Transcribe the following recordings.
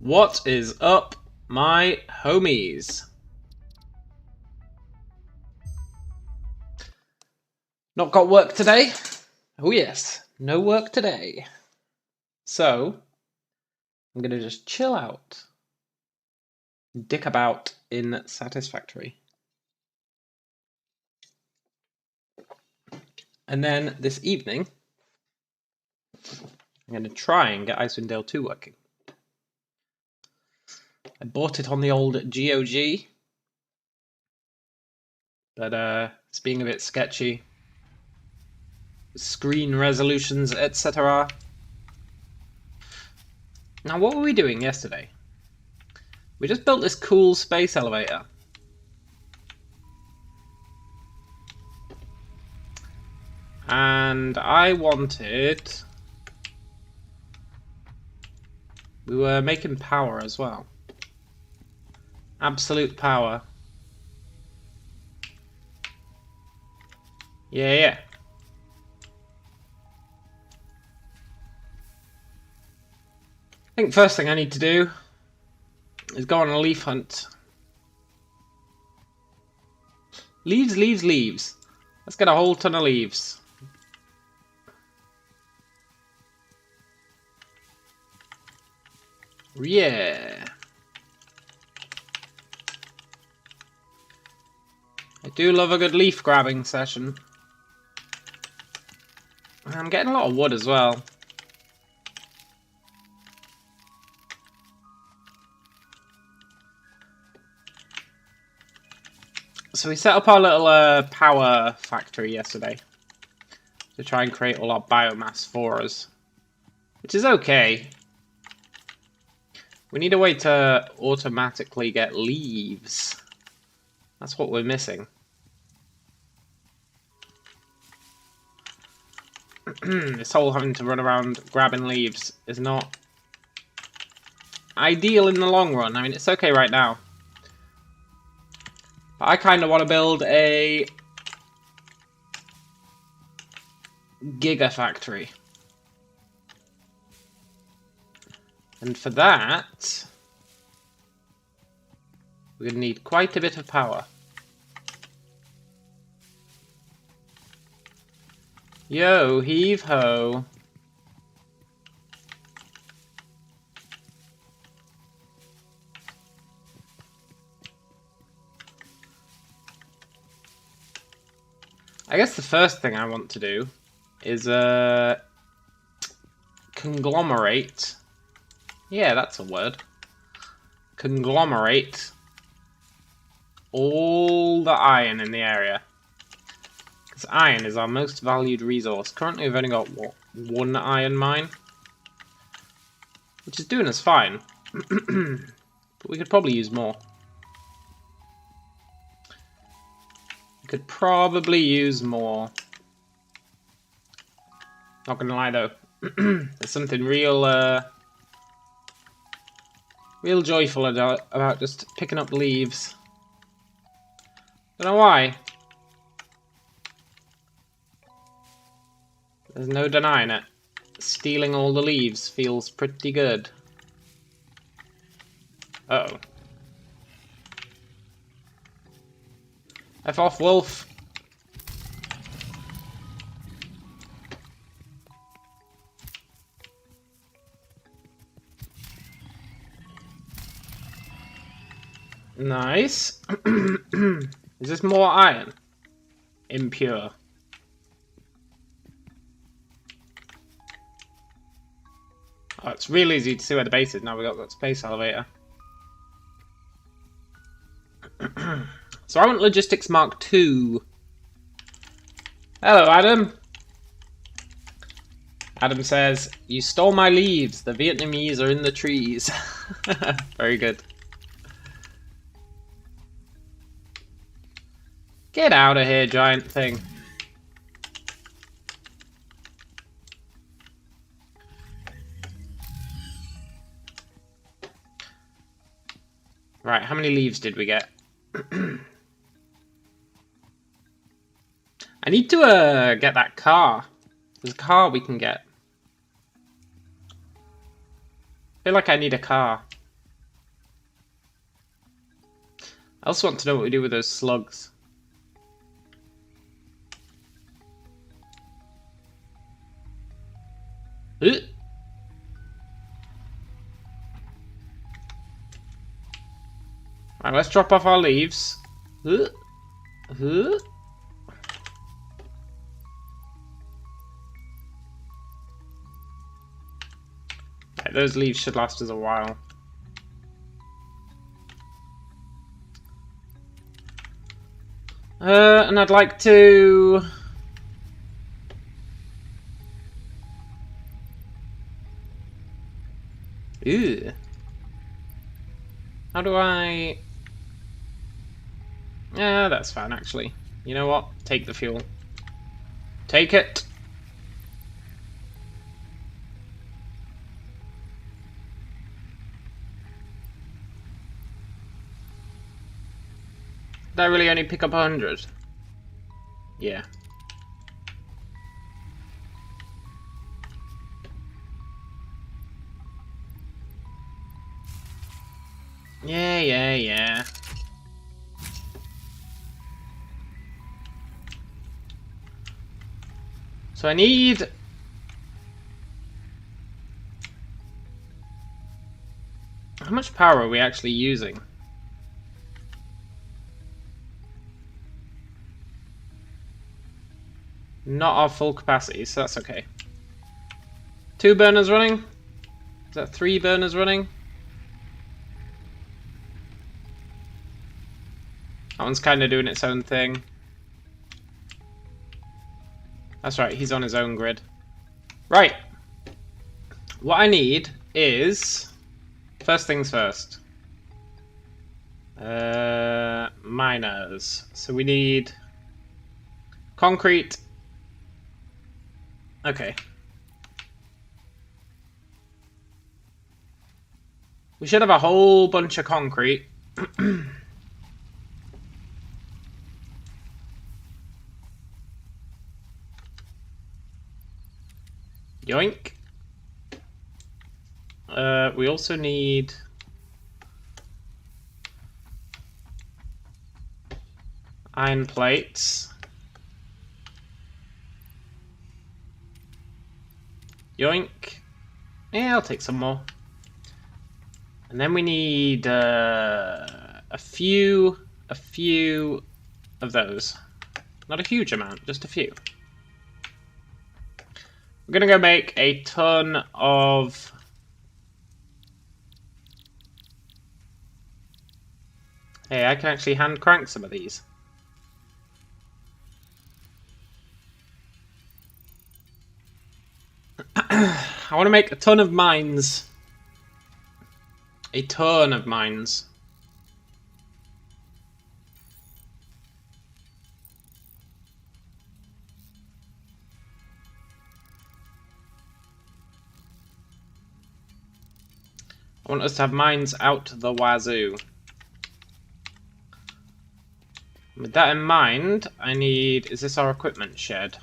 What is up, my homies? Not got work today? Oh yes, no work today. So, I'm gonna just chill out. Dick about in Satisfactory. And then this evening, I'm gonna try and get Icewind Dale 2 working. I bought it on the old GOG, but it's being a bit sketchy. Screen resolutions, etc. Now, what were we doing yesterday? We just built this cool space elevator. And I wanted... We were making power as well. Absolute power. Yeah. I think first thing I need to do is go on a leaf hunt. Leaves. Let's get a whole ton of leaves. Yeah. I do love a good leaf grabbing session. I'm getting a lot of wood as well. So we set up our little power factory yesterday to try and create all our biomass for us, which is okay. We need a way to automatically get leaves. That's what we're missing. This whole having to run around grabbing leaves is not ideal in the long run. I mean, it's okay right now. But I kind of want to build a gigafactory. And for that, we're going to need quite a bit of power. Yo, heave ho. I guess the first thing I want to do is conglomerate. Yeah, that's a word. Conglomerate all the iron in the area. Because iron is our most valued resource. Currently we've only got, what, one iron mine? Which is doing us fine. But we could probably use more. We could probably use more. Not gonna lie though. There's something real joyful about just picking up leaves. Don't know why. There's no denying it. Stealing all the leaves feels pretty good. Uh-oh. F off, wolf. Nice. Is this more iron? Impure. Oh, it's really easy to see where the base is now we've got that space elevator. So I want Logistics Mark II. Hello, Adam. Adam says, "You stole my leaves. The Vietnamese are in the trees." Very good. Get out of here, giant thing. Right, how many leaves did we get? I need to get that car. There's a car we can get. I feel like I need a car. I also want to know what we do with those slugs. Right, let's drop off our leaves. Right, those leaves should last us a while. And I'd like to... Ew. How do I... Yeah, that's fine, actually. You know what? Take the fuel. Take it! Did I really only pick up 100? Yeah. Yeah. So I need... How much power are we actually using? Not our full capacity, so that's okay. 2 burners running? Is that 3 burners running? That one's kind of doing its own thing. That's right, he's on his own grid. Right. What I need is... First things first. Miners. So we need... concrete. Okay. We should have a whole bunch of concrete. Yoink. We also need... iron plates. Yoink. Yeah, I'll take some more. And then we need a few of those. Not a huge amount, just a few. We're gonna go make a ton of... Hey, I can actually hand crank some of these. I want to make a ton of mines. A ton of mines. I want us to have mines out the wazoo. With that in mind, I need... Is this our equipment shed?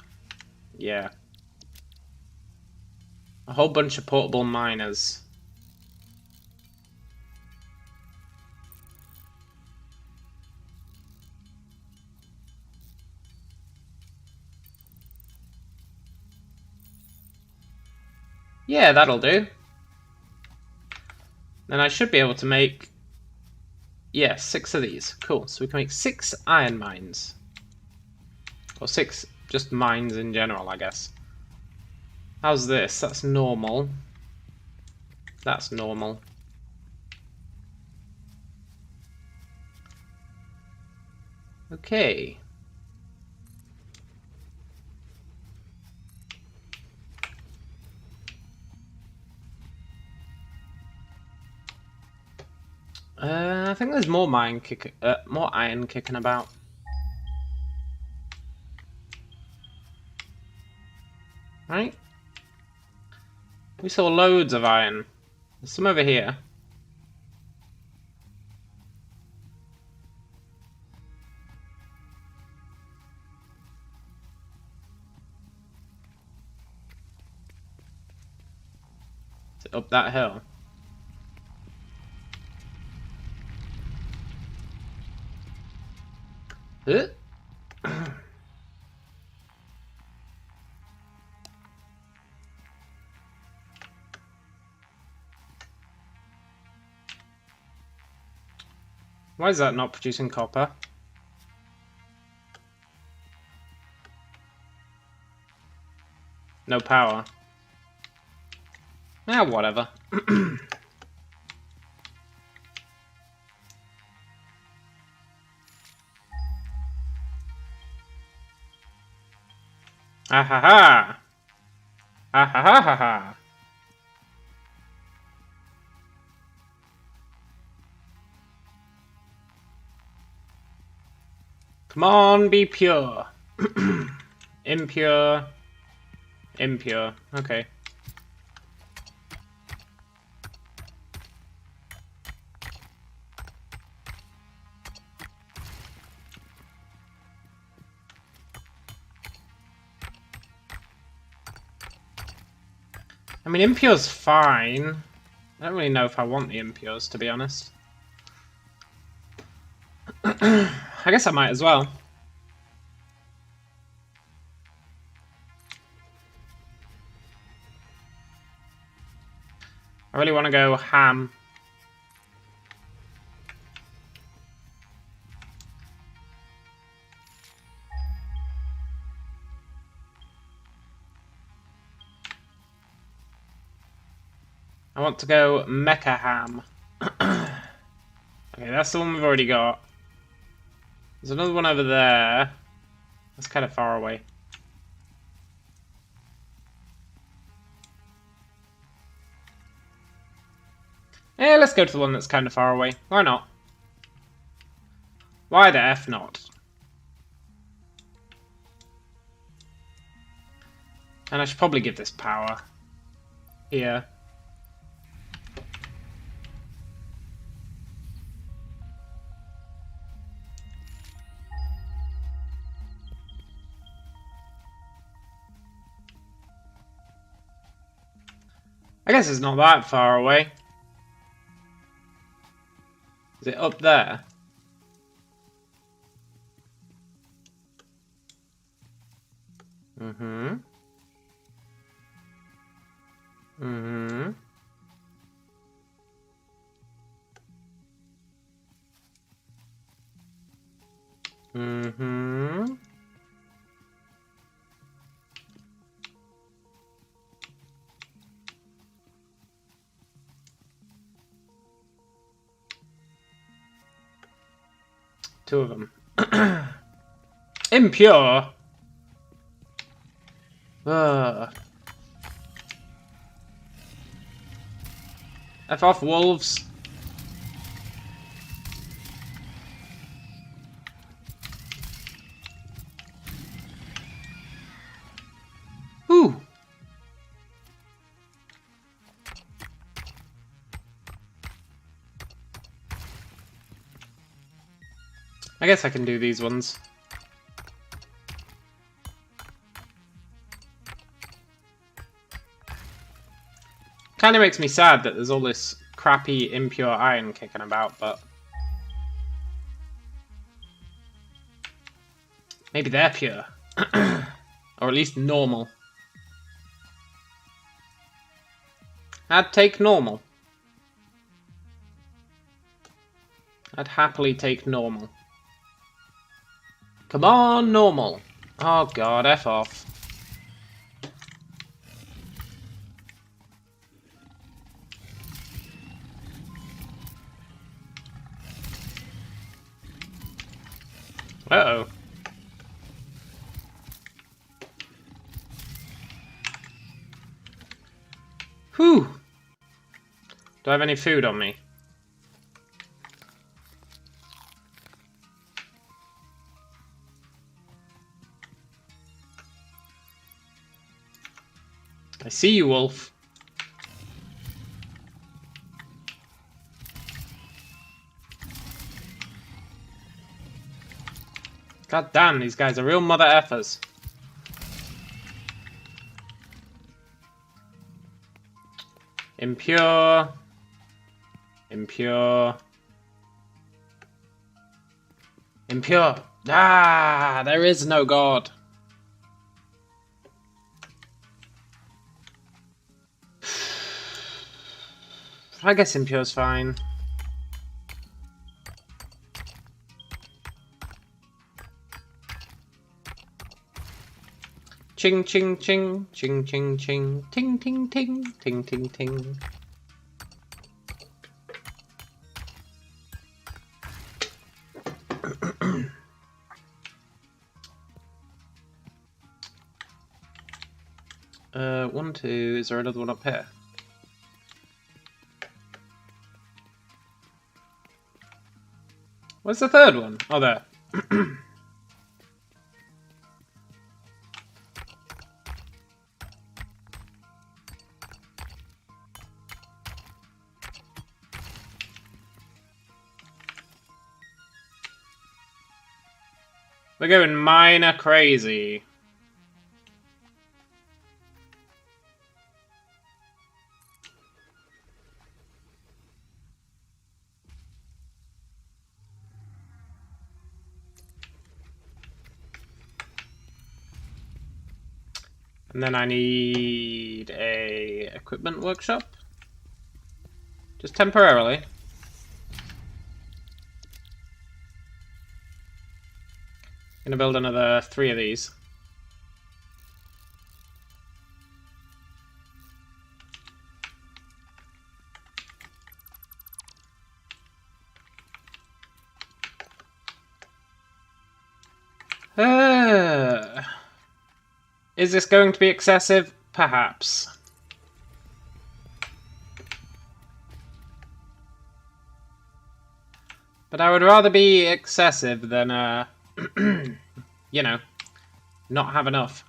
Yeah. A whole bunch of portable miners. Yeah, that'll do. Then I should be able to make... Yeah, 6 of these. Cool. So we can make 6 iron mines. Or 6 just mines in general, I guess. How's this? That's normal. That's normal. Okay. I think there's more iron kicking about. Right? We saw loads of iron. There's some over here. Is it up that hill? Why is that not producing copper? No power. Yeah, whatever. Ah ha ha! Ah ha ha ha ha! Come on, be pure. Impure. Impure. Okay. I mean, impure's fine. I don't really know if I want the impures, to be honest. I guess I might as well. I really want to go ham. I want to go mecha ham. Okay, that's the one we've already got. There's another one over there. That's kind of far away. Yeah, let's go to the one that's kind of far away. Why not? Why the F not? And I should probably give this power. Here. I guess it's not that far away. Is it up there? Mm-hmm. Mm-hmm. Mm-hmm. Two of them. Impure. F off, wolves. Ooh. I guess I can do these ones. Kind of makes me sad that there's all this crappy impure iron kicking about, but maybe they're pure. Or at least normal. I'd take normal. I'd happily take normal. Come on, normal. Oh god, F off. Uh-oh. Whew. Do I have any food on me? I see you, wolf. God damn, these guys are real mother effers. Impure. Impure. Impure. Ah, there is no god. I guess impure's fine. Ching, ching, ching. Ching, ching, ching. Ting, ting, ting. Ting, ting, ting. One, two. Is there another one up here? Where's the third one? Oh, there. We're going minor crazy. And then I need a equipment workshop. Just temporarily. Gonna build another 3 of these. Is this going to be excessive? Perhaps. But I would rather be excessive than, you know, not have enough.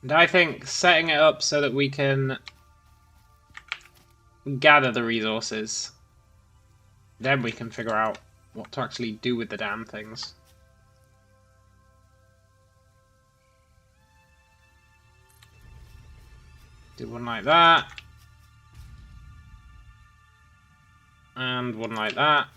And I think setting it up so that we can gather the resources, then we can figure out what to actually do with the damn things. Do one like that. And one like that.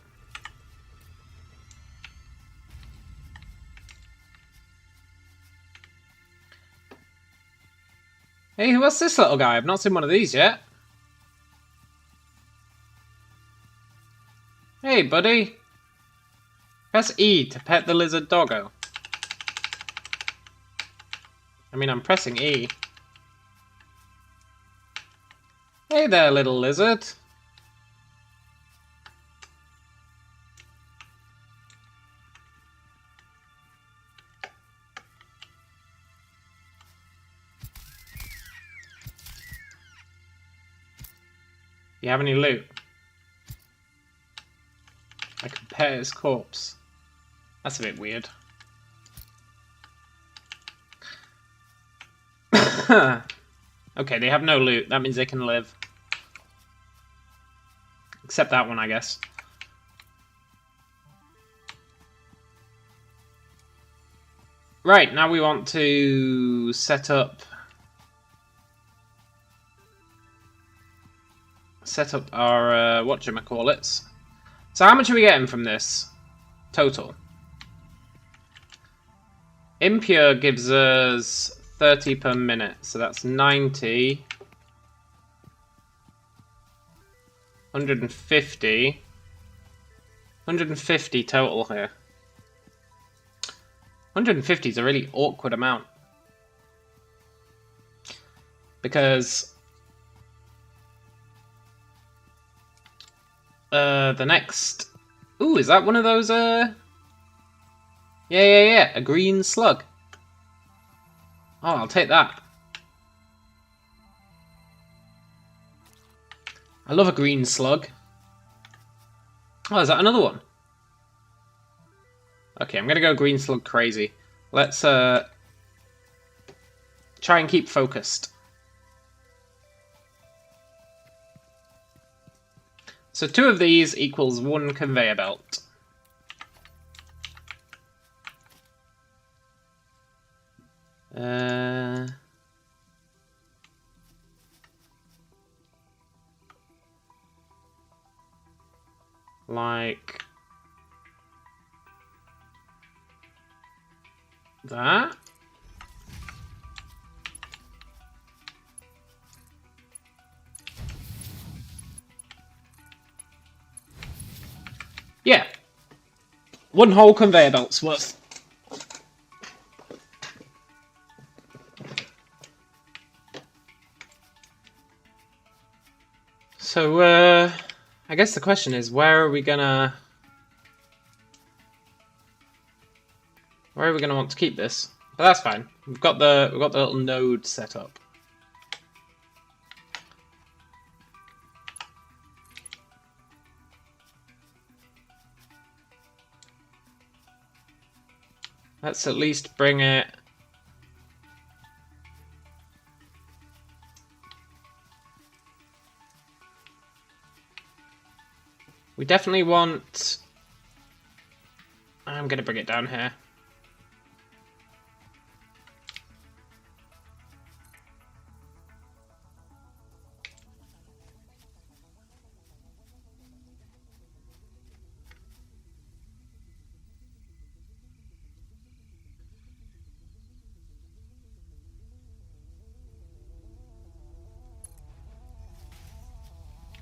Hey, what's this little guy? I've not seen one of these yet. Hey, buddy. Press E to pet the lizard doggo. I mean, I'm pressing E. Hey there, little lizard. You have any loot? I can pet his corpse. That's a bit weird. Okay, they have no loot. That means they can live. Except that one, I guess. Right, now we want to set up our whatchamacallits. So how much are we getting from this total? Impure gives us 30 per minute, so that's 90. 150. 150 total here. 150 is a really awkward amount. Because the next... Ooh, is that one of those, Yeah, a green slug. Oh, I'll take that. I love a green slug. Oh, is that another one? Okay, I'm gonna go green slug crazy. Let's try and keep focused. So 2 of these equals 1 conveyor belt. Like that. Yeah. One whole conveyor belt's worth. So, I guess the question is, where are we gonna want to keep this? But that's fine. We've got the little node set up. Let's at least bring it. We definitely want. I'm gonna bring it down here.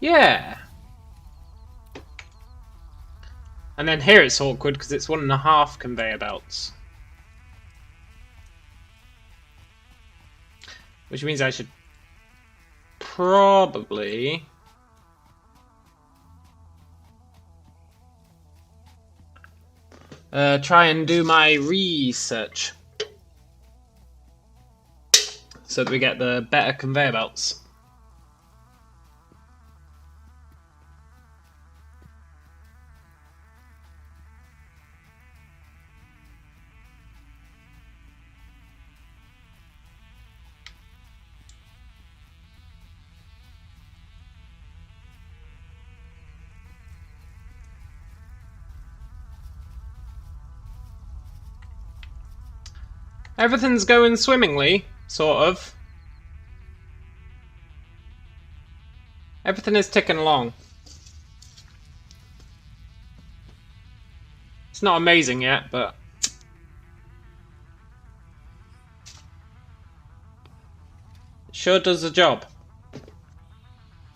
Yeah. And then here it's awkward because it's 1.5 conveyor belts. Which means I should probably try and do my research so that we get the better conveyor belts. Everything's going swimmingly, sort of. Everything is ticking along. It's not amazing yet, but it sure does the job.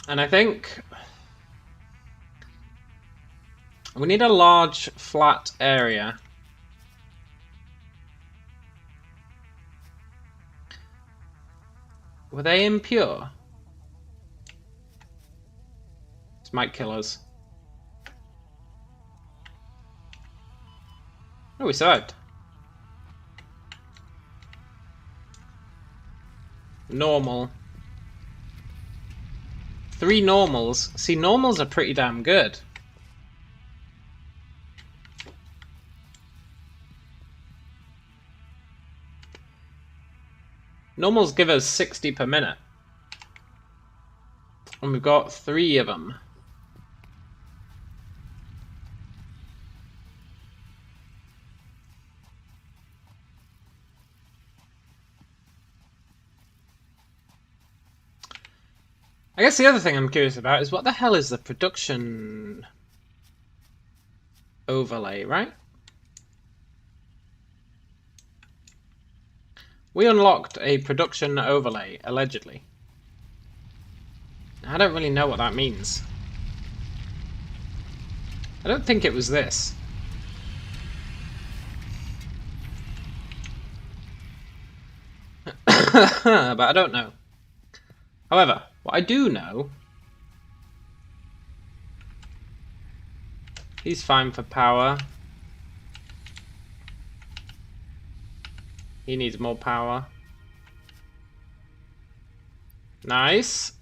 And I think we need a large, flat area. Were they impure? This might kill us. Oh, we survived. Normal. 3 normals. See, normals are pretty damn good. Normals give us 60 per minute. And we've got 3 of them. I guess the other thing I'm curious about is what the hell is the production overlay, right? We unlocked a production overlay, allegedly. I don't really know what that means. I don't think it was this. But I don't know. However, what I do know... He's fine for power. He needs more power. Nice.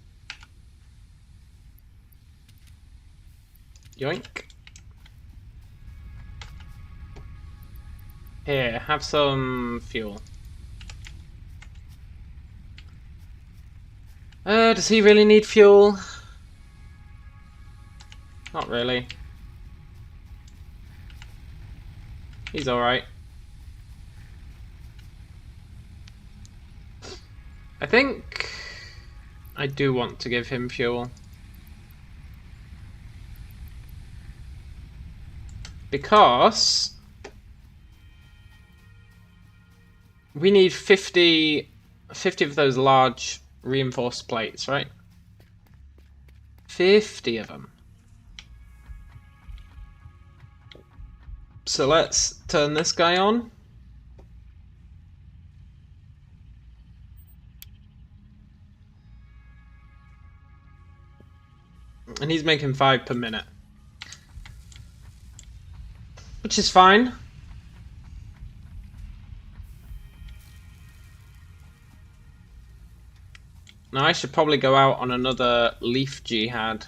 Yoink. Here, have some fuel. Does he really need fuel? Not really. He's alright. I think I do want to give him fuel. Because we need 50 of those large reinforced plates, right? 50 of them. So let's turn this guy on. And he's making 5 per minute. Which is fine. Now I should probably go out on another leaf jihad.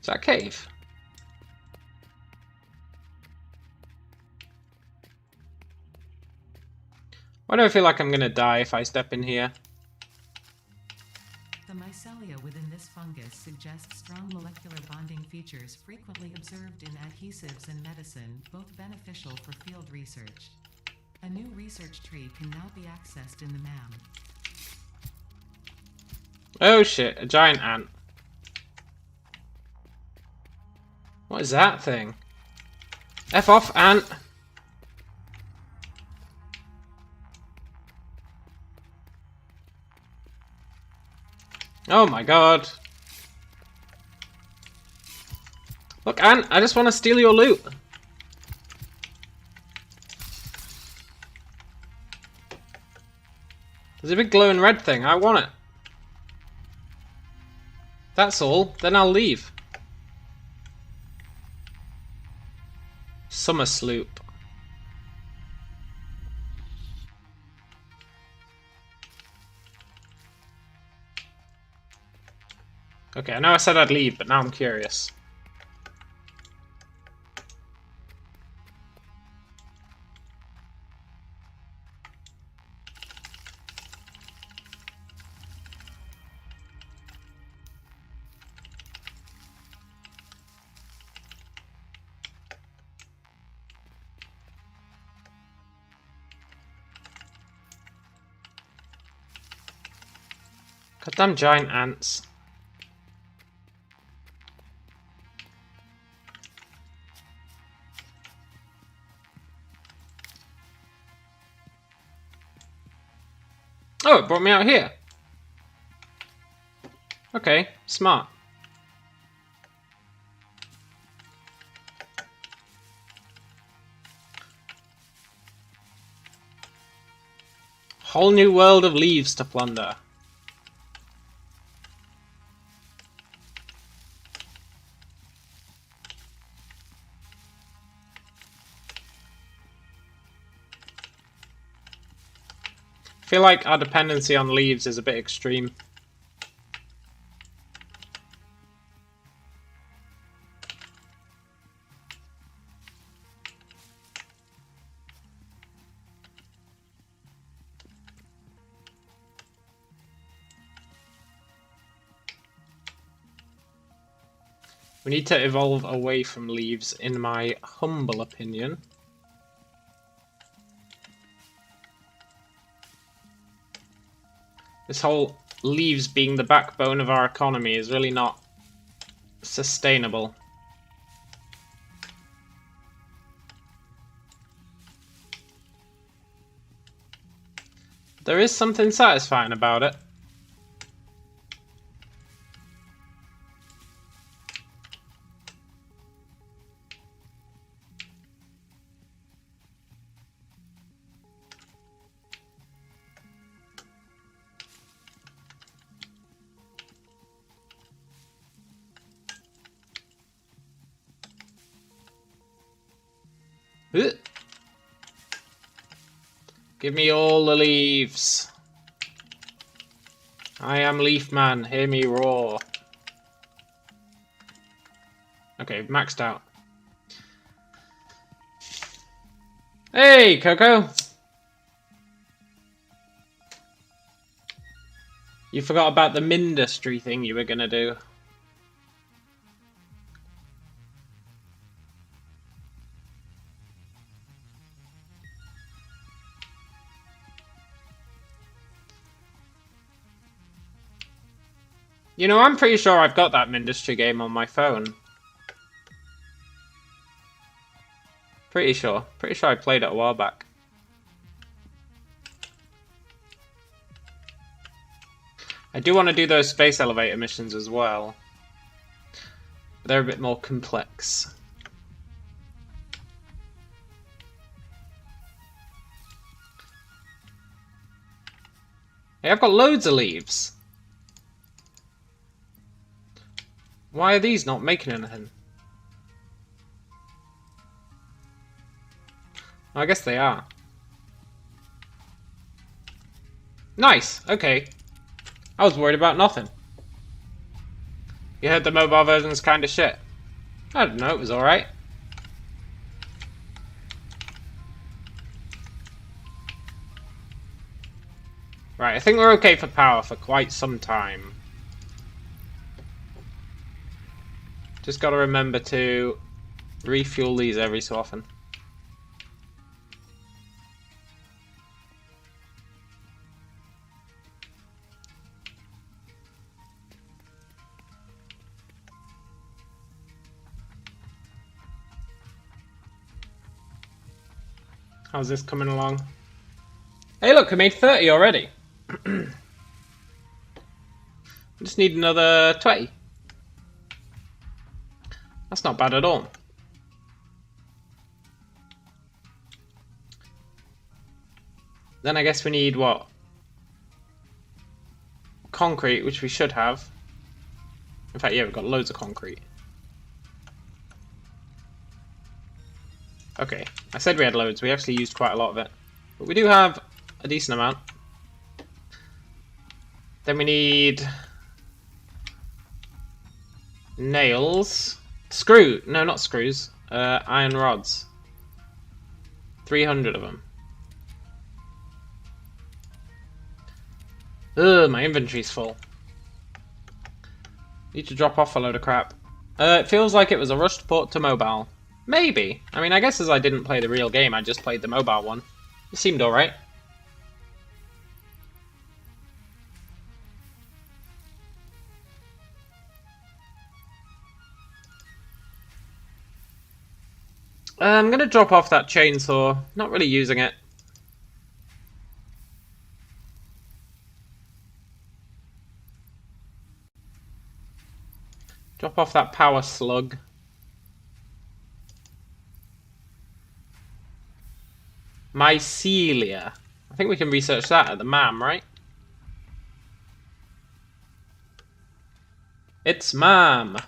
Is that a cave? Why do I feel like I'm gonna die if I step in here? The mycelia within this fungus suggests strong molecular bonding features frequently observed in adhesives and medicine, both beneficial for field research. A new research tree can now be accessed in the MAM. Oh shit, a giant ant. What is that thing? F off, ant! Oh my god. Look, ant, I just want to steal your loot. There's a big glowing red thing, I want it. That's all, then I'll leave. Summer sloop. Okay, I know I said I'd leave, but now I'm curious. Goddamn giant ants. Oh, it brought me out here. Okay, smart. Whole new world of leaves to plunder. I feel like our dependency on leaves is a bit extreme. We need to evolve away from leaves, in my humble opinion. This whole leaves being the backbone of our economy is really not sustainable. There is something satisfying about it. Ugh. Give me all the leaves. I am Leaf Man, hear me roar. Okay, maxed out. Hey, Coco! You forgot about the Mindustry thing you were gonna do. You know, I'm pretty sure I've got that Mindustry game on my phone. Pretty sure. Pretty sure I played it a while back. I do want to do those space elevator missions as well. But they're a bit more complex. Hey, I've got loads of leaves. Why are these not making anything? I guess they are. Nice, okay. I was worried about nothing. You heard the mobile version's kinda shit. I don't know, it was alright. Right, I think we're okay for power for quite some time. Just gotta remember to refuel these every so often. How's this coming along? Hey look, I made 30 already. I just need another 20. That's not bad at all. Then I guess we need what? Concrete, which we should have. In fact, yeah, we've got loads of concrete. Okay, I said we had loads. We actually used quite a lot of it. But we do have a decent amount. Then we need nails. No, not screws. Iron rods. 300 of them. Ugh, my inventory's full. Need to drop off a load of crap. It feels like it was a rushed port to mobile. Maybe. I mean, I guess as I didn't play the real game, I just played the mobile one. It seemed alright. I'm gonna drop off that chainsaw. Not really using it. Drop off that power slug. Mycelia. I think we can research that at the MAM, right? It's MAM.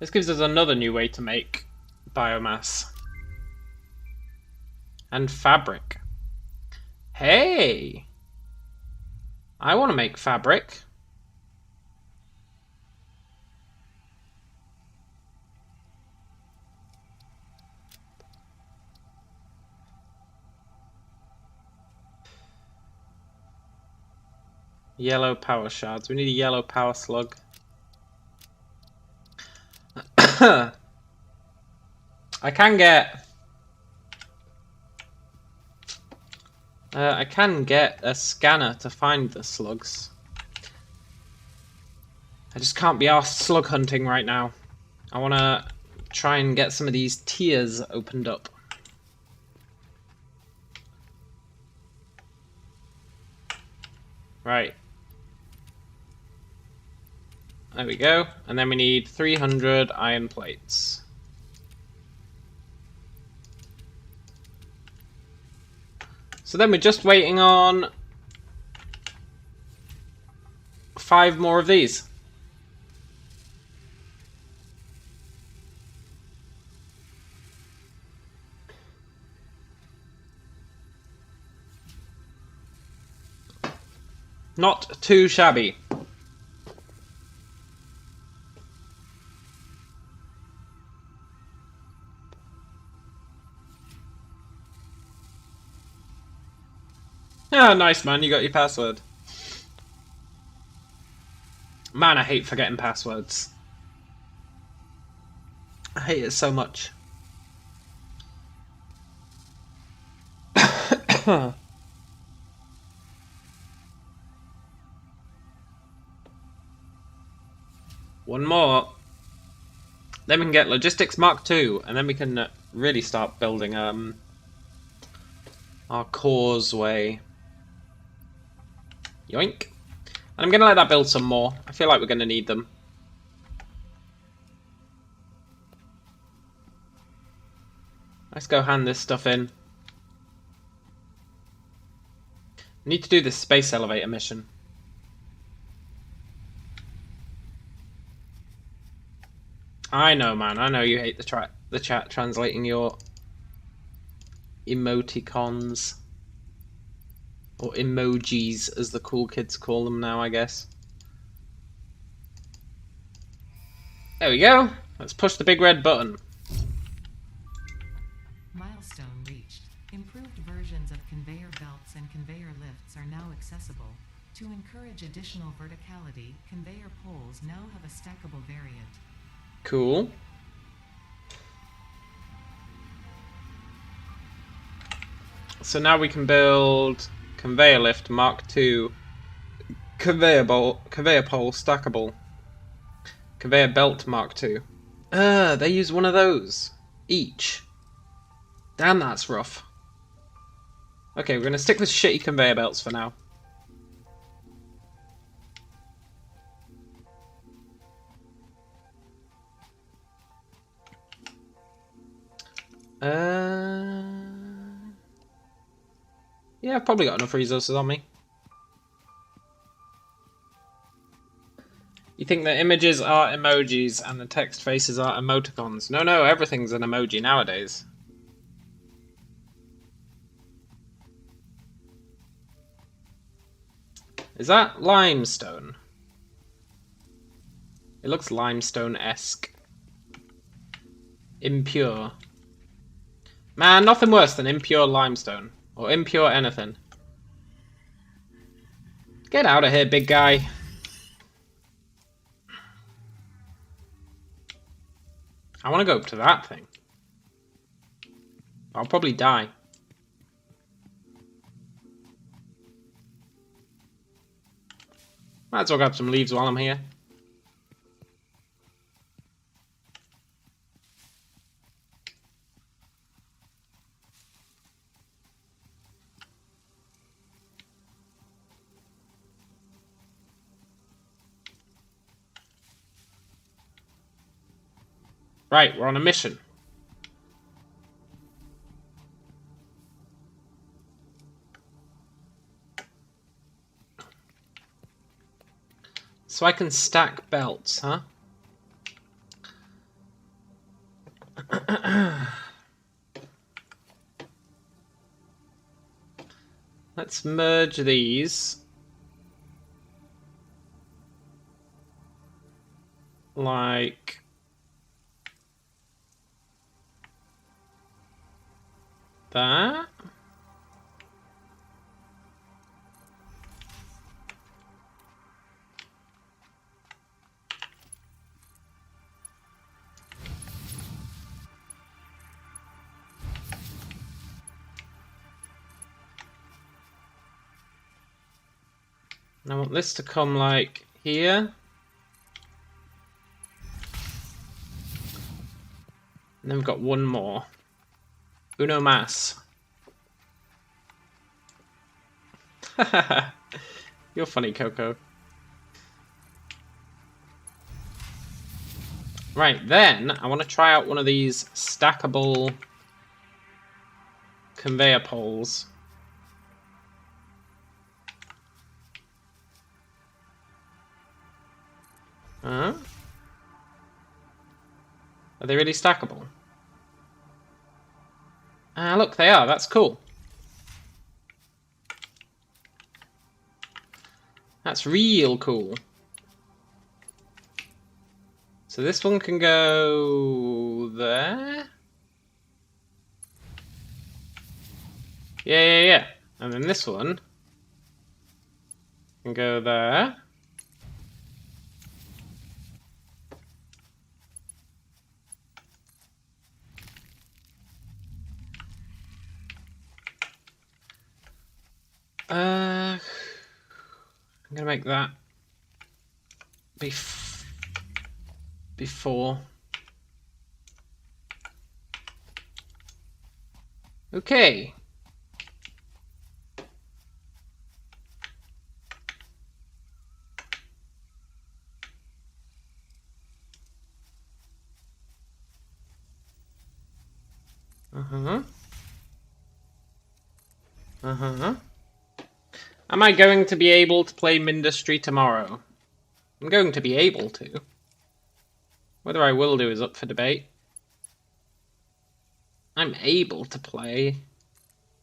This gives us another new way to make biomass. And fabric. Hey! I want to make fabric. Yellow power shards. We need a yellow power slug. I can get a scanner to find the slugs. I just can't be arsed slug hunting right now. I want to try and get some of these tiers opened up. Right. There we go. And then we need 300 iron plates. So then we're just waiting on 5 more of these. Not too shabby. Ah, nice man, you got your password. Man, I hate forgetting passwords. I hate it so much. One more. Then we can get Logistics Mark 2, and then we can really start building our causeway. Yoink. And I'm going to let that build some more. I feel like we're going to need them. Let's go hand this stuff in. Need to do this space elevator mission. I know, man. I know you hate the chat translating your emoticons. Or emojis, as the cool kids call them now, I guess. There we go. Let's push the big red button. Milestone reached. Improved versions of conveyor belts and conveyor lifts are now accessible. To encourage additional verticality, conveyor poles now have a stackable variant. Cool. So now we can build conveyor lift Mark II, conveyor pole stackable, conveyor belt Mark II. They use one of those each. Damn, that's rough. Okay, we're gonna stick with shitty conveyor belts for now. Yeah, I've probably got enough resources on me. You think the images are emojis and the text faces are emoticons? No, no, everything's an emoji nowadays. Is that limestone? It looks limestone-esque. Impure. Man, nothing worse than impure limestone. Or impure anything. Get out of here, big guy. I want to go up to that thing. I'll probably die. Might as well grab some leaves while I'm here. Right, we're on a mission. So I can stack belts, huh? Let's merge these. Like that. And I want this to come like here. And then we've got one more. Uno mas. You're funny, Coco. Right, then I want to try out one of these stackable conveyor poles. Are they really stackable? Ah, look, they are. That's cool. That's real cool. So this one can go there. Yeah. And then this one can go there. I'm gonna make that before. Okay. Uh-huh. Uh-huh. Am I going to be able to play Mindustry tomorrow? I'm going to be able to. Whether I will do is up for debate. I'm able to play.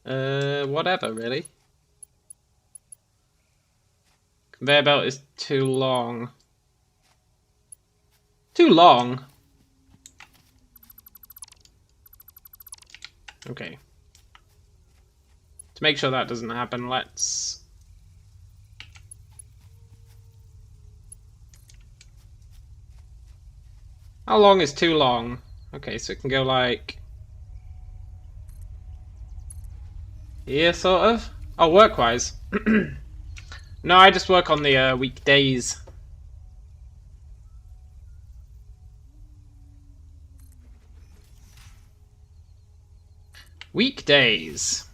Whatever, really. Conveyor belt is too long. Too long? Okay. To make sure that doesn't happen, let's... How long is too long? Okay, so it can go like... here, sort of? Oh, work-wise. No, I just work on the weekdays. Weekdays.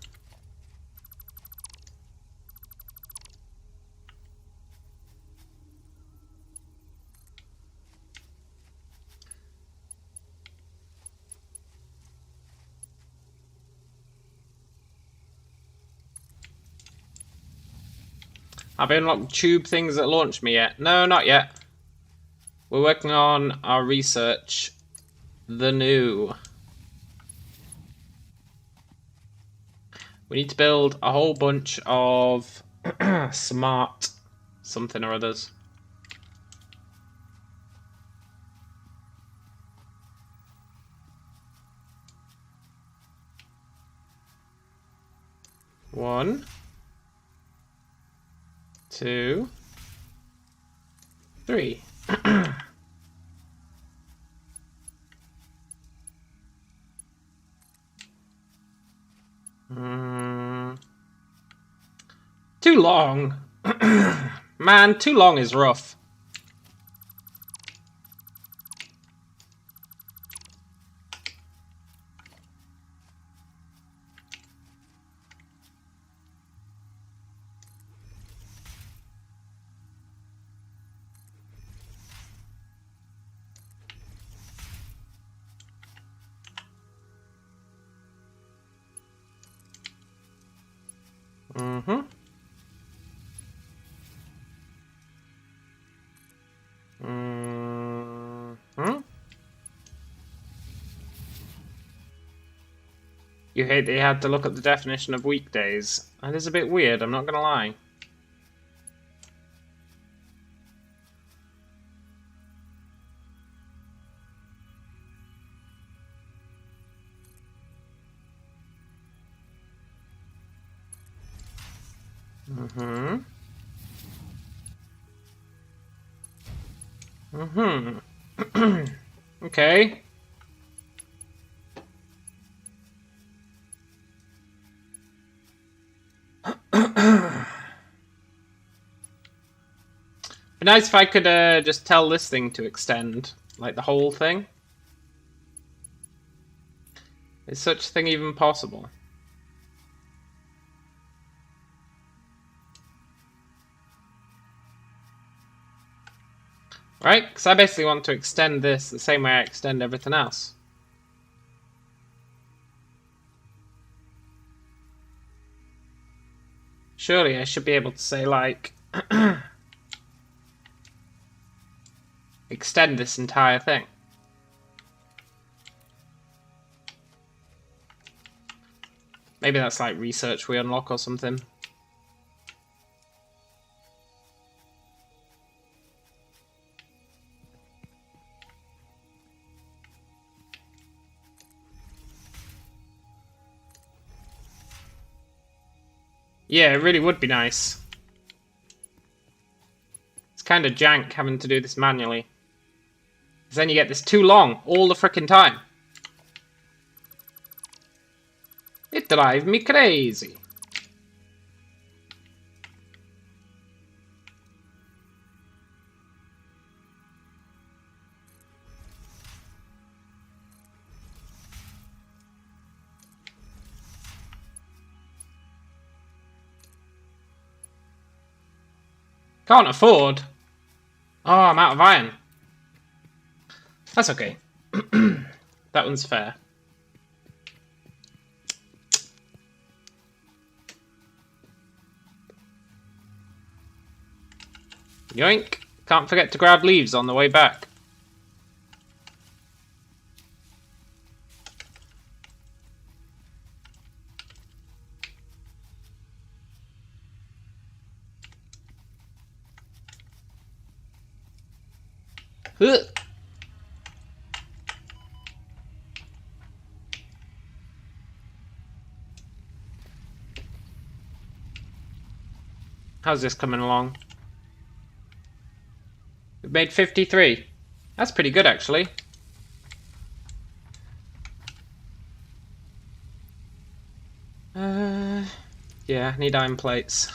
Have I unlocked tube things that launched me yet? No, not yet. We're working on our research. The new. We need to build a whole bunch of smart something or others. One. 2. 3. Too long. Man, too long is rough. Mm-hmm. Mm-hmm. You hate that you had to look at the definition of weekdays. That is a bit weird, I'm not gonna lie. Mm-hmm. Mm-hmm. Okay. Be nice if I could just tell this thing to extend, like the whole thing. Is such a thing even possible? Right? Because I basically want to extend this the same way I extend everything else. Surely I should be able to say, like, extend this entire thing. Maybe that's like research we unlock or something. Yeah, it really would be nice. It's kind of jank having to do this manually. Because then you get this too long all the frickin' time. It drives me crazy. Can't afford. Oh, I'm out of iron. That's okay. That one's fair. Yoink. Can't forget to grab leaves on the way back. Ugh. How's this coming along? We've made 53. That's pretty good, actually. Yeah, need iron plates.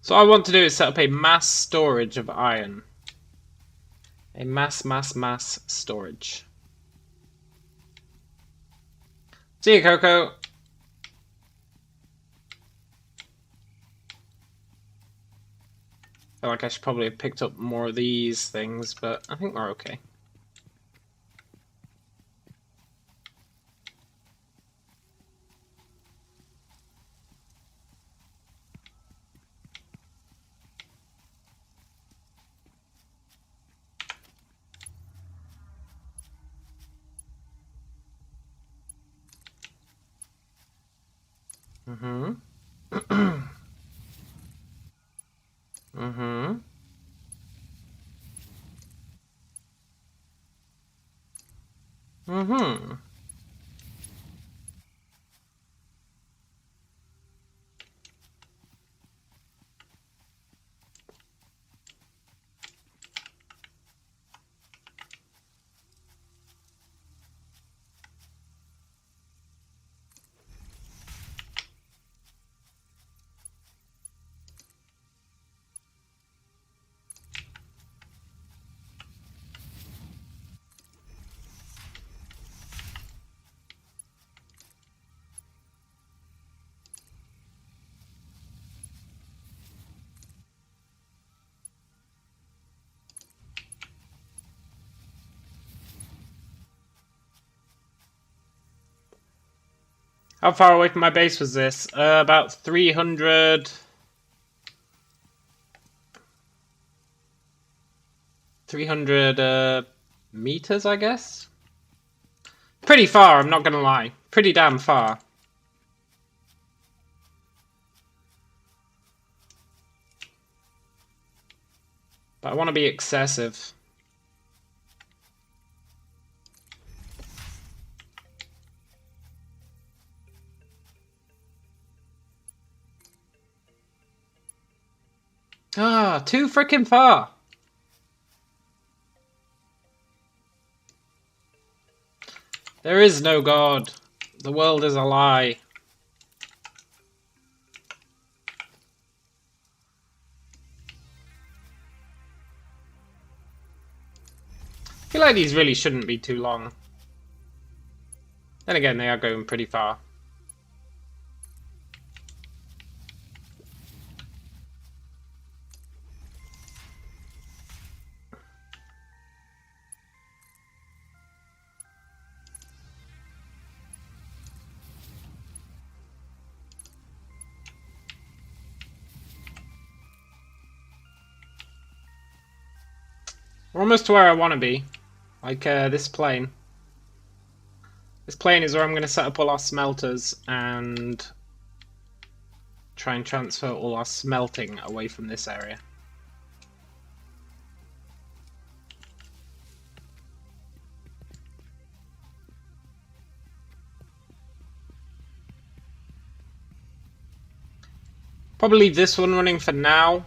So what I want to do is set up a mass storage of iron. A mass storage. See you, Coco. I feel like I should probably have picked up more of these things, but I think we're okay. Mm-hmm. Mm-hmm. Mm-hmm. How far away from my base was this? About 300... 300 meters, I guess? Pretty far, I'm not gonna lie. Pretty damn far. But I want to be excessive. Ah, too freaking far. There is no God. The world is a lie. I feel like these really shouldn't be too long. Then again, they are going pretty far. We're almost to where I want to be. Like this plane. This plane is where I'm going to set up all our smelters and try and transfer all our smelting away from this area. Probably leave this one running for now.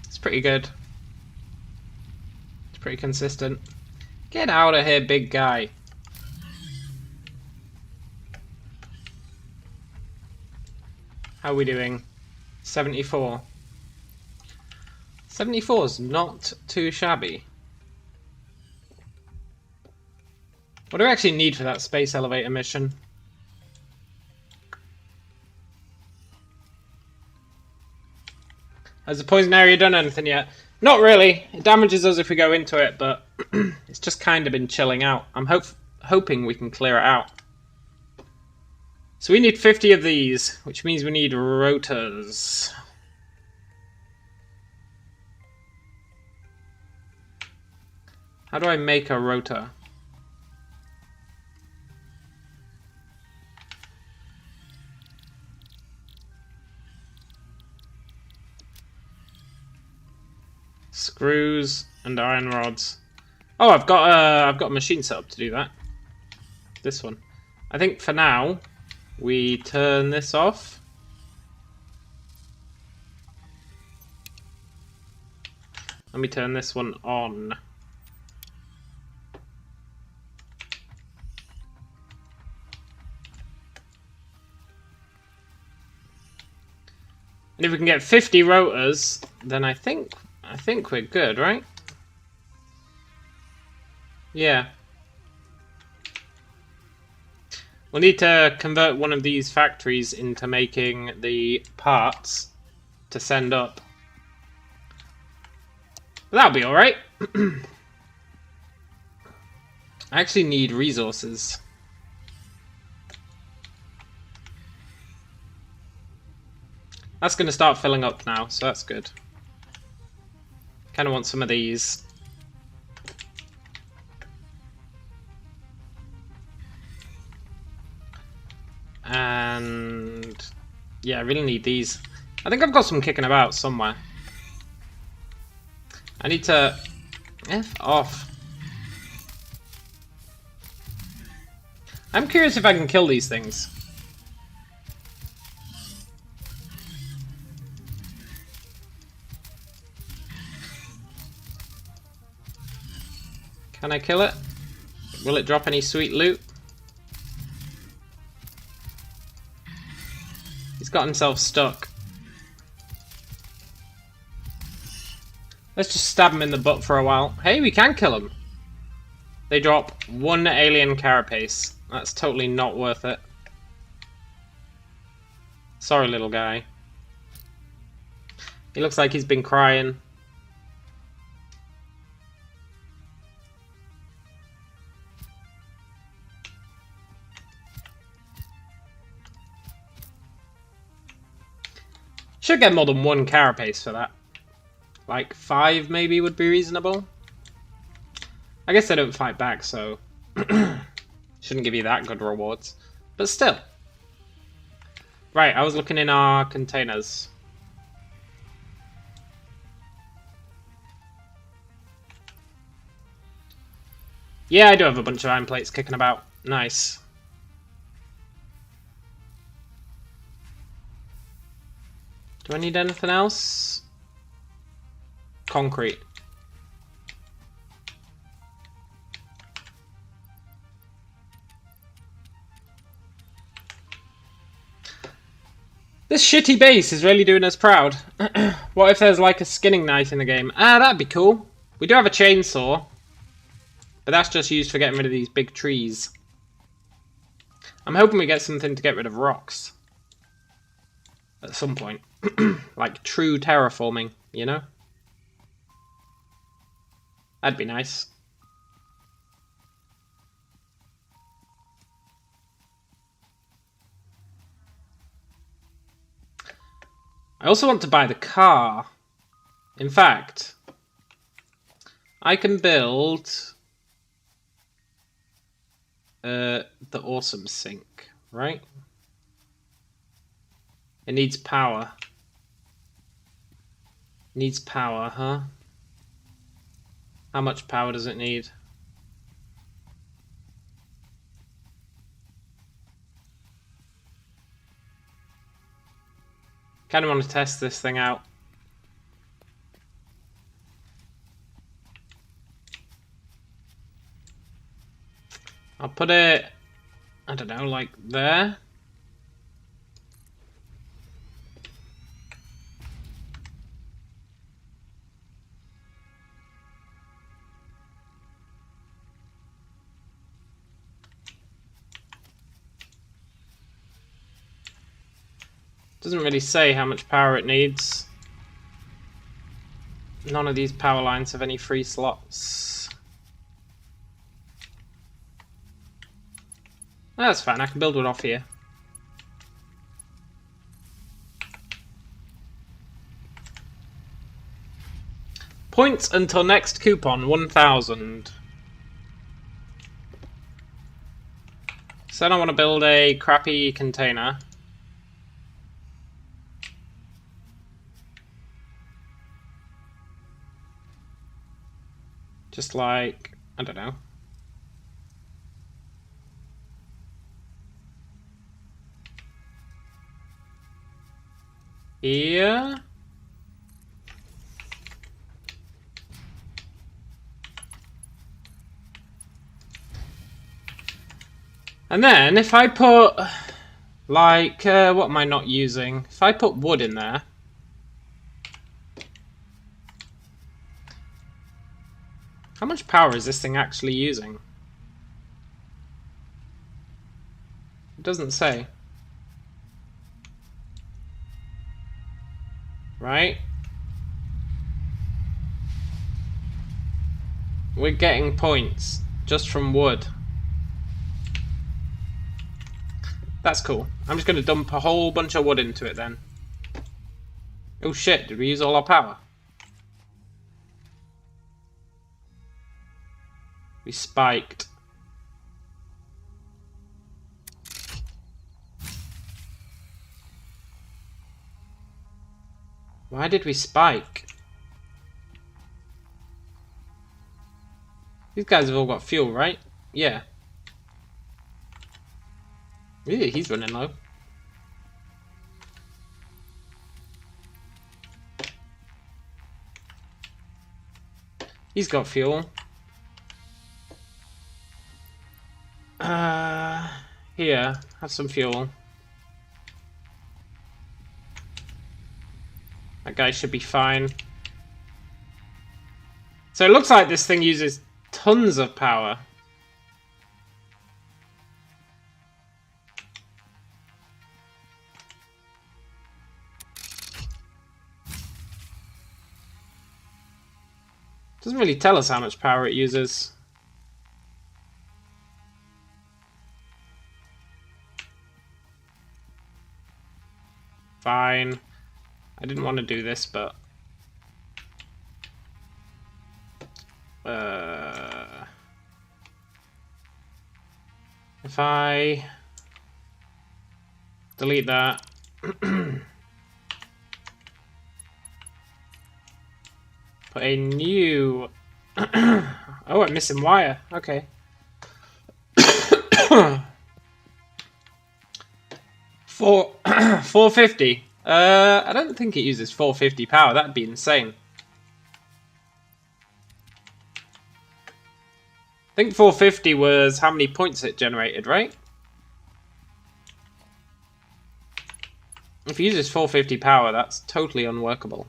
It's pretty good. It's pretty consistent. Get out of here, big guy. How are we doing? 74. 74 is not too shabby. What do we actually need for that space elevator mission? Has the poison area done anything yet? Not really. It damages us if we go into it, but it's just kind of been chilling out. I'm hoping we can clear it out. So we need 50 of these, which means we need rotors. How do I make a rotor? Screws and iron rods. Oh, I've got a machine set up to do that. This one. I think for now we turn this off. Let me turn this one on. And if we can get 50 rotors, then I think we're good, right? Yeah. We'll need to convert one of these factories into making the parts to send up. But that'll be alright. I actually need resources. That's going to start filling up now, so that's good. Kind of want some of these. And yeah, I really need these. I think I've got some kicking about somewhere. I need to F off. I'm curious if I can kill these things. Can I kill it? Will it drop any sweet loot? He's got himself stuck. Let's just stab him in the butt for a while. Hey, we can kill him. They drop 1 alien carapace. That's totally not worth it. Sorry, little guy. He looks like he's been crying. Should get more than 1 carapace for that. Like 5 maybe would be reasonable. I guess they don't fight back, so shouldn't give you that good rewards. But still. Right, I was looking in our containers. Yeah, I do have a bunch of iron plates kicking about. Nice. Do I need anything else? Concrete. This shitty base is really doing us proud. What if there's like a skinning knife in the game? Ah, that'd be cool. We do have a chainsaw, but that's just used for getting rid of these big trees. I'm hoping we get something to get rid of rocks. At some point. Like true terraforming, you know? That'd be nice. I also want to buy the car. In fact, I can build the awesome sink, right? It needs power. Needs power, huh? How much power does it need? Kind of want to test this thing out. I'll put it, I don't know, like there. Doesn't really say how much power it needs. None of these power lines have any free slots. That's fine, I can build one off here. Points until next coupon, 1,000. So then I want to build a crappy container. Just like, I don't know. Here. And then if I put, like, what am I not using? If I put wood in there. How much power is this thing actually using? It doesn't say. Right? We're getting points just from wood. That's cool. I'm just going to dump a whole bunch of wood into it then. Oh shit, did we use all our power? We spiked. Why did we spike? These guys have all got fuel, right? Yeah. Really, he's running low. He's got fuel. Here, have some fuel. That guy should be fine. So it looks like this thing uses tons of power. Doesn't really tell us how much power it uses. Fine. I didn't want to do this, but... if I... delete that... put a new... oh, I'm missing wire. Okay. 450. I don't think it uses 450 power. That'd be insane. I think 450 was how many points it generated, right? If it uses 450 power, that's totally unworkable.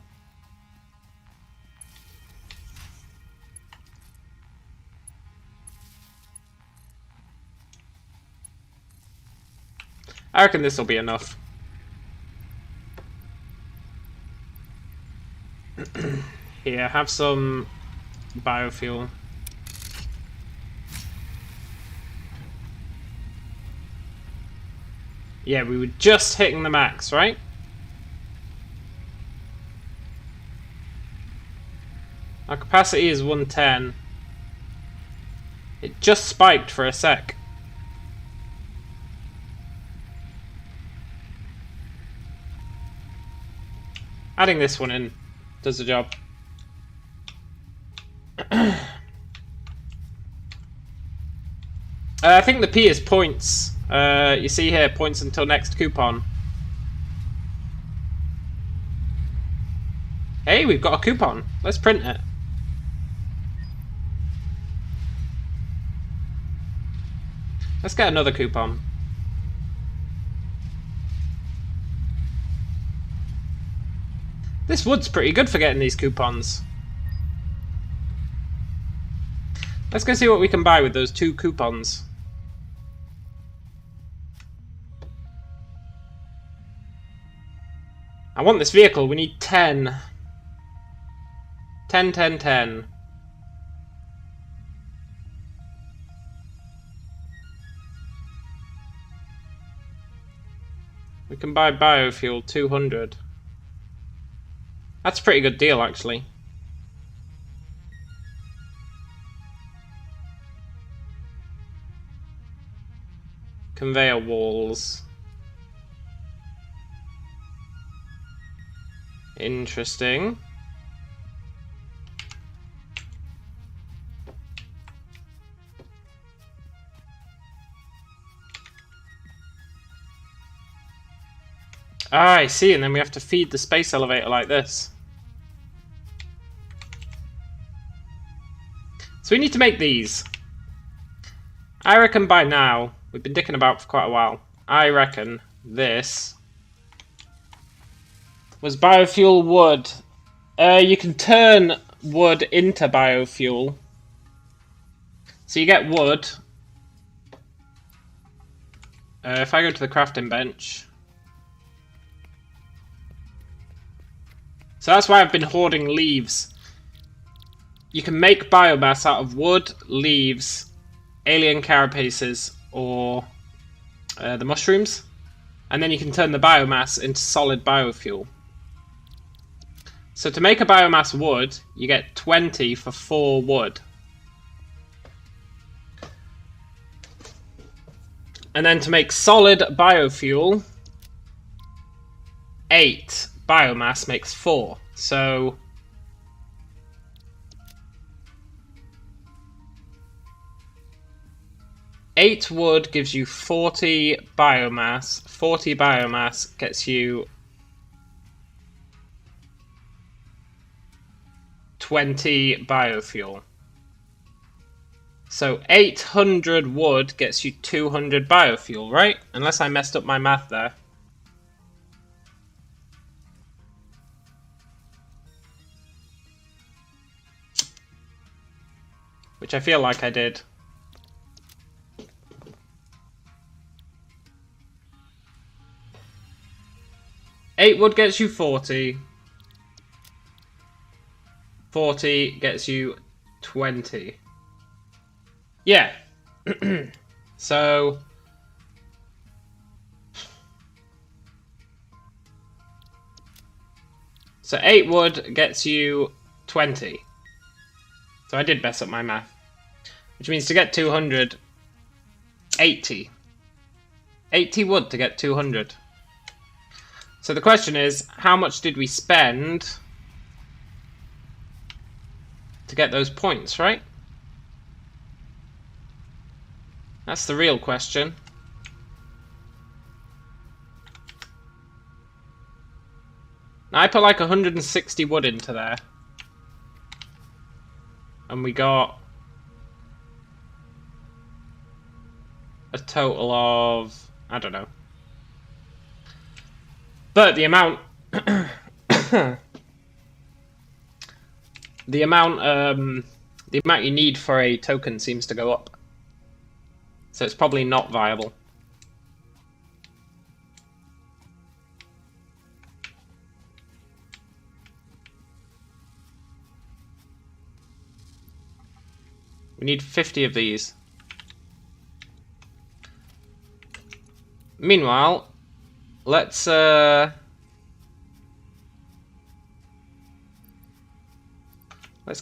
I reckon this will be enough. Here, have some biofuel. Yeah, we were just hitting the max, right? Our capacity is 110. It just spiked for a sec. Adding this one in does the job. I think the P is points. You see here, points until next coupon. Hey, we've got a coupon. Let's print it. Let's get another coupon. This wood's pretty good for getting these coupons. Let's go see what we can buy with those 2 coupons. I want this vehicle. We need 10. 10, 10, 10. We can buy biofuel, 200. That's a pretty good deal, actually. Conveyor walls. Interesting. Ah, I see, and then we have to feed the space elevator like this. So we need to make these. I reckon by now, we've been dicking about for quite a while. I reckon this was biofuel wood. You can turn wood into biofuel. So you get wood. If I go to the crafting bench. So that's why I've been hoarding leaves. You can make biomass out of wood, leaves, alien carapaces, or the mushrooms. And then you can turn the biomass into solid biofuel. So to make a biomass wood, you get 20 for 4 wood. And then to make solid biofuel, 8 biomass makes 4. So 8 wood gives you 40 biomass. 40 biomass gets you 20 biofuel. So 800 wood gets you 200 biofuel, right? Unless I messed up my math there. Which I feel like I did. Eight wood gets you 40. 40 gets you 20. Yeah. So 8 wood gets you 20. So I did mess up my math. Which means to get 200, 80. 80 wood to get 200. So the question is, how much did we spend to get those points, right? That's the real question. Now I put like 160 wood into there. And we got a total of, I don't know. But the amount the amount you need for a token seems to go up. So it's probably not viable. We need 50 of these. Meanwhile, let's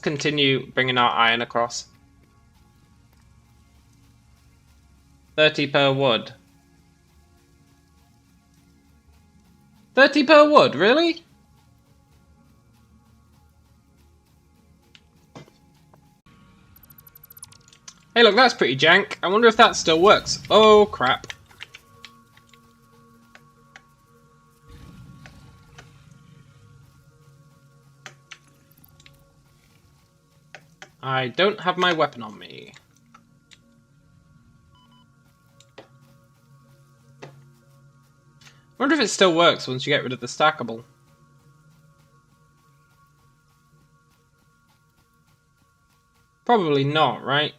continue bringing our iron across. 30 per wood. 30 per wood, really? Hey look, that's pretty jank. I wonder if that still works. Oh crap. I don't have my weapon on me. I wonder if it still works once you get rid of the stackable. Probably not, right?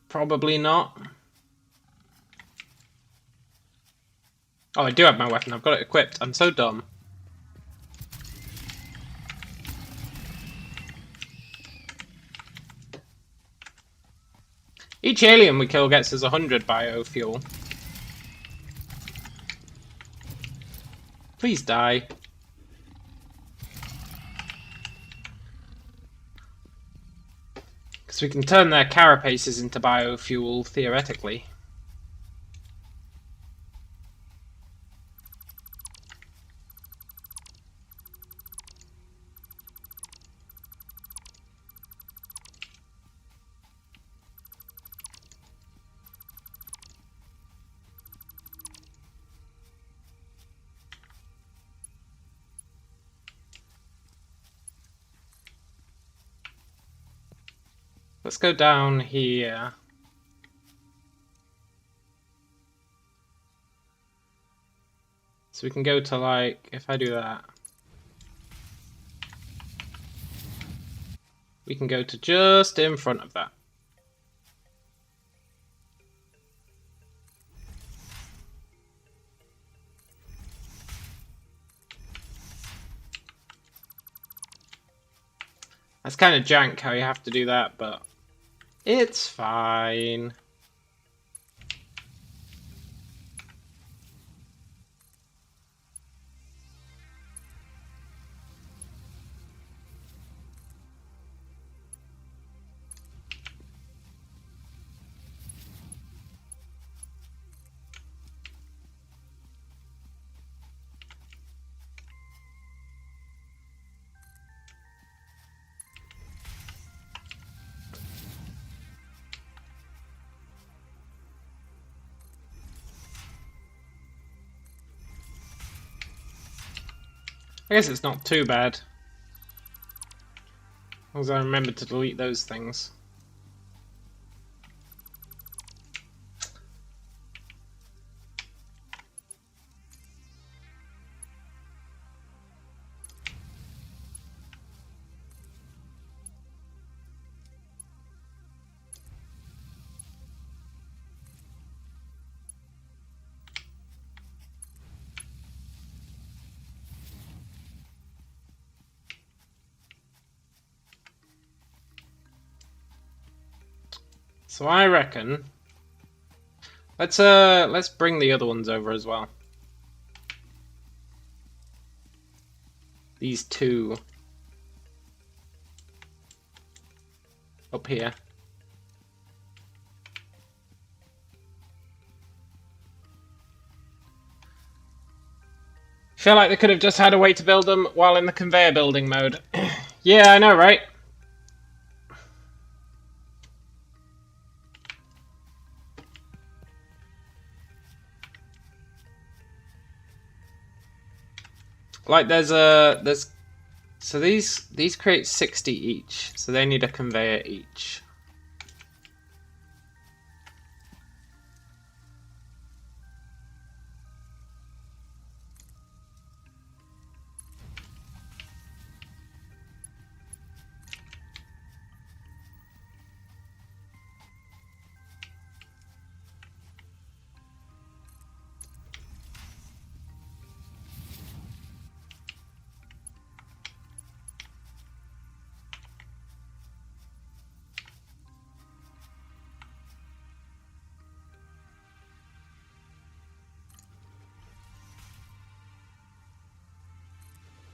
Probably not. Oh, I do have my weapon. I've got it equipped. I'm so dumb. Each alien we kill gets us 100 biofuel. Please die. Because we can turn their carapaces into biofuel, theoretically. Let's go down here. So we can go to, like, if I do that, we can go to just in front of that. That's kind of jank how you have to do that, but it's fine. I guess it's not too bad. As long as I remember to delete those things. So I reckon let's bring the other ones over as well. These two up here. Feel like they could have just had a way to build them while in the conveyor building mode. Yeah, I know, right? Like there's so these create 60 each, so they need a conveyor each.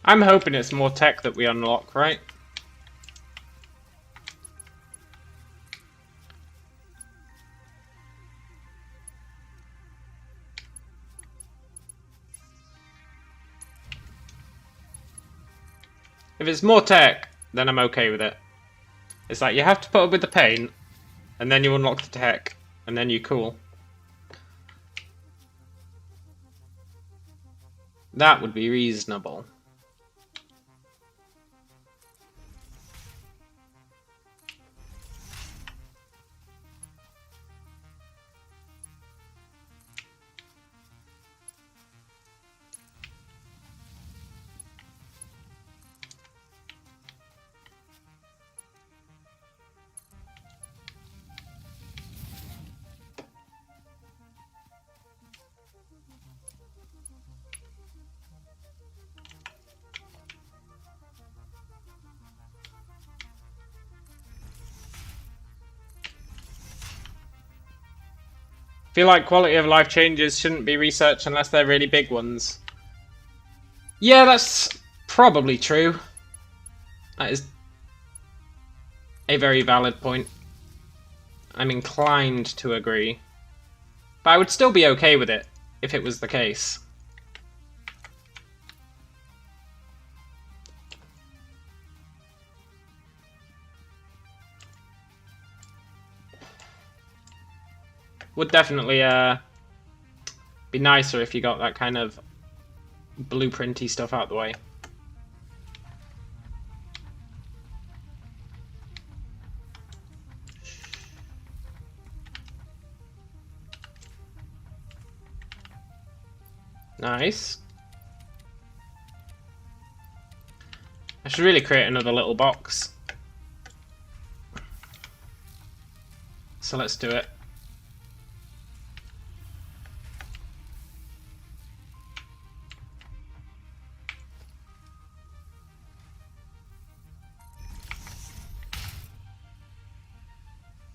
I'm hoping it's more tech that we unlock, right? If it's more tech, then I'm okay with it. It's like you have to put up with the pain, and then you unlock the tech, and then you're cool. That would be reasonable. Feel like quality of life changes shouldn't be researched unless they're really big ones. Yeah, that's probably true. That is a very valid point. I'm inclined to agree. But I would still be okay with it if it was the case. Would definitely be nicer if you got that kind of blueprinty stuff out the way. Nice. I should really create another little box. So let's do it.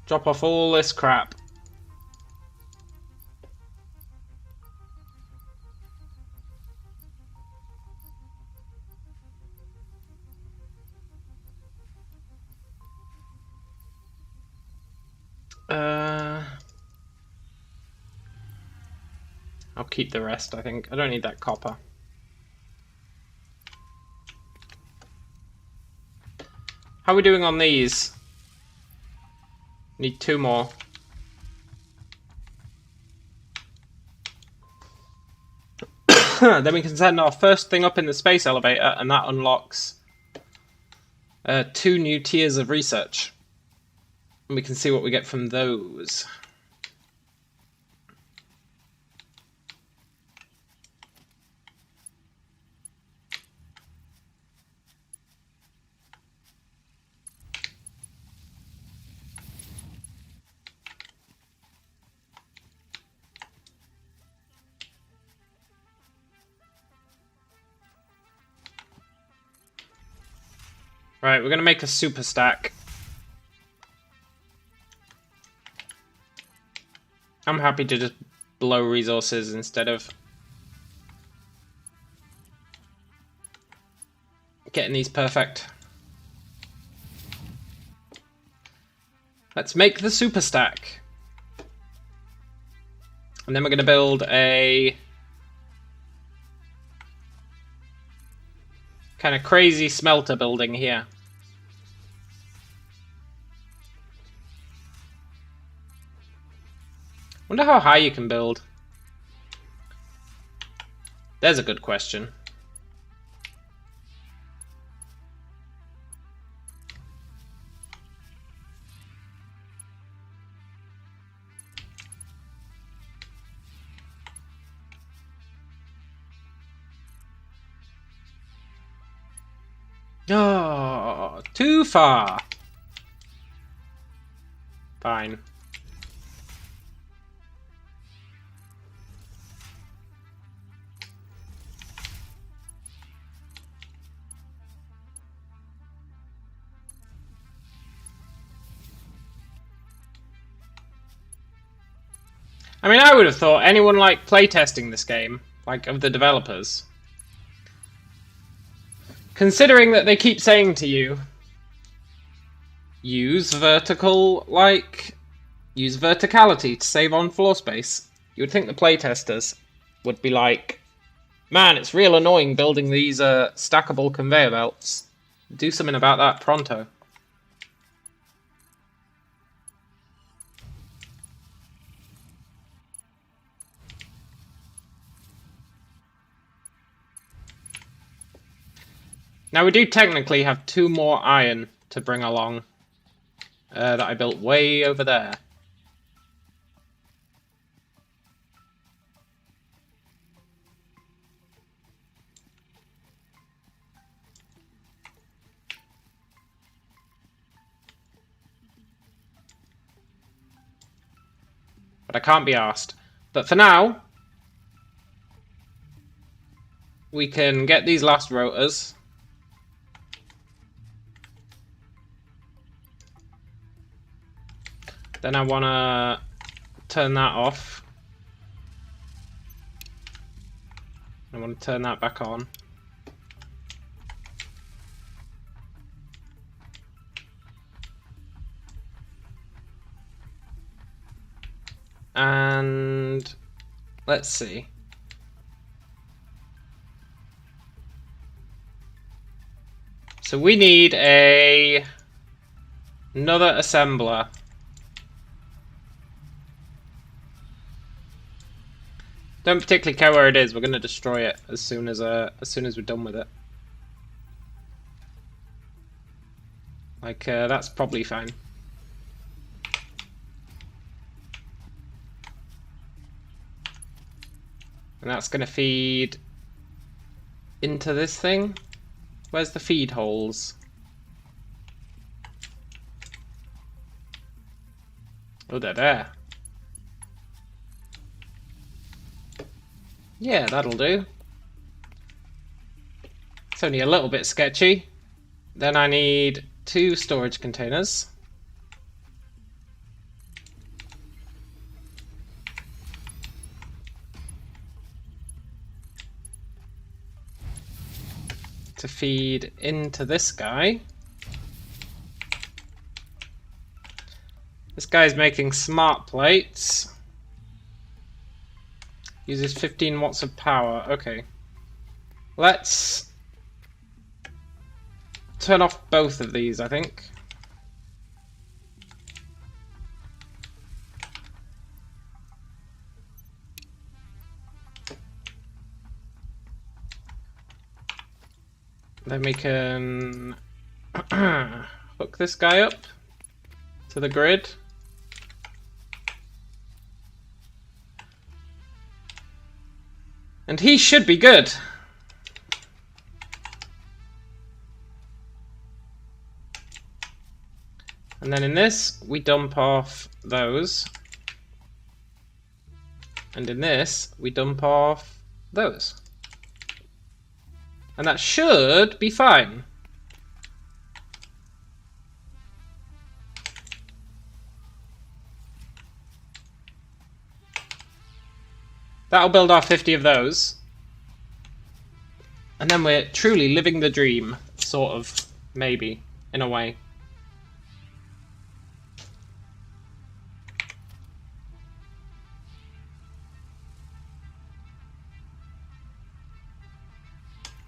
Drop off all this crap. I'll keep the rest, I think. I don't need that copper. How are we doing on these? Need 2 more. Then we can send our first thing up in the space elevator, and that unlocks 2 new tiers of research. And we can see what we get from those. Right, we're going to make a super stack. I'm happy to just blow resources instead of getting these perfect. Let's make the super stack. And then we're going to build a kind of crazy smelter building here. Wonder how high you can build. There's a good question. Oh, too far. Fine. I mean, I would have thought anyone like playtesting this game, like of the developers, considering that they keep saying to you, use verticality to save on floor space. You would think the playtesters would be like, man, it's real annoying building these stackable conveyor belts. Do something about that pronto. Now we do technically have 2 more iron to bring along that I built way over there. But I can't be asked. But for now, we can get these last rotors. Then I want to turn that off. want to turn that back on. And let's see. So we need another assembler. Don't particularly care where it is. We're going to destroy it as soon as we're done with it. Like that's probably fine. And that's going to feed into this thing. Where's the feed holes? Oh, they're there. Yeah, that'll do. It's only a little bit sketchy. Then I need 2 storage containers. To feed into this guy. This guy's making smart plates. Uses 15 watts of power. Okay. Let's turn off both of these, I think. Then we can hook this guy up to the grid. And he should be good. And then in this, we dump off those. And in this, we dump off those. And that should be fine. That'll build our 50 of those. And then we're truly living the dream. Sort of. Maybe. In a way.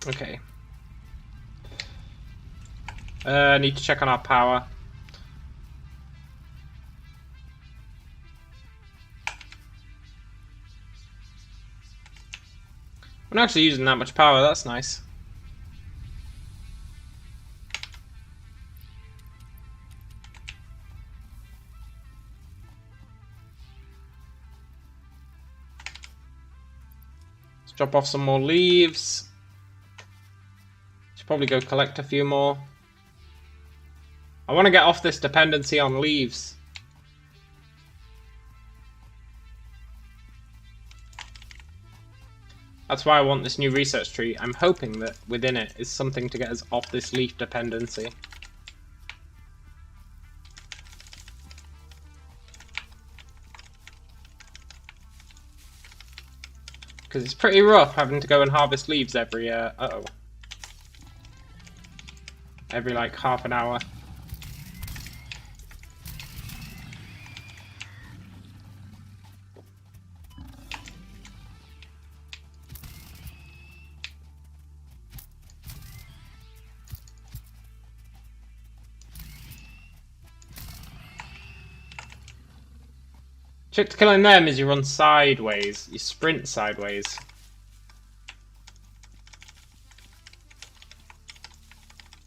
Okay. Need to check on our power. We're not actually using that much power, that's nice. Let's drop off some more leaves. Should probably go collect a few more. I want to get off this dependency on leaves. That's why I want this new research tree. I'm hoping that within it is something to get us off this leaf dependency. Because it's pretty rough having to go and harvest leaves every, every like half an hour. Trick to killing them is you run sideways. You sprint sideways.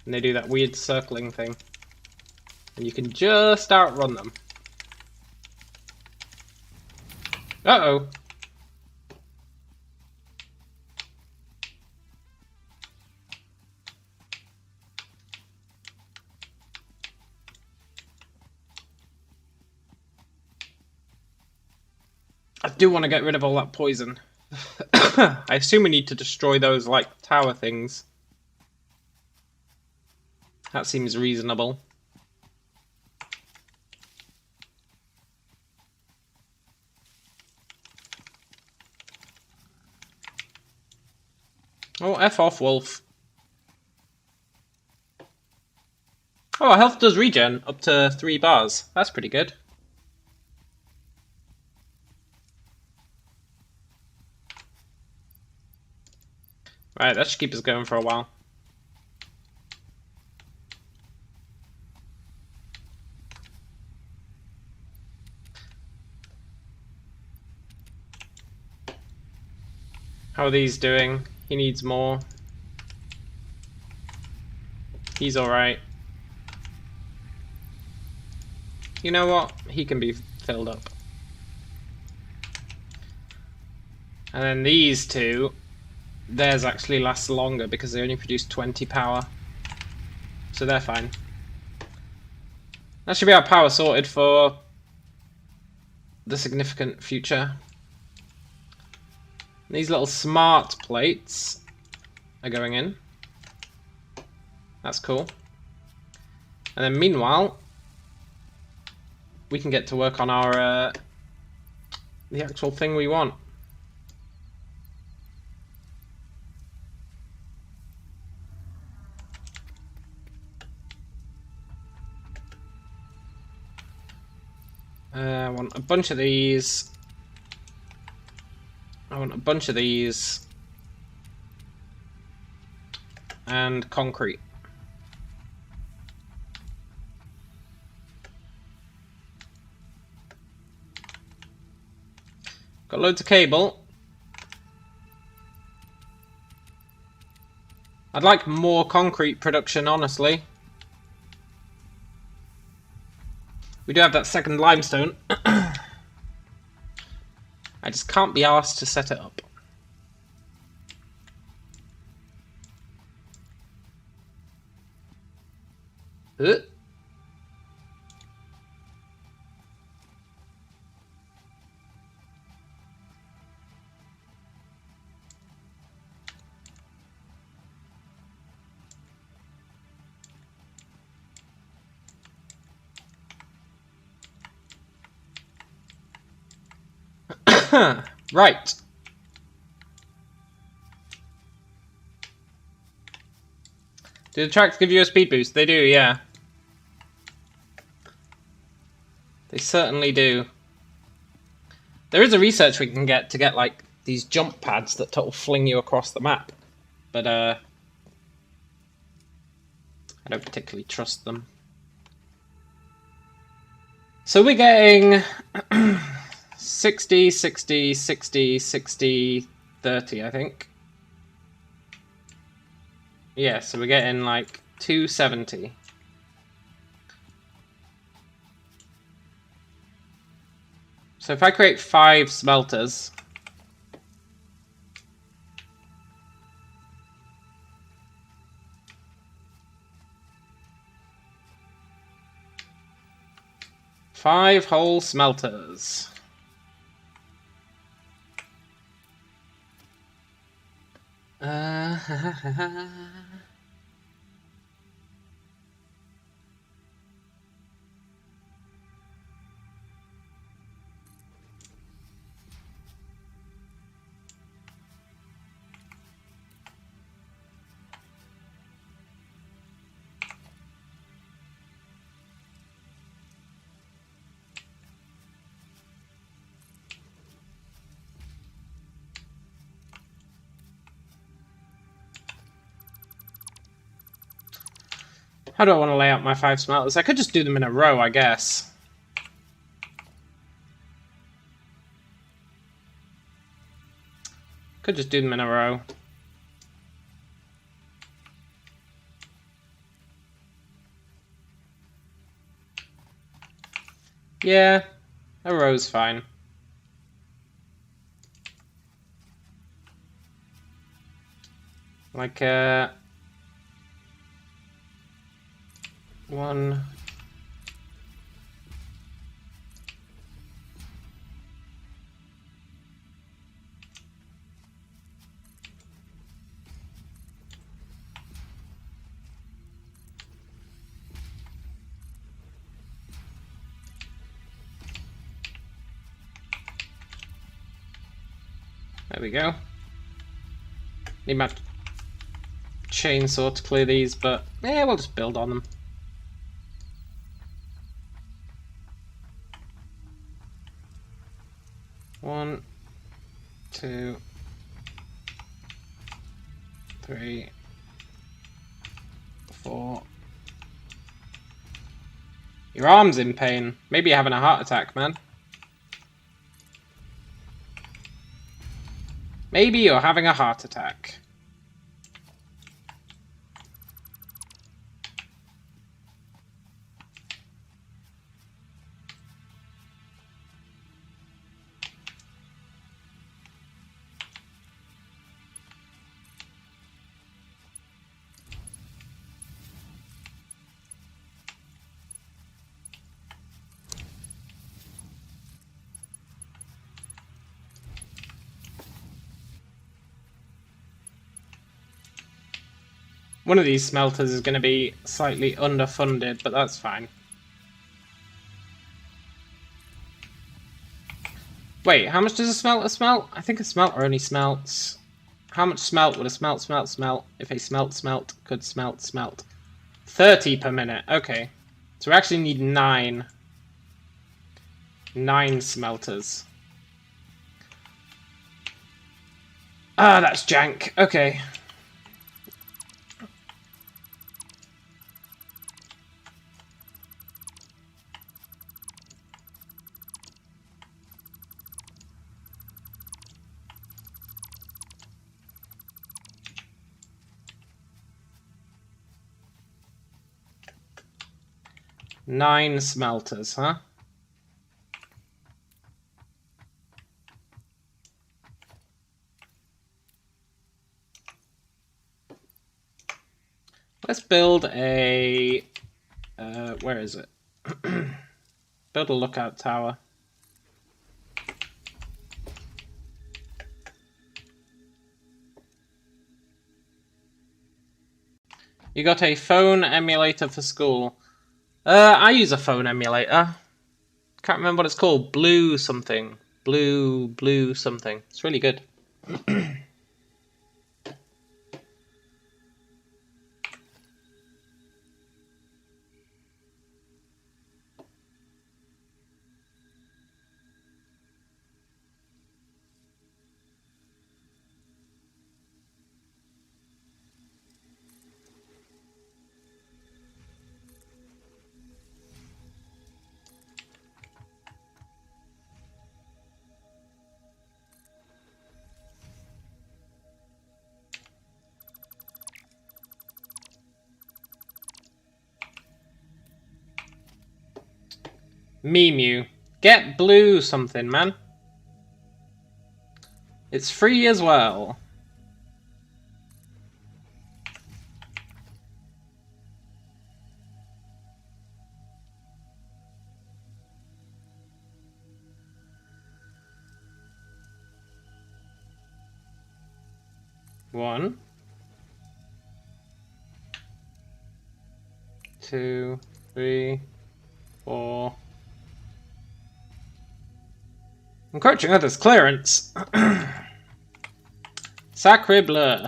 And they do that weird circling thing. And you can just outrun them. Uh-oh. I do want to get rid of all that poison. I assume we need to destroy those, like, tower things. That seems reasonable. Oh, F off, wolf. Oh, our health does regen up to 3 bars. That's pretty good. Right, that should keep us going for a while. How are these doing? He needs more. He's alright. You know what? He can be filled up. And then these two, theirs actually lasts longer because they only produce 20 power. So they're fine. That should be our power sorted for the significant future. These little smart plates are going in. That's cool. And then meanwhile, we can get to work on our the actual thing we want. I want a bunch of these. I want a bunch of these. And concrete. Got loads of cable. I'd like more concrete production, honestly. We do have that second limestone. I just can't be asked to set it up. Right. Do the tracks give you a speed boost? They do, yeah. They certainly do. There is a research we can get to get like these jump pads that total fling you across the map. But I don't particularly trust them. So we're getting 60, 60, 60, 60, 30, I think. Yeah, so we're getting like 270. So if I create 5 smelters, five whole smelters. How do I want to lay out my 5 smelters? I could just do them in a row, I guess. Could just do them in a row. Yeah, a row's fine. Like, 1. There we go. Need my chainsaw to clear these, but yeah, we'll just build on them. One, two, three, four. Your arm's in pain. Maybe you're having a heart attack, man. Maybe you're having a heart attack. One of these smelters is going to be slightly underfunded, but that's fine. Wait, how much does a smelter smelt? I think a smelter only smelts... How much smelt would a smelt if a smelt could smelt? 30 per minute, okay. So we actually need 9. 9 smelters. Ah, that's jank, okay. Nine smelters, huh? Let's build a... where is it? Build a lookout tower. You got a phone emulator for school. I use a phone emulator. Can't remember what it's called. Blue something. Blue something. It's really good. Memu. Get blue something, man. It's free as well. One. 2, 3, 4. Encroaching others' clearance. Sacre bleu.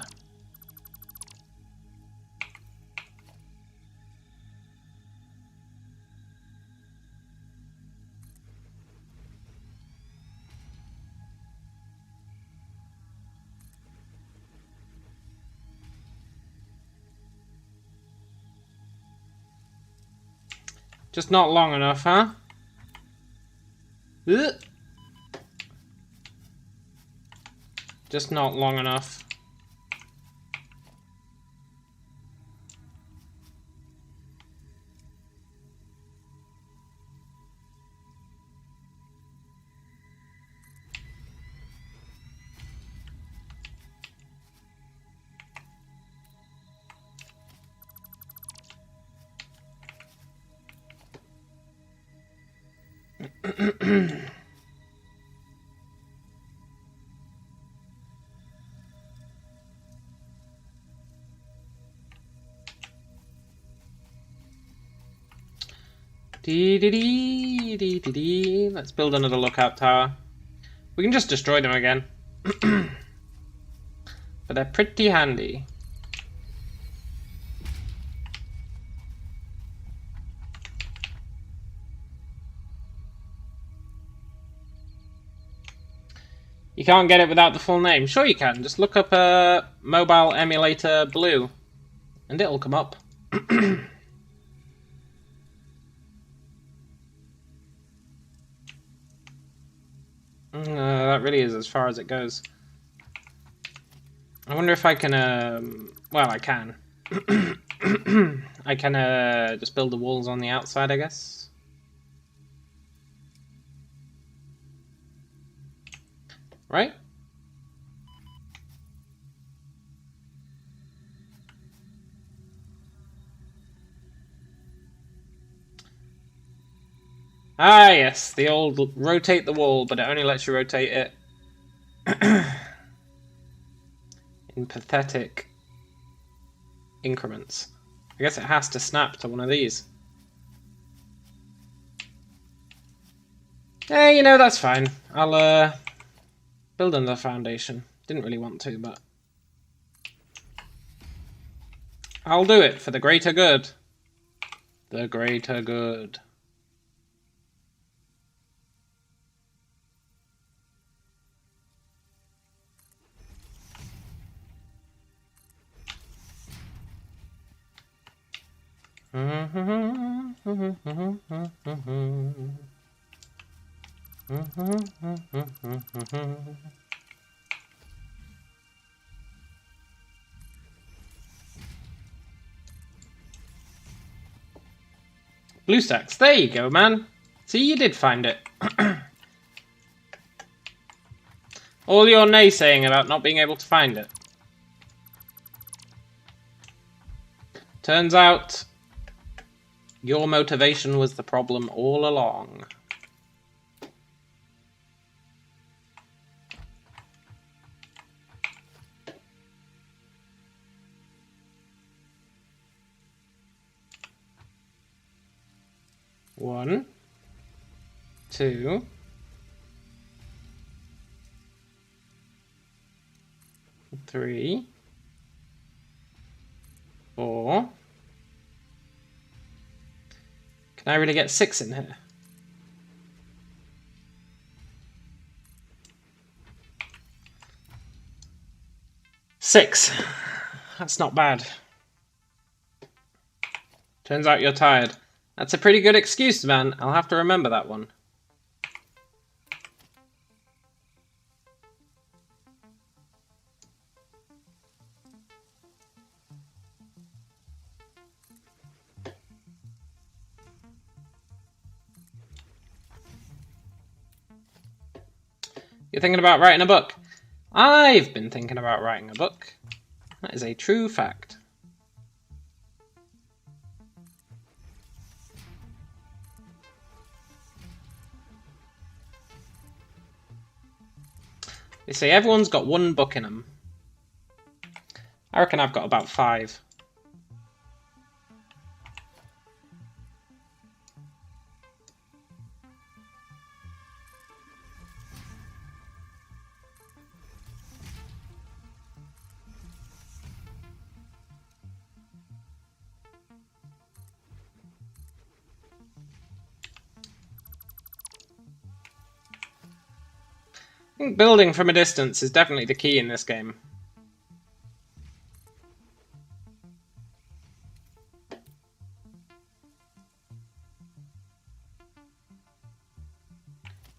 Just not long enough, huh? Ugh. Just not long enough. Let's build another lookout tower. We can just destroy them again. But they're pretty handy. You can't get it without the full name. Sure you can. Just look up mobile emulator blue, and it'll come up. That really is as far as it goes. I wonder if I can, well, I can. I can, just build the walls on the outside, I guess. Right? Ah, yes, the old rotate the wall, but it only lets you rotate it in pathetic increments. I guess it has to snap to one of these. Hey, you know, that's fine. I'll build another foundation. Didn't really want to, but I'll do it for the greater good. The greater good. Blue stacks. There you go, man. See, you did find it. All your naysaying about not being able to find it. Turns out, your motivation was the problem all along. One, two, three, four. Can I really get 6 in here? Six. That's not bad. Turns out you're tired. That's a pretty good excuse, man. I'll have to remember that one. You're thinking about writing a book? I've been thinking about writing a book. That is a true fact. They say everyone's got one book in them. I reckon I've got about 5. I think building from a distance is definitely the key in this game.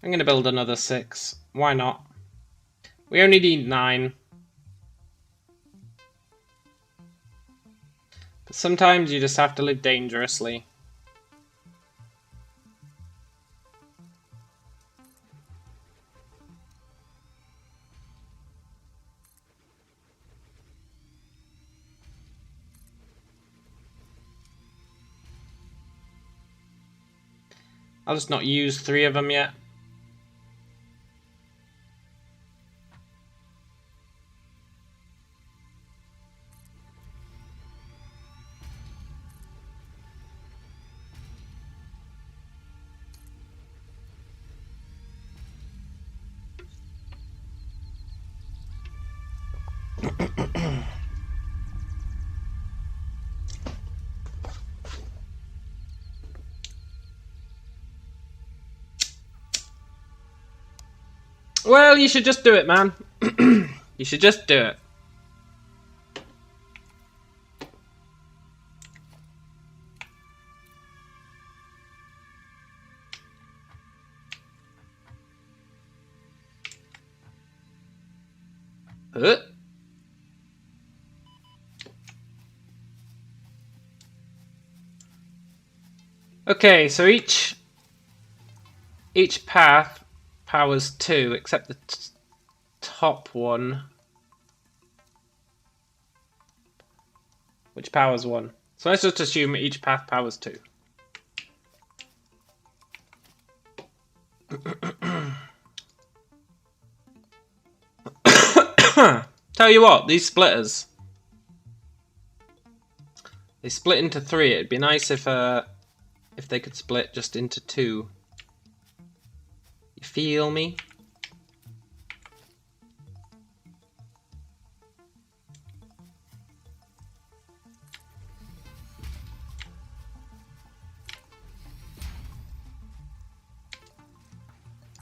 I'm going to build another 6. Why not? We only need 9. But sometimes you just have to live dangerously. I'll just not use 3 of them yet. Well, you should just do it, man. You should just do it. Okay, so each path powers 2, except the top one, which powers 1. So let's just assume each path powers 2. Tell you what, these splitters, they split into 3. It'd be nice if they could split just into 2. You feel me?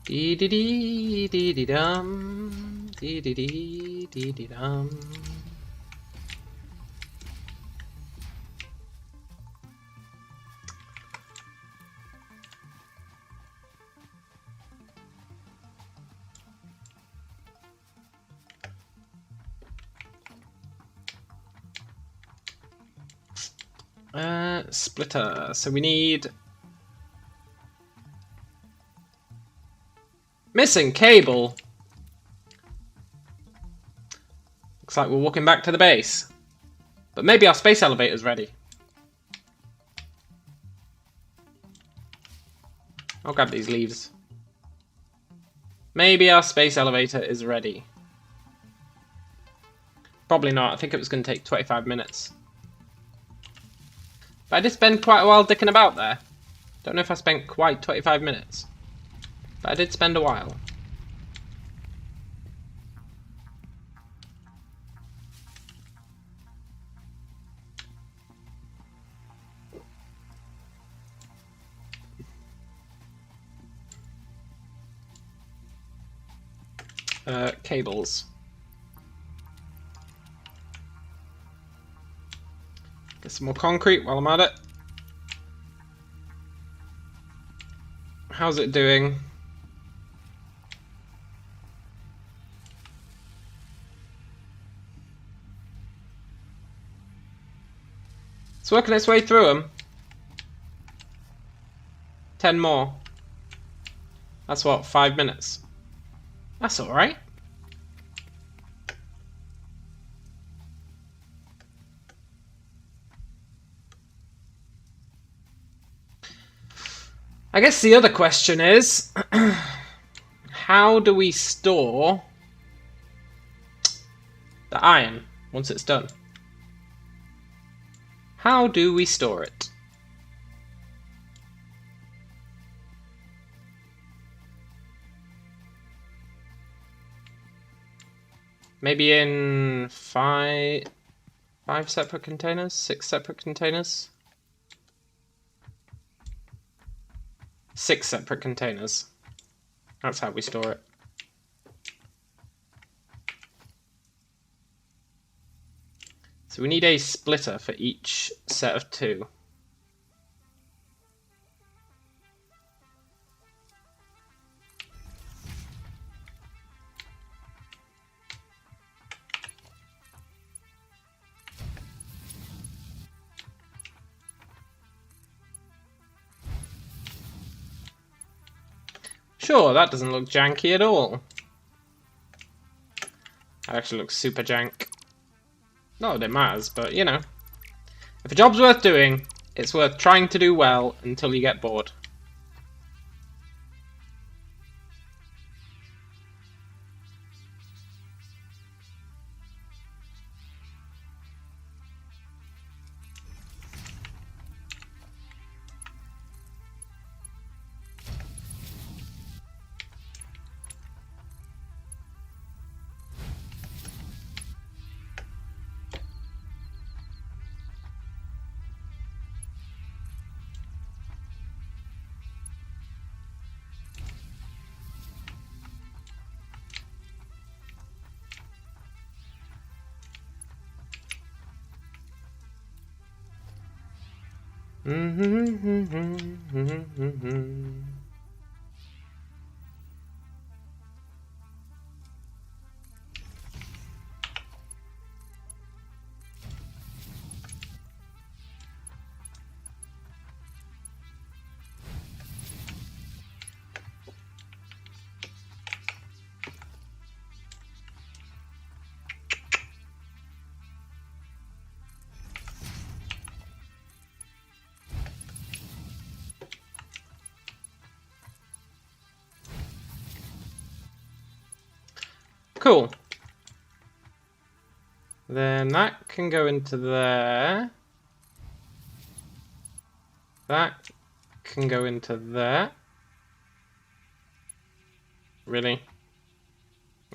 Dee dee dee dee dee dum, dee dee dee dee dee dum. Splitter. So we need missing cable. Looks like we're walking back to the base. But maybe our space elevator's ready. I'll grab these leaves. Maybe our space elevator is ready. Probably not. I think it was going to take 25 minutes. But I did spend quite a while dicking about there. Don't know if I spent quite 25 minutes. But I did spend a while. Cables. Get some more concrete while I'm at it. How's it doing? It's working its way through them. 10 more. That's what, 5 minutes? That's alright. I guess the other question is, how do we store the iron once it's done? How do we store it? Maybe in 5 separate containers? 6 separate containers? 6 separate containers. That's how we store it. So we need a splitter for each set of 2. Sure, that doesn't look janky at all. That actually looks super jank. Not that it matters, but you know. If a job's worth doing, it's worth trying to do well until you get bored. Cool. Then that can go into there. That can go into there. Really?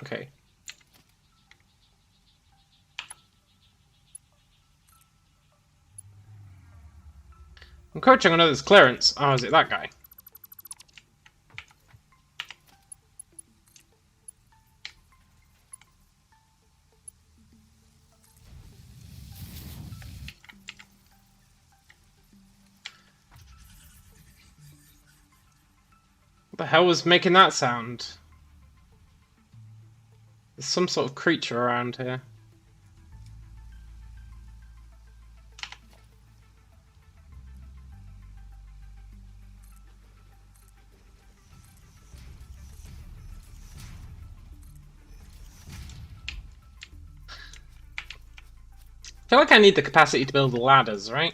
Okay. I'm coaching on others' clearance. Oh, is it that guy? What the hell was making that sound? There's some sort of creature around here. I feel like I need the capacity to build ladders, right?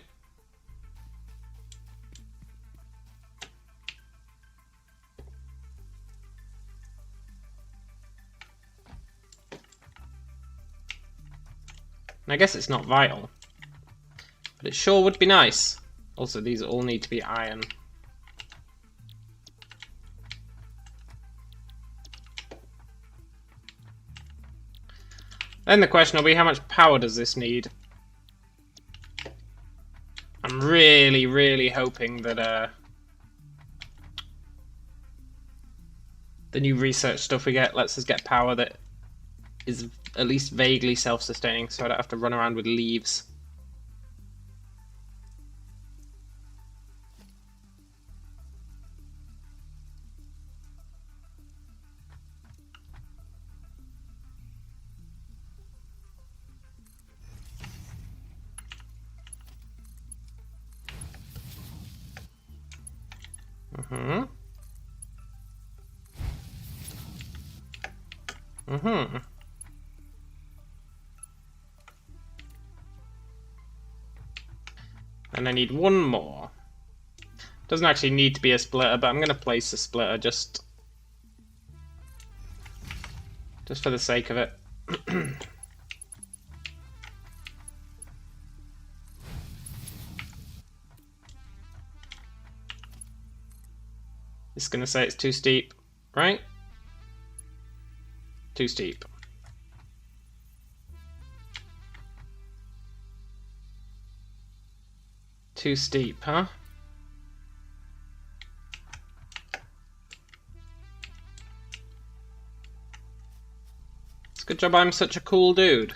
And I guess it's not vital. But it sure would be nice. Also, these all need to be iron. Then the question will be, how much power does this need? I'm really, really hoping that the new research stuff we get lets us get power that is at least vaguely self-sustaining, so I don't have to run around with leaves. And I need one more. Doesn't actually need to be a splitter, but I'm going to place a splitter just for the sake of it. It's going to say it's too steep, right? Too steep. Too steep, huh? It's a good job I'm such a cool dude.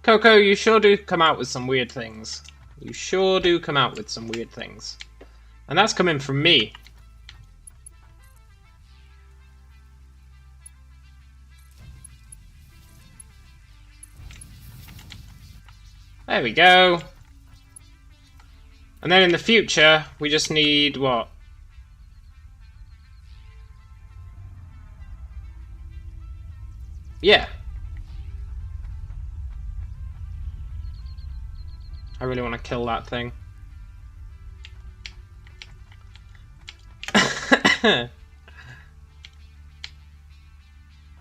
Coco, you sure do come out with some weird things. You sure do come out with some weird things. And that's coming from me. There we go. And then in the future, we just need what? Yeah. I really want to kill that thing.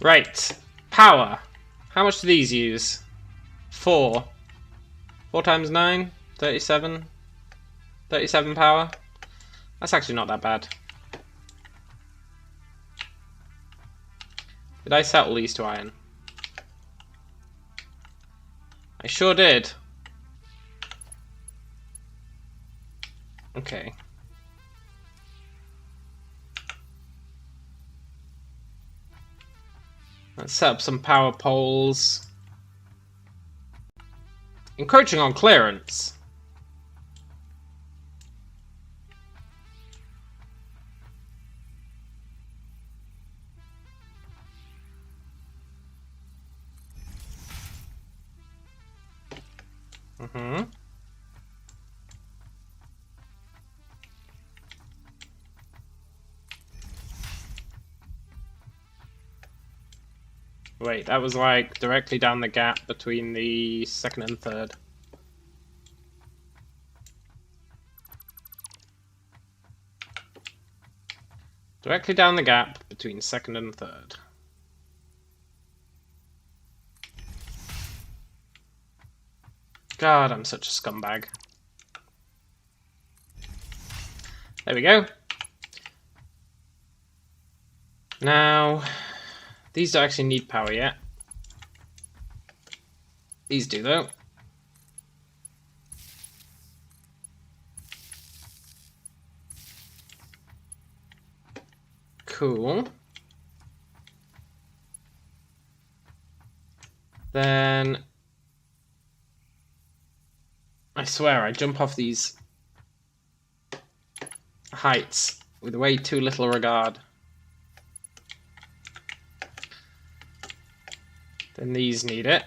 Right. Power. How much do these use? 4. 4 times 9, 37. 37 power. That's actually not that bad. Did I settle these to iron? I sure did. Okay. Let's set up some power poles. Encroaching on clearance. Wait, that was like directly down the gap between the second and third. Directly down the gap between second and third. God, I'm such a scumbag. There we go. Now, these don't actually need power yet. These do, though. Cool. Then I swear I jump off these heights with way too little regard. Then these need it.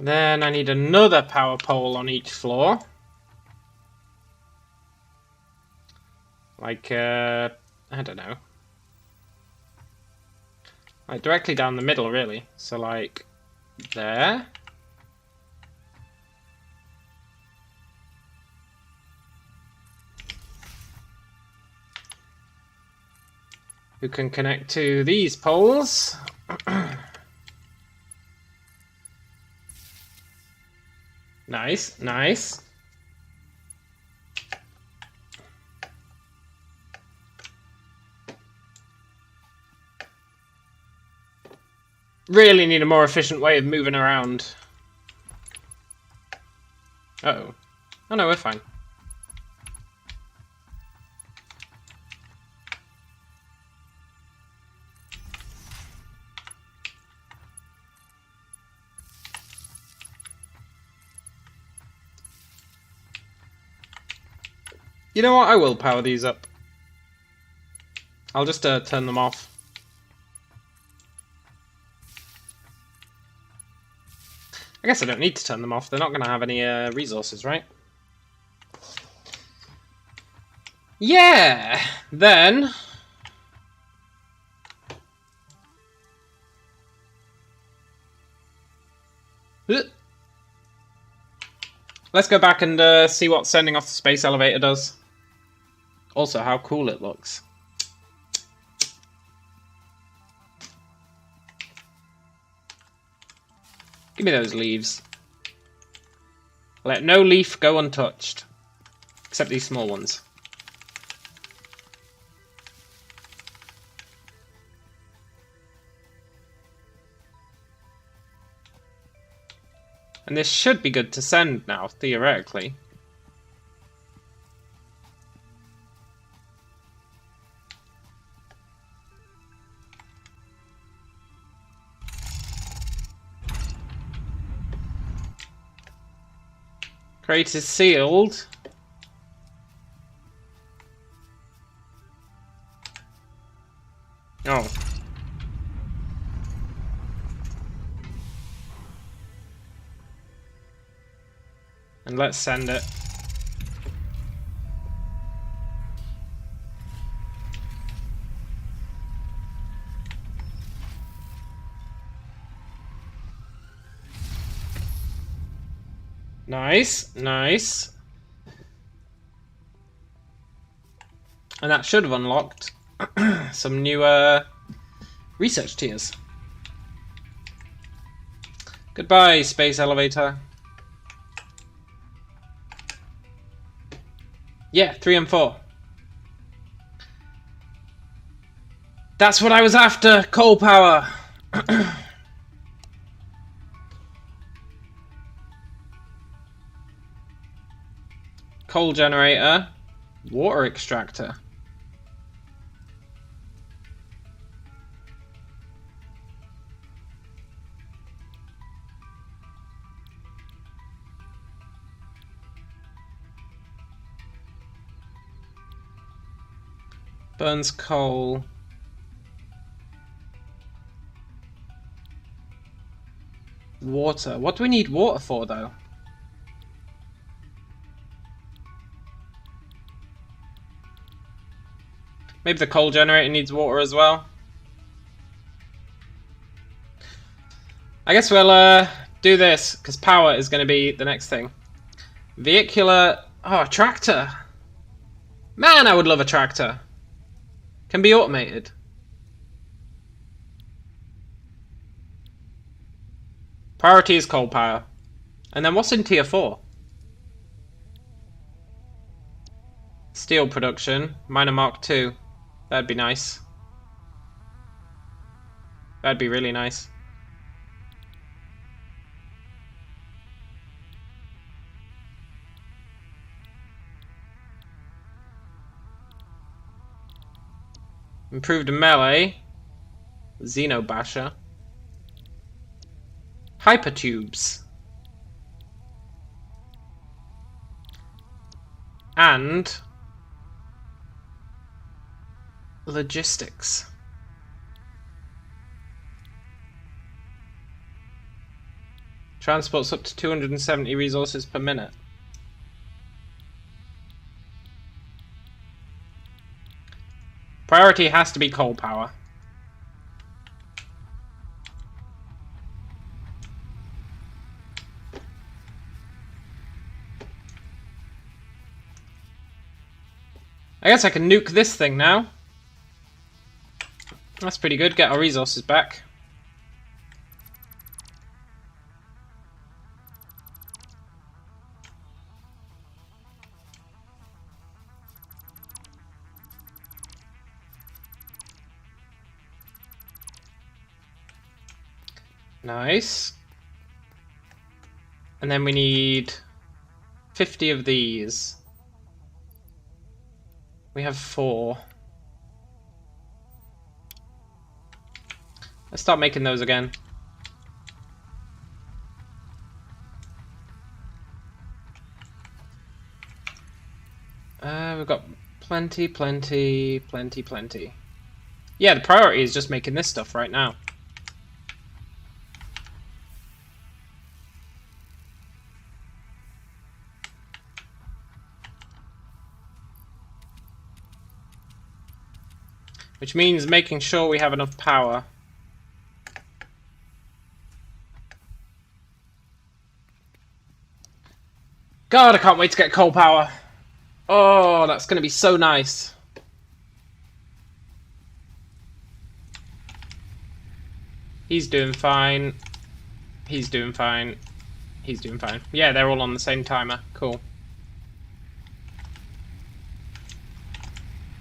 Then I need another power pole on each floor. Like, I don't know. Like, directly down the middle, really. So, like, there. Who can connect to these poles. Nice, nice. Really need a more efficient way of moving around. Uh-oh. Oh no, we're fine. You know what? I will power these up. I'll just turn them off. I guess I don't need to turn them off. They're not going to have any resources, right? Yeah! Then... let's go back and see what sending off the space elevator does. Also, how cool it looks. Give me those leaves. Let no leaf go untouched. Except these small ones. And this should be good to send now, theoretically. Crate is sealed. Oh. And let's send it. Nice, nice. And that should have unlocked some new research tiers. Goodbye, space elevator. Yeah, 3 and 4. That's what I was after, coal power. Coal generator, water extractor. Burns coal. Water. What do we need water for, though? Maybe the coal generator needs water as well. I guess we'll do this, because power is going to be the next thing. Vehicular... Oh, a tractor. Man, I would love a tractor. Can be automated. Priority is coal power. And then what's in tier 4? Steel production. Minor Mark 2. That'd be nice. That'd be really nice. Improved melee. Xenobasher. Hypertubes. And logistics. Transports up to 270 resources per minute. Priority has to be coal power. I guess I can nuke this thing now. That's pretty good. Get our resources back. Nice. And then we need 50 of these. We have 4. Let's start making those again. We've got plenty. Yeah, the priority is just making this stuff right now. Which means making sure we have enough power. God, I can't wait to get coal power. Oh, that's going to be so nice. He's doing fine. He's doing fine. He's doing fine. Yeah, they're all on the same timer. Cool.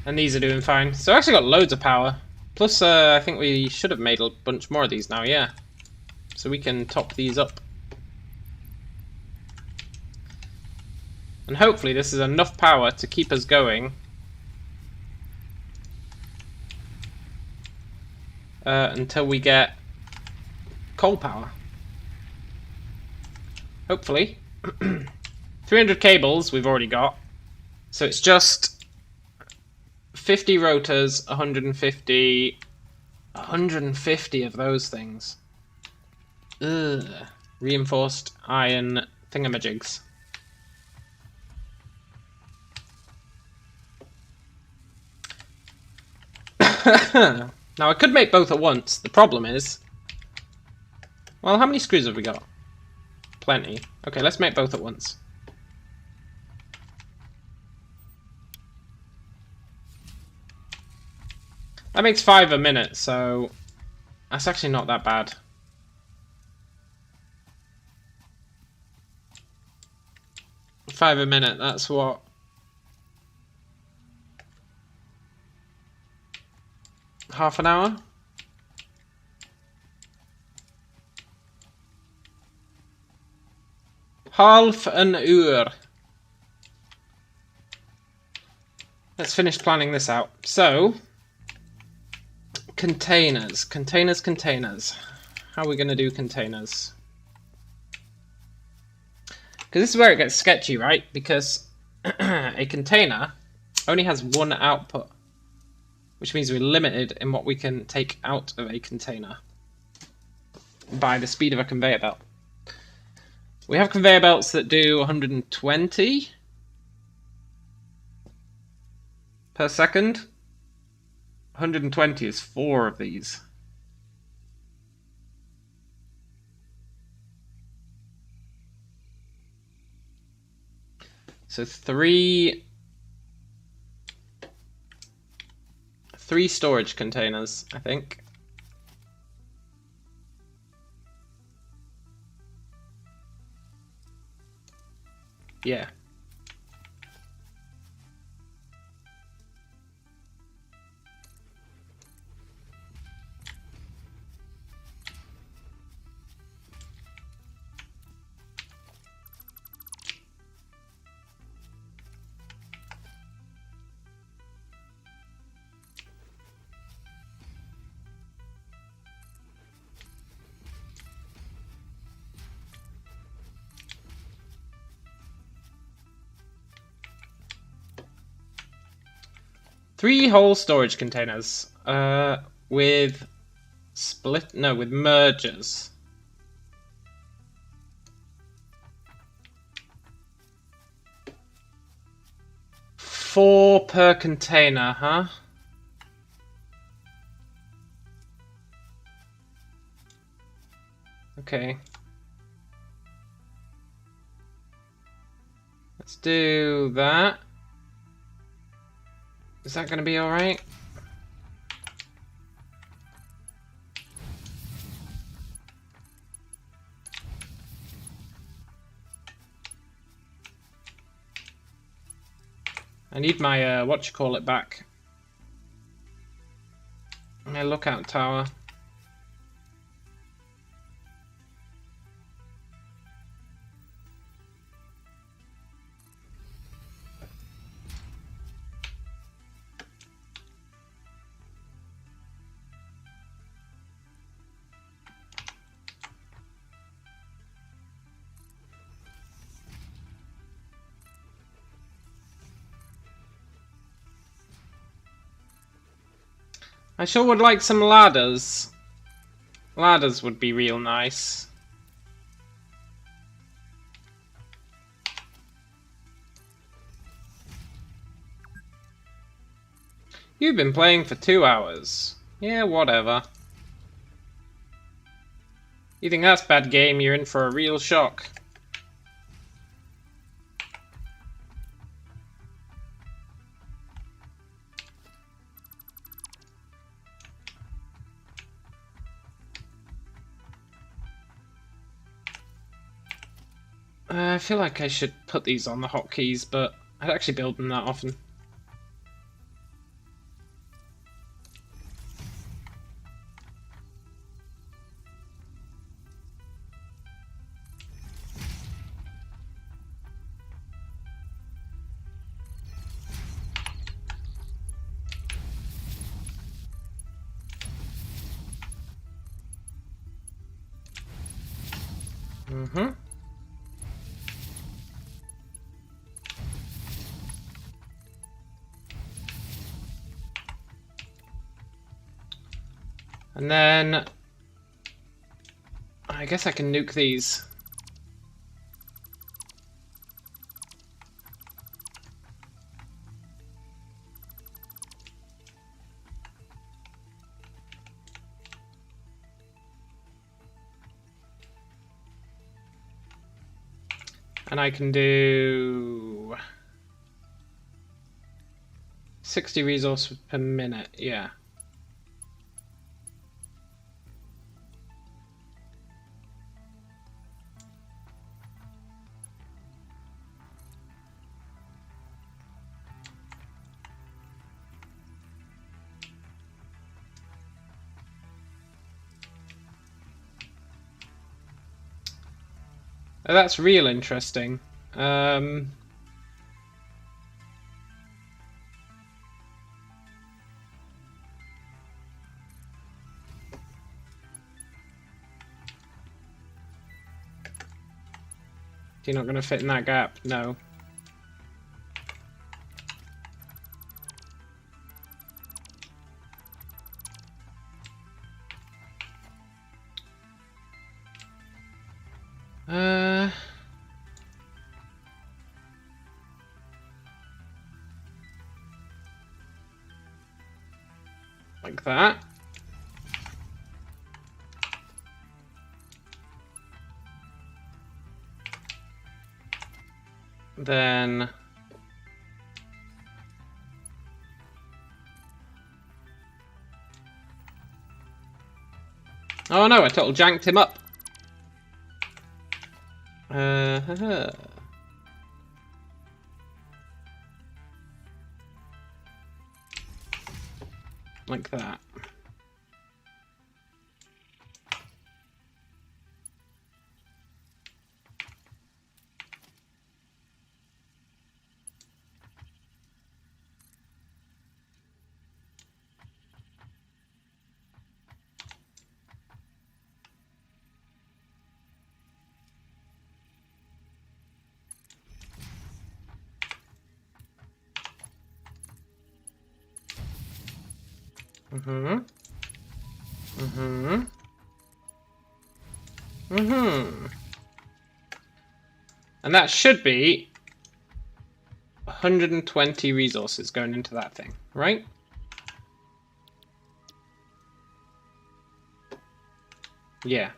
And these are doing fine. So I actually got loads of power. Plus, I think we should have made a bunch more of these now, yeah. So we can top these up. And hopefully this is enough power to keep us going. Until we get coal power. Hopefully. 300 cables we've already got. So it's just 50 rotors, 150 of those things. Ugh. Reinforced iron thingamajigs. Now I could make both at once. The problem is... Well, how many screws have we got? Plenty. Okay, let's make both at once. That makes 5 a minute, so... That's actually not that bad. $5 a minute, that's what? Half an hour? Half an uur. Let's finish planning this out. So, containers. How are we going to do containers? Because this is where it gets sketchy, right? Because a container only has one output, which means we're limited in what we can take out of a container by the speed of a conveyor belt. We have conveyor belts that do 120 per second. 120 is 4 of these. So three storage containers, I think. Yeah. Three whole storage containers, with mergers. 4 per container, huh? Okay. Let's do that. Is that going to be alright? I need my, whatchamacallit back. My lookout tower. I sure would like some ladders. Ladders would be real nice. You've been playing for 2 hours. Yeah, whatever. You think that's bad game, you're in for a real shock. I feel like I should put these on the hotkeys, but I don't actually build them that often. Mm-hmm. And then I guess I can nuke these. And I can do 60 resources per minute, yeah. Oh, that's real interesting. You're not going to fit in that gap? No. Like that. Then oh no, I total janked him up. Like that. Mm-hmm. Mm-hmm. Mm-hmm. And that should be 120 resources going into that thing, right? Yeah.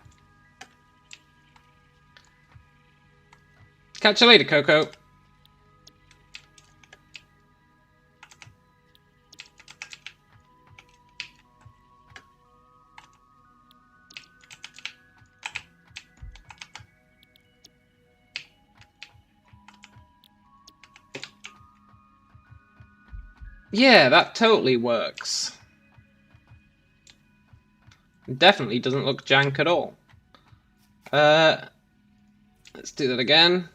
Catch you later, Coco. Yeah, that totally works. Definitely doesn't look jank at all. Let's do that again.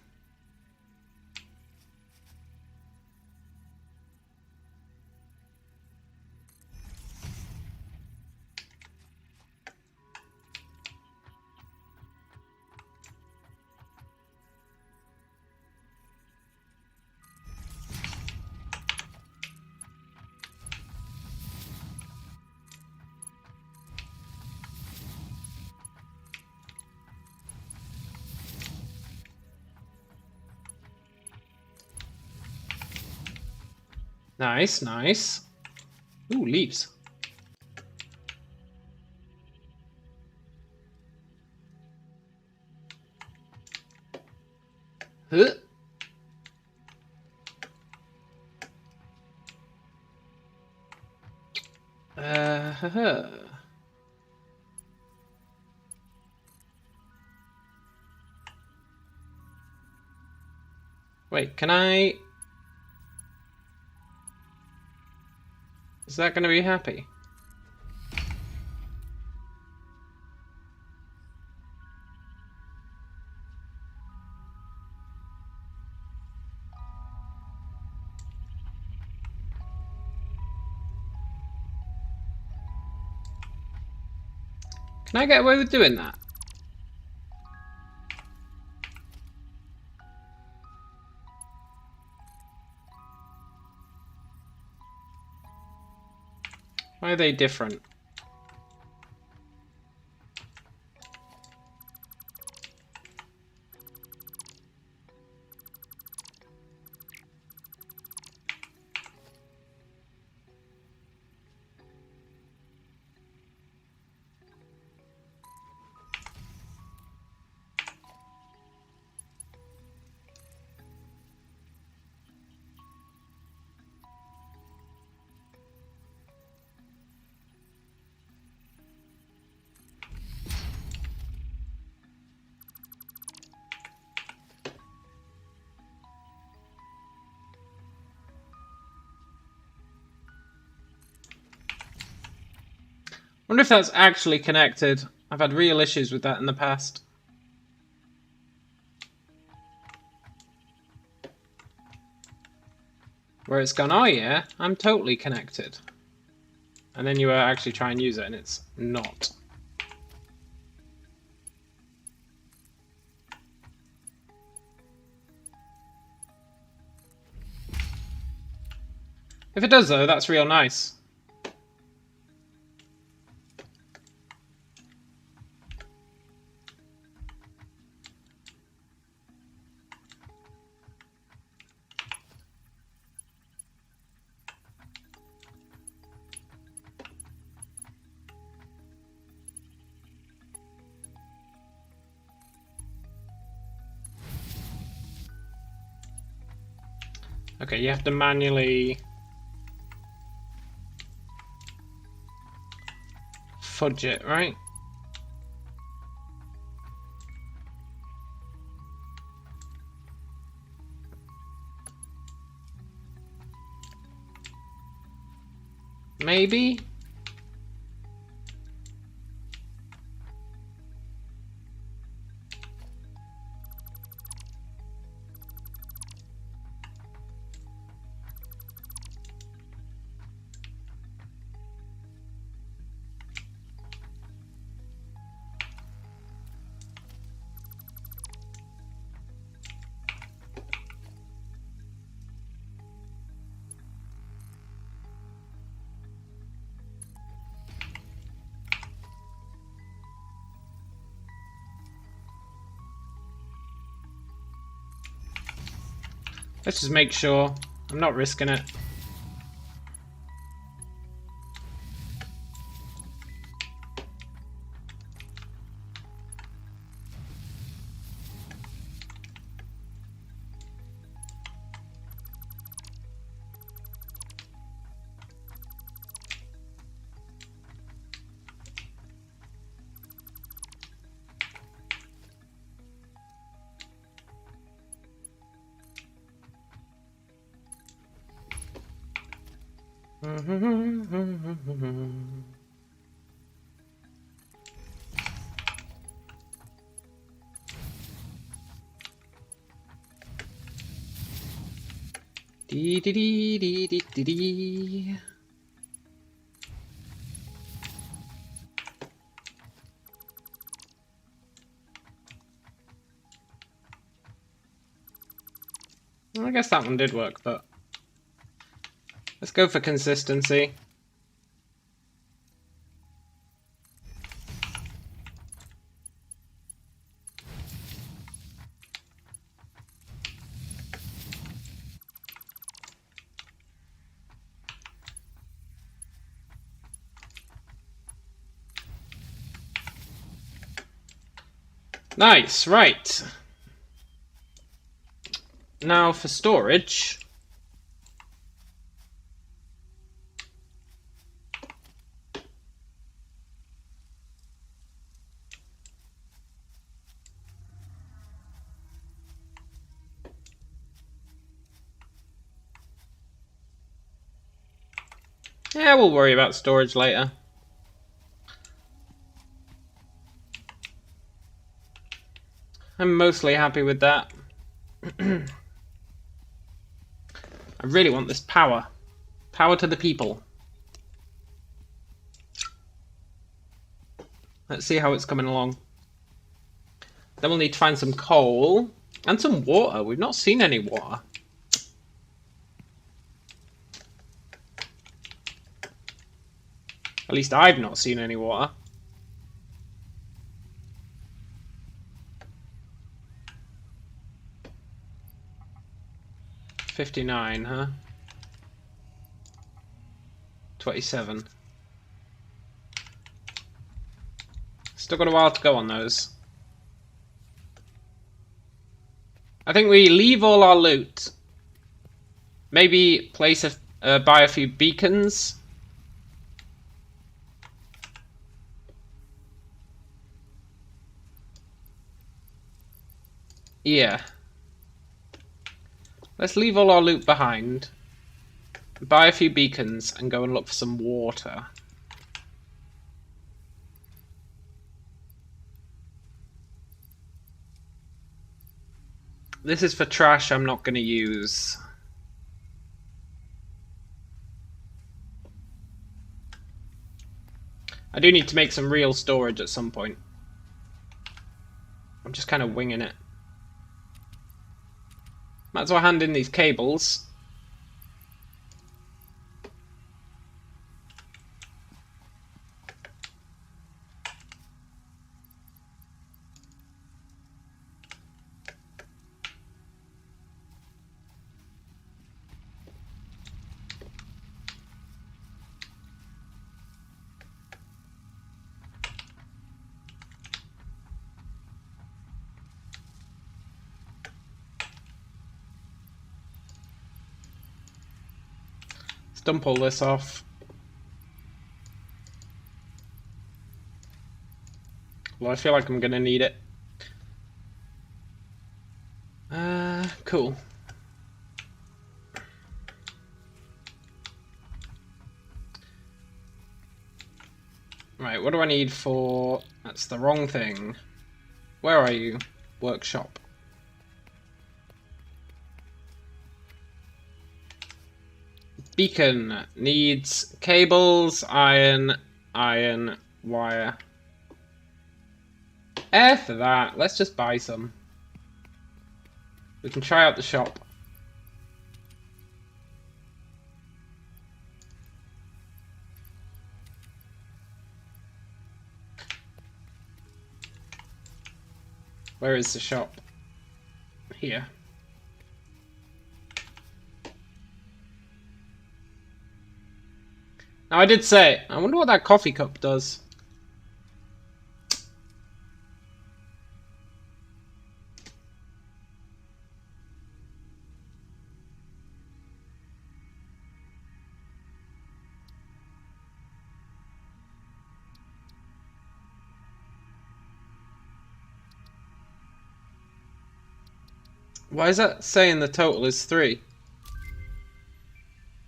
Nice, nice. Ooh, leaves. Huh. Huh. Wait, can I... Is that going to be happy? Can I get away with doing that? Why are they different? Wonder if that's actually connected. I've had real issues with that in the past. Where it's gone, oh yeah, I'm totally connected. And then you actually try and use it and it's not. If it does though, that's real nice. Okay, you have to manually fudge it, right? Maybe? Let's just make sure. I'm not risking it. Dee dee dee dee dee dee dee. I guess that one did work, but let's go for consistency. Nice, right. Now for storage. Yeah, we'll worry about storage later. I'm mostly happy with that. I really want this power. Power to the people. Let's see how it's coming along. Then we'll need to find some coal and some water. We've not seen any water. At least I've not seen any water. $59, huh? 27. Still got a while to go on those. I think we leave all our loot. Maybe buy a few beacons. Yeah. Let's leave all our loot behind. Buy a few beacons and go and look for some water. This is for trash I'm not going to use. I do need to make some real storage at some point. I'm just kind of winging it. Might as well hand in these cables. Let's dump all this off. Well, I feel like I'm gonna need it. Cool. Right, what do I need for... That's the wrong thing. Where are you? Workshop. Beacon needs cables, iron, wire. F that. Let's just buy some. We can try out the shop. Where is the shop? Here. Now I did say, I wonder what that coffee cup does. Why is that saying the total is 3?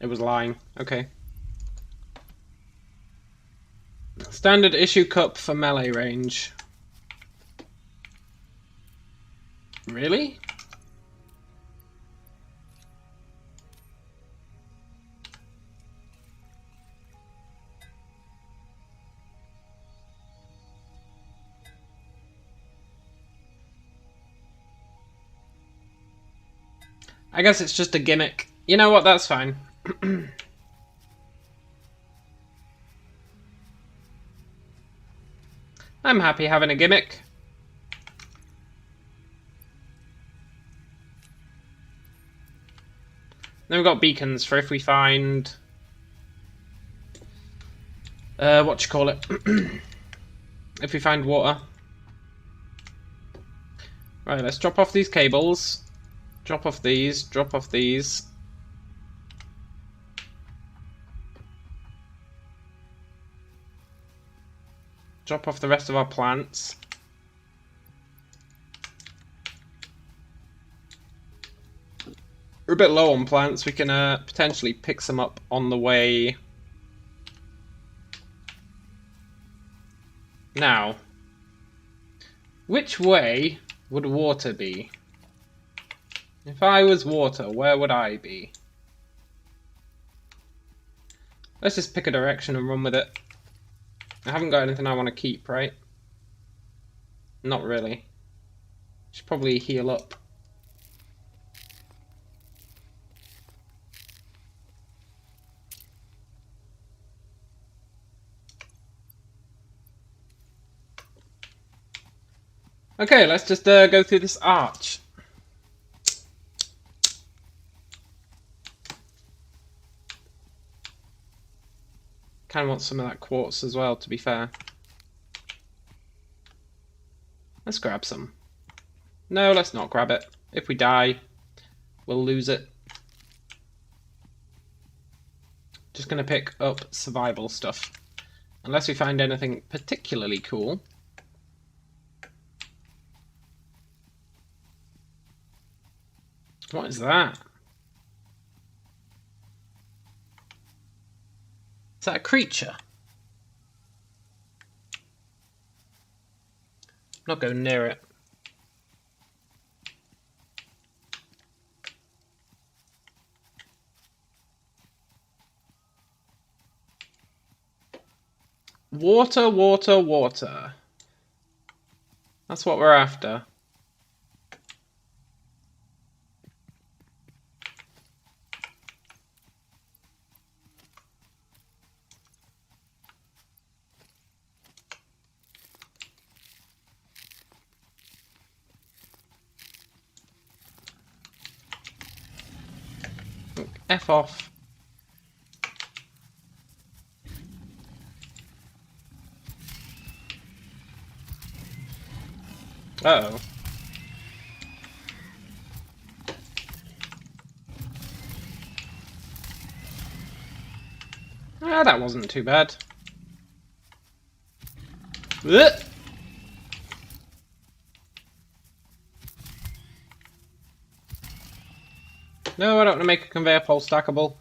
It was lying. Okay. Standard issue cup for melee range. Really? I guess it's just a gimmick. You know what, that's fine. I'm happy having a gimmick. Then we've got beacons for if we find... what you call it? If we find water. Right, let's drop off these cables. Drop off these, drop off these. Drop off the rest of our plants. We're a bit low on plants. We can potentially pick some up on the way. Now, which way would water be? If I was water, where would I be? Let's just pick a direction and run with it. I haven't got anything I want to keep, right? Not really. Should probably heal up. Okay, let's just go through this arch. Kind of want some of that quartz as well, to be fair. Let's grab some. No, let's not grab it. If we die, we'll lose it. Just gonna pick up survival stuff. Unless we find anything particularly cool. What is that? Is that a creature? I'm not going near it. Water, water, water. That's what we're after. F off. Uh-oh. Ah, that wasn't too bad. Ugh. No, I don't want to make a conveyor pole stackable.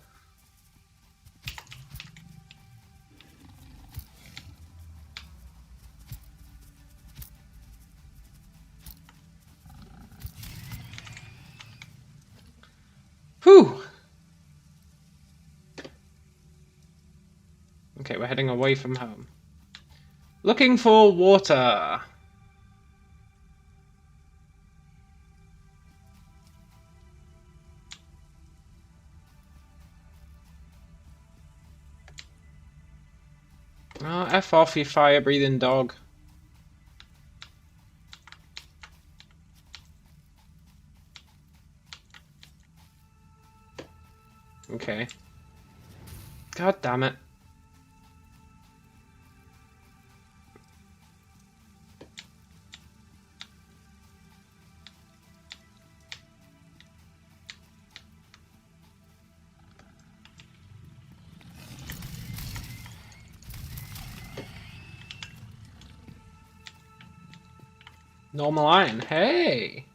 Whew! Okay, we're heading away from home. Looking for water. Oh, F off, you fire-breathing dog. Okay. God damn it. Normal iron. Hey!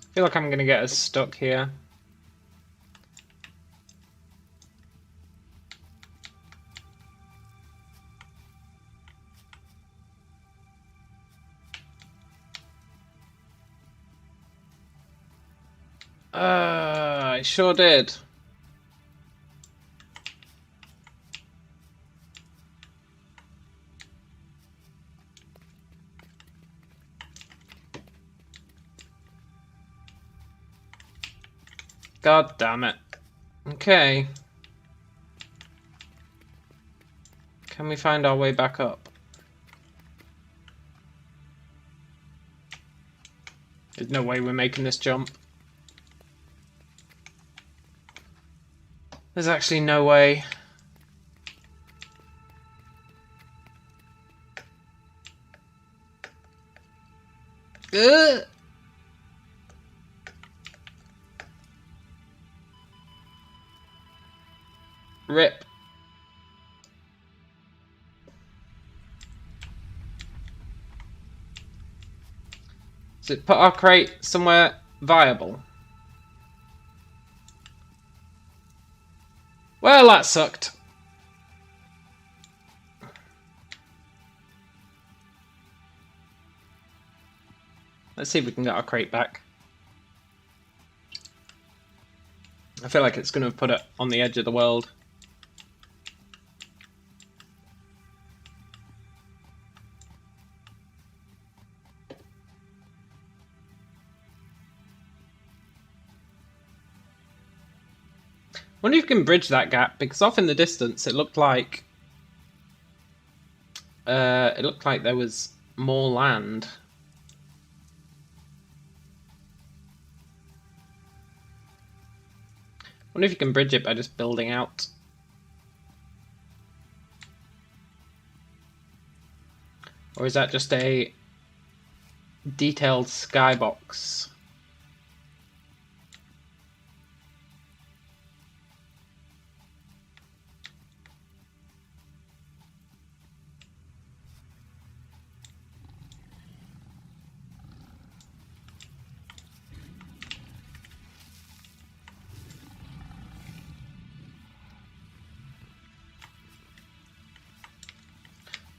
I feel like I'm gonna get us stuck here. I sure did. God damn it. Okay. Can we find our way back up? There's no way we're making this jump. There's actually no way. Ugh! Rip. Does it put our crate somewhere viable? Well, that sucked. Let's see if we can get our crate back. I feel like it's going to put it on the edge of the world. I wonder if you can bridge that gap, because off in the distance it looked like there was more land. I wonder if you can bridge it by just building out. Or is that just a detailed skybox?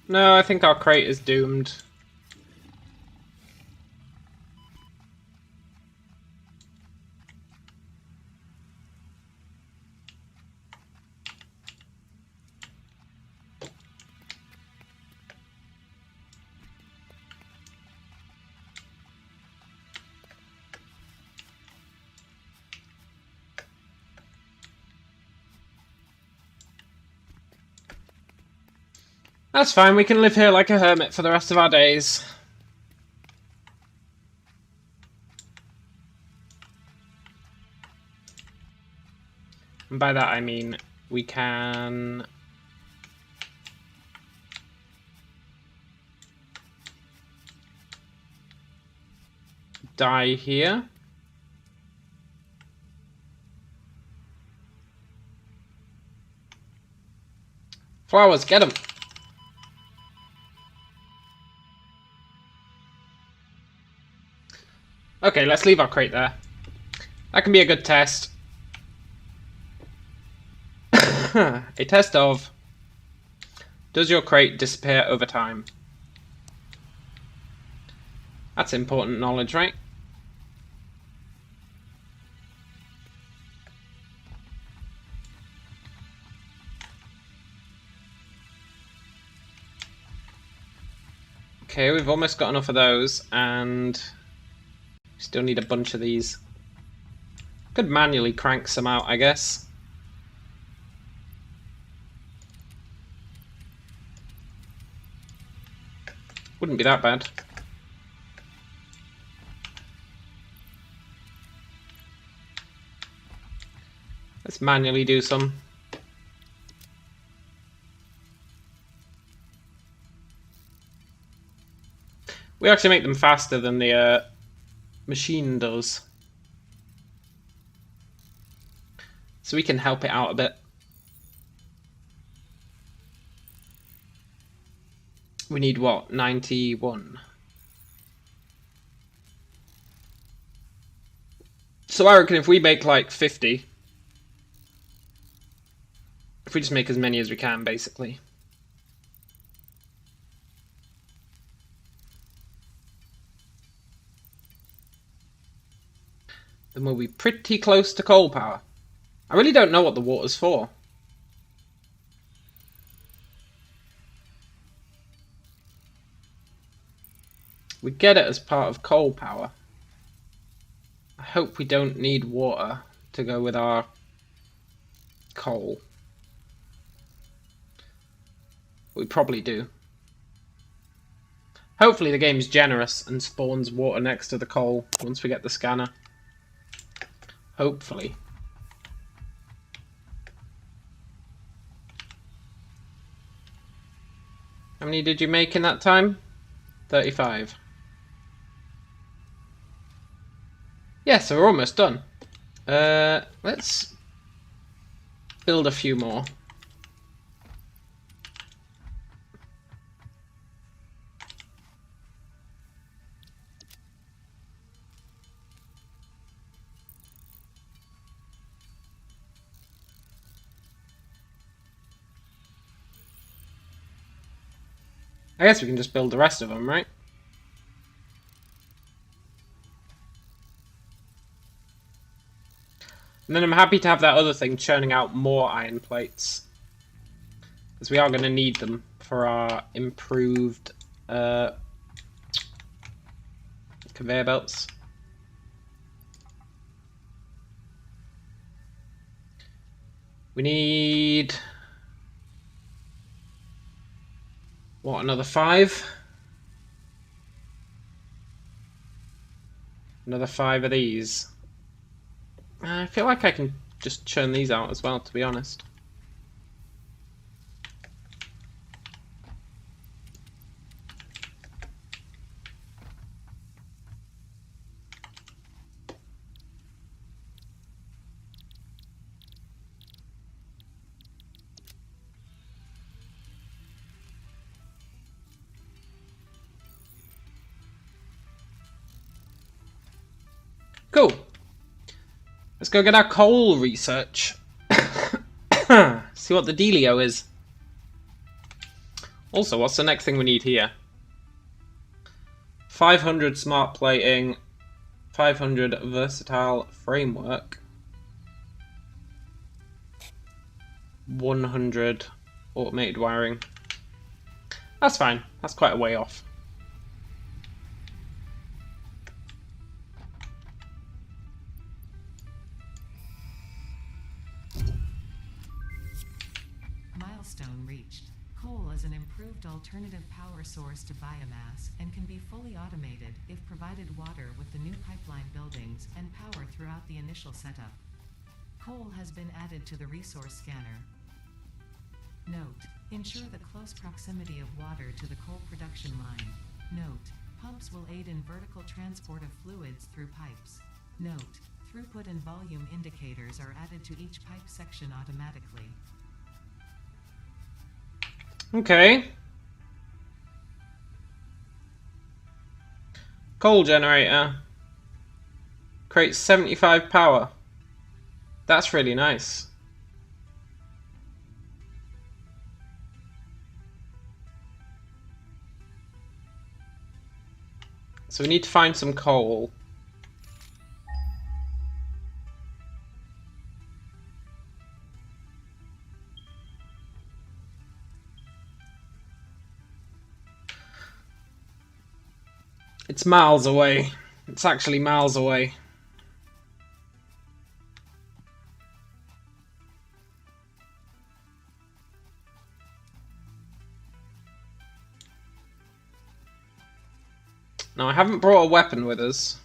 No, I think our crate is doomed. That's fine, we can live here like a hermit for the rest of our days. And by that I mean we can die here. Flowers, get them. Okay, let's leave our crate there. That can be a good test. A test of, does your crate disappear over time? That's important knowledge, right? Okay, we've almost got enough of those, and still need a bunch of these. Could manually crank some out, I guess. Wouldn't be that bad. Let's manually do some. We actually make them faster than the machine does. So we can help it out a bit. We need what? 91. So I reckon if we make like 50, if we just make as many as we can, basically. Then we'll be pretty close to coal power. I really don't know what the water's for. We get it as part of coal power. I hope we don't need water to go with our coal. We probably do. Hopefully the game's generous and spawns water next to the coal once we get the scanner. Hopefully. How many did you make in that time? 35. Yeah, so we're almost done. Let's build a few more. I guess we can just build the rest of them, right? And then I'm happy to have that other thing churning out more iron plates. Because we are going to need them for our improved conveyor belts. We need... what, another 5? Another 5 of these. I feel like I can just churn these out as well, to be honest. Cool. Let's go get our coal research. See what the dealio is. Also, what's the next thing we need here? 500 smart plating, 500 versatile framework, 100 automated wiring. That's fine. That's quite a way off. Milestone reached. Coal is an improved alternative alternative power source to biomass and can be fully automated if provided water with the new pipeline buildings and power throughout the initial setup. Coal has been added to the resource scanner. Note: ensure the close proximity of water to the coal production line. Note: pumps will aid in vertical transport of fluids through pipes. Note: throughput and volume indicators are added to each pipe section automatically. Okay. Coal generator. Creates 75 power. That's really nice. So we need to find some coal. It's miles away. It's actually miles away. Now, I haven't brought a weapon with us.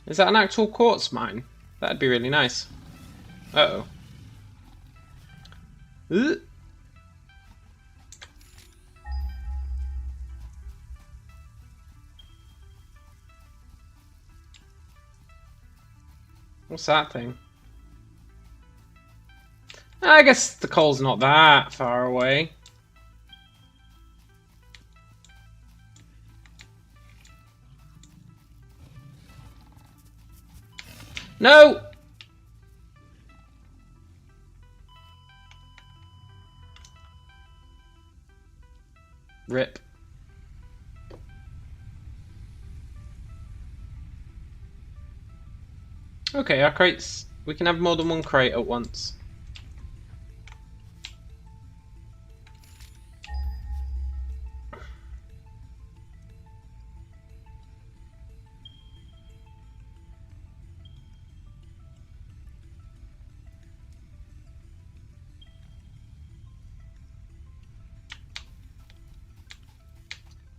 Is that an actual quartz mine? That'd be really nice. Uh-oh. Ugh. What's that thing? I guess the coal's not that far away. No! Rip. Okay, our crates... We can have more than one crate at once.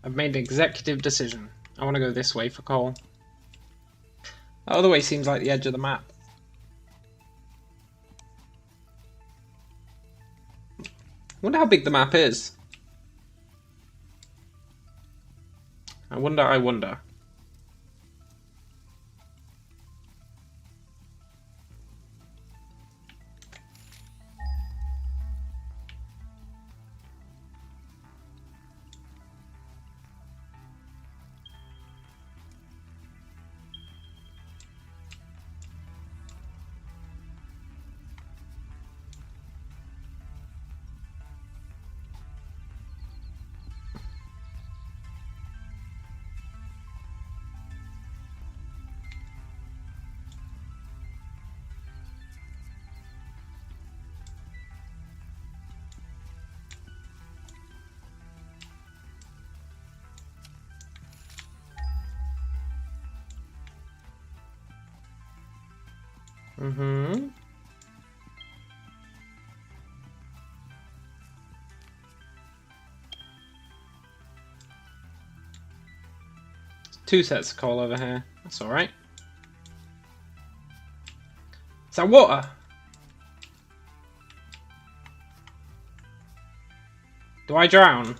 I've made an executive decision. I want to go this way for coal. That other way seems like the edge of the map. I wonder how big the map is. I wonder. Mm-hmm. Two sets of coal over here. That's alright. Is that water? Do I drown?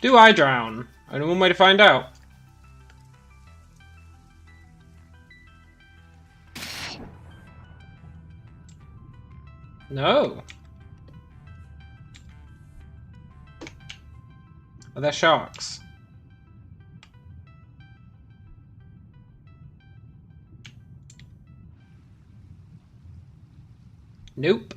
Do I drown? Only one way to find out. No. Are there sharks? Nope.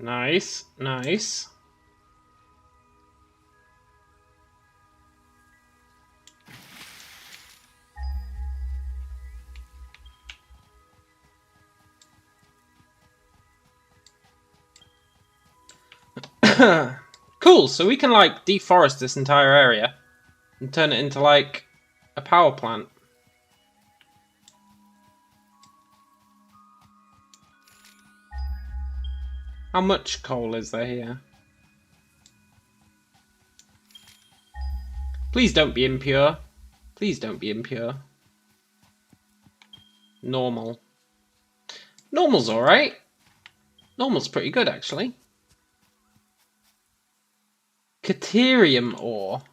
Nice, nice. Cool, so we can like deforest this entire area and turn it into like a power plant. How much coal is there here? Please don't be impure. Please don't be impure. Normal. Normal's alright. Normal's pretty good, actually. Caterium ore.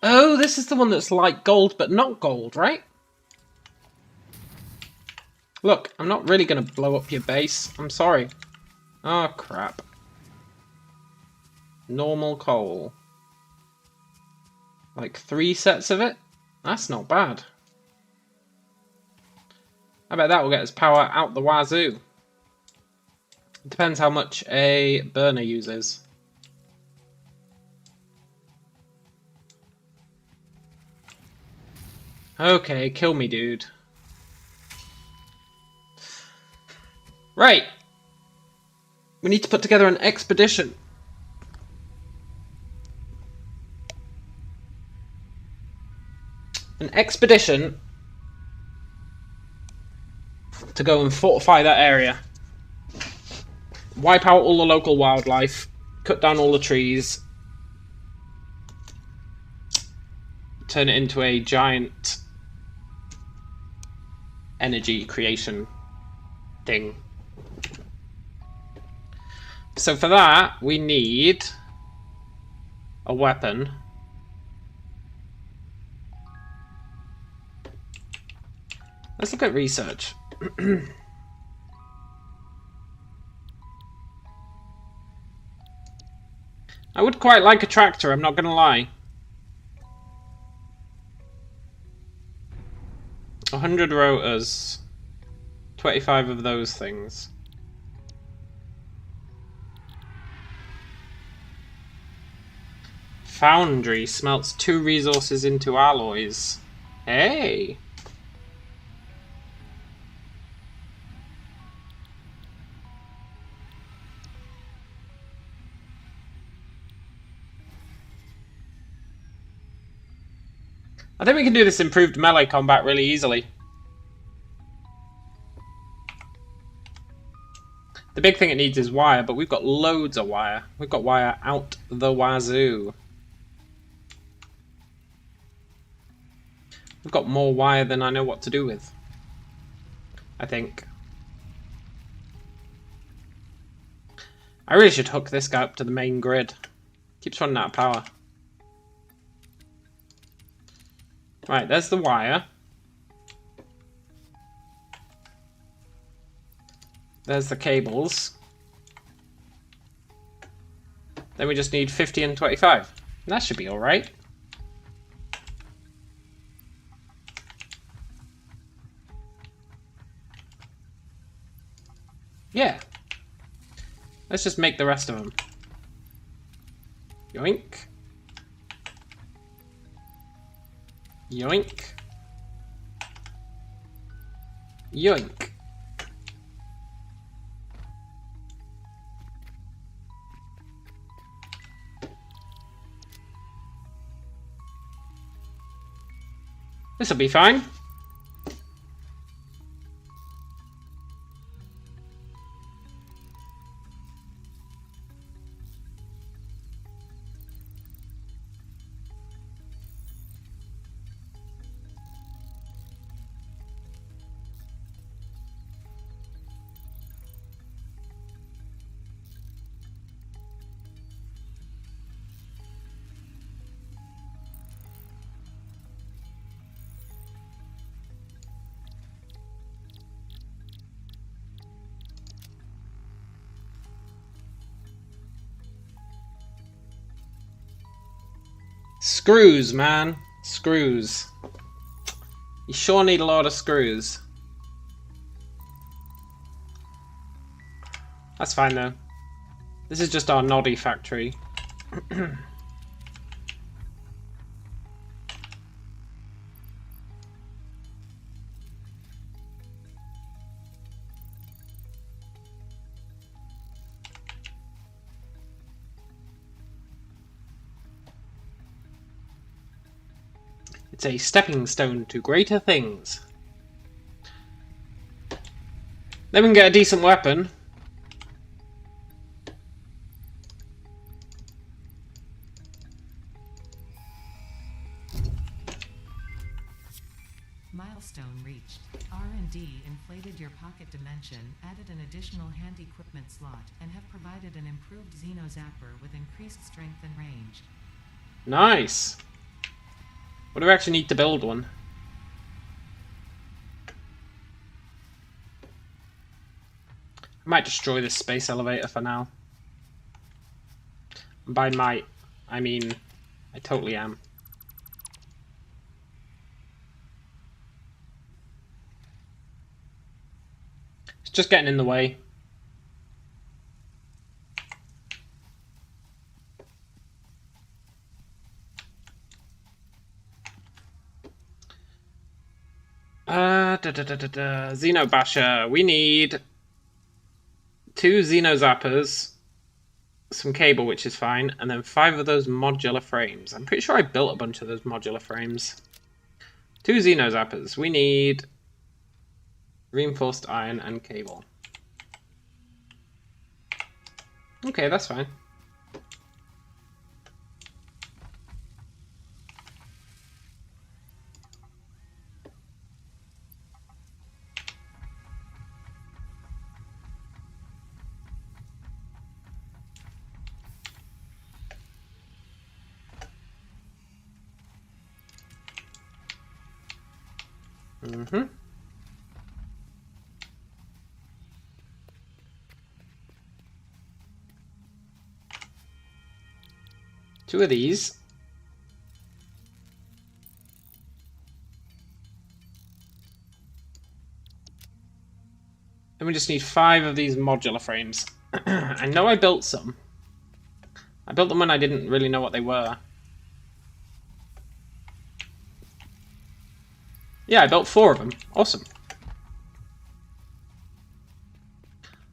Oh, this is the one that's like gold, but not gold, right? Look, I'm not really going to blow up your base. I'm sorry. Oh, crap. Normal coal. Like 3 sets of it? That's not bad. I bet that will get us power out the wazoo. It depends how much a burner uses. Okay, kill me, dude. Right. We need to put together an expedition. An expedition to go and fortify that area. Wipe out all the local wildlife. Cut down all the trees. Turn it into a giant energy creation thing. So for that, we need a weapon. Let's look at research. I would quite like a tractor, I'm not gonna lie. 100 rotors. 25 of those things. Foundry smelts 2 resources into alloys. Hey! I think we can do this improved melee combat really easily. The big thing it needs is wire, but we've got loads of wire. We've got wire out the wazoo. We've got more wire than I know what to do with, I think. I really should hook this guy up to the main grid. Keeps running out of power. Right, there's the wire. There's the cables. Then we just need 50 and 25. That should be alright. Yeah. Let's just make the rest of them. Yoink. Yoink. Yoink. This'll be fine. Screws, man. Screws. You sure need a lot of screws. That's fine though. This is just our noddy factory. It's a stepping stone to greater things. Then we can get a decent weapon. Milestone reached. R&D inflated your pocket dimension, added an additional hand equipment slot, and have provided an improved Xeno Zapper with increased strength and range. Nice. What do we actually need to build one? I might destroy this space elevator for now. By might, I mean, I totally am. It's just getting in the way. Xeno Basher. We need 2 Xeno Zappers, some cable, which is fine, and then 5 of those modular frames. I'm pretty sure I built a bunch of those modular frames. 2 Xeno Zappers. We need reinforced iron and cable. Okay, that's fine. Mm-hmm. Two of these. Then we just need 5 of these modular frames. I know I built some. I built them when I didn't really know what they were. Yeah, I built 4 of them. Awesome.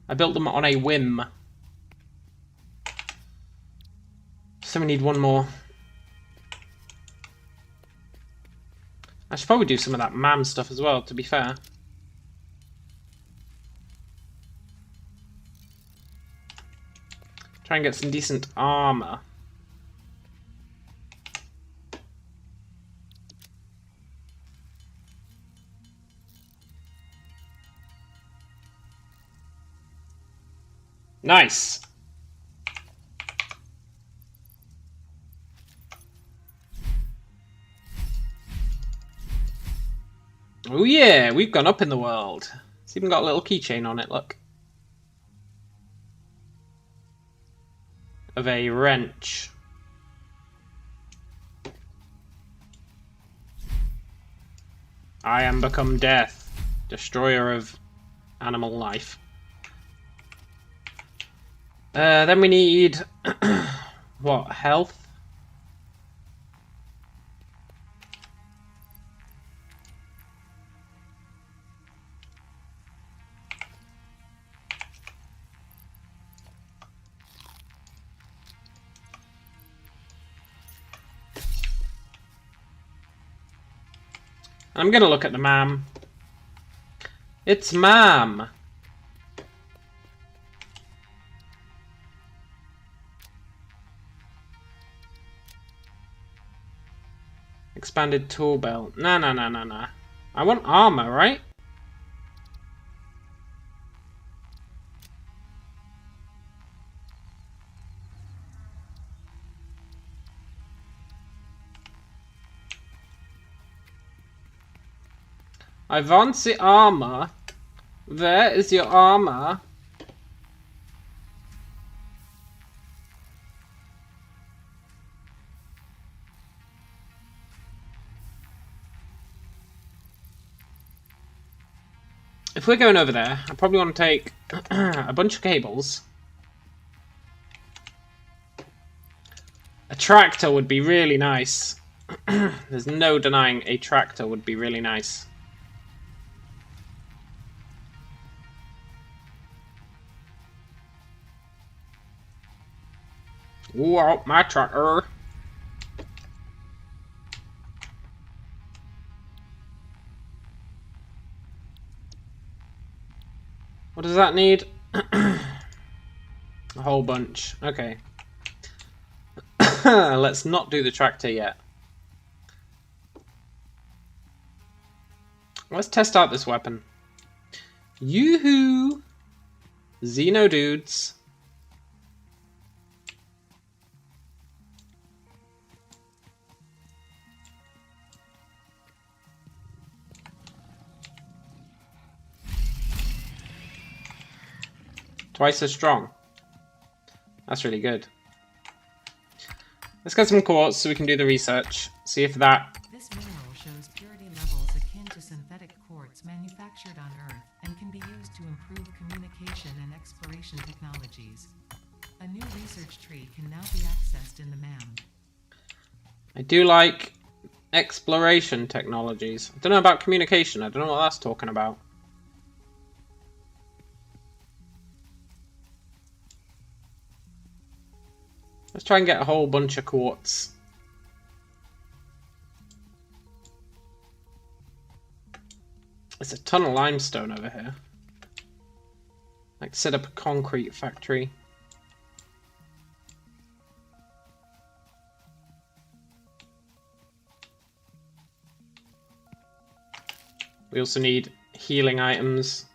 I built them on a whim. So we need 1 more. I should probably do some of that MAM stuff as well, to be fair. Try and get some decent armor. Nice. Oh yeah, we've gone up in the world. It's even got a little keychain on it, look. Of a wrench. I am become death, destroyer of animal life. Then we need what? Health? I'm gonna look at the MAM. It's MAM. Expanded tool belt. Nah. I want armor, right? I want the armor. Where is your armor? If we're going over there, I probably want to take a bunch of cables. tractor would be really nice. There's no denying a tractor would be really nice. Whoa, my tractor. What does that need? A whole bunch. Okay. Let's not do the tractor yet. Let's test out this weapon. Yoo-hoo! Xeno dudes. Twice as strong. That's really good. Let's get some quartz so we can do the research. See if that... This mineral shows purity levels akin to synthetic quartz manufactured on Earth and can be used to improve communication and exploration technologies. A new research tree can now be accessed in the mound. I do like exploration technologies. I don't know about communication. I don't know what that's talking about. Let's try and get a whole bunch of quartz. There's a ton of limestone over here. Like set up a concrete factory. We also need healing items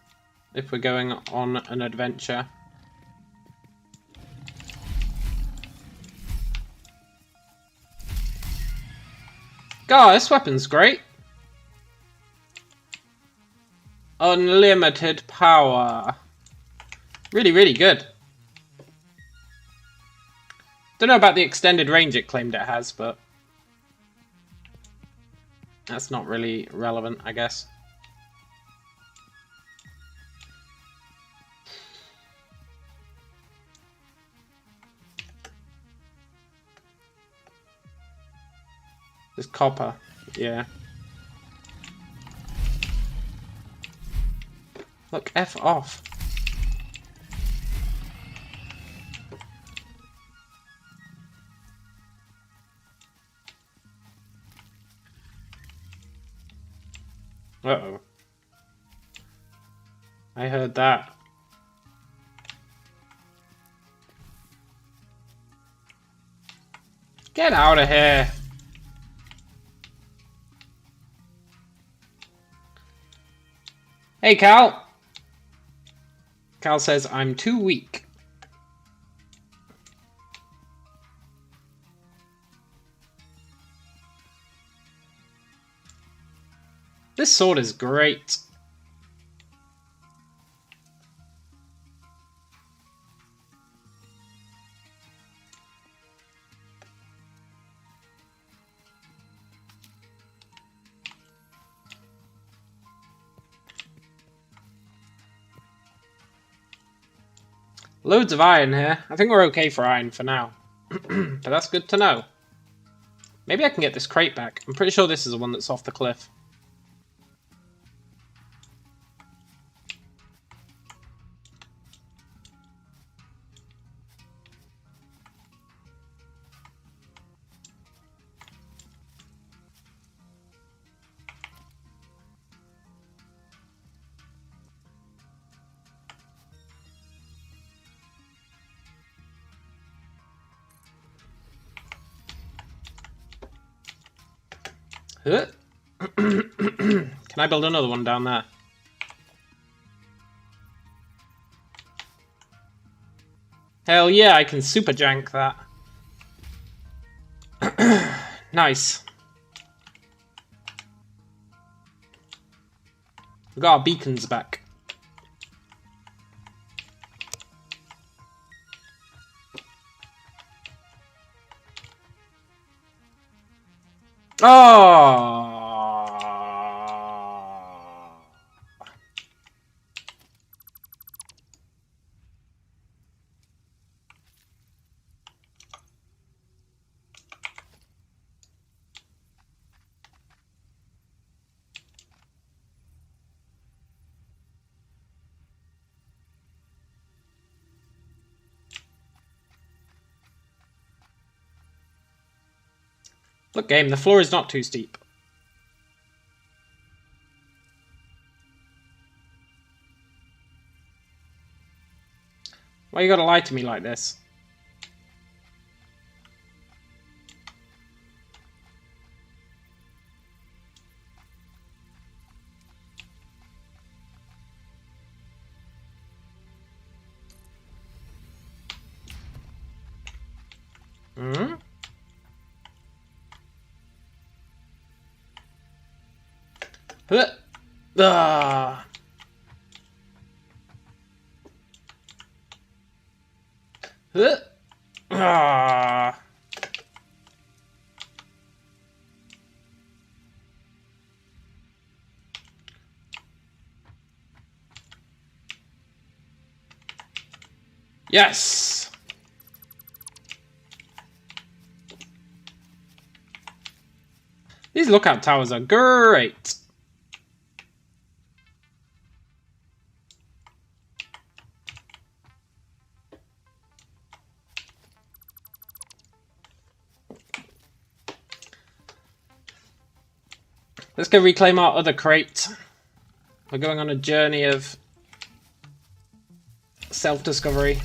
if we're going on an adventure. God, this weapon's great. Unlimited power. Really, really good. Don't know about the extended range it claimed it has, but that's not really relevant, I guess. There's copper, yeah. Look, F off. Uh-oh. I heard that. Get out of here. Hey, Cal. Cal says, I'm too weak. This sword is great. Loads of iron here. I think we're okay for iron for now. But that's good to know. Maybe I can get this crate back. I'm pretty sure this is the one that's off the cliff. Can I build another one down there? Hell yeah, I can super jank that. Nice. We got our beacons back. Oh. Look, game, the floor is not too steep. Why you gotta lie to me like this? Hmm? Ah. Ah. Yes. These lookout towers are great. Let's go reclaim our other crate. We're going on a journey of self-discovery.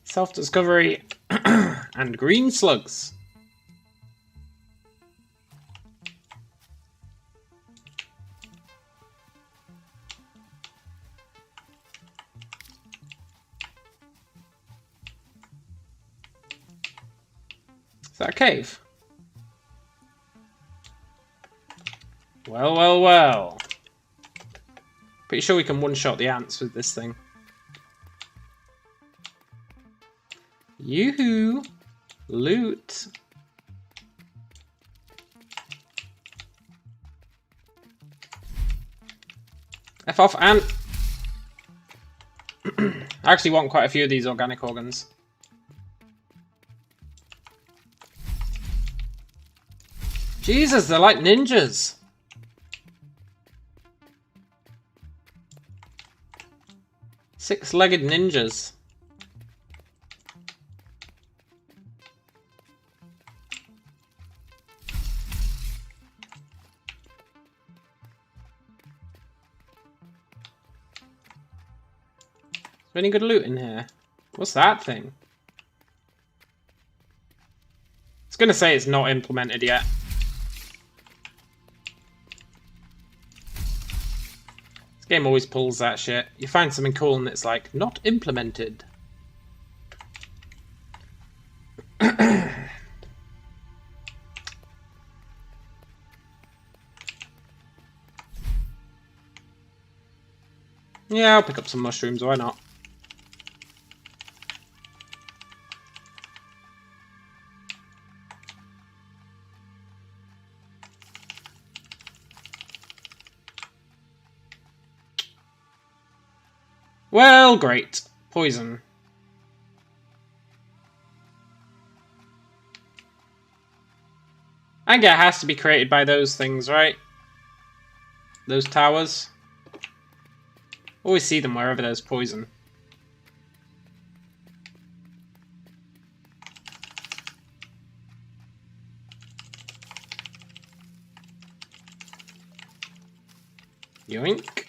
Self-discovery and green slugs. Is that a cave? Well, well, well. Pretty sure we can one-shot the ants with this thing. Yoo-hoo! Loot! F off, ant! I actually want quite a few of these organic organs. Jesus, they're like ninjas! Six-legged ninjas. Is there any good loot in here? What's that thing? It's gonna say it's not implemented yet. This game always pulls that shit. You find something cool and it's like, not implemented. Yeah, I'll pick up some mushrooms, why not? Well, great. Poison. I think it has to be created by those things, right? Those towers. Always see them wherever there's poison. Yoink.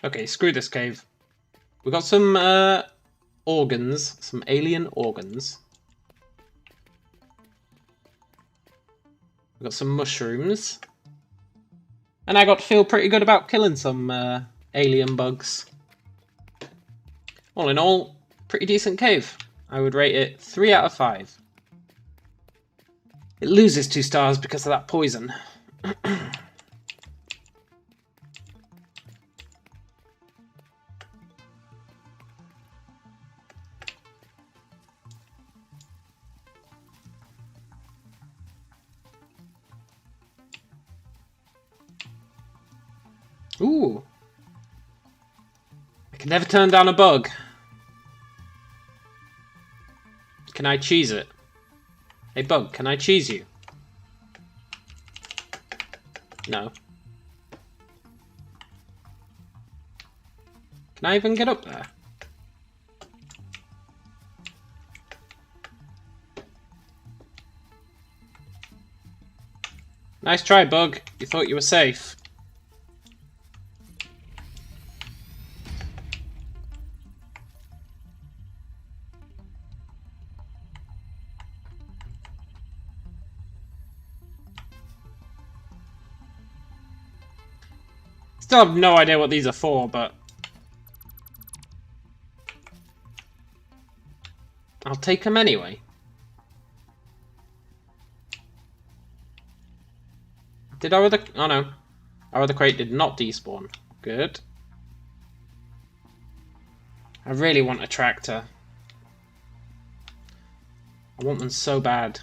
Okay, screw this cave. We got some organs, some alien organs. We got some mushrooms. And I got to feel pretty good about killing some alien bugs. All in all, pretty decent cave. I would rate it 3 out of 5. It loses 2 stars because of that poison. Ooh. I can never turn down a bug. Can I cheese it? Hey, bug, can I cheese you? No. Can I even get up there? Nice try, bug. You thought you were safe. Still have no idea what these are for, but I'll take them anyway. Did our other... Oh no. Our other crate did not despawn. Good. I really want a tractor. I want one so bad.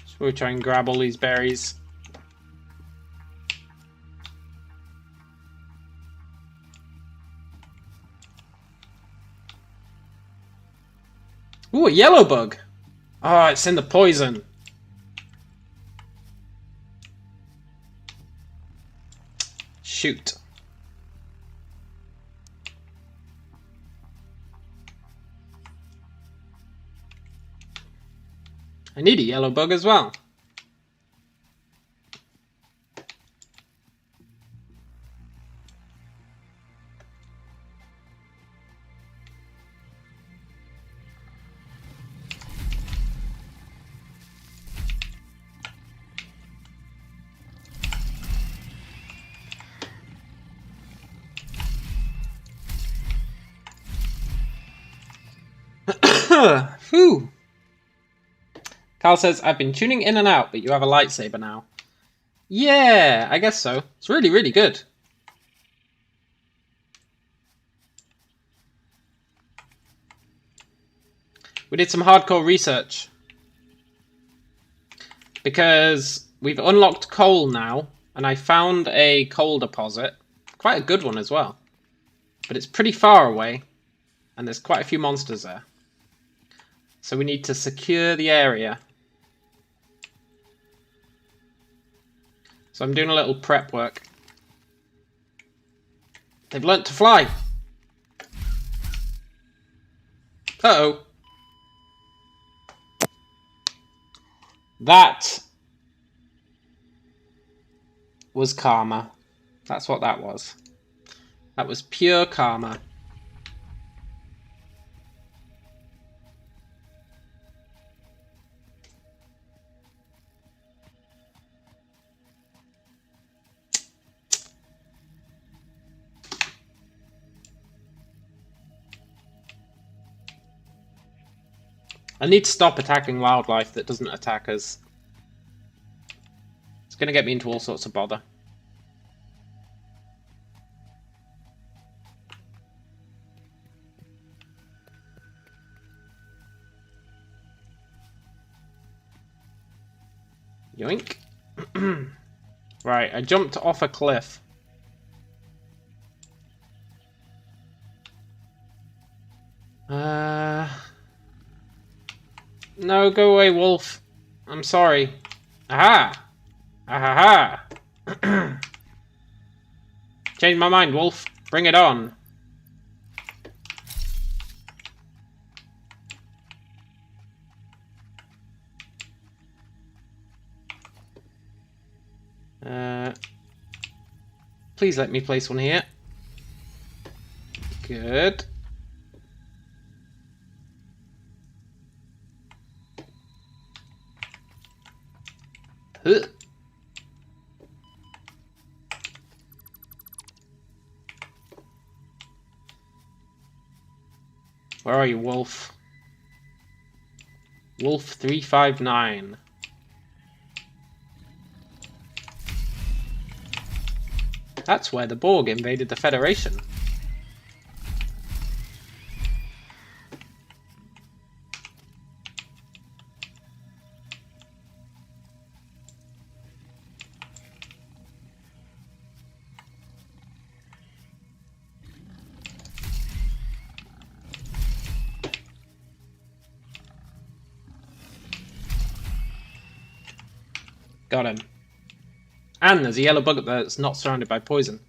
So we'll try and grab all these berries. Ooh, a yellow bug! Oh, it's in the poison. Shoot. I need a yellow bug as well. Whew. Carl says, I've been tuning in and out, but you have a lightsaber now. Yeah, I guess so. It's really, really good. We did some hardcore research. Because we've unlocked coal now, and I found a coal deposit. Quite a good one as well. But it's pretty far away, and there's quite a few monsters there. So we need to secure the area. So I'm doing a little prep work. They've learnt to fly. Uh-oh. That was karma. That's what that was. That was pure karma. I need to stop attacking wildlife that doesn't attack us. It's going to get me into all sorts of bother. Yoink. Right, I jumped off a cliff. No, go away, wolf. I'm sorry. Aha! Ahaha! Change my mind, wolf. Bring it on. Please let me place one here. Good. Huh. Where are you, Wolf? Wolf 359. That's where the Borg invaded the Federation. Got him. And there's a yellow bug up there that's not surrounded by poison.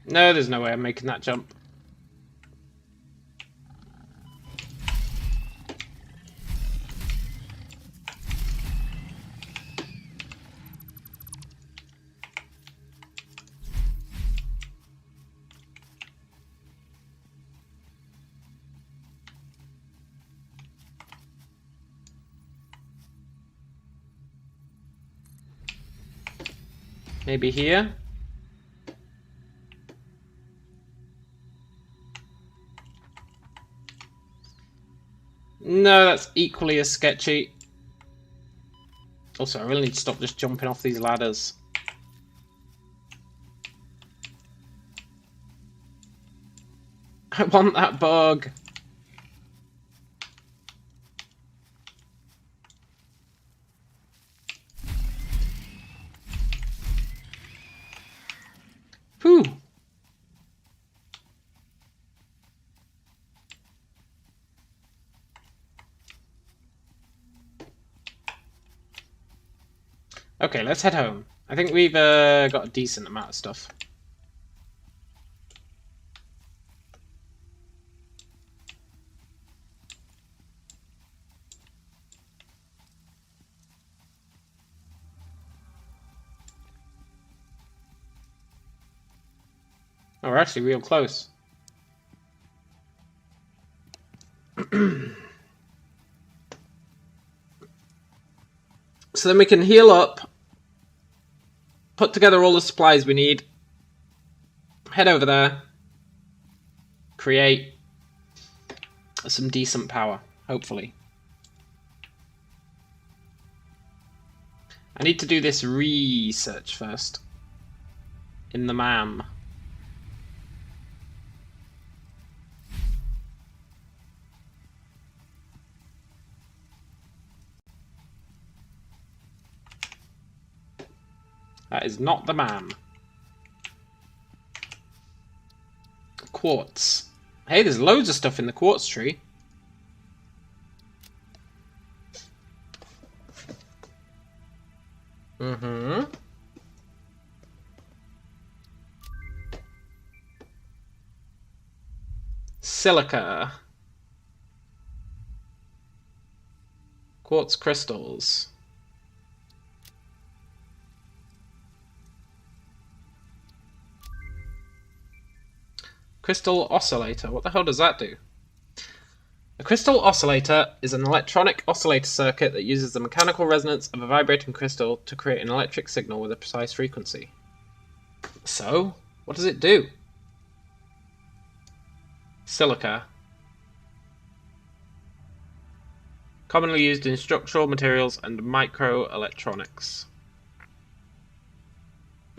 No, there's no way I'm making that jump. Maybe here? No, that's equally as sketchy. Also, I really need to stop just jumping off these ladders. I want that bug. Whew. Okay, let's head home. I think we've got a decent amount of stuff. Oh, we're actually real close. So then we can heal up, put together all the supplies we need, head over there, create some decent power, hopefully. I need to do this research first in the MAM. That is not the MAM. Quartz. Hey, there's loads of stuff in the quartz tree. Silica. Quartz crystals. Crystal oscillator. What the hell does that do? A crystal oscillator is an electronic oscillator circuit that uses the mechanical resonance of a vibrating crystal to create an electric signal with a precise frequency. So, what does it do? Silica. Commonly used in structural materials and microelectronics.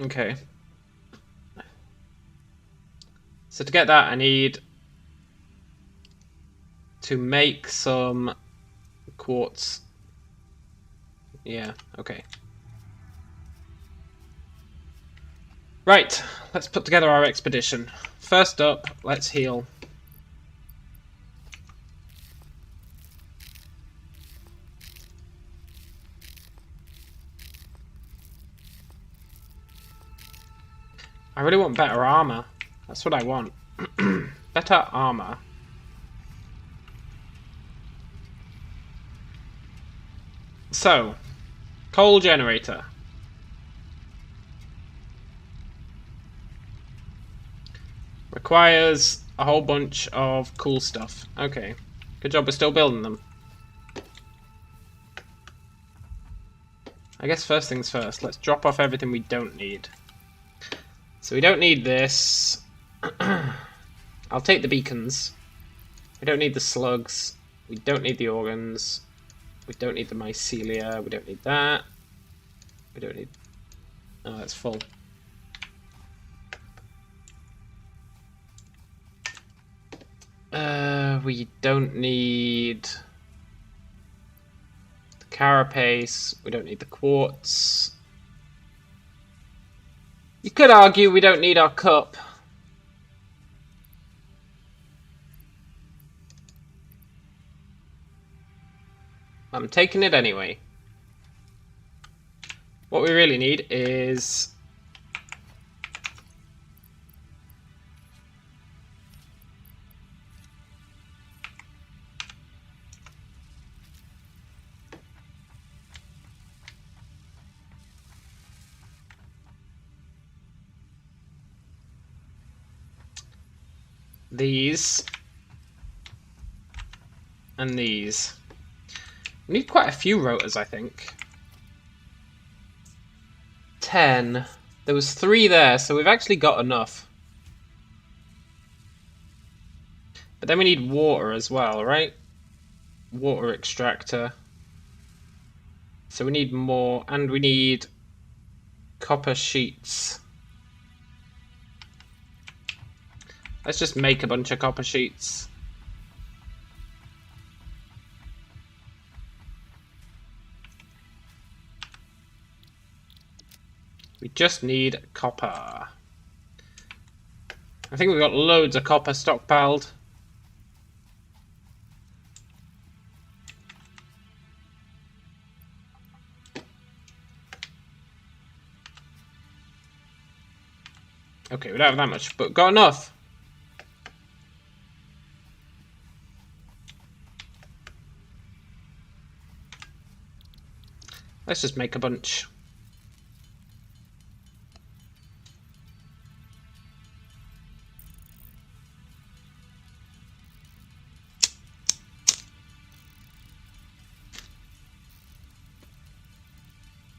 Okay. So to get that, I need to make some quartz. Yeah, okay. Right, let's put together our expedition. First up, let's heal. I really want better armor. That's what I want. Better armor. So, coal generator. Requires a whole bunch of cool stuff. Okay. Good job we're still building them. I guess first things first. Let's drop off everything we don't need. So we don't need this. I'll take the beacons. We don't need the slugs. We don't need the organs. We don't need the mycelia. We don't need that. We don't need... Oh, that's full. We don't need the carapace. We don't need the quartz. You could argue we don't need our cup. I'm taking it anyway. What we really need is... these. And these. We need quite a few rotors, I think. 10. There was 3 there, so we've actually got enough. But then we need water as well, right? Water extractor. So we need more, and we need copper sheets. Let's just make a bunch of copper sheets. We just need copper. I think we've got loads of copper stockpiled. Okay, we don't have that much, but got enough. Let's just make a bunch.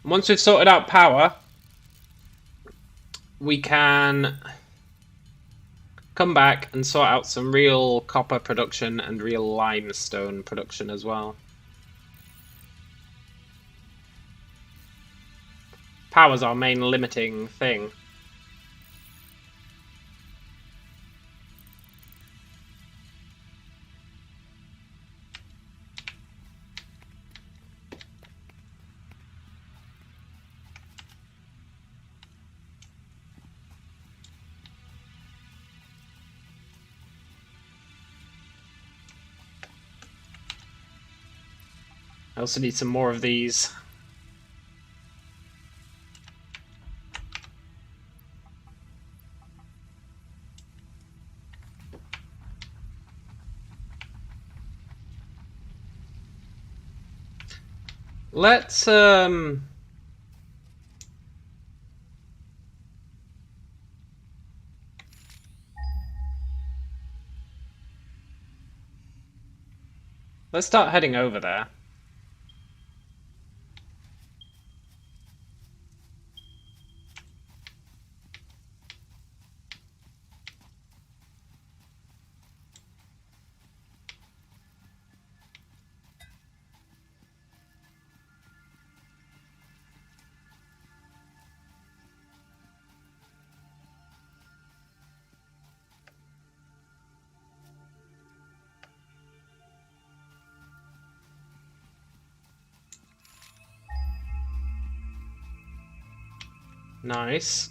Once we've sorted out power, we can come back and sort out some real copper production and real limestone production as well. Power's our main limiting thing. I also need some more of these. Let's start heading over there. Nice.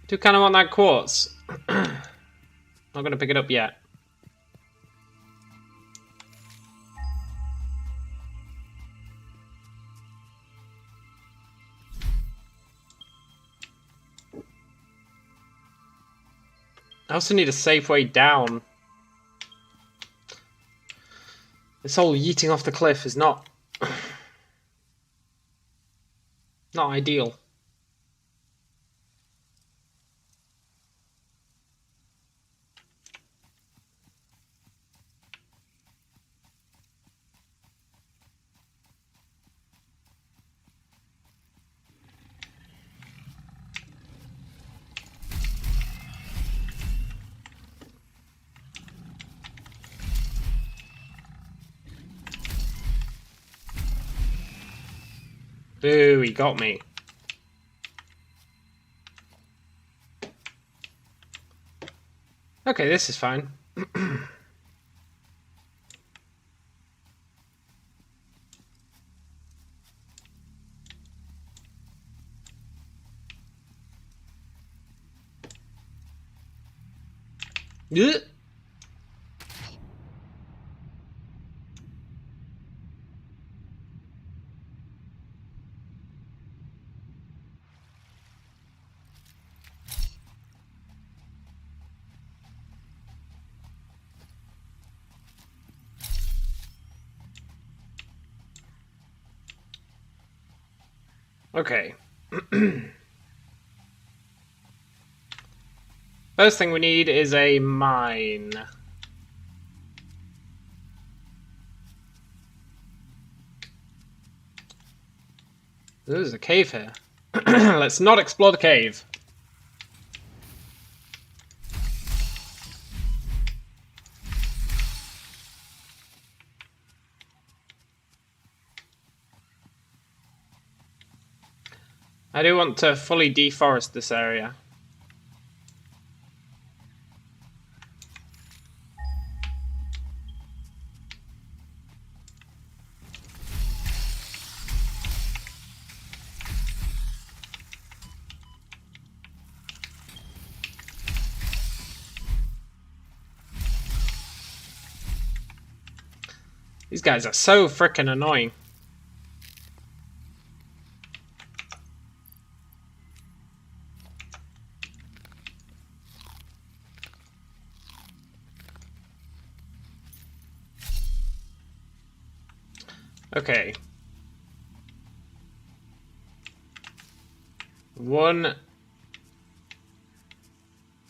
Do kind of want that quartz. Not gonna pick it up yet. I also need a safe way down. This whole yeeting off the cliff is not ideal. Boo, he got me. Okay, this is fine. Ugh. Okay. First thing we need is a mine. There's a cave here. Let's not explore the cave. I do want to fully deforest this area. These guys are so frickin' annoying. Okay. 1,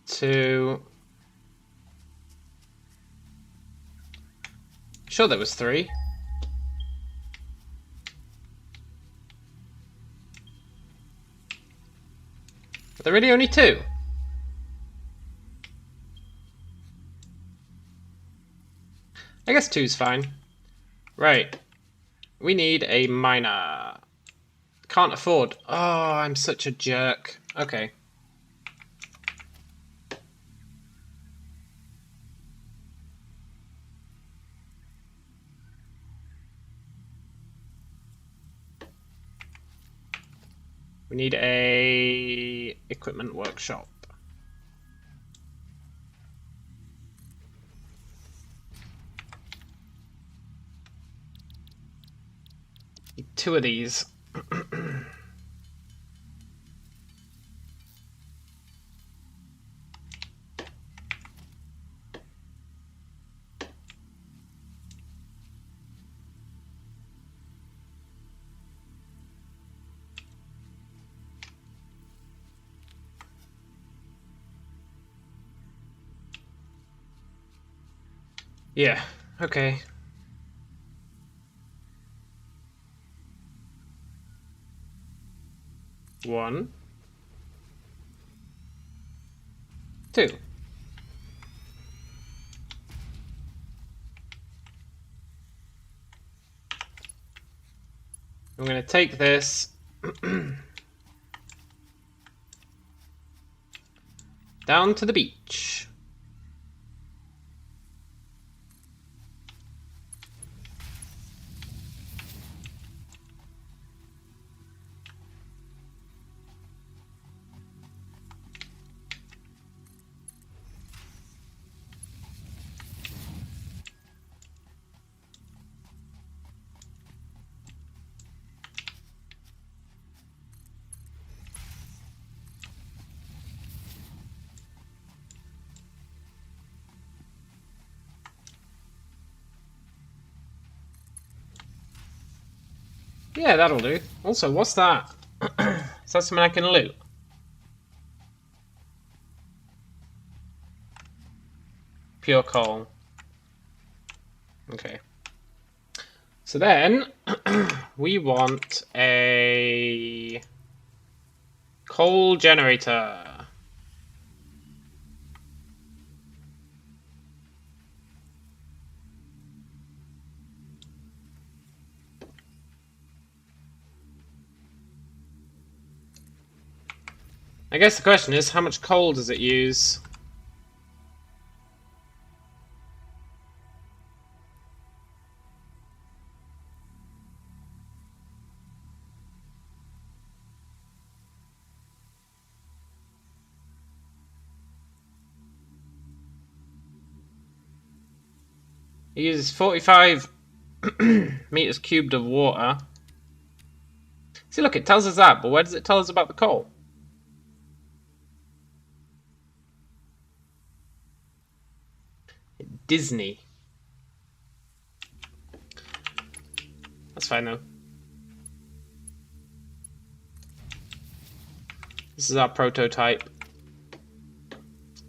2. Sure, there was 3. Are there really only 2? I guess 2's fine. Right. We need a miner. Can't afford. Oh, I'm such a jerk. Okay. We need a equipment workshop. Need 2 of these. Yeah, okay. One, 2. I'm going to take this down to the beach. Yeah, that'll do. Also, what's that? Is that something I can loot? Pure coal. Okay. So then, we want a coal generator. I guess the question is, how much coal does it use? He uses 45 meters cubed of water. See, look, it tells us that, but where does it tell us about the coal? Disney. That's fine though. This is our prototype.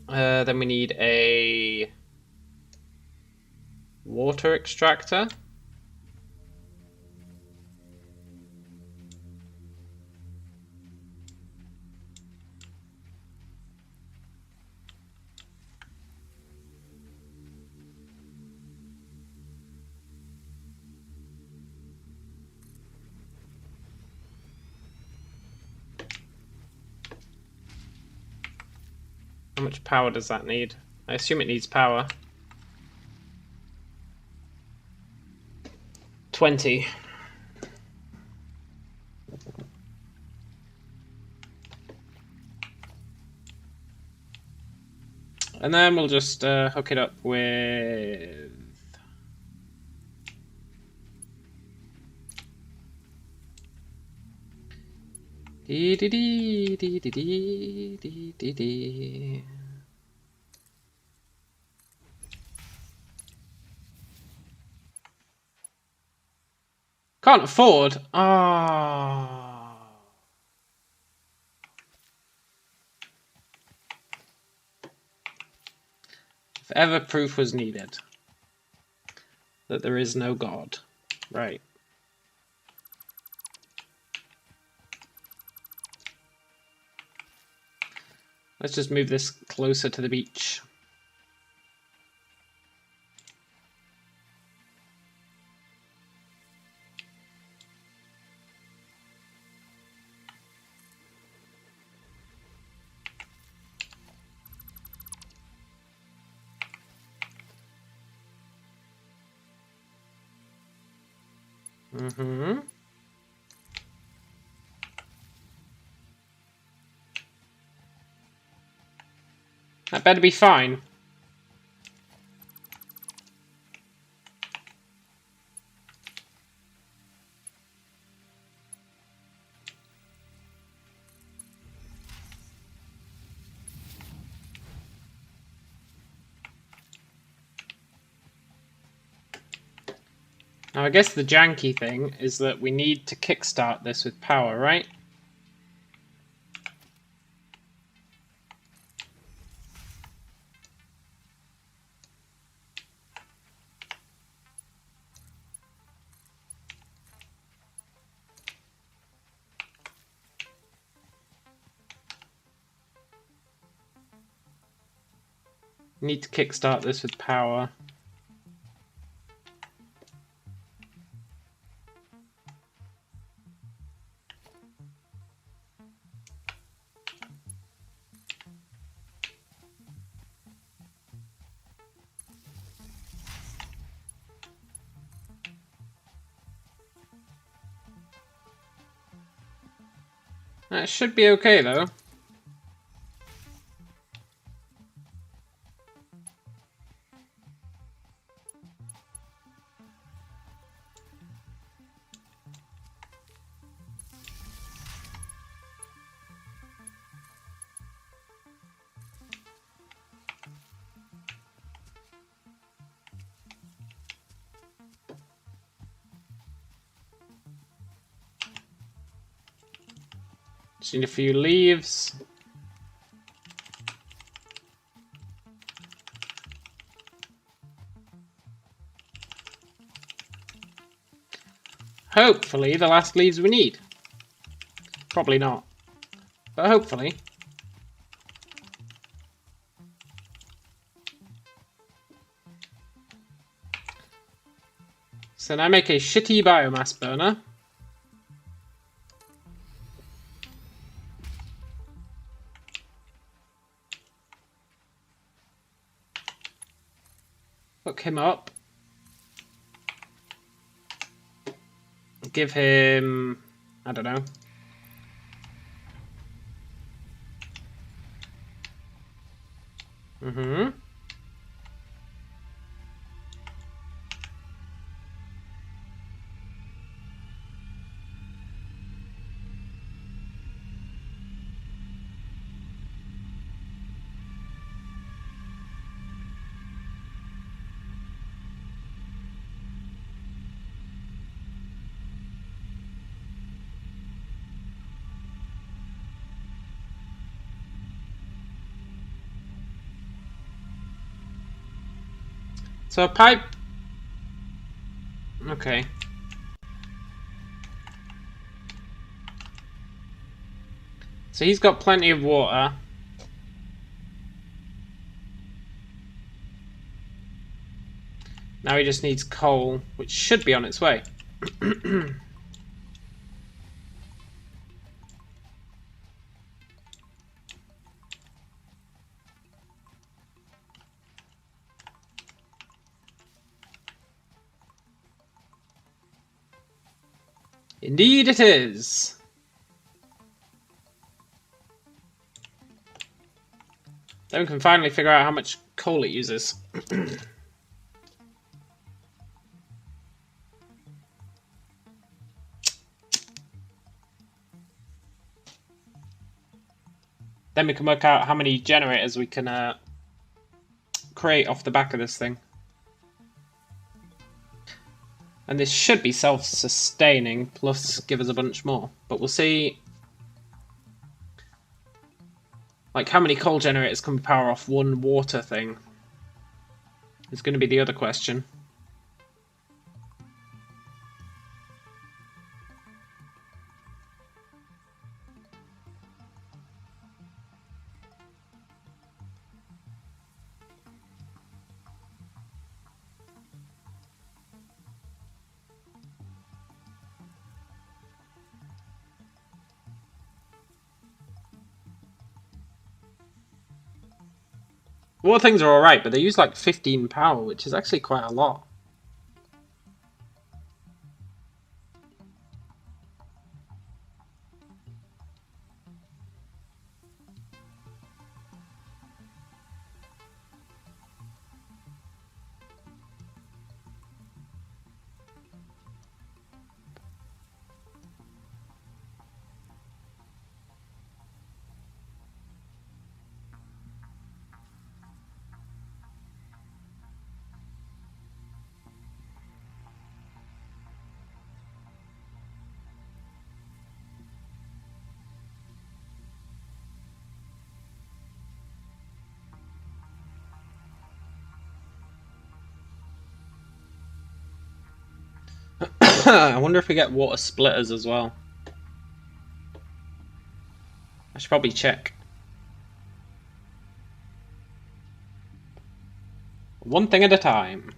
Then we need a water extractor. How much power does that need? I assume it needs power. 20. And then we'll just hook it up with... Dee dee dee dee dee dee dee dee dee. Can't afford. Ah. If ever proof was needed that there is no God. Right. Let's just move this closer to the beach. Mm-hmm. That better be fine. Now I guess the janky thing is that we need to kickstart this with power, right? Need to kickstart this with power. That should be okay though. Just need a few leaves. Hopefully the last leaves we need. Probably not, but hopefully. So now make a shitty biomass burner. Hook him up. Give him, I don't know. So a pipe... Okay. So he's got plenty of water. Now he just needs coal, which should be on its way. Indeed it is. Then we can finally figure out how much coal it uses. Then we can work out how many generators we can create off the back of this thing. And this should be self-sustaining, plus give us a bunch more. But we'll see... Like, how many coal generators can we power off one water thing? Is going to be the other question. Water things are alright, but they use like 15 power, which is actually quite a lot. I wonder if we get water splitters as well. I should probably check. One thing at a time.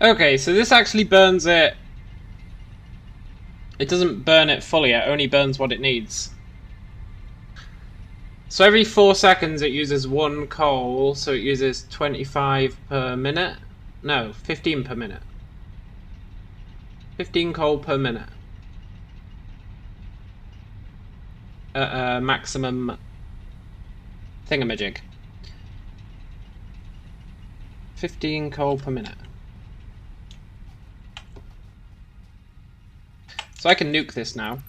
Okay, so this actually burns it. It doesn't burn it fully, it only burns what it needs. So every 4 seconds it uses 1 coal, so it uses 25 per minute. No, 15 per minute. 15 coal per minute. Maximum thingamajig. 15 coal per minute. So I can nuke this now.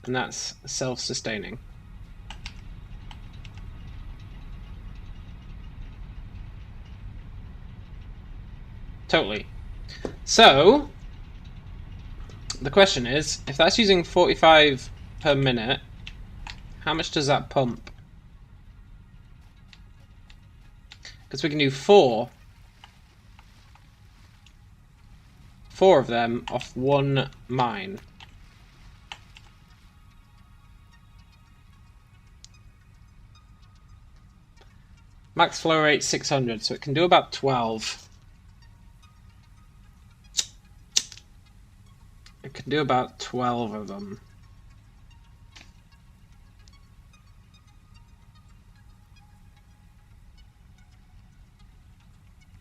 And that's self-sustaining. Totally. So, the question is, if that's using 45 per minute, how much does that pump? Because we can do 4 of them off 1 mine. Max flow rate 600, so it can do about 12. It can do about 12 of them.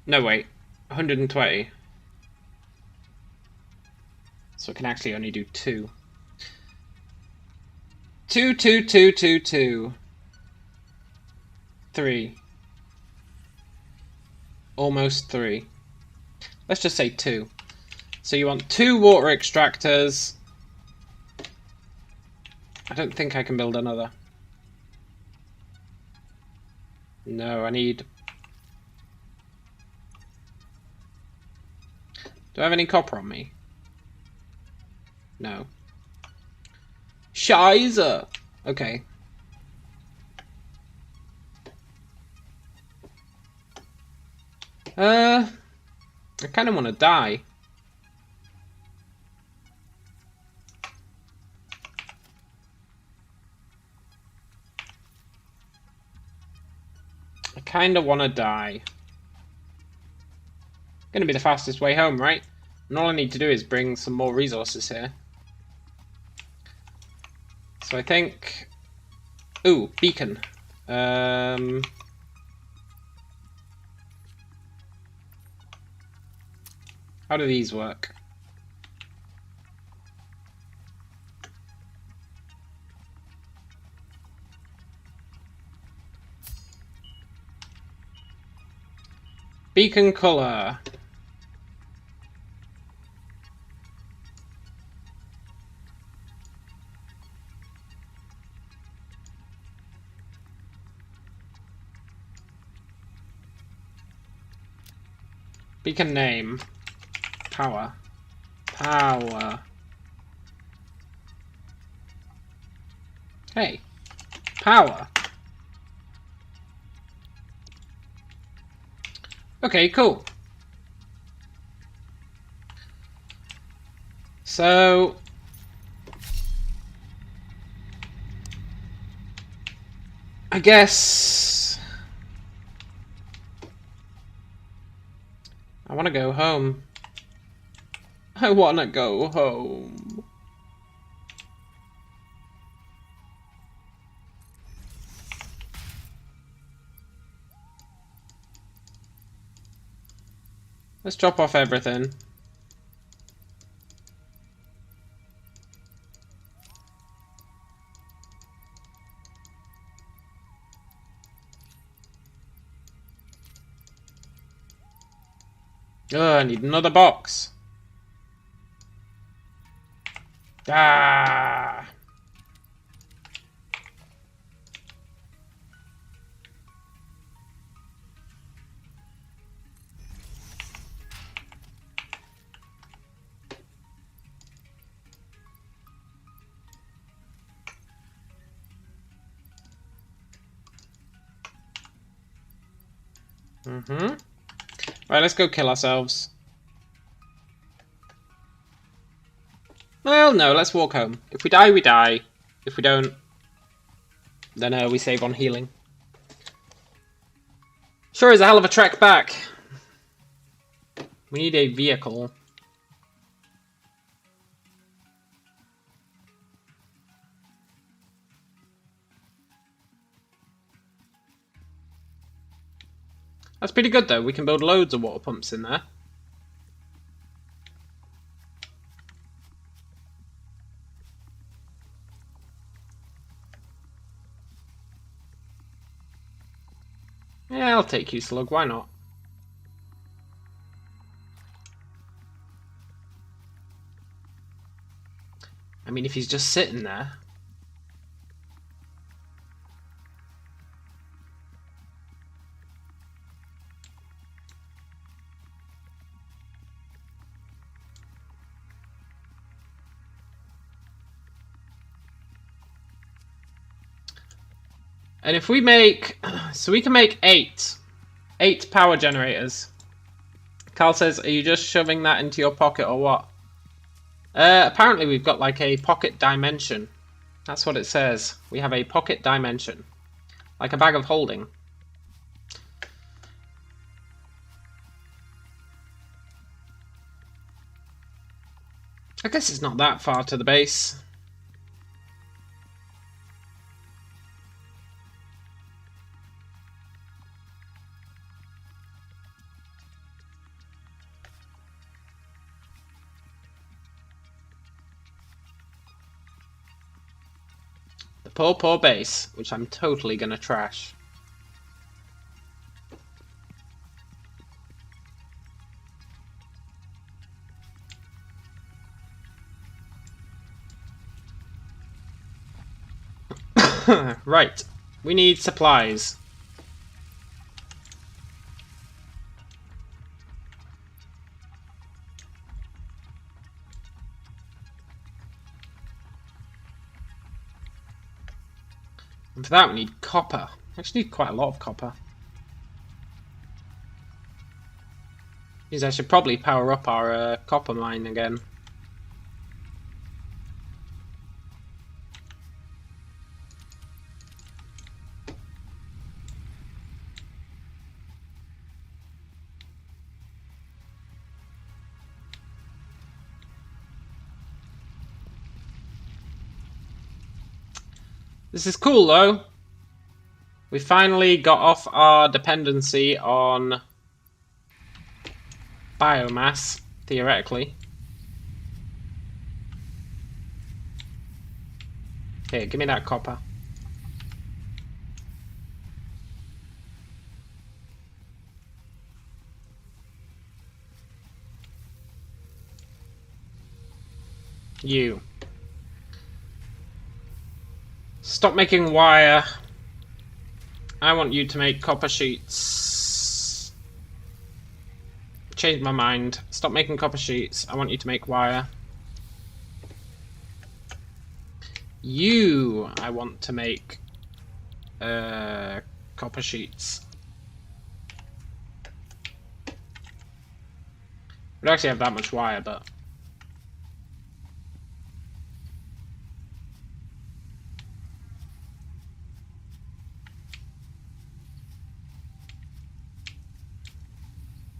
No, wait. 120. So it can actually only do 2. 2, 2, 2, 2, 2. 3. Almost 3. Let's just say 2. So you want 2 water extractors. I don't think I can build another. No, I need... Do I have any copper on me? No. Scheiße! Okay. I kind of want to die. I kind of want to die. Gonna be the fastest way home, right? And all I need to do is bring some more resources here. So I think... Ooh, beacon. How do these work? Beacon color. Beacon name. Power. Power. Hey. Power. Okay, cool. So... I guess... I want to go home. I want to go home. Let's drop off everything. Ugh, I need another box. Ah. Right, let's go kill ourselves. Well, no, let's walk home. If we die, we die. If we don't, then we save on healing. Sure is a hell of a trek back. We need a vehicle. That's pretty good though, we can build loads of water pumps in there. Yeah, I'll take you, Slug, why not? I mean, if he's just sitting there... And if we make... So we can make 8. 8 power generators. Carl says, are you just shoving that into your pocket or what? Apparently we've got like a pocket dimension. That's what it says. We have a pocket dimension. Like a bag of holding. I guess it's not that far to the base. Poor base, which I'm totally gonna trash. Right. We need supplies. And for that we need copper. We actually need quite a lot of copper. Means I should probably power up our copper mine again. This is cool though. We finally got off our dependency on biomass, theoretically. Here, give me that copper. You. Stop making wire. I want you to make copper sheets. Change my mind. Stop making copper sheets. I want you to make wire. You, I want to make copper sheets. We don't actually have that much wire, but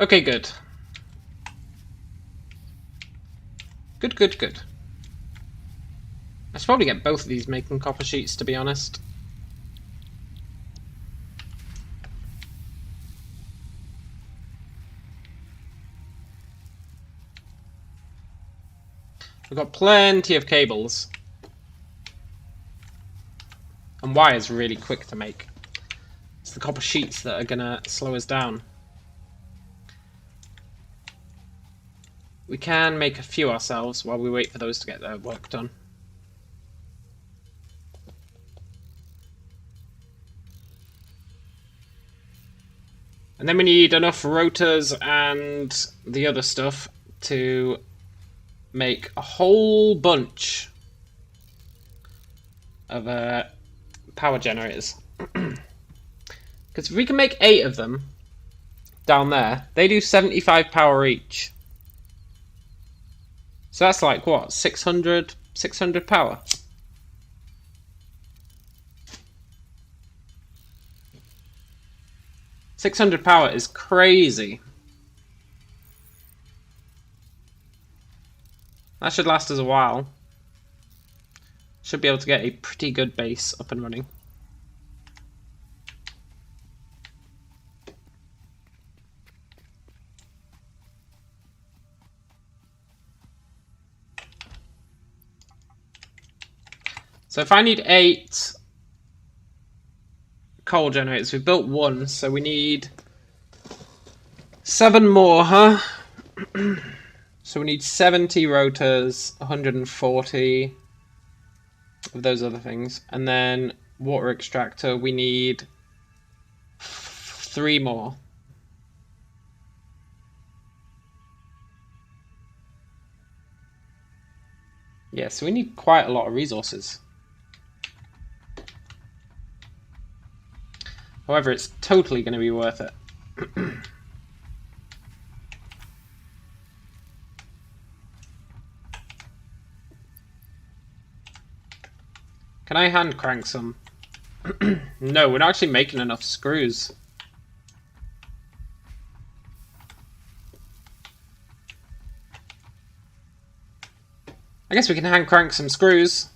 okay, good. Good. I should probably get both of these making copper sheets, to be honest. We've got plenty of cables. And wire's really quick to make. It's the copper sheets that are gonna slow us down. We can make a few ourselves while we wait for those to get their work done. And then we need enough rotors and the other stuff to make a whole bunch of power generators. Because if we can make 8 of them down there, they do 75 power each. So that's like what, 600 power? $600 power is crazy. That should last us a while. Should be able to get a pretty good base up and running. So if I need 8 coal generators, we've built 1, so we need 7 more, huh? So we need 70 rotors, 140 of those other things, and then water extractor, we need 3 more. Yeah, so we need quite a lot of resources. However, it's totally going to be worth it. Can I hand crank some? No, we're not actually making enough screws. I guess we can hand crank some screws.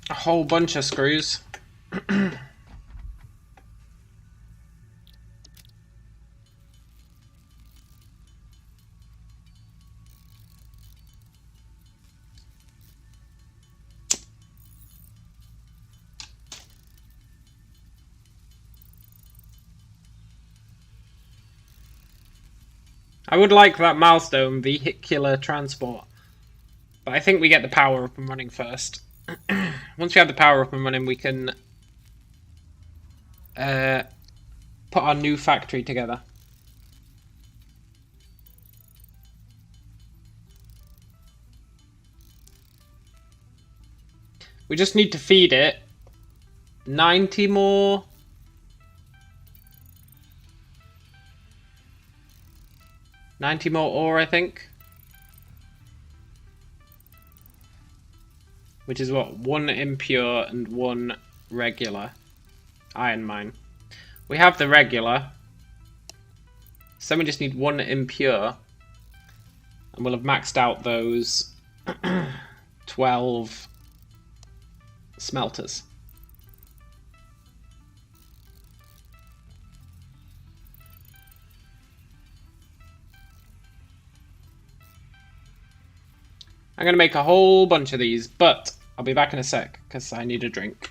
A whole bunch of screws. I would like that milestone, vehicular transport. But I think we get the power up and running first. Once we have the power up and running, we can put our new factory together. We just need to feed it 90 more. 90 more ore, I think. Which is what? 1 impure and 1 regular iron mine. We have the regular. So we just need 1 impure. And we'll have maxed out those 12 smelters. I'm going to make a whole bunch of these, but I'll be back in a sec because I need a drink.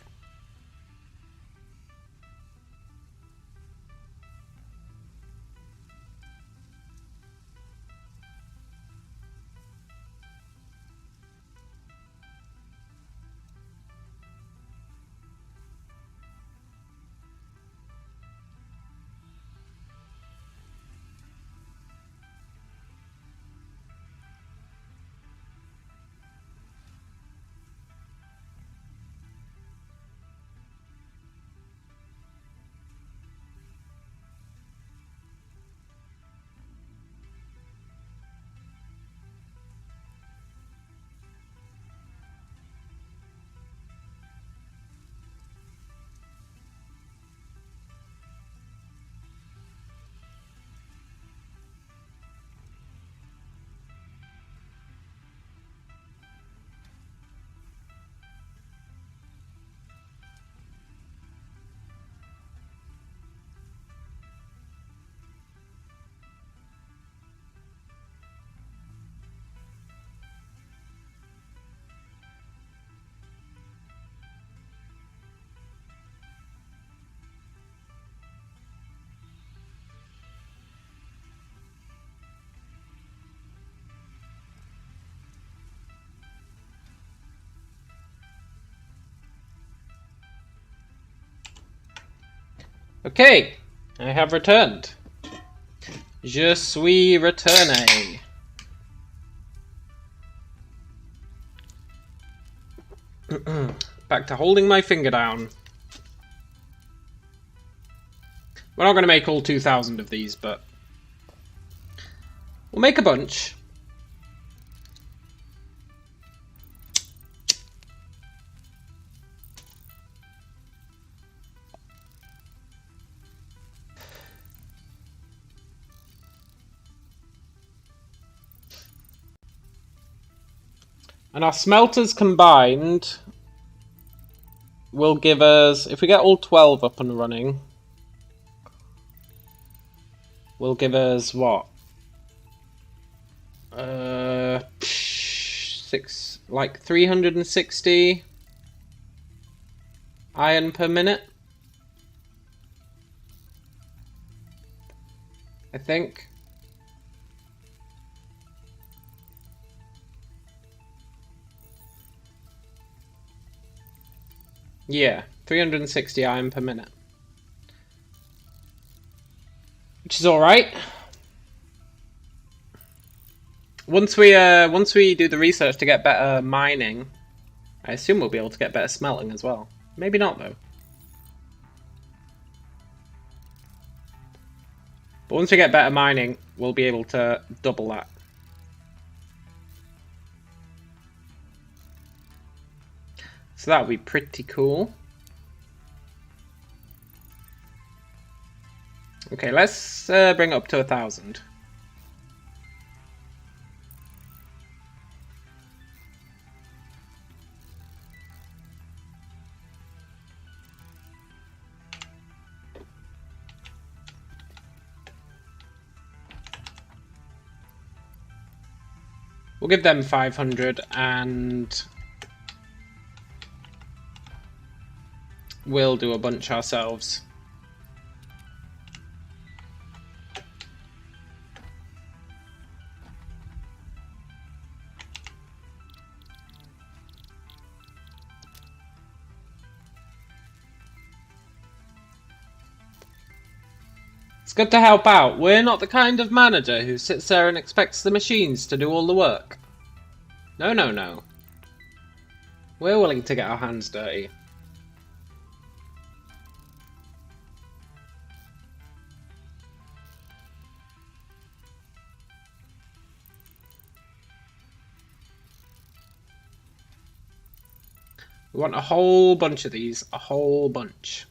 Okay, I have returned. Je suis retourné. Back to holding my finger down. We're not going to make all 2,000 of these, but we'll make a bunch. And our smelters combined will give us, if we get all 12 up and running, will give us what? 360 iron per minute, I think. Yeah, 360 iron per minute. Which is alright. Once we do the research to get better mining, I assume we'll be able to get better smelting as well. Maybe not though. But once we get better mining, we'll be able to double that. So that would be pretty cool. Okay, let's bring it up to 1,000. We'll give them 500 and we'll do a bunch ourselves. It's good to help out. We're not the kind of manager who sits there and expects the machines to do all the work. No, no, no. We're willing to get our hands dirty. We want a whole bunch of these. A whole bunch.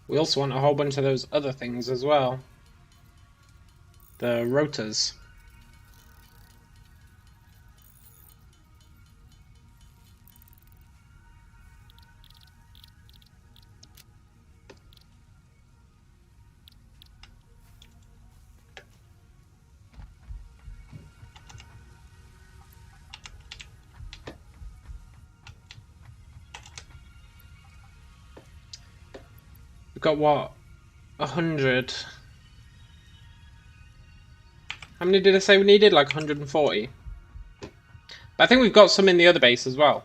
We also want a whole bunch of those other things as well. The rotors. We've got what? 100. How many did I say we needed? Like 140. But I think we've got some in the other base as well.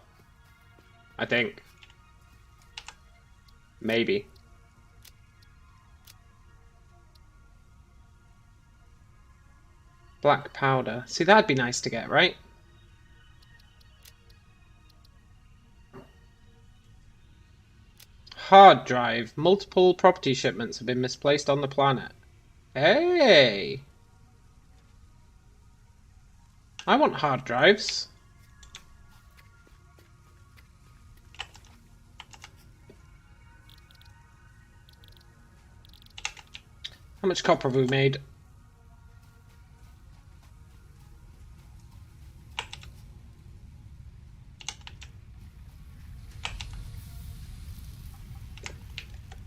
I think. Maybe. Black powder. See, that'd be nice to get, right? Hard drive. Multiple property shipments have been misplaced on the planet. Hey! I want hard drives. How much copper have we made?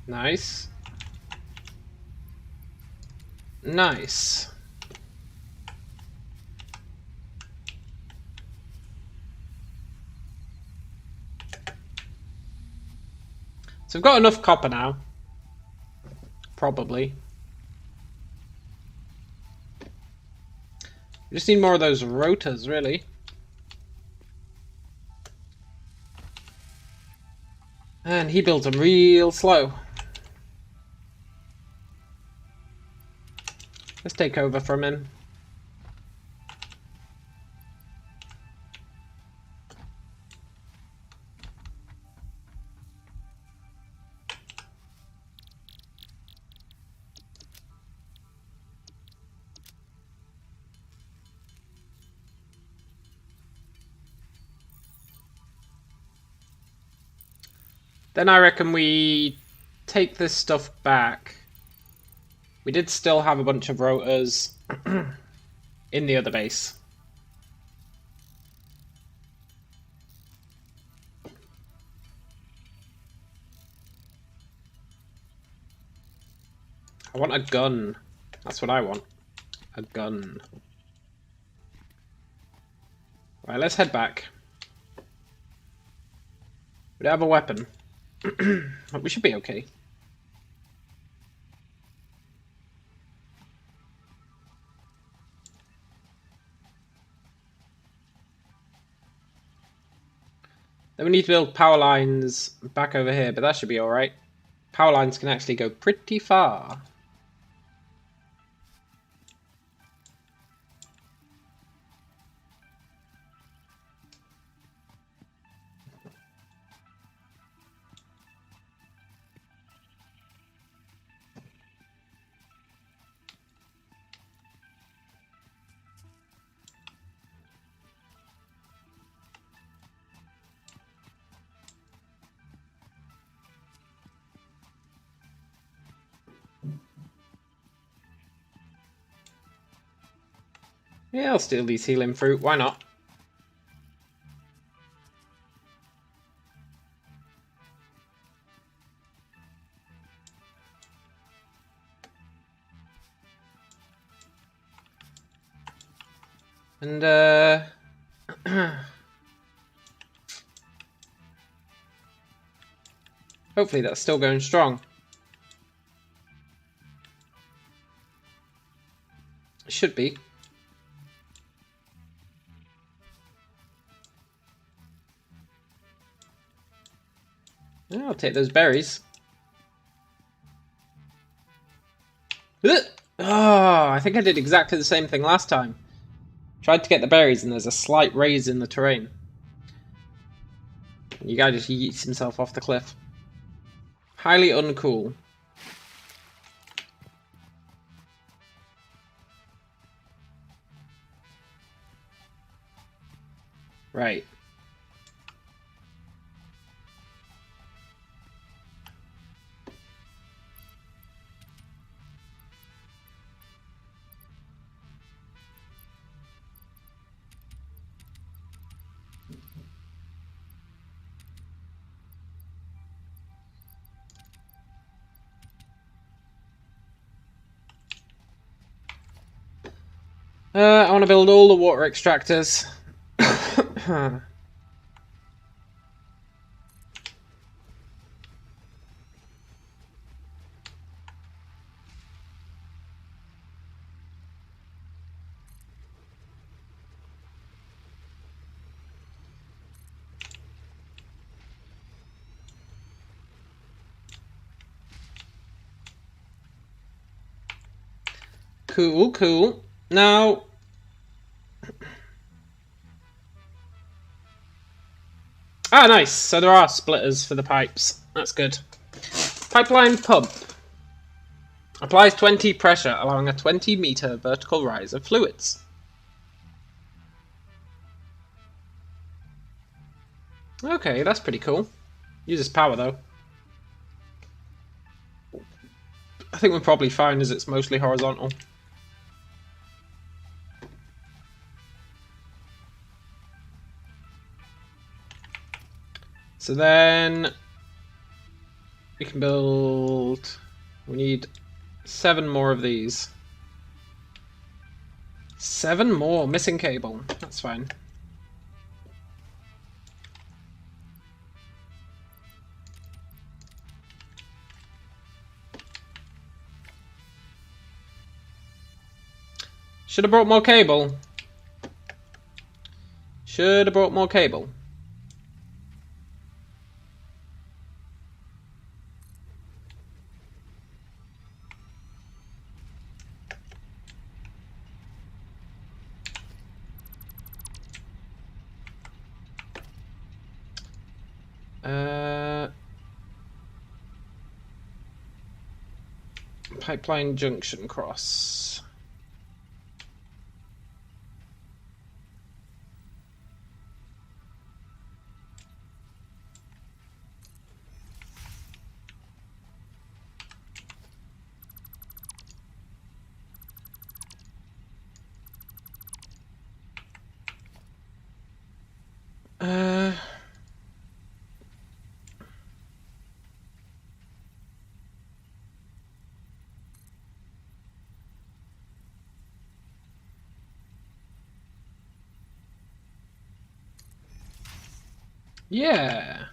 Nice. Nice. So we've got enough copper now. Probably. We just need more of those rotors, really. And he builds them real slow. Let's take over from him. Then I reckon we take this stuff back. We did still have a bunch of rotors in the other base. I want a gun. That's what I want. A gun. Right, let's head back. We don't have a weapon. But we should be okay. Then we need to build power lines back over here, but that should be alright. Power lines can actually go pretty far. Yeah, I'll steal these healing fruit, why not? And, Hopefully that's still going strong. It should be. Yeah, I'll take those berries. Oh, I think I did exactly the same thing last time. Tried to get the berries and there's a slight raise in the terrain. You guy just yeets himself off the cliff. Highly uncool. Right. I want to build all the water extractors. Cool, cool. Now... Ah, nice. So there are splitters for the pipes. That's good. Pipeline pump. Applies 20 pressure, allowing a 20-meter vertical rise of fluids. Okay, that's pretty cool. Uses power, though. I think we're probably fine as it's mostly horizontal. So then we can build... We need 7 more of these. 7 more. Missing cable. That's fine. Should have brought more cable. Should have brought more cable. Pipeline junction cross. Yeah.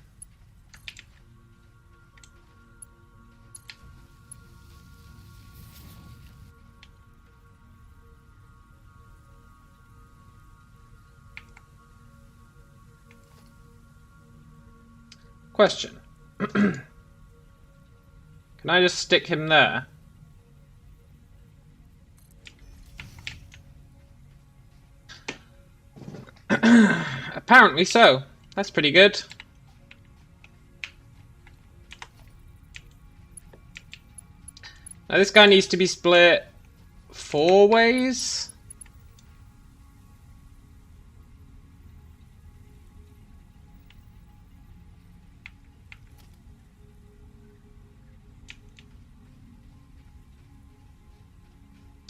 Question. Can I just stick him there? Apparently so. That's pretty good. Now this guy needs to be split 4 ways.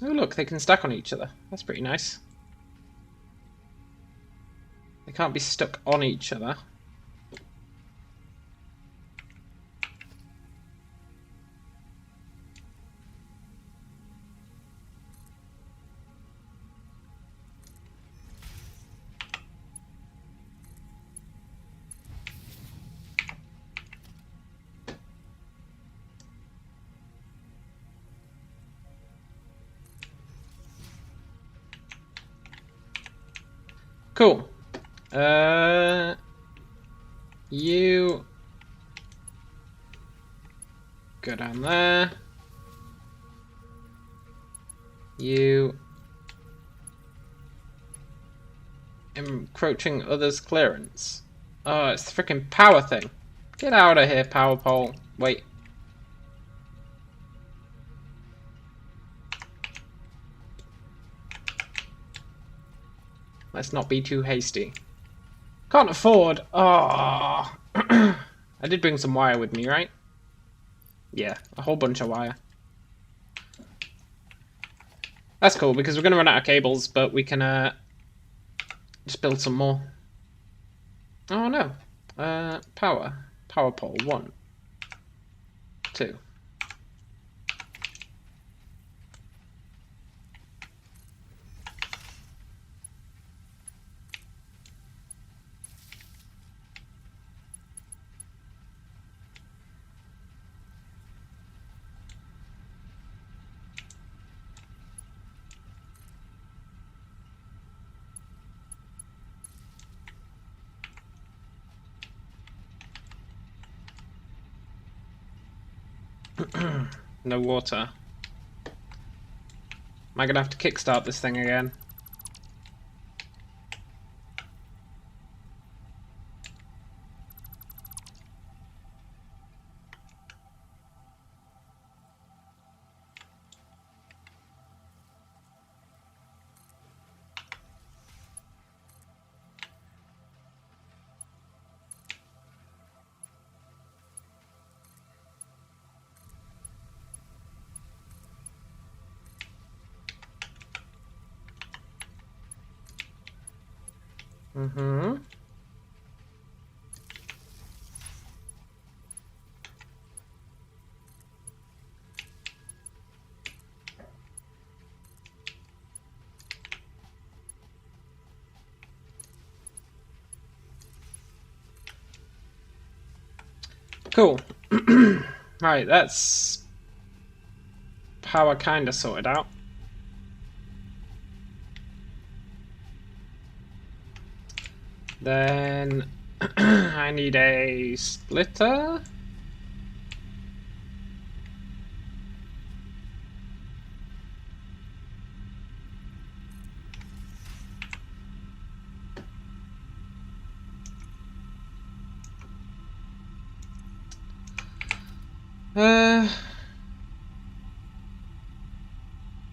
Oh look, they can stack on each other. That's pretty nice. They can't be stuck on each other. Cool. You go down there. You encroaching others' clearance. Oh, it's the freaking power thing. Get out of here, power pole. Wait. Let's not be too hasty. Can't afford. Oh. I did bring some wire with me, right? Yeah, a whole bunch of wire. That's cool because we're gonna run out of cables, but we can just build some more. Oh no. Power pole 1, 2. No water. Am I gonna have to kickstart this thing again? Mm-hmm. Cool. Right, that's power kinda sorted out. Then I need a splitter.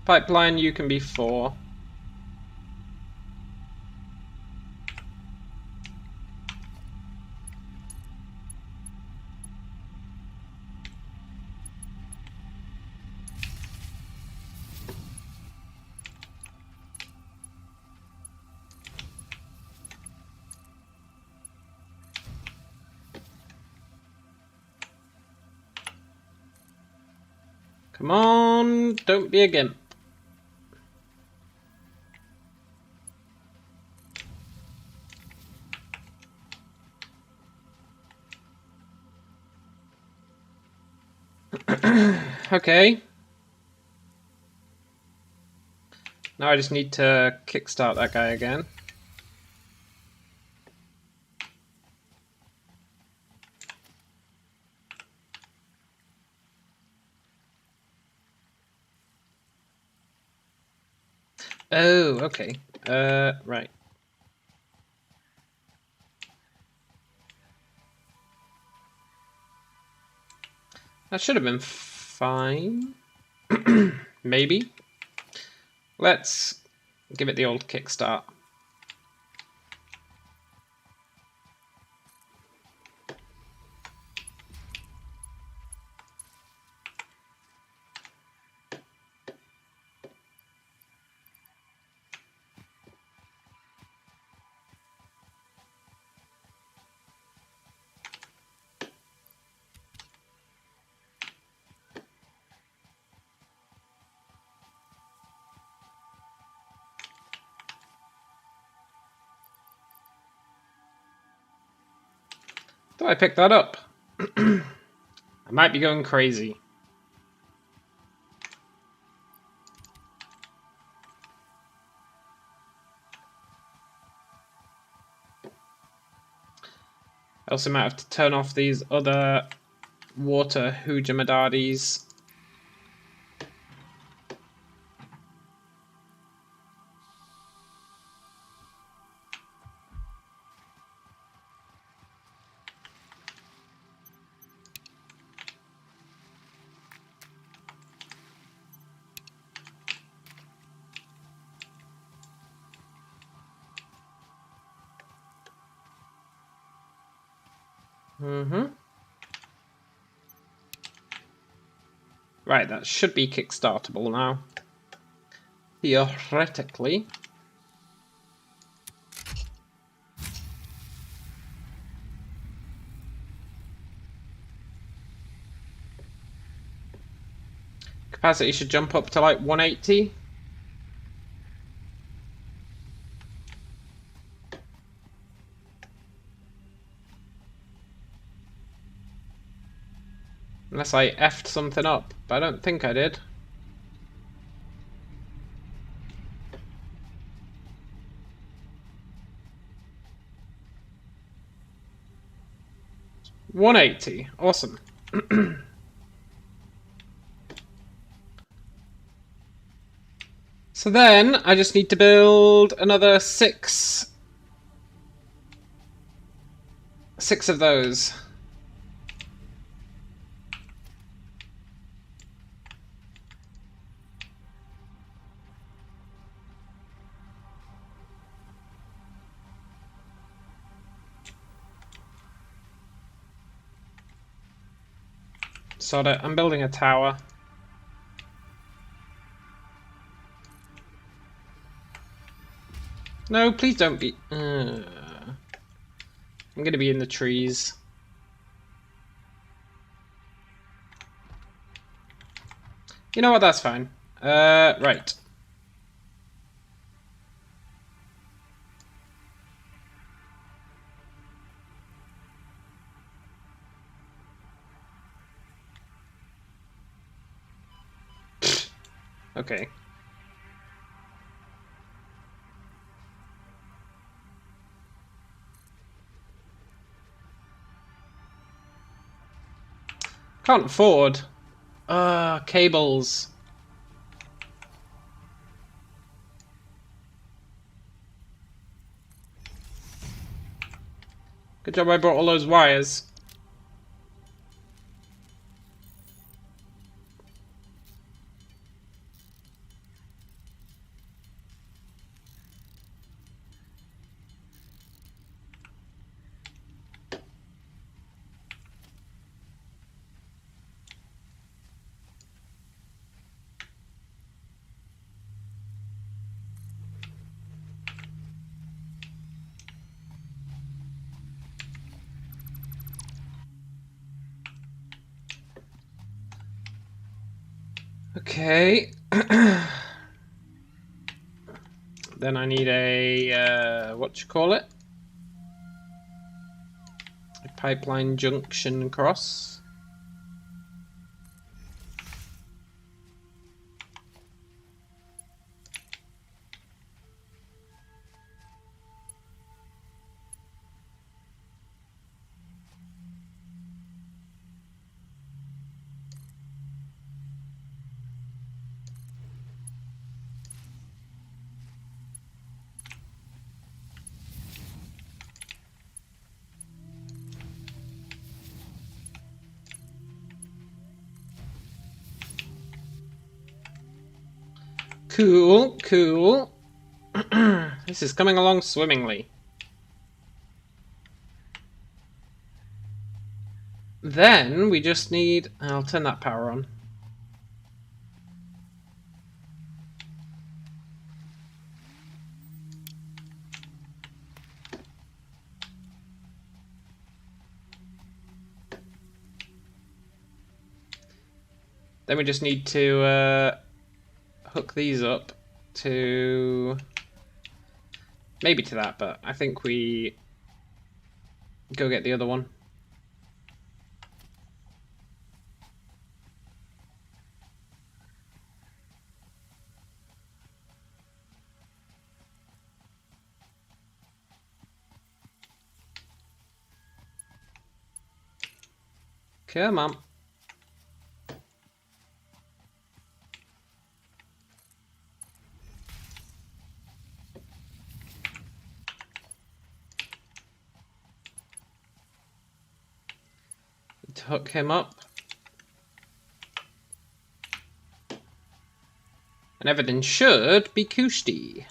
Pipeline, you can be 4. Come on, don't be a gimp. Okay. Now I just need to kickstart that guy again. Oh, okay. Right. That should have been fine. Maybe. Let's give it the old kickstart. Thought I picked that up. I might be going crazy. I also might have to turn off these other water hoojamadadis. Right, that should be kickstartable now. Theoretically. Capacity should jump up to like 180. Unless I effed something up, but I don't think I did. $180. Awesome. So then I just need to build another six of those. Sod it, I'm building a tower. No, please don't be... I'm gonna be in the trees. You know what, that's fine. Right. Okay. Can't afford. Cables. Good job I brought all those wires. Okay. Then I need a, what you call it? A pipeline junction cross. Cool, cool. This is coming along swimmingly. Then we just need... I'll turn that power on. Then we just need to hook these up to... maybe to that, but I think we go get the other one. Come on. To hook him up. And everything should be cushy.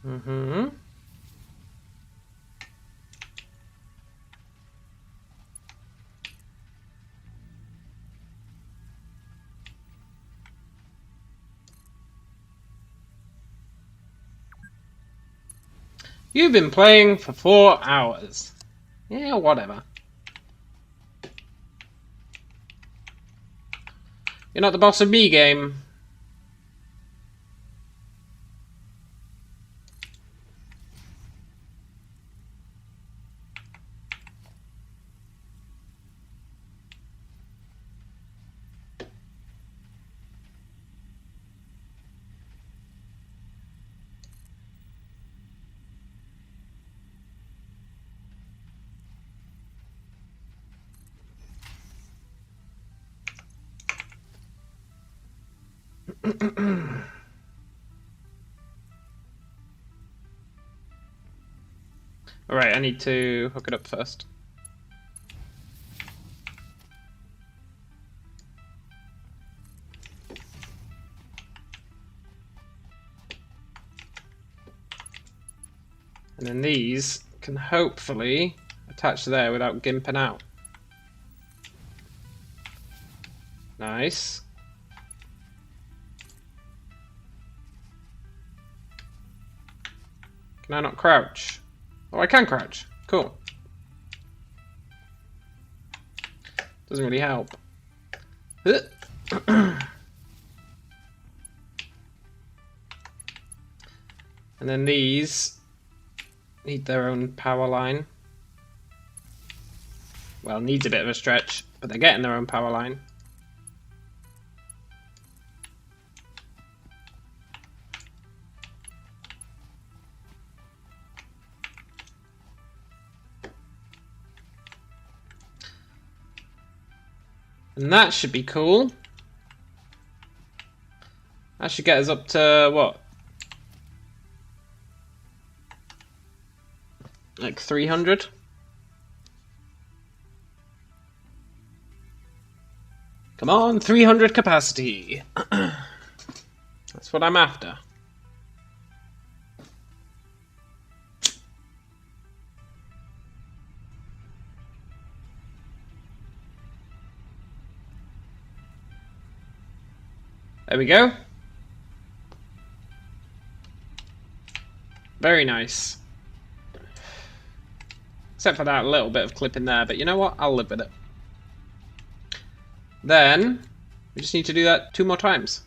Mm-hmm. You've been playing for 4 hours. Yeah, whatever. You're not the boss of me, game. Alright, I need to hook it up first. And then these can hopefully attach there without gimping out. Nice. Can I not crouch? Oh, I can crouch. Cool. Doesn't really help. And then these need their own power line. Well, needs a bit of a stretch, but they're getting their own power line. And that should be cool. That should get us up to, what? Like 300? Come on, 300 capacity. That's what I'm after. There we go. Very nice. Except for that little bit of clipping there, but you know what? I'll live with it. Then, we just need to do that 2 more times.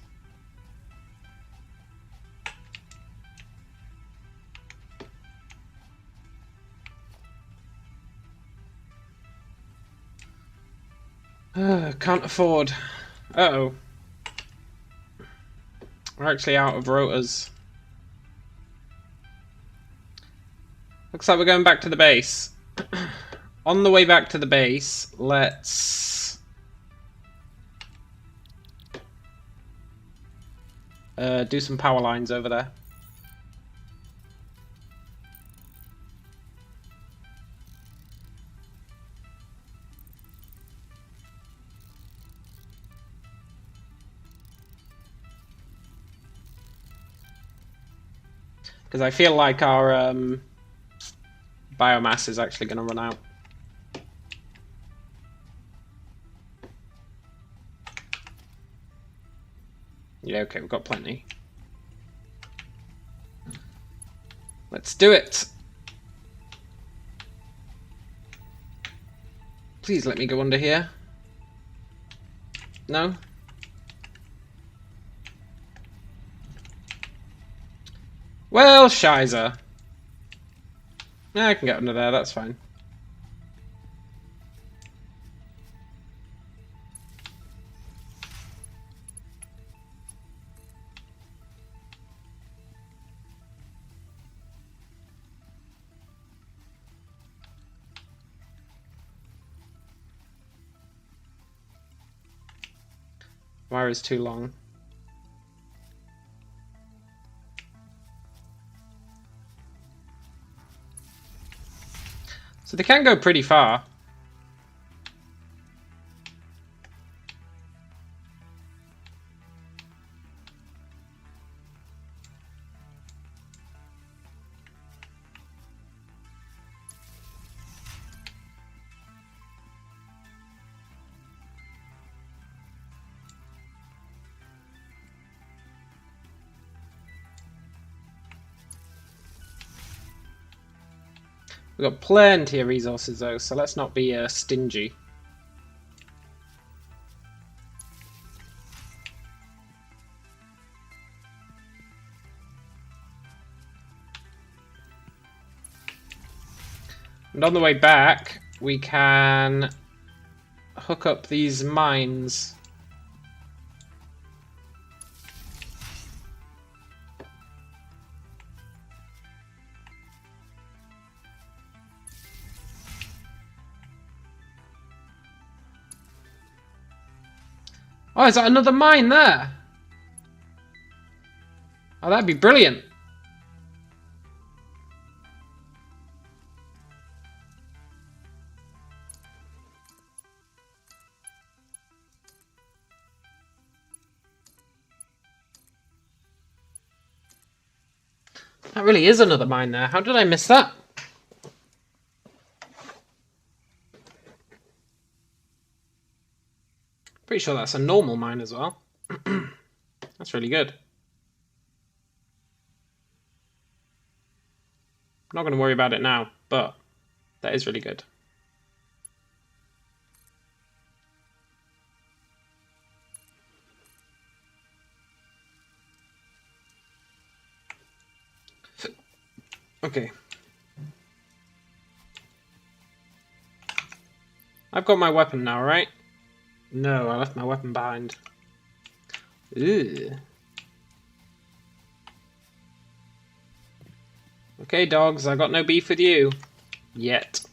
Can't afford. Uh-oh. We're actually out of rotors. Looks like we're going back to the base. On the way back to the base, let's do some power lines over there. Because I feel like our biomass is actually going to run out. okay, we've got plenty. Let's do it! Please let me go under here. No? Well, shizer. Yeah, I can get under there, that's fine. Wire is too long. So they can go pretty far. We've got plenty of resources though, so let's not be stingy. And on the way back, we can hook up these mines. Oh, is that another mine there? Oh, that'd be brilliant. That really is another mine there. How did I miss that? Pretty sure that's a normal mine as well. That's really good. I'm not going to worry about it now, but that is really good. Okay. I've got my weapon now, right? No, I left my weapon behind. Ooh. Okay, dogs, I got no beef with you. Yet.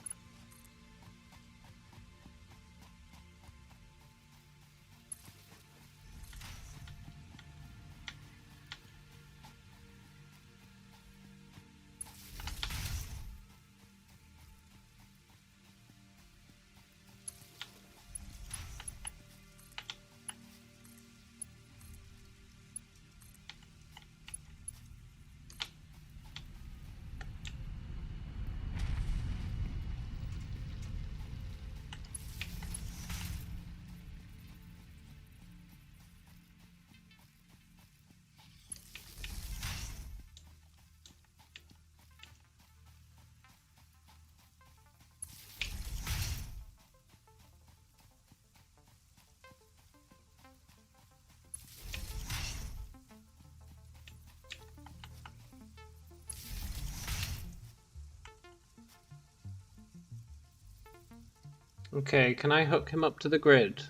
Okay, can I hook him up to the grid?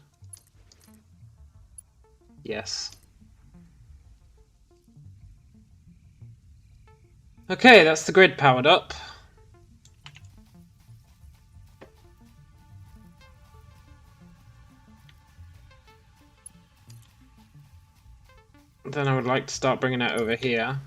Yes. Okay, that's the grid powered up. Then I would like to start bringing it over here.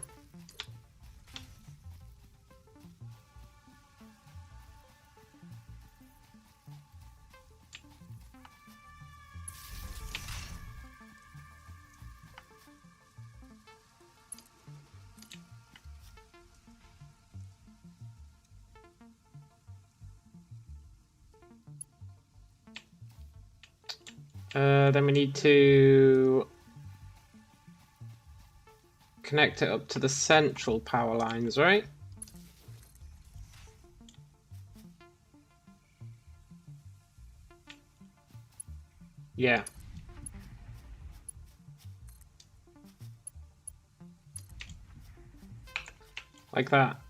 Then we need to connect it up to the central power lines, right? Yeah. Like that.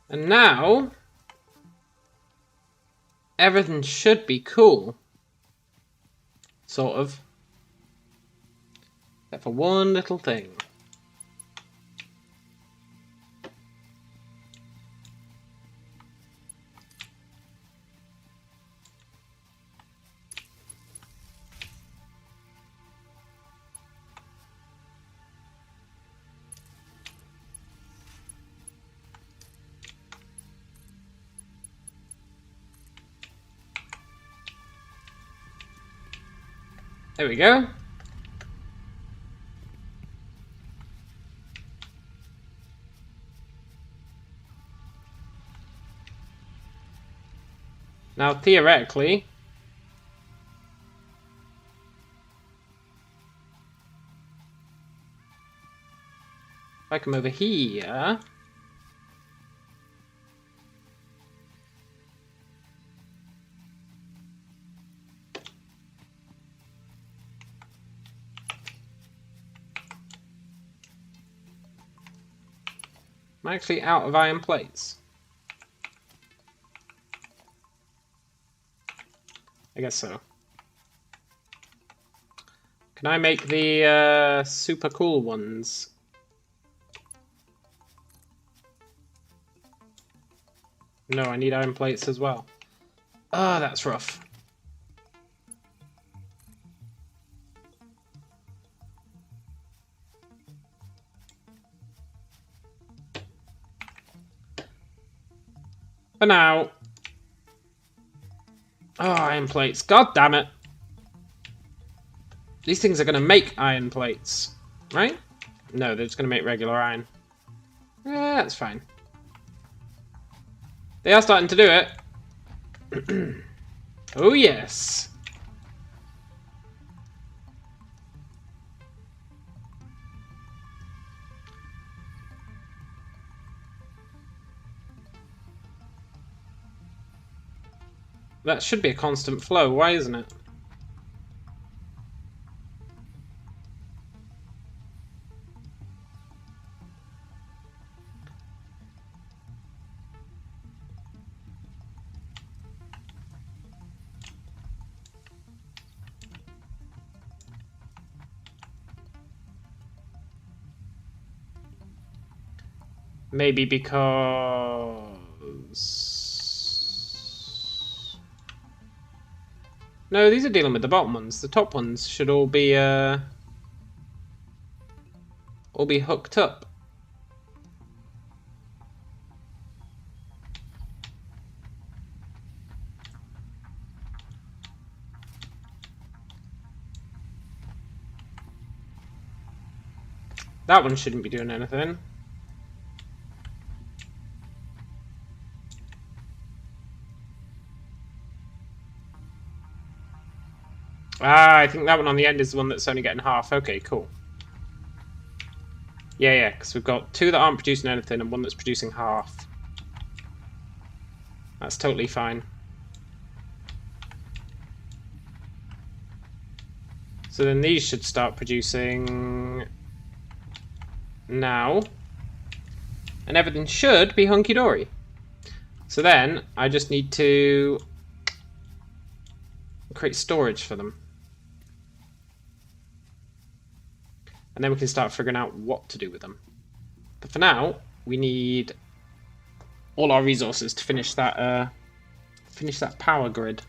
And now, everything should be cool. Sort of. Except for one little thing. There we go. Now, theoretically, if I come over here, I'm actually out of iron plates. I guess so. Can I make the super cool ones? No, I need iron plates as well. Ah, that's rough. For now. Oh, iron plates. God damn it. These things are going to make iron plates, right? No, they're just going to make regular iron. Yeah, that's fine. They are starting to do it. Oh, yes. That should be a constant flow. Why isn't it? Maybe because... No, these are dealing with the bottom ones. The top ones should all be hooked up. That one shouldn't be doing anything. Ah, I think that one on the end is the one that's only getting half. Okay, cool. Yeah, because we've got two that aren't producing anything and one that's producing half. That's totally fine. So then these should start producing now. And everything should be hunky-dory. So then I just need to create storage for them. And then we can start figuring out what to do with them. But for now, we need all our resources to finish that power grid.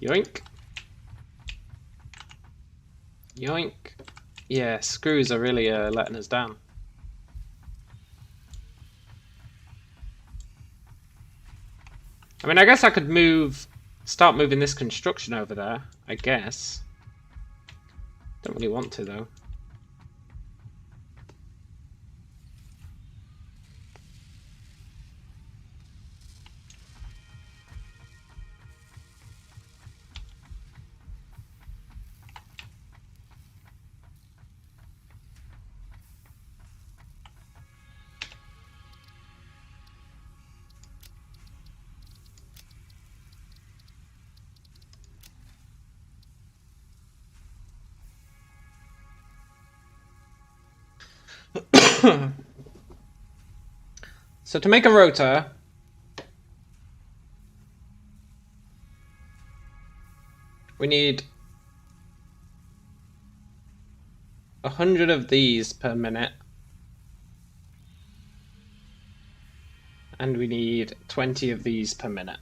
Yoink. Yoink. Yeah, screws are really letting us down. I mean, I guess I could start moving this construction over there, I guess. Don't really want to, though. So to make a rotor, we need 100 of these per minute. And we need 20 of these per minute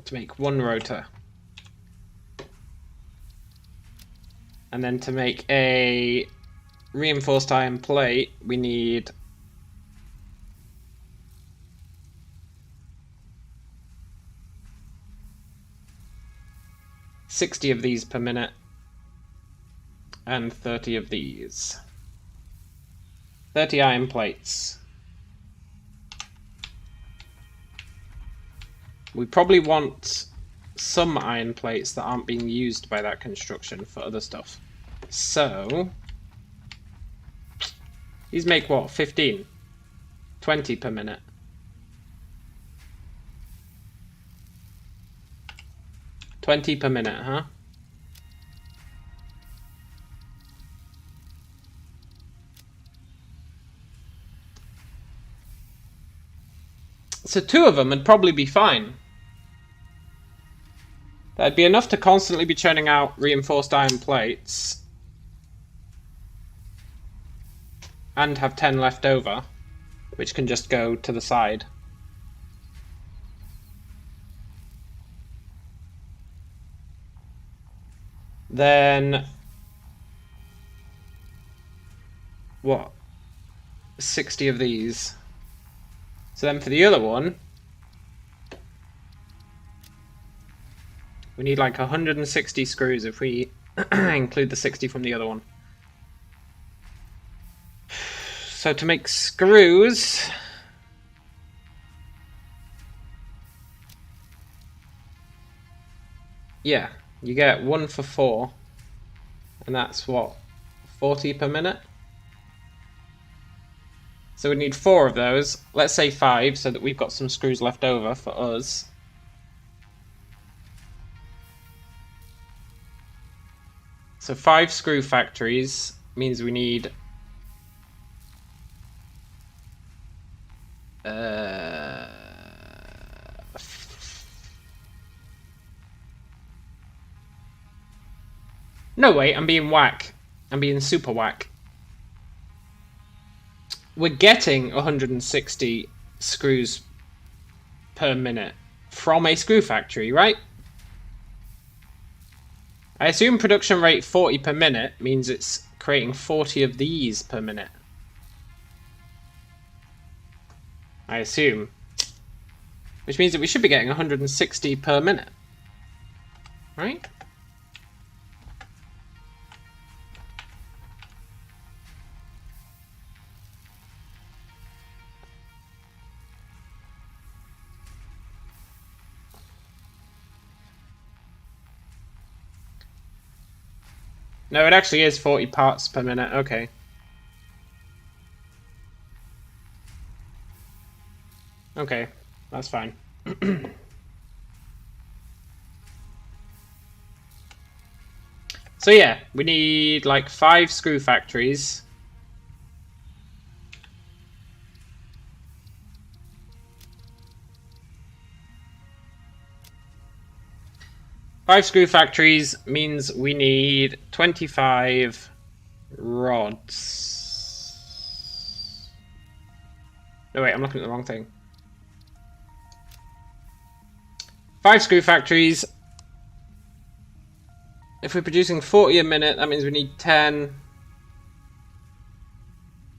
to make one rotor. And then to make a reinforced iron plate, we need 60 of these per minute and 30 of these. 30 iron plates. We probably want some iron plates that aren't being used by that construction for other stuff. So these make what? 15? 20 per minute. $20 per minute, huh? So 2 of them would probably be fine. That'd be enough to constantly be churning out reinforced iron plates. And have 10 left over, which can just go to the side. Then what? 60 of these. So then for the other one, we need like 160 screws if we include the 60 from the other one. So to make screws, yeah, you get 1 for 4, and that's what, 40 per minute? So we need 4 of those, let's say 5, so that we've got some screws left over for us. So 5 screw factories means we need no, wait, I'm being whack. I'm being super whack. We're getting 160 screws per minute from a screw factory, right? I assume production rate 40 per minute means it's creating 40 of these per minute. I assume. Which means that we should be getting 160 per minute. Right? No, it actually is 40 parts per minute. Okay. Okay, that's fine. So yeah, we need like 5 screw factories. Five screw factories means we need 25 rods. No, wait, I'm looking at the wrong thing. 5 screw factories. If we're producing 40 a minute, that means we need 10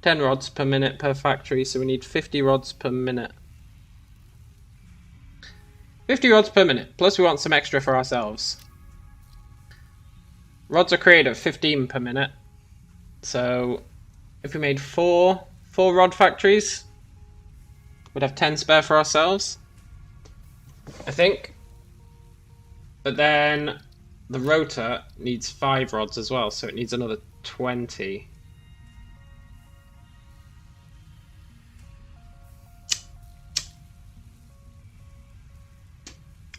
rods per minute per factory, so we need 50 rods per minute. 50 rods per minute, plus we want some extra for ourselves. Rods are created at 15 per minute. So if we made four rod factories, we'd have 10 spare for ourselves, I think. But then the rotor needs 5 rods as well, so it needs another 20.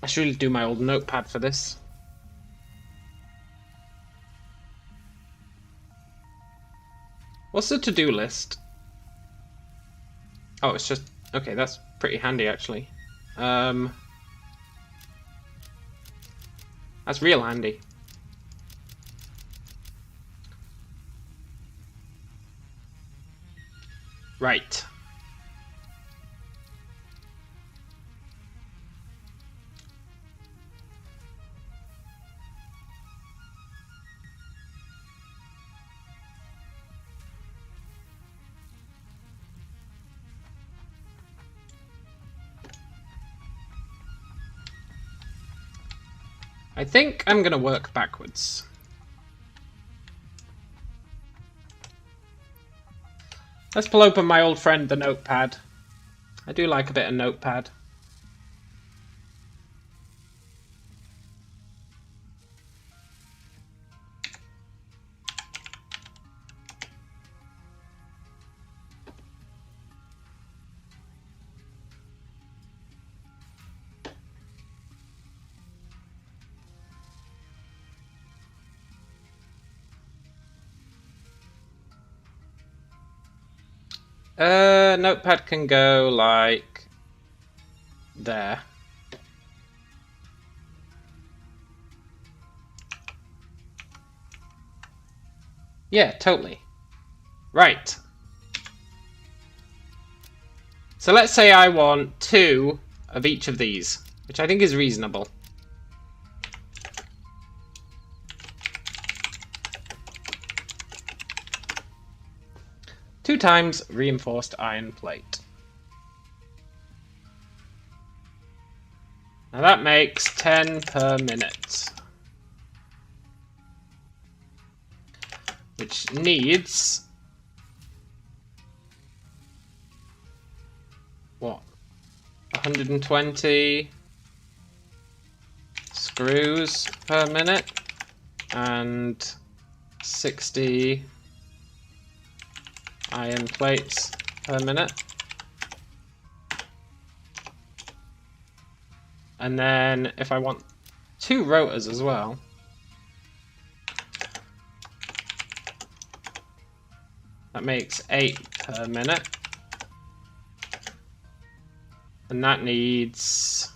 I should do my old notepad for this. What's the to-do list? Oh, it's just... Okay, that's pretty handy, actually. That's real handy. Right. I think I'm going to work backwards. Let's pull open my old friend, the notepad. I do like a bit of notepad. Notepad can go like there. Yeah, totally. Right. So let's say I want 2 of each of these, which I think is reasonable. Two times reinforced iron plate. Now that makes 10 per minute. Which needs... what? 120 screws per minute and 60 iron plates per minute. And then if I want 2 rotors as well, that makes 8 per minute. And that needs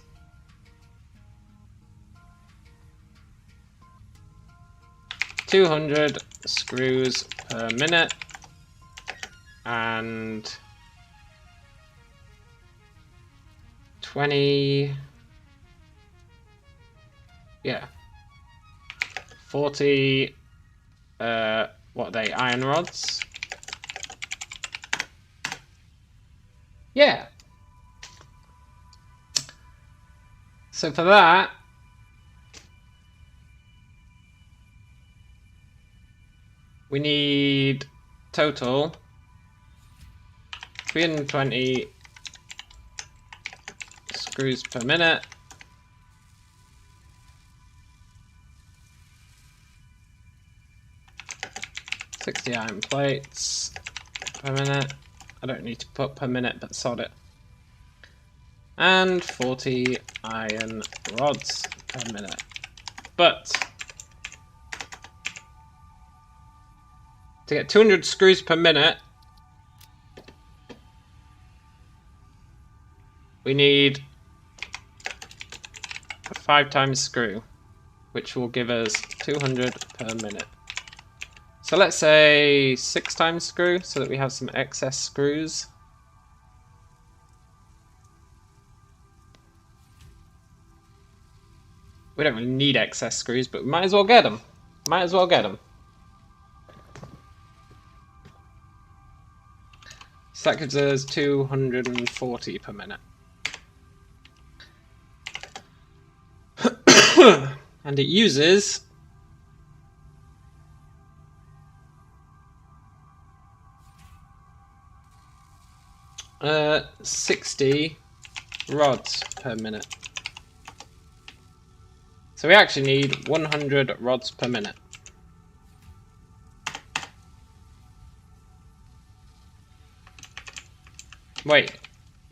200 screws per minute and 20, yeah, 40, what are they, iron rods? Yeah. So for that, we need total 320 screws per minute. $60 iron plates per minute. I don't need to put per minute, but sod it. And 40 iron rods per minute. But to get 200 screws per minute, we need 5 times screw, which will give us 200 per minute. So let's say 6 times screw, so that we have some excess screws. We don't really need excess screws, but we might as well get them. Might as well get them. So that gives us 240 per minute. And it uses 60 rods per minute. So we actually need 100 rods per minute. Wait,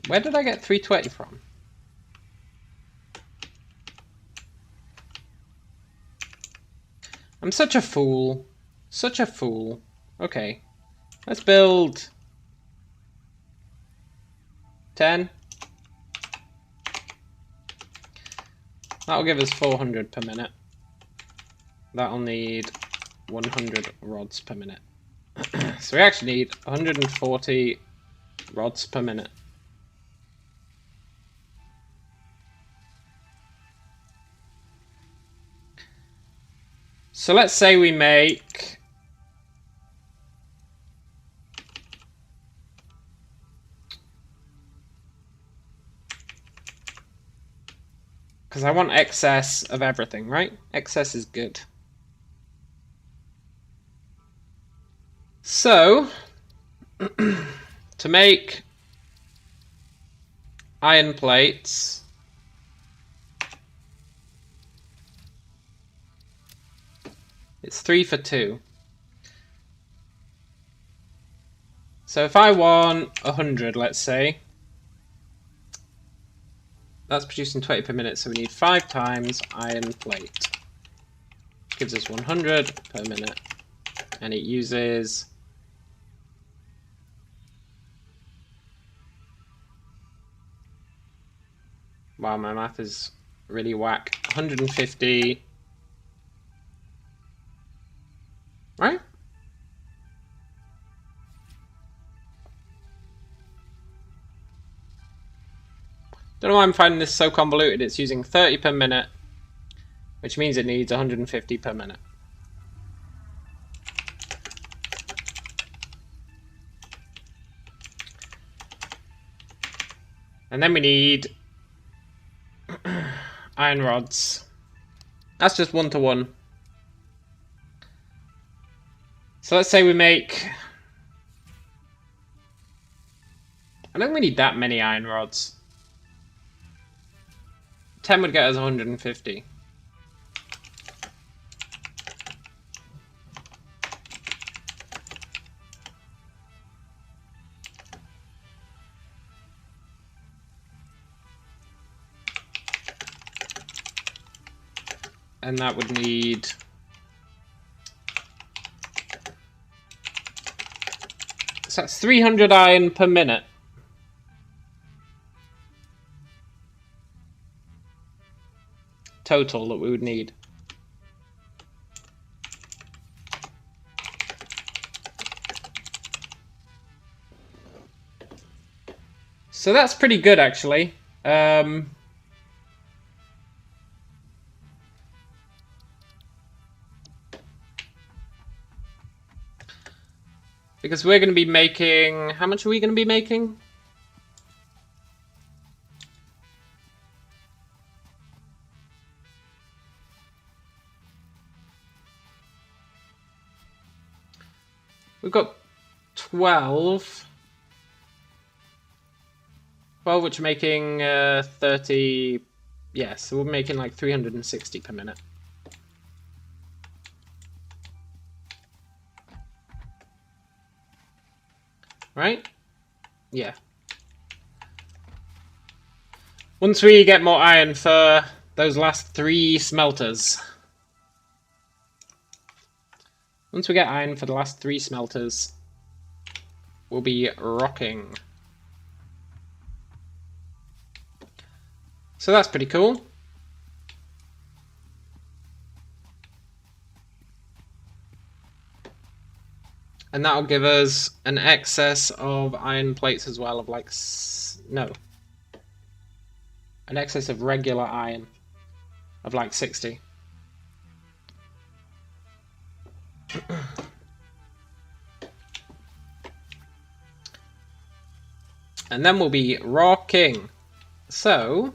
where did I get 320 from? I'm such a fool. Such a fool. Okay. Let's build 10. That'll give us 400 per minute. That'll need 100 rods per minute. So we actually need 140 rods per minute. So let's say we make because I want excess of everything, right? Excess is good. So to make iron plates, it's 3 for 2. So if I want 100, let's say, that's producing 20 per minute, so we need 5 times iron plate. Gives us 100 per minute, and it uses wow, my math is really whack. 150, right? Don't know why I'm finding this so convoluted. It's using 30 per minute, which means it needs 150 per minute. And then we need iron rods. That's just 1 to 1. So let's say we make... I don't think we need that many iron rods. 10 would get us 150. And that would need... So that's 300 iron per minute. Total that we would need. So that's pretty good, actually. Because we're going to be making... How much are we going to be making? We've got 12. 12, which are making 30... Yeah, so we're making like 360 per minute. Right? Yeah. Once we get more iron for those last 3 smelters. Once we get iron for the last 3 smelters, we'll be rocking. So that's pretty cool. And that'll give us an excess of iron plates as well of like... No. An excess of regular iron of like 60. And then we'll be rocking. So...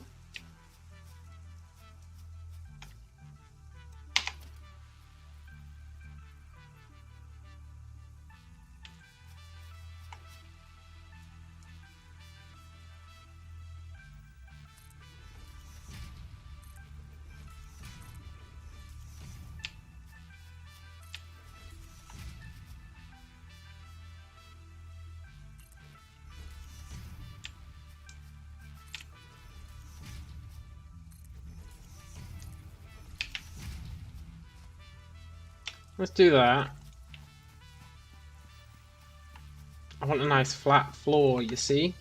Let's do that. I want a nice flat floor, you see?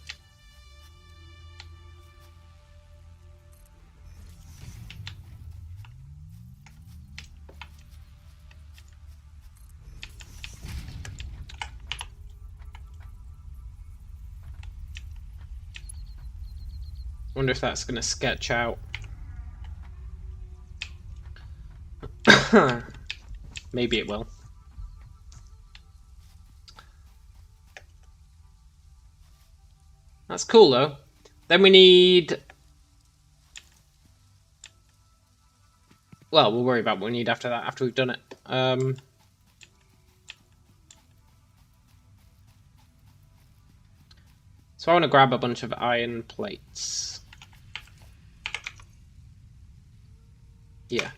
Wonder if that's going to sketch out. Maybe it will. That's cool though. Then we need... Well, we'll worry about what we need after that, after we've done it. So I want to grab a bunch of iron plates. Yeah.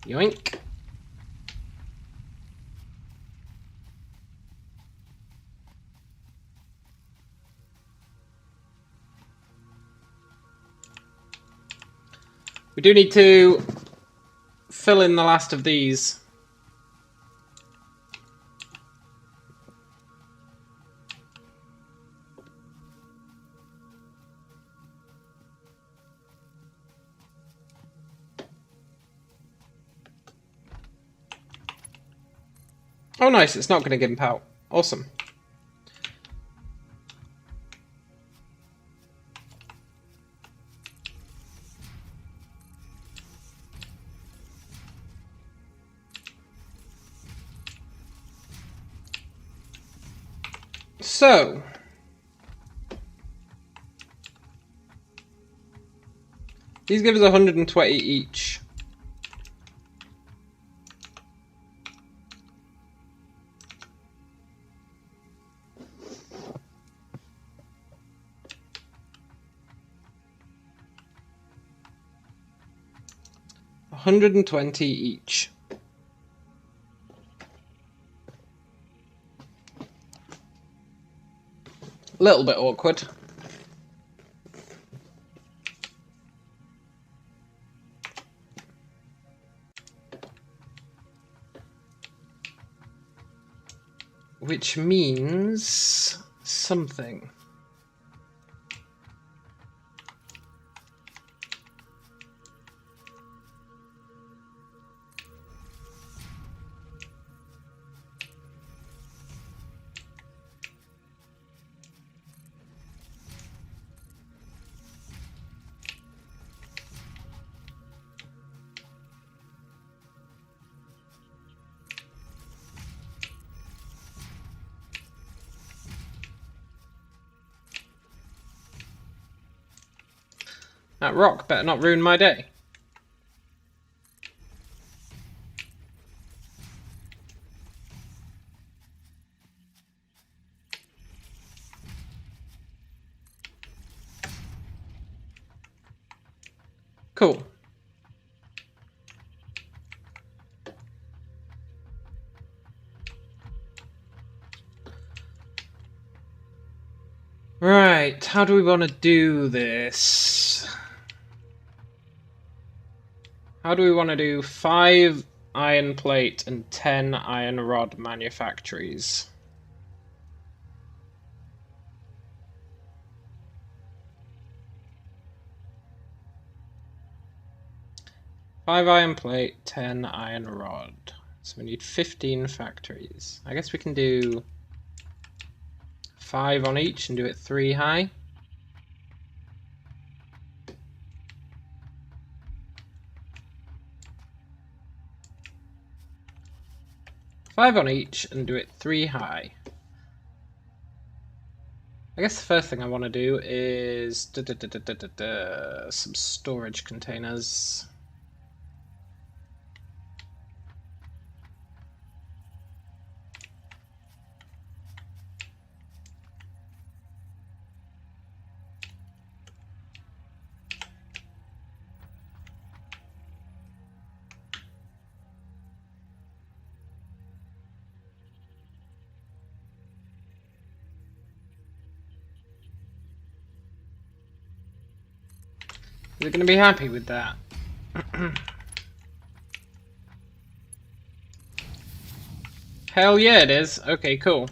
Yoink. We do need to fill in the last of these. Oh nice, it's not going to gimp out. Awesome. So, these give us 120 each. $120 each. A little bit awkward. Which means something. That rock better not ruin my day. Cool. Right, how do we want to do this? How do we want to do 5 iron plate and 10 iron rod manufactories? Five iron plate, 10 iron rod. So we need 15 factories. I guess we can do 5 on each and do it 3 high. Five on each and do it 3 high. I guess the first thing I want to do is some storage containers. Is it going to be happy with that? Hell yeah, it is. Okay, cool.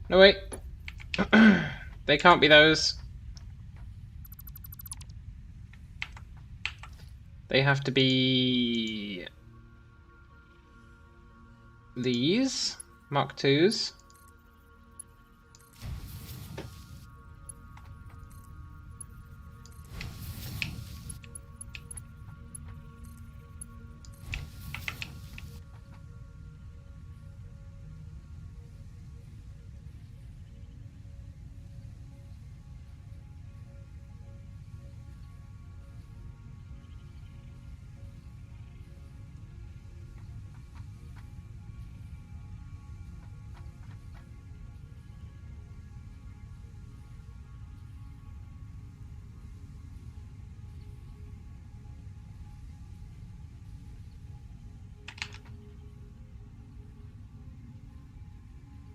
No, wait. They can't be those. They have to be these Mark IIs.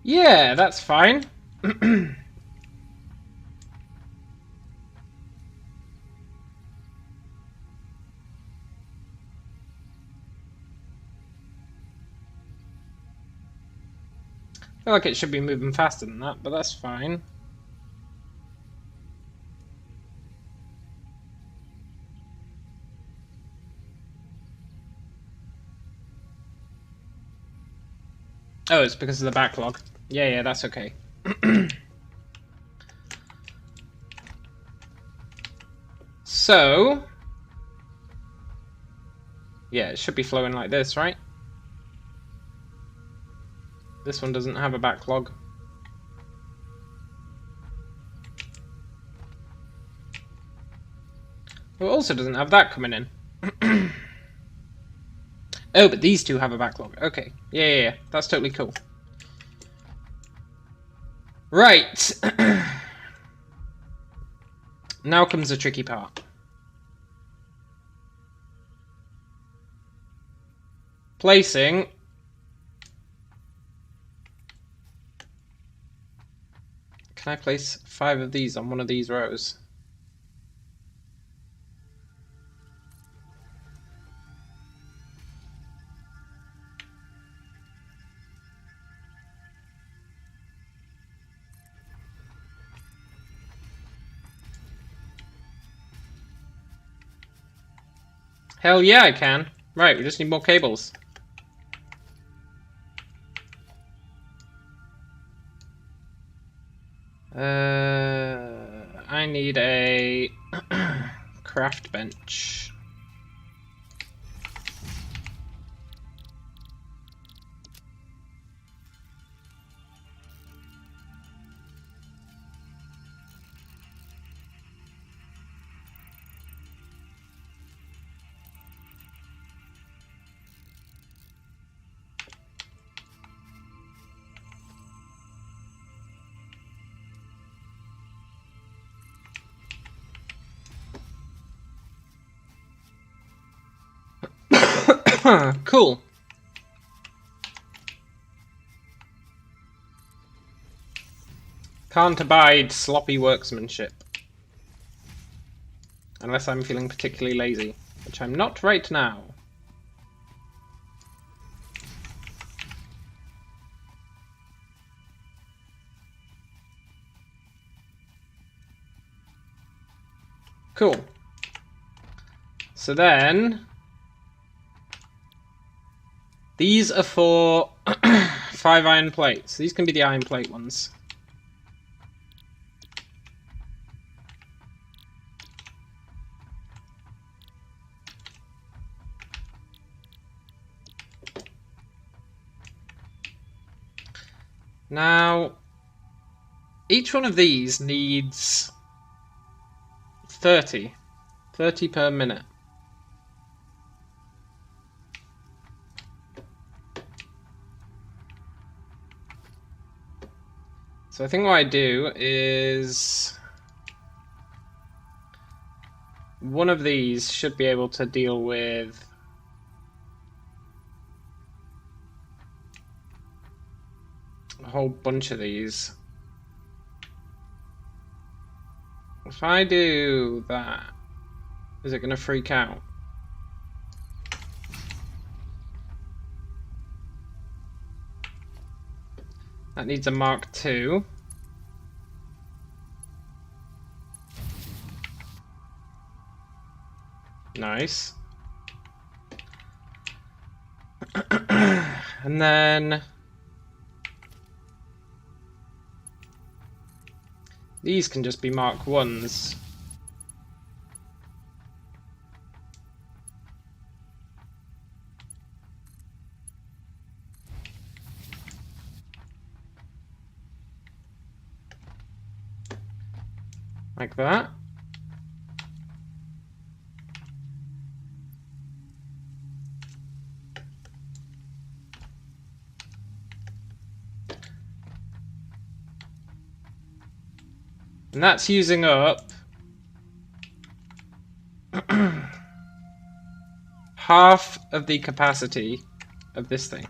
Yeah, that's fine. I feel like it should be moving faster than that, but that's fine. Oh, it's because of the backlog. Yeah, that's okay. So, yeah, it should be flowing like this, right? This one doesn't have a backlog. Well, it also doesn't have that coming in. Oh, but these two have a backlog. Okay. Yeah. That's totally cool. Right. Now comes the tricky part. Placing. Can I place 5 of these on one of these rows? Hell yeah, I can. Right, we just need more cables. I need a craft bench. Cool. Can't abide sloppy workmanship. Unless I'm feeling particularly lazy, which I'm not right now. Cool. So then, these are for 5 iron plates. These can be the iron plate ones. Now, each one of these needs 30 per minute. So I think what I do is one of these should be able to deal with a whole bunch of these. If I do that, is it going to freak out? That needs a Mark II. Nice. And then these can just be Mark I's. Like that. And that's using up half of the capacity of this thing.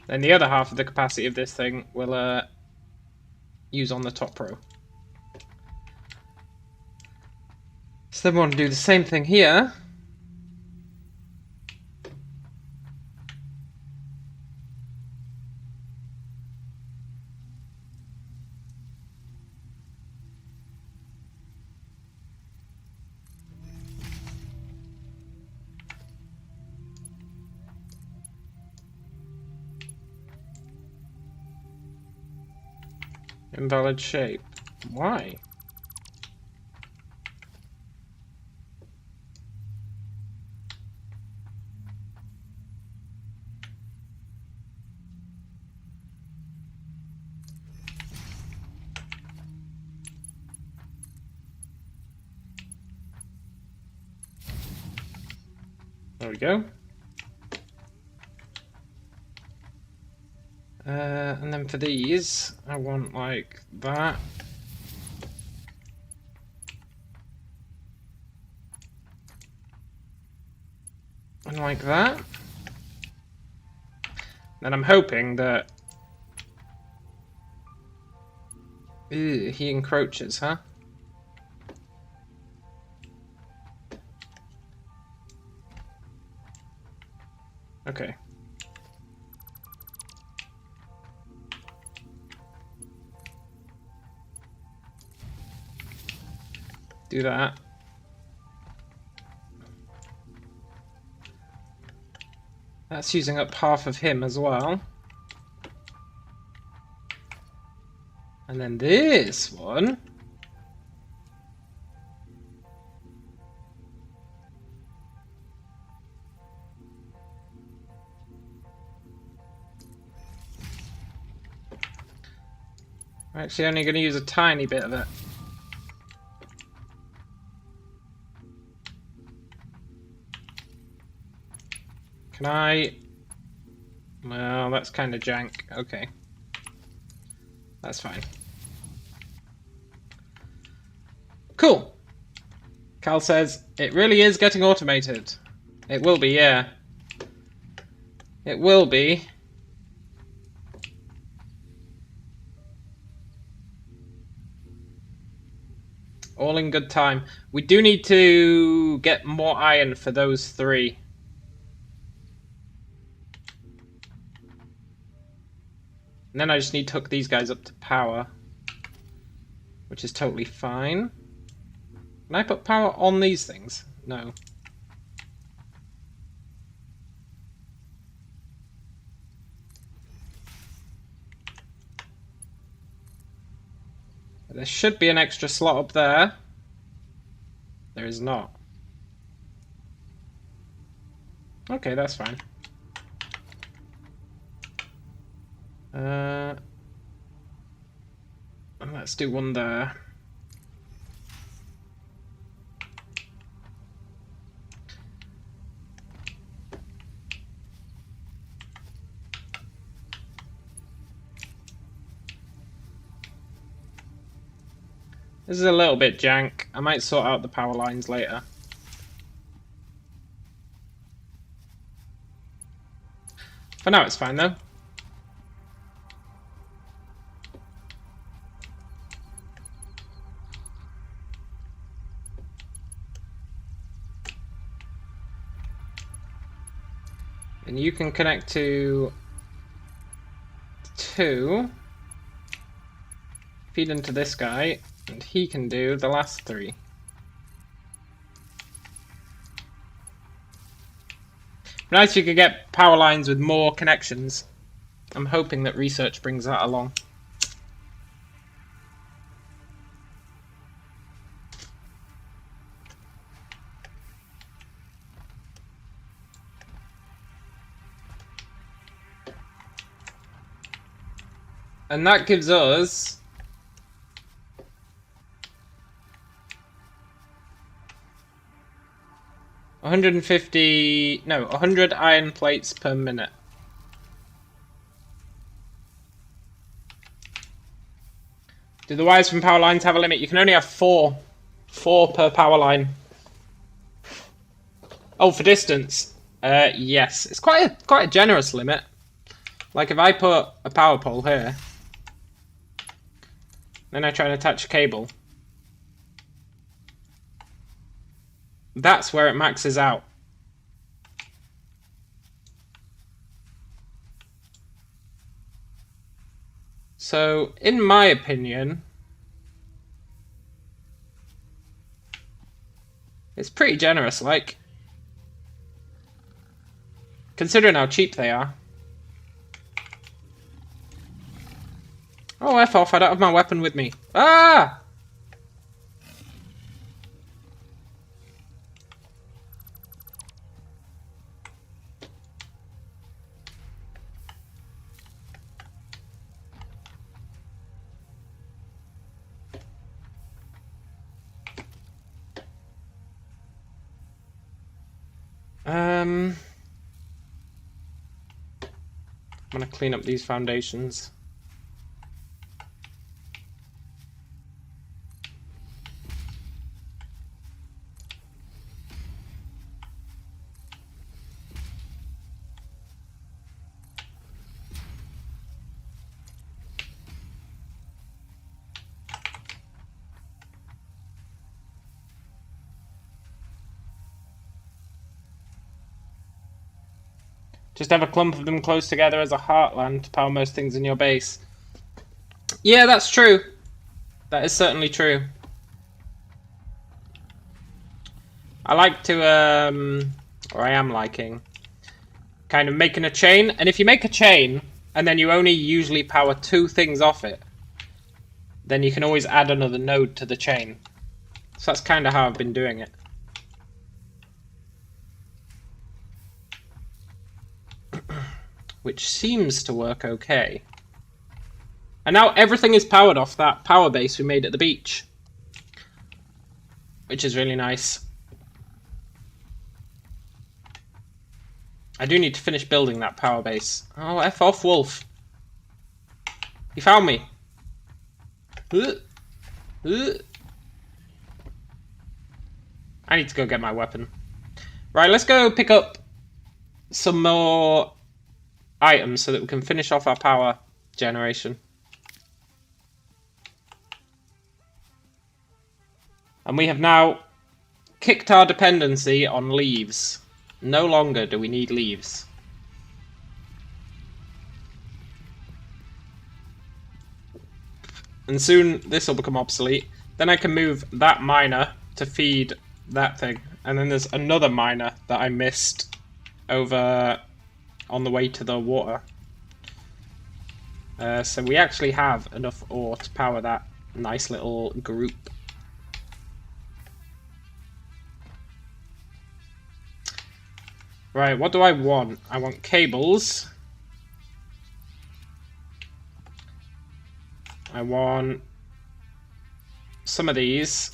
Then the other half of the capacity of this thing will use on the top row. So then we want to do the same thing here. Invalid shape. Why? There we go. And then for these, I want like that. And like that. And I'm hoping that... Ew, he encroaches, huh? Okay. Do that. That's using up half of him as well. And then this one. I'm actually only going to use a tiny bit of it. Can I... Well, that's kind of jank. Okay. That's fine. Cool. Cal says, it really is getting automated. It will be, yeah. It will be. All in good time. We do need to get more iron for those three. And then I just need to hook these guys up to power, which is totally fine. Can I put power on these things? No. There should be an extra slot up there. There is not. Okay, that's fine. And let's do one there. This is a little bit jank. I might sort out the power lines later. For now it's fine though. And you can connect to 2. Feed into this guy, and he can do the last 3. Nice if you could get power lines with more connections. I'm hoping that research brings that along. And that gives us 100 iron plates per minute. Do the wires from power lines have a limit? You can only have 4. 4 per power line. Oh, for distance. Yes. It's quite a generous limit. Like if I put a power pole here, then I try and attach a cable, that's where it maxes out. So, in my opinion, it's pretty generous, like, considering how cheap they are. Oh, F off, I don't have my weapon with me. Ah! I'm gonna clean up these foundations. Just have a clump of them close together as a heartland to power most things in your base. Yeah, that's true. That is certainly true. I like to, or I am liking, kind of making a chain. And if you make a chain, and then you only usually power 2 things off it, then you can always add another node to the chain. So that's kind of how I've been doing it. Which seems to work okay. And now everything is powered off that power base we made at the beach. Which is really nice. I do need to finish building that power base. Oh, F off, wolf. He found me. I need to go get my weapon. Right, let's go pick up some more items so that we can finish off our power generation. And we have now kicked our dependency on leaves. No longer do we need leaves. And soon this will become obsolete. Then I can move that miner to feed that thing. And then there's another miner that I missed over on the way to the water. So we actually have enough ore to power that nice little group. Right, what do I want? I want cables. I want some of these.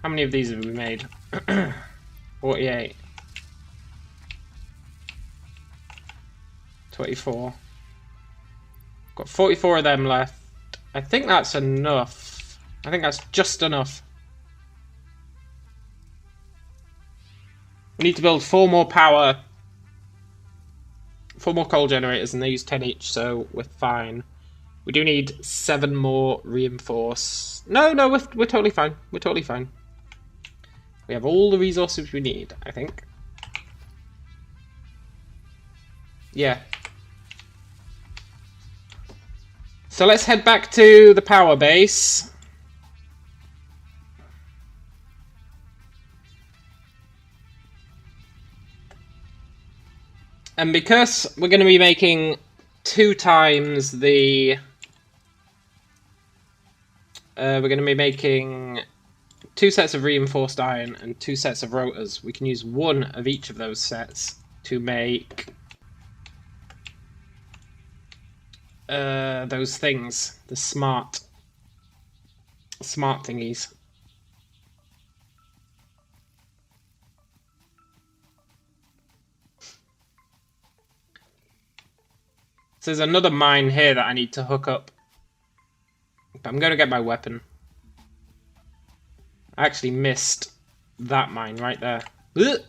How many of these have we made? 48. 24. Got 44 of them left. I think that's enough. I think that's just enough. We need to build 4 more power. 4 more coal generators, and they use 10 each, so we're fine. We do need 7 more reinforce. No, we're totally fine. We're totally fine. We have all the resources we need, I think. Yeah. So let's head back to the power base. And because we're going to be making 2 times the... we're going to be making 2 sets of reinforced iron and 2 sets of rotors. We can use 1 of each of those sets to make those things, the smart thingies. So there's another mine here that I need to hook up. But I'm going to get my weapon. I actually missed that mine right there. Ugh!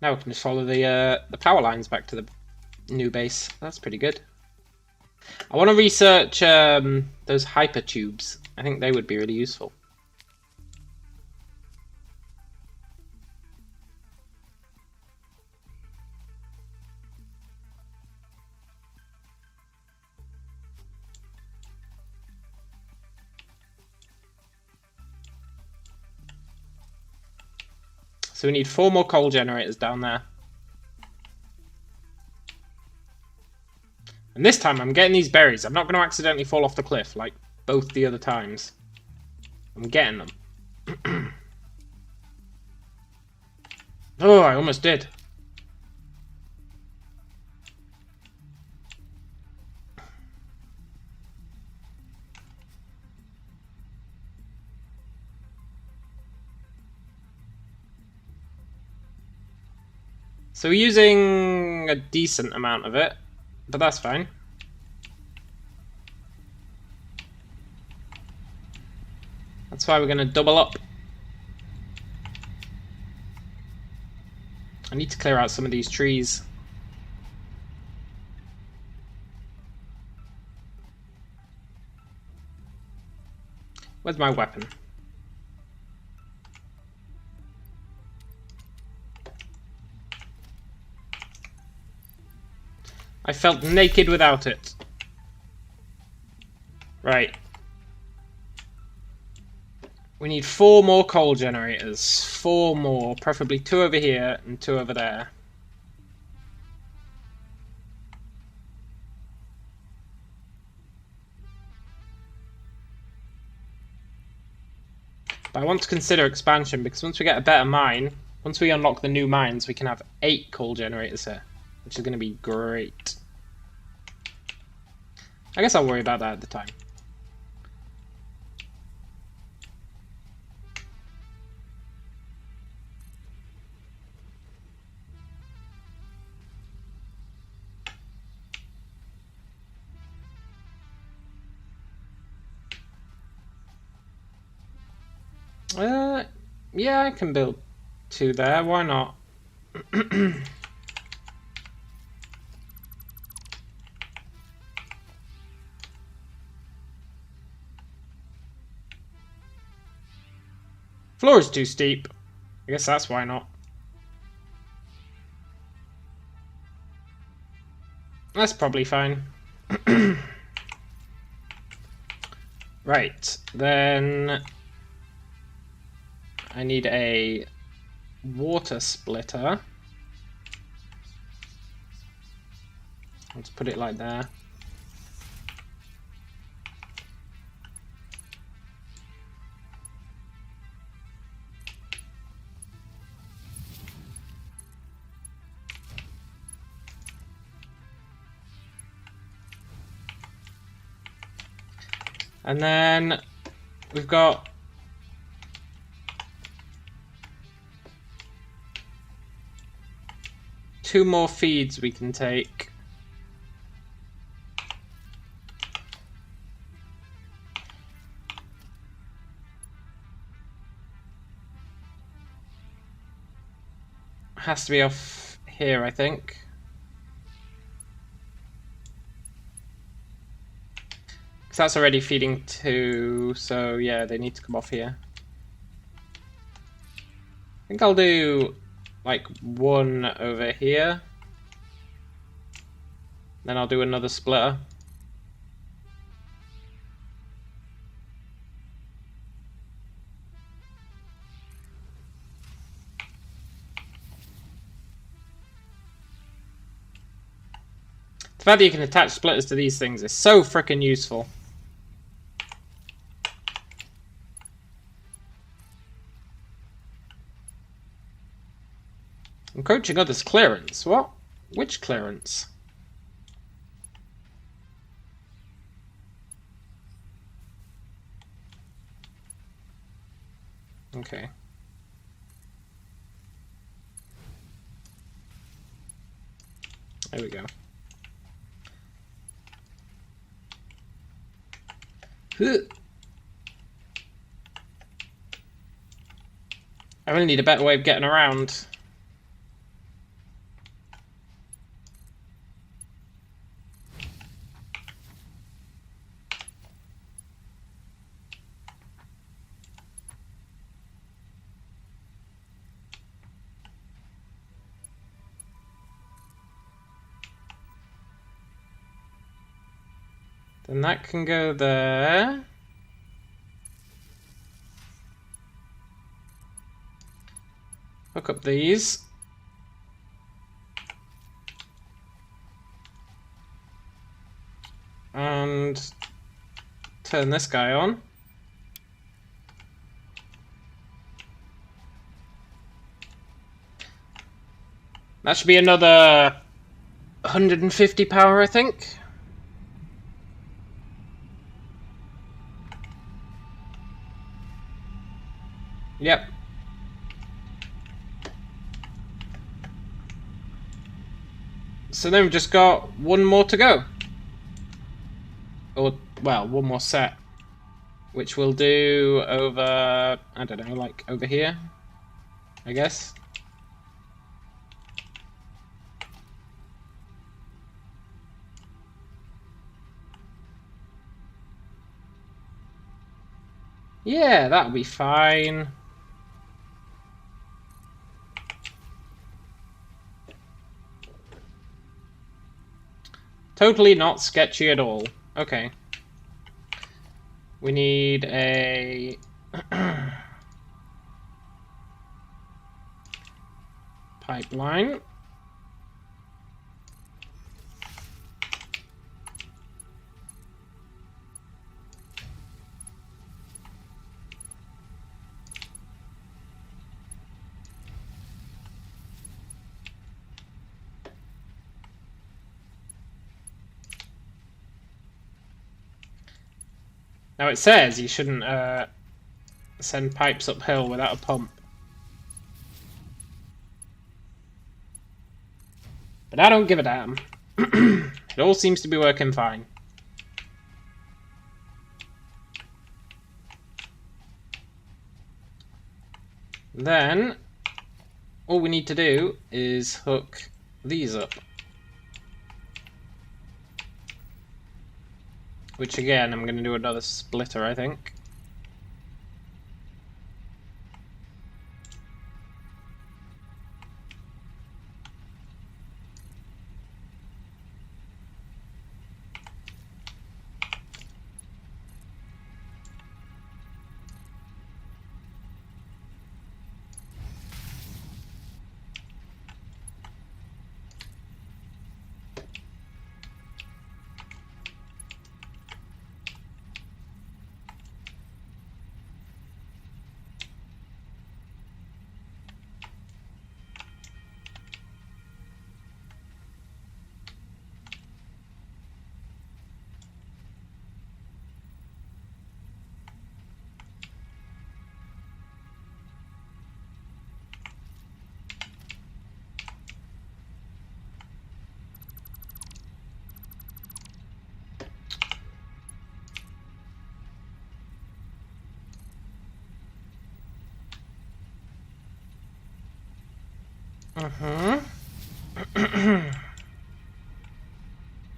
Now we can just follow the power lines back to the new base. That's pretty good. I want to research those hyper tubes. I think they would be really useful. So we need 4 more coal generators down there. And this time I'm getting these berries. I'm not going to accidentally fall off the cliff like both the other times. I'm getting them. Oh, I almost did. So we're using a decent amount of it, but that's fine. That's why we're going to double up. I need to clear out some of these trees. Where's my weapon? I felt naked without it. Right. We need 4 more coal generators. 4 more. Preferably 2 over here and 2 over there. But I want to consider expansion because once we get a better mine, once we unlock the new mines, we can have 8 coal generators here, which is going to be great. I guess I'll worry about that at the time. Yeah, I can build 2 there. Why not? Floor is too steep. I guess that's why not. That's probably fine. Right, then I need a water splitter. Let's put it like there. And then we've got two more feeds we can take. Has to be off here, I think. Because that's already feeding two, so yeah, they need to come off here. I think I'll do like one over here. Then I'll do another splitter. The fact that you can attach splitters to these things is so freaking useful. Encroaching others' clearance. What? Which clearance? Okay. There we go. I really need a better way of getting around. Then that can go there. Hook up these. And turn this guy on. That should be another 150 power, I think. Yep. So then we've just got one more to go. Or, well, one more set. Which we'll do over, I don't know, like over here, I guess. Yeah, that'll be fine. Totally not sketchy at all. Okay. We need a... pipeline. Now it says you shouldn't send pipes uphill without a pump. But I don't give a damn. It all seems to be working fine. Then, all we need to do is hook these up. Which again, I'm going to do another splitter, I think.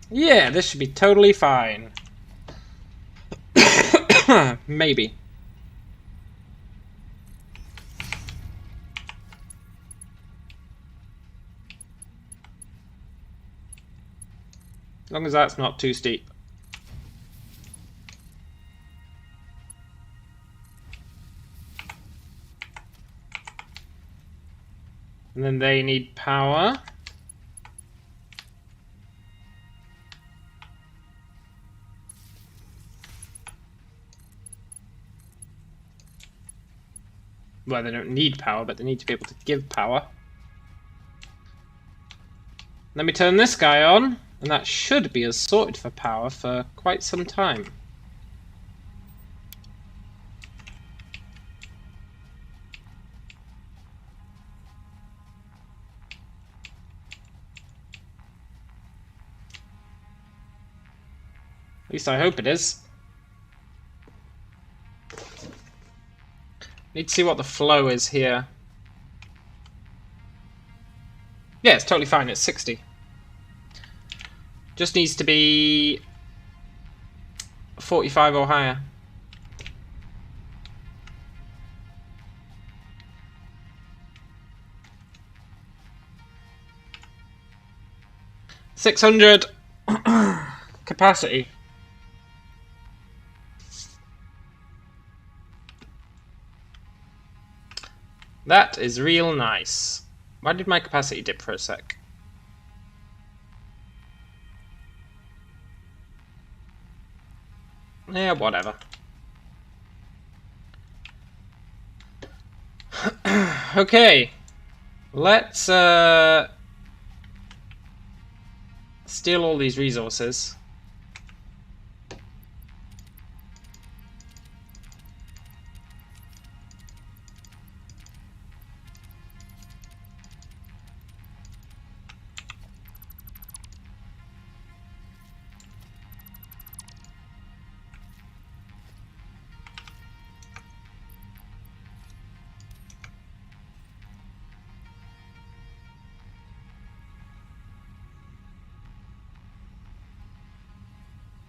Yeah, this should be totally fine. Maybe. As long as that's not too steep. And then they need power. Well, they don't need power, but they need to be able to give power. Let me turn this guy on, and that should be as sorted for power for quite some time. At least I hope it is. Need to see what the flow is here. Yeah, it's totally fine. It's 60. Just needs to be 45 or higher. $600 capacity. That is real nice. Why did my capacity dip for a sec? Yeah, whatever. Okay. Let's steal all these resources.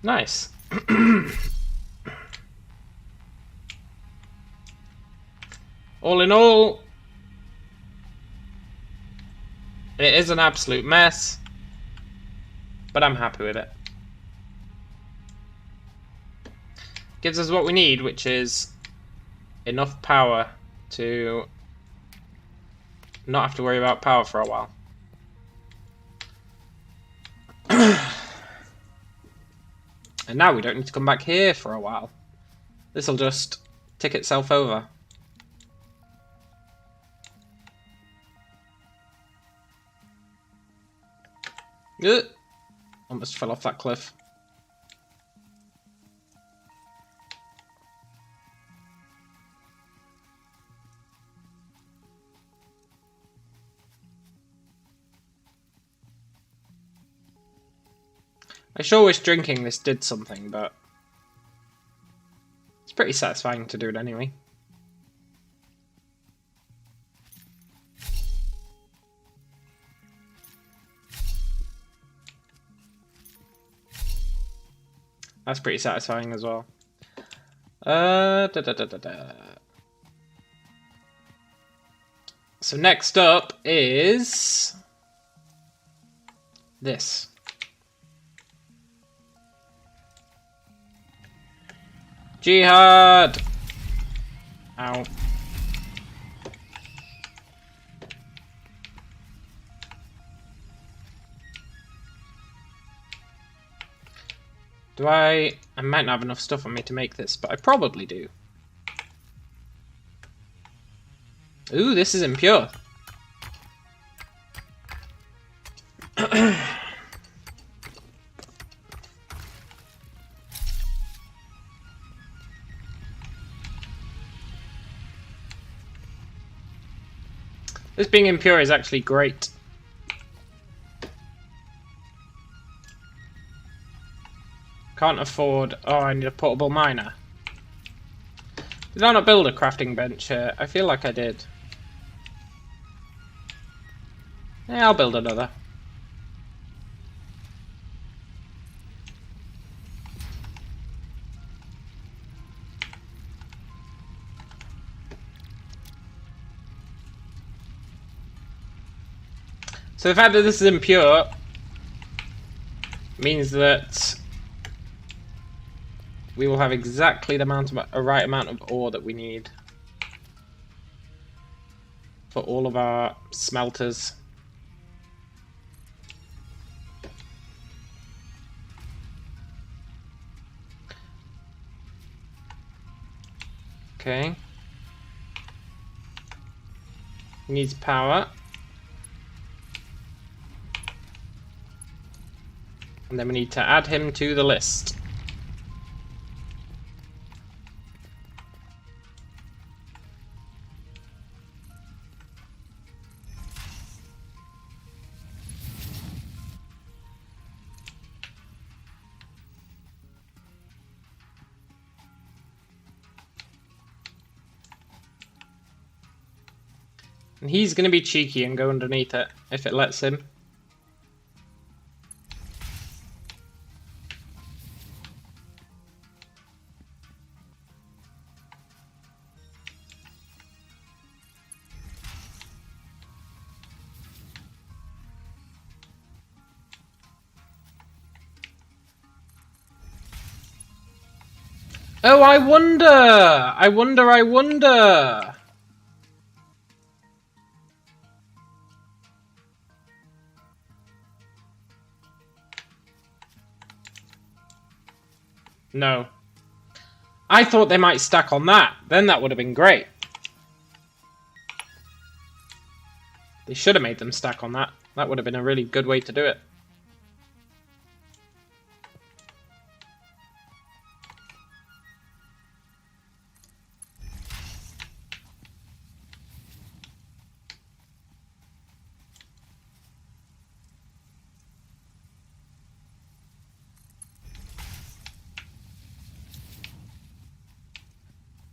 Nice. All in all, it is an absolute mess, but I'm happy with it. Gives us what we need, which is enough power to not have to worry about power for a while. And now we don't need to come back here for a while. This'll just tick itself over. Almost fell off that cliff. I sure wish drinking this did something, but it's pretty satisfying to do it anyway. That's pretty satisfying as well. So next up is this. Jihad! Ow. I might not have enough stuff on me to make this, but I probably do. Ooh, this is impure. This being impure is actually great. Can't afford... Oh, I need a portable miner. Did I not build a crafting bench here? I feel like I did. Yeah, I'll build another. So the fact that this is impure means that we will have exactly the right amount of ore that we need for all of our smelters. Okay. Needs power. And then we need to add him to the list. And he's going to be cheeky and go underneath it, if it lets him. Oh, I wonder! I wonder! No. I thought they might stack on that. Then that would have been great. They should have made them stack on that. That would have been a really good way to do it.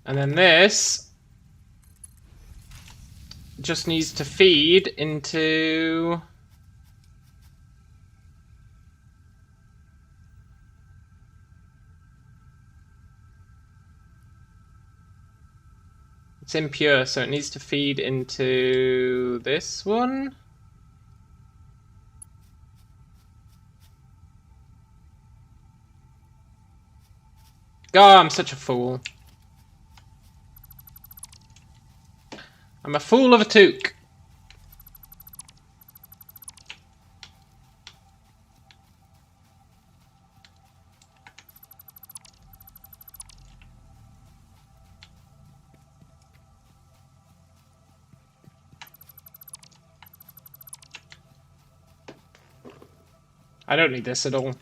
And then this just needs to feed into... It's impure, so it needs to feed into this one. God, I'm such a fool. I'm a fool of a toque. I don't need this at all.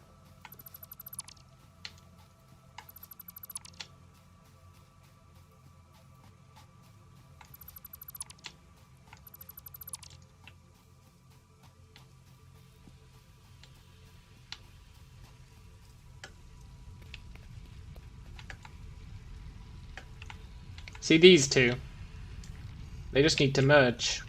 See these two? They just need to merge.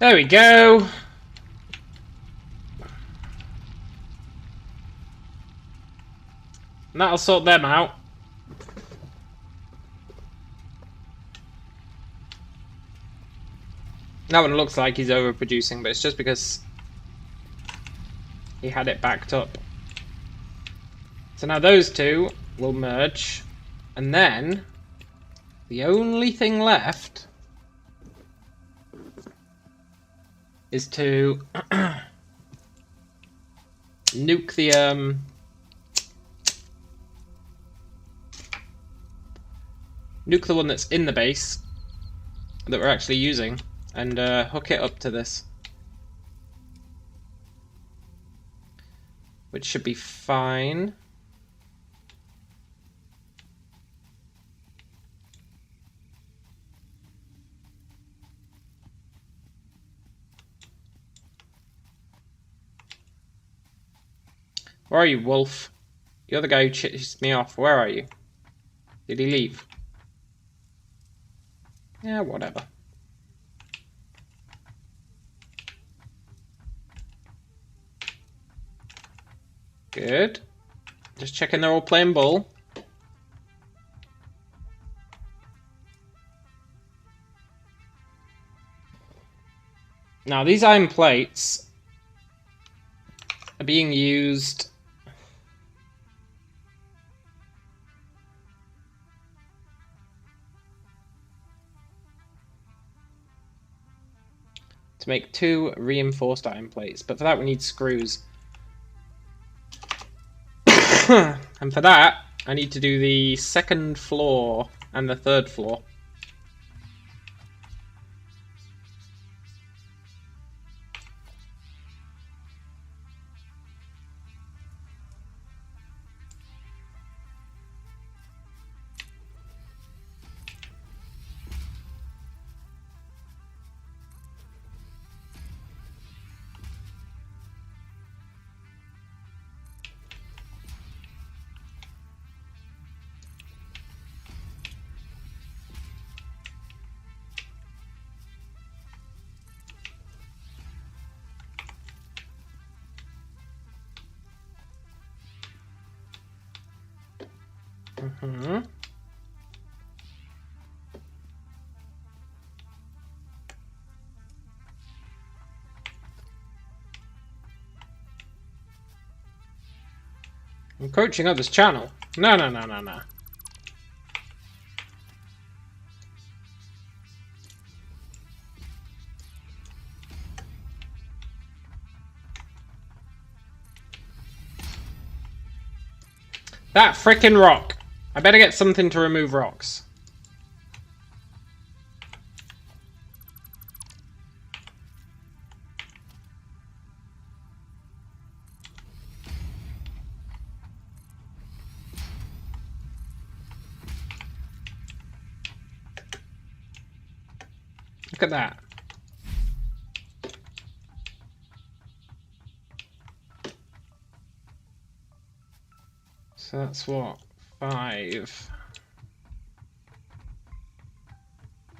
There we go. And that'll sort them out. That one looks like he's overproducing, but it's just because he had it backed up. So now those two will merge, and then the only thing left is to nuke the nuke the one that's in the base that we're actually using, and hook it up to this. Which should be fine. Where are you, Wolf? You're the guy who chased me off. Where are you? Did he leave? Yeah, whatever. Good. Just checking they're all playing ball. Now, these iron plates are being used to make 2 reinforced iron plates, but for that we need screws. And for that, I need to do the 2nd floor and the 3rd floor. Mm-hmm. Encroaching others' channel. No. That frickin' rock. I better get something to remove rocks. Look at that. So that's what? 5.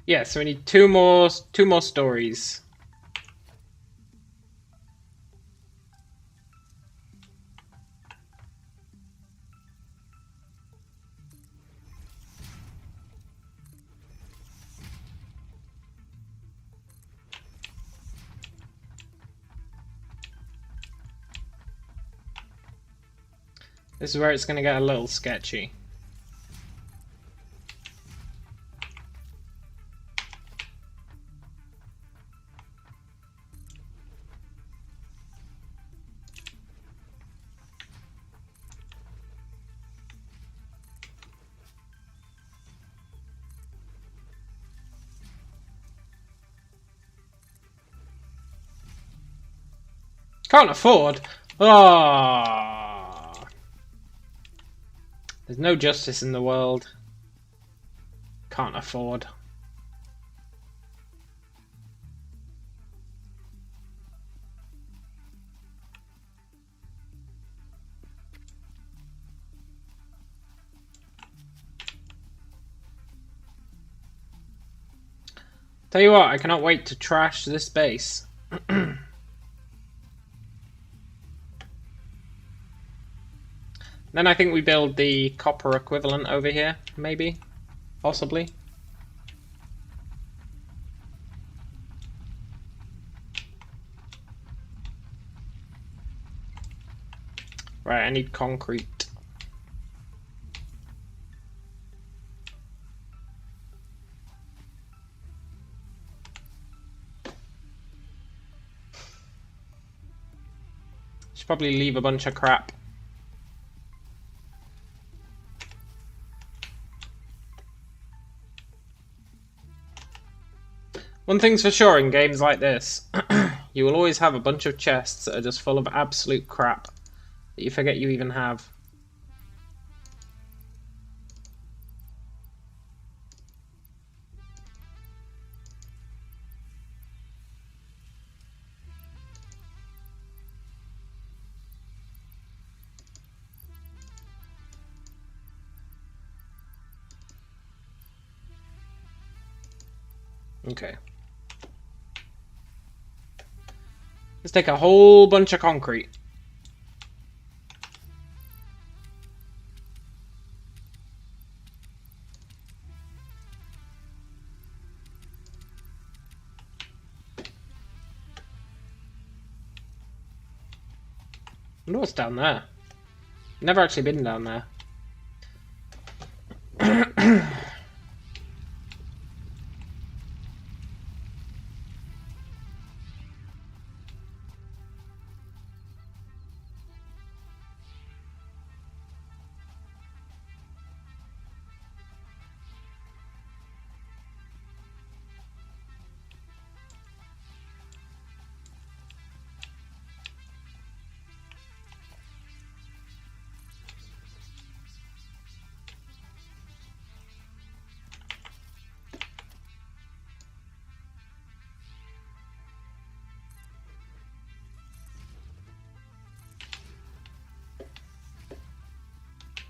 Yeah, so we need two more stories. This is where it's going to get a little sketchy. Can't afford. Ah, there's no justice in the world. Can't afford. Tell you what, I cannot wait to trash this base. Then I think we build the copper equivalent over here, maybe, possibly. Right, I need concrete. Should probably leave a bunch of crap. One thing's for sure in games like this, you will always have a bunch of chests that are just full of absolute crap that you forget you even have. Okay. Let's take a whole bunch of concrete. I wonder what's down there. Never actually been down there.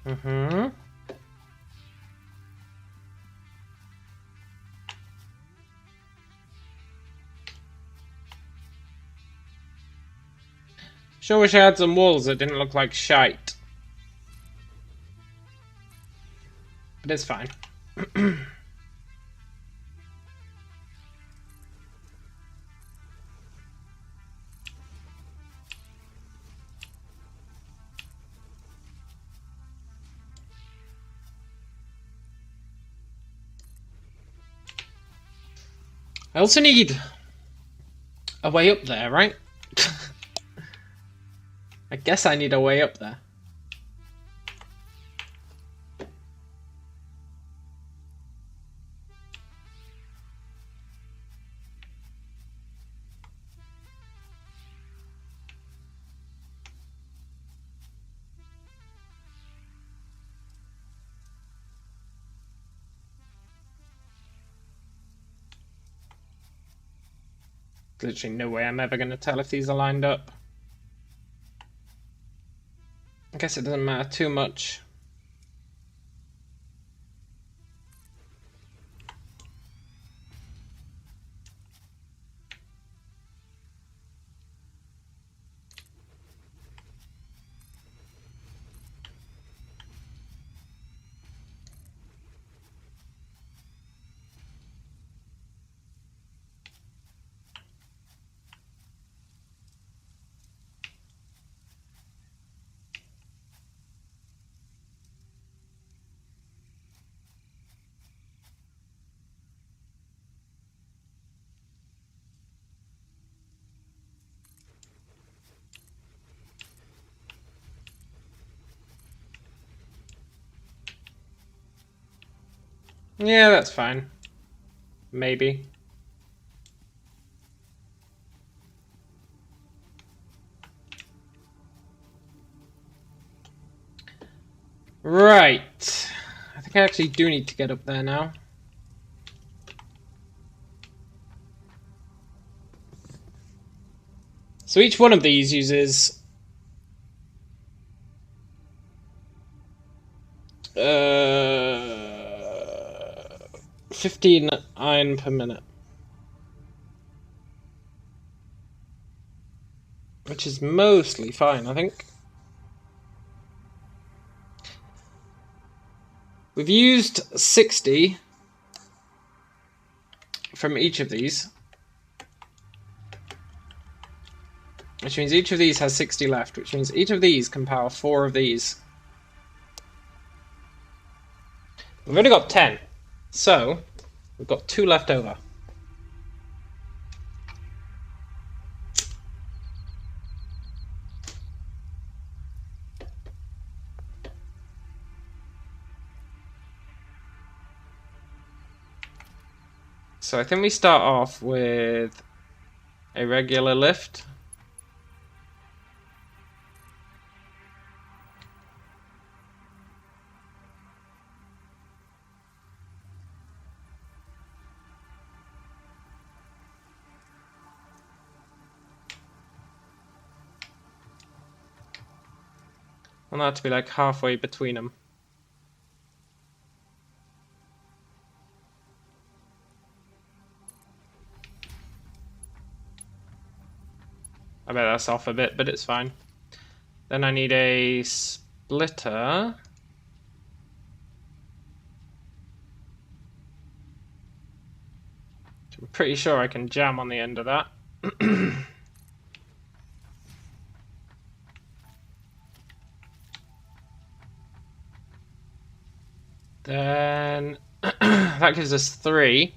Mm-hmm. Sure wish I had some walls that didn't look like shite. But it's fine. I also need a way up there, right? I guess I need a way up there. Literally no way I'm ever going to tell if these are lined up. I guess it doesn't matter too much. Yeah, that's fine. Maybe. Right. I think I actually do need to get up there now. So each one of these uses 15 iron per minute, which is mostly fine, I think. We've used 60 from each of these, which means each of these has 60 left, which means each of these can power 4 of these. We've only got 10, so we've got 2 left over. So I think we start off with a regular lift. I want that to be like halfway between them. I bet that's off a bit, but it's fine. Then I need a splitter. I'm pretty sure I can jam on the end of that. Then that gives us 3.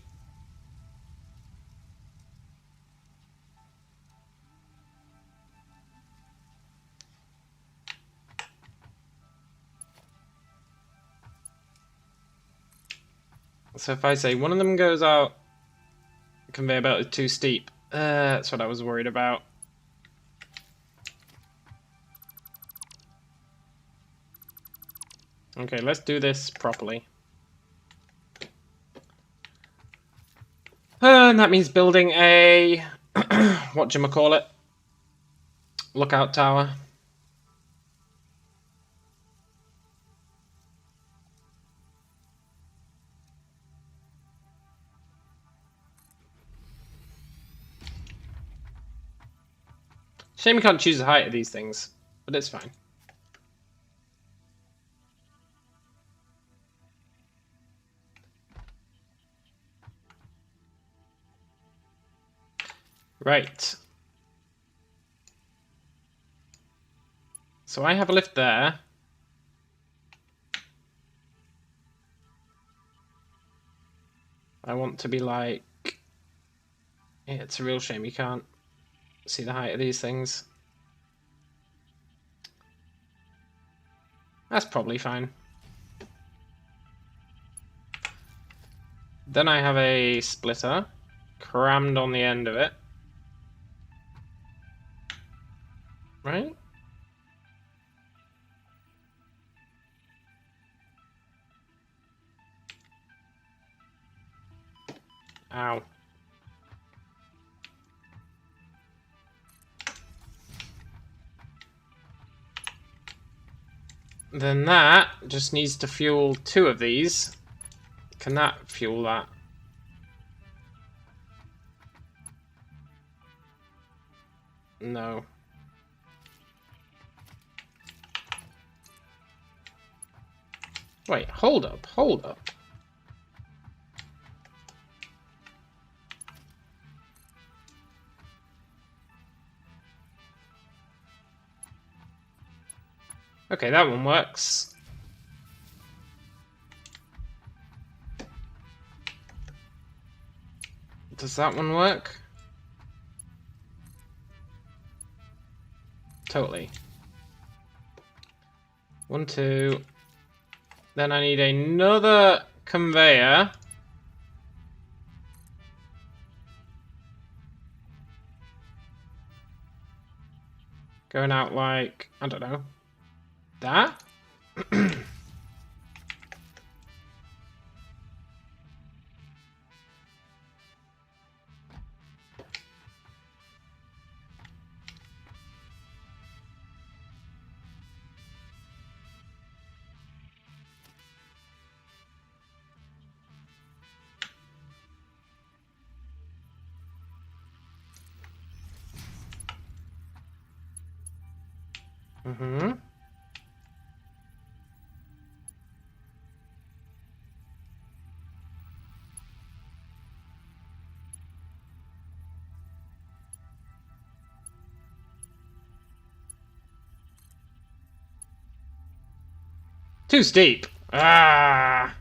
So if I say one of them goes out, conveyor belt is too steep. That's what I was worried about. Okay, let's do this properly. And that means building a whatchamacallit? Lookout tower. Shame we can't choose the height of these things, but it's fine. Right. So I have a lift there. I want to be like... Yeah, it's a real shame you can't see the height of these things. That's probably fine. Then I have a splitter crammed on the end of it. Right? Ow. Then that just needs to fuel 2 of these. Can that fuel that? No. Wait, hold up, hold up. Okay, that one works. Does that one work? Totally. 1, 2. Then I need another conveyor. Going out like, I don't know, that? Mm-hmm. Too steep. Ah.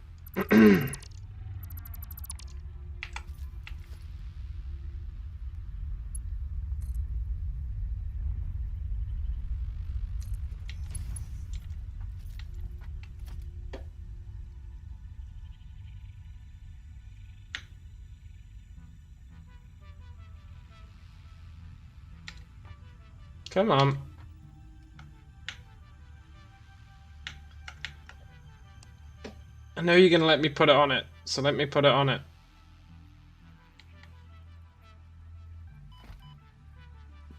Come on. I know you're going to let me put it on it, so let me put it on it.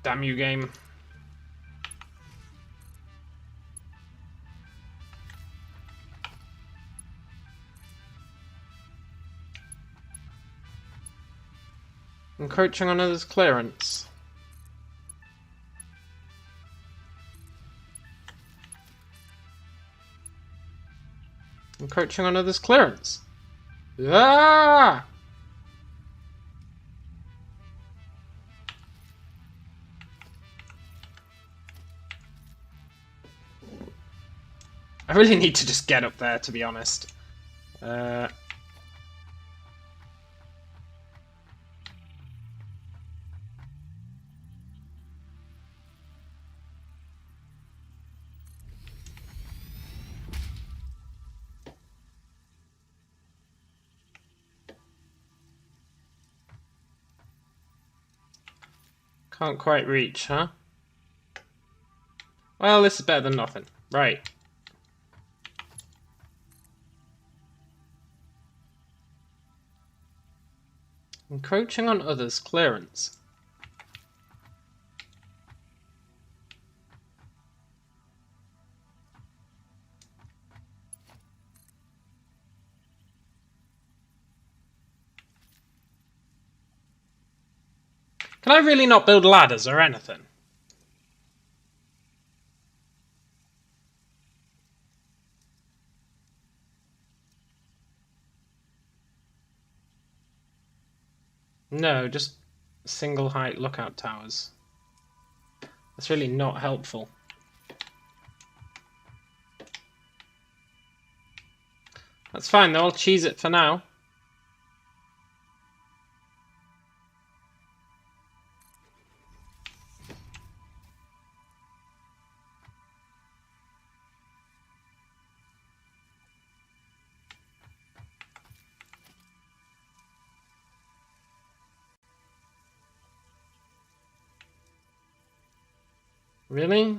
Damn you, game. Encroaching on others' clearance. Encroaching on others' clearance. Ah! I really need to just get up there, to be honest. Can't quite reach, huh? Well, this is better than nothing. Right. Encroaching on others' clearance. Can I really not build ladders or anything? No, just single height lookout towers. That's really not helpful. That's fine though, I'll cheese it for now. Really?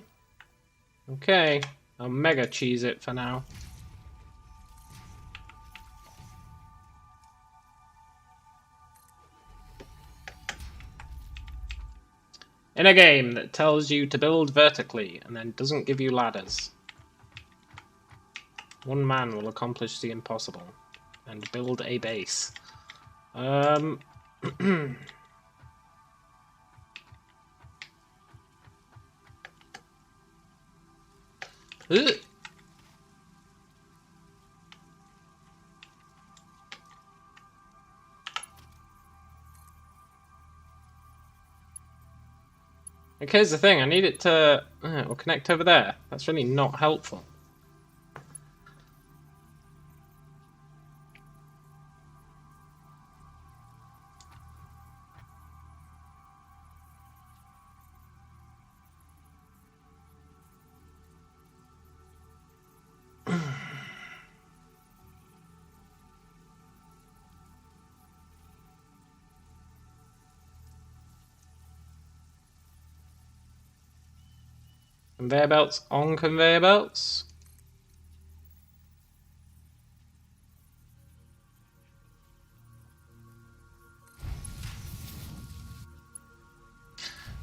Okay, I'll mega cheese it for now. In a game that tells you to build vertically and then doesn't give you ladders, one man will accomplish the impossible and build a base. Ugh. Okay, here's the thing, I need it to will connect over there. That's really not helpful. Conveyor belts on conveyor belts.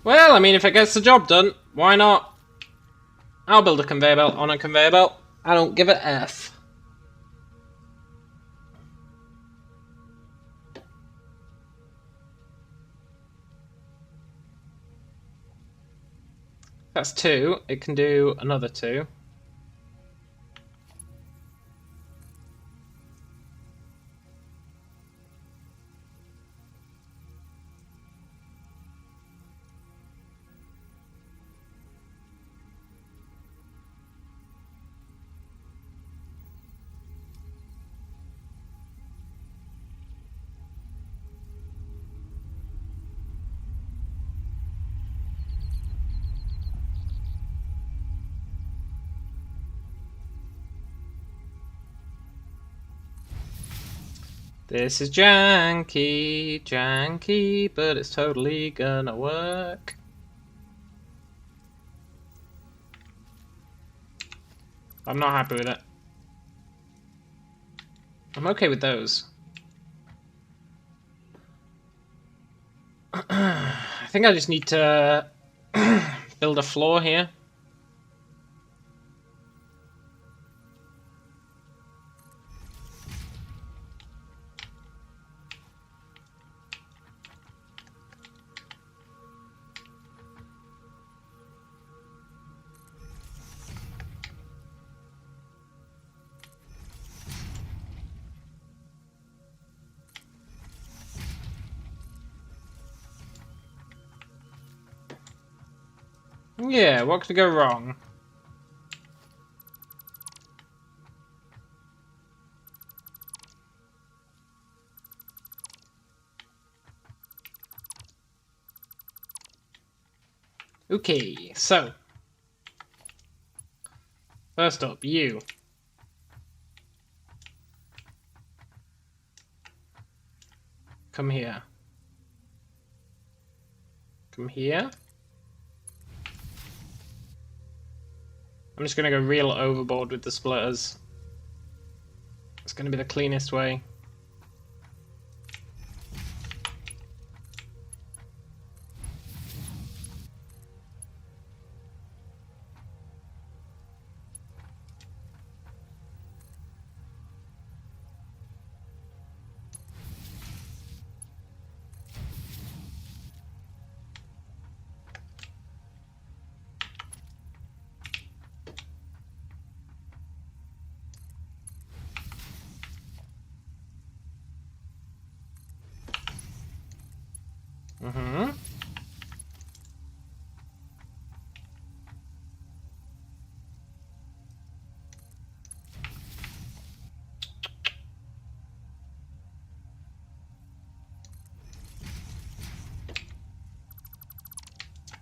Well, I mean, if it gets the job done, why not? I'll build a conveyor belt on a conveyor belt. I don't give a F. That's 2. It can do another 2. This is janky, but it's totally gonna work. I'm not happy with it. I'm okay with those. I think I just need to build a floor here. Yeah, what could go wrong? Okay, so first up, you. Come here. Come here. I'm just gonna go real overboard with the splitters. It's gonna be the cleanest way. Mm-hmm.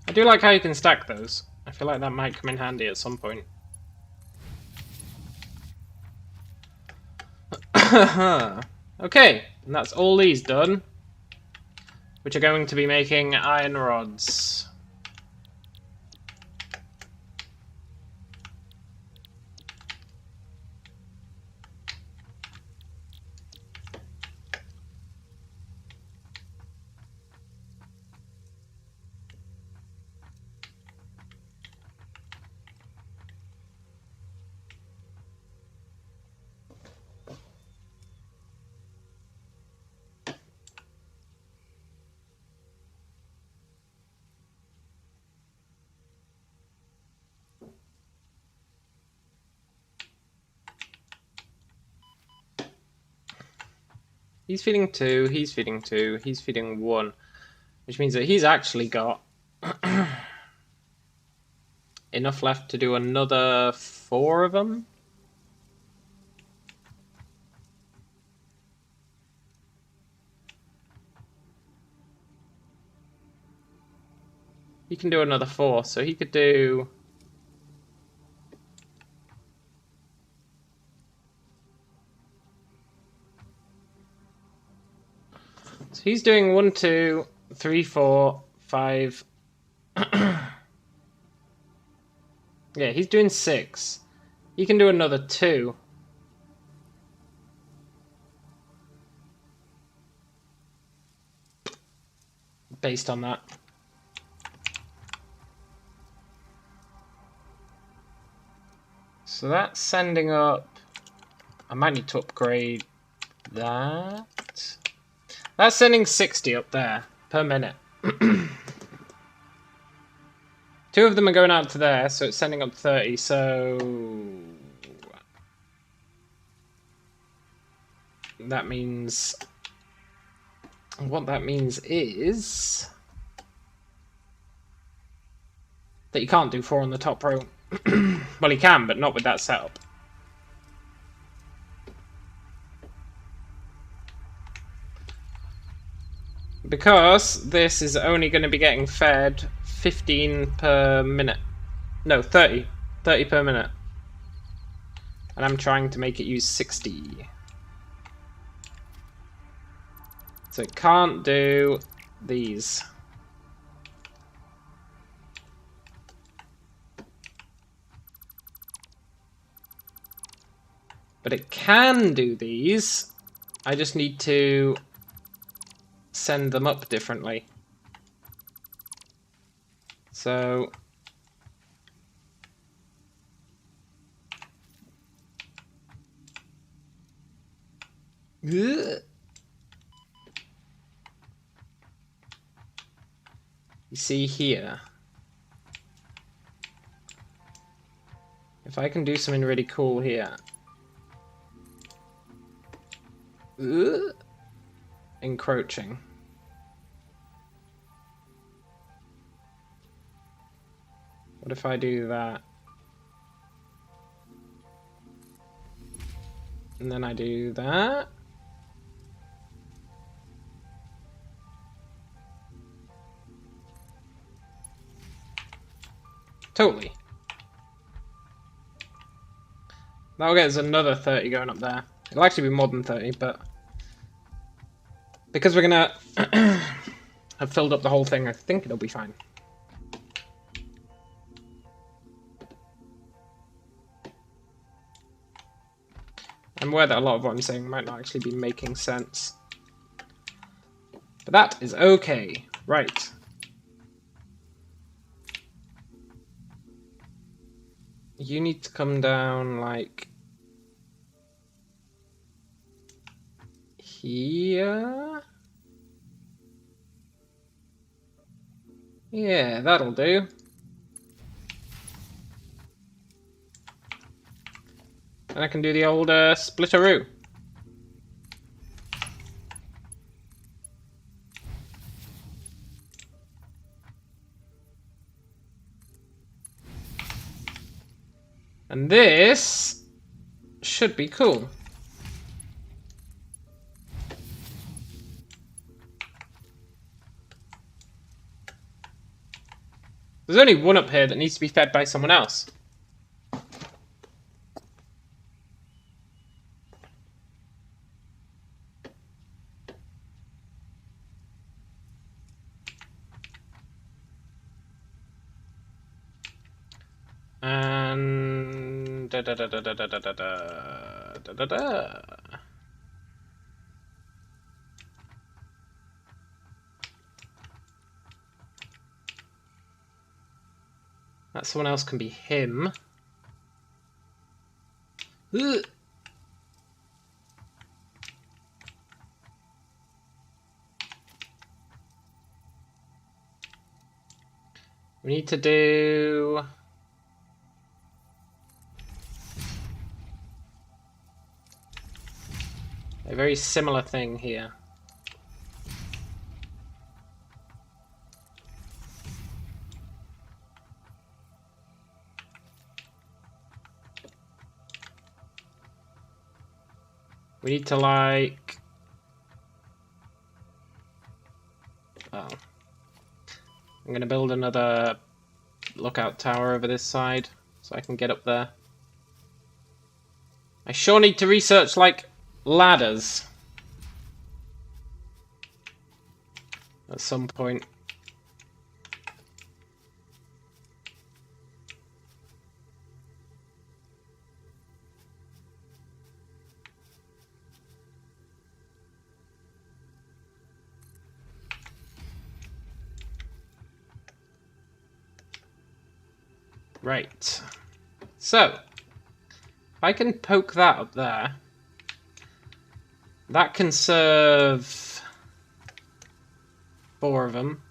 I do like how you can stack those. I feel like that might come in handy at some point. Okay, and that's all these done, which are going to be making iron rods. He's feeding 2, he's feeding 2, he's feeding 1. Which means that he's actually got enough left to do another 4 of them. He can do another 4, so he could do... So he's doing 1, 2, 3, 4, 5... Yeah, he's doing 6. He can do another 2. Based on that. So that's sending up... I might need to upgrade that. That's sending 60 up there per minute. 2 of them are going out to there, so it's sending up 30, so... That means... What that means is... that you can't do 4 on the top row. Well, you can, but not with that setup. Because this is only going to be getting fed 15 per minute. No, 30. 30 per minute. And I'm trying to make it use 60. So it can't do these. But it can do these. I just need to send them up differently. So... Ugh. You see here, if I can do something really cool here, encroaching. What if I do that? And then I do that? Totally. That'll get us another 30 going up there. It'll actually be more than 30, but... because we're gonna have filled up the whole thing, I think it'll be fine. I'm aware that a lot of what I'm saying might not actually be making sense. But that is okay. Right. You need to come down, like... here? Yeah, that'll do. And I can do the old splitteroo. And this should be cool. There's only one up here that needs to be fed by someone else. And that someone else can be him. Ugh. We need to do... a very similar thing here. We need to, like... oh. I'm gonna build another lookout tower over this side so I can get up there. I sure need to research, like, ladders at some point. Right. So, if I can poke that up there, that can serve 4 of them.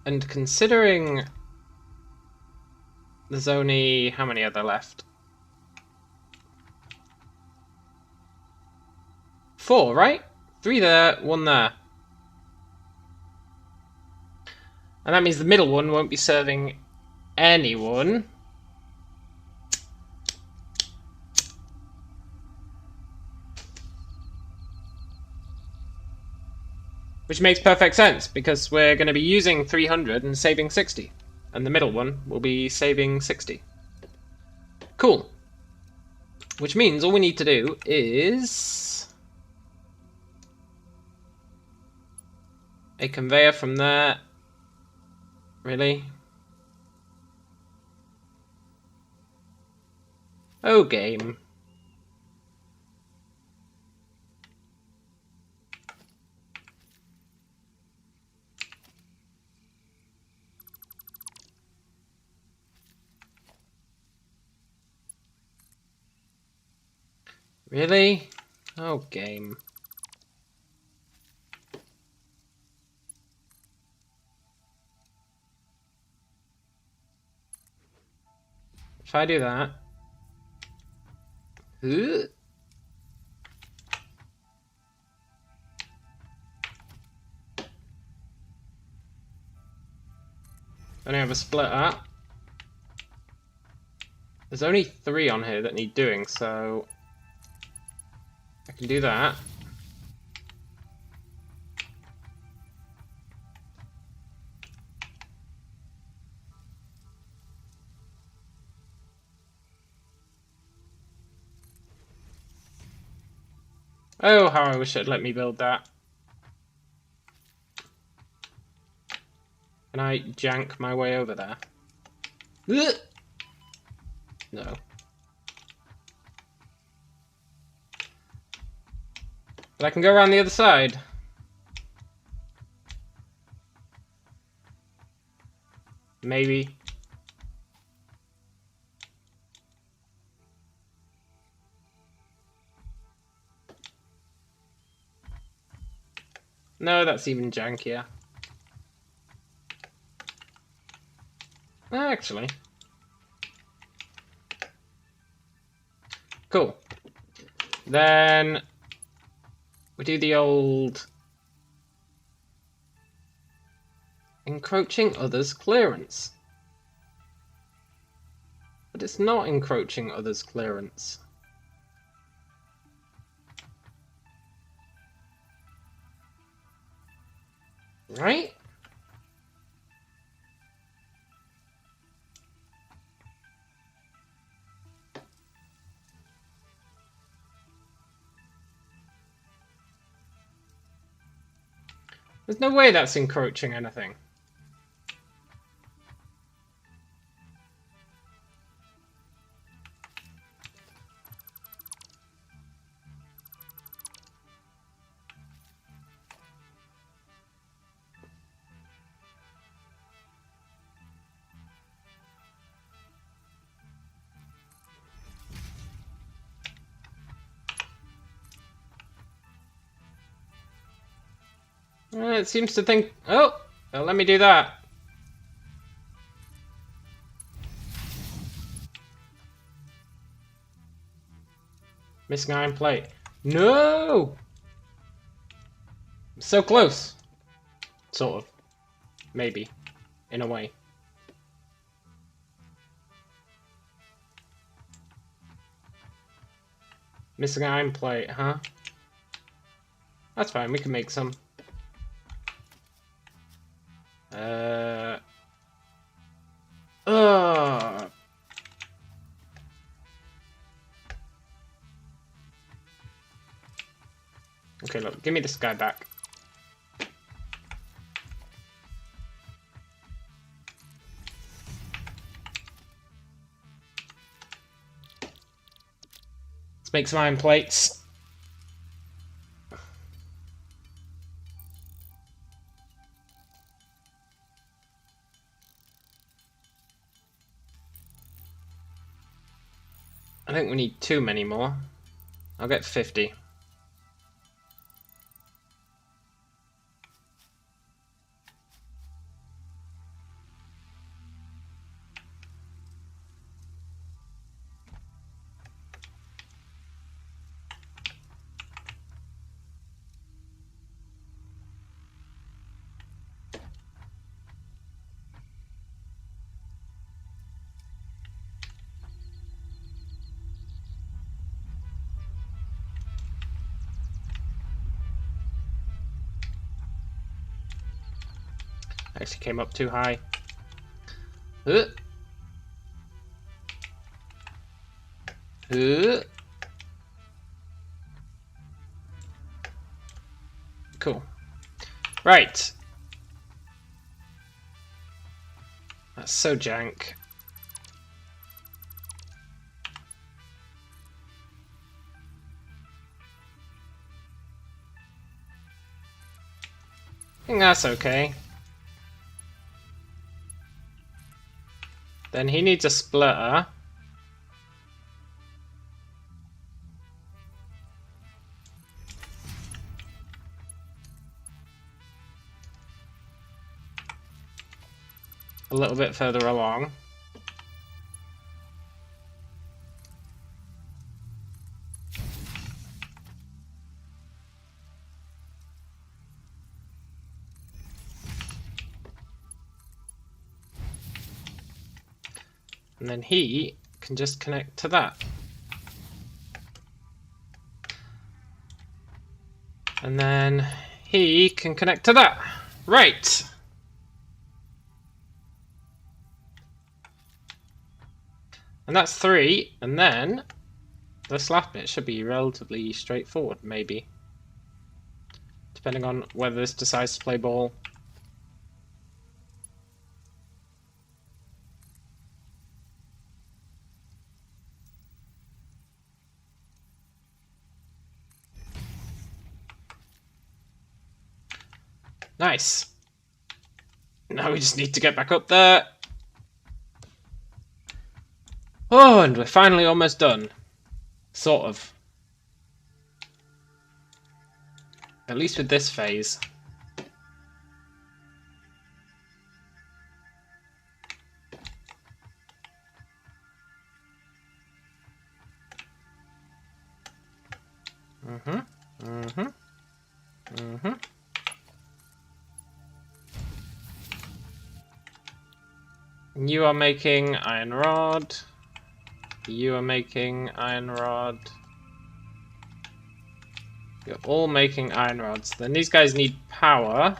And considering there's only... how many are there left? 4, right? 3 there, 1 there. And that means the middle one won't be serving anyone. Which makes perfect sense, because we're going to be using 300 and saving 60. And the middle one will be saving 60. Cool. Which means all we need to do is... a conveyor from there, Really? Oh, game. Really? Oh, game. If I do that... Ugh. Then I have a split up. There's only 3 on here that need doing, so... I can do that. Oh, how I wish it'd let me build that. Can I jank my way over there? Ugh. No. But I can go around the other side. Maybe. No, that's even jankier. Actually. Cool. Then we do the old encroaching others clearance. But it's not encroaching others clearance. Right? There's no way that's encroaching anything. It seems to think... Oh! Well, let me do that. Missing iron plate. No! So close. Sort of. Maybe. In a way. Missing iron plate, huh? That's fine, we can make some. Okay, look, give me this guy back. Let's make some iron plates. I think we need too many more. I'll get 50. Actually came up too high. Cool. Right. That's so jank. I think that's okay. Then he needs a splitter. A little bit further along. And then he can just connect to that. And then he can connect to that. Right. And that's 3. And then this last bit should be relatively straightforward, maybe. Depending on whether this decides to play ball. Nice. Now we just need to get back up there. Oh, and we're finally almost done. Sort of. At least with this phase. You are making iron rod. You are making iron rod. You're all making iron rods. Then these guys need power.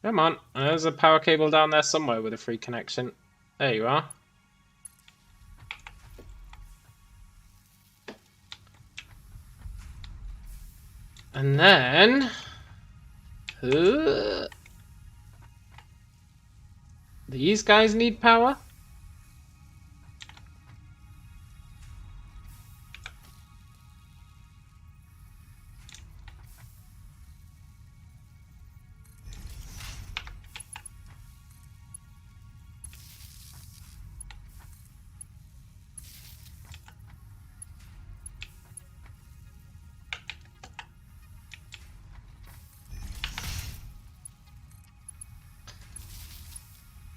Come on, there's a power cable down there somewhere with a free connection. There you are. And then... these guys need power?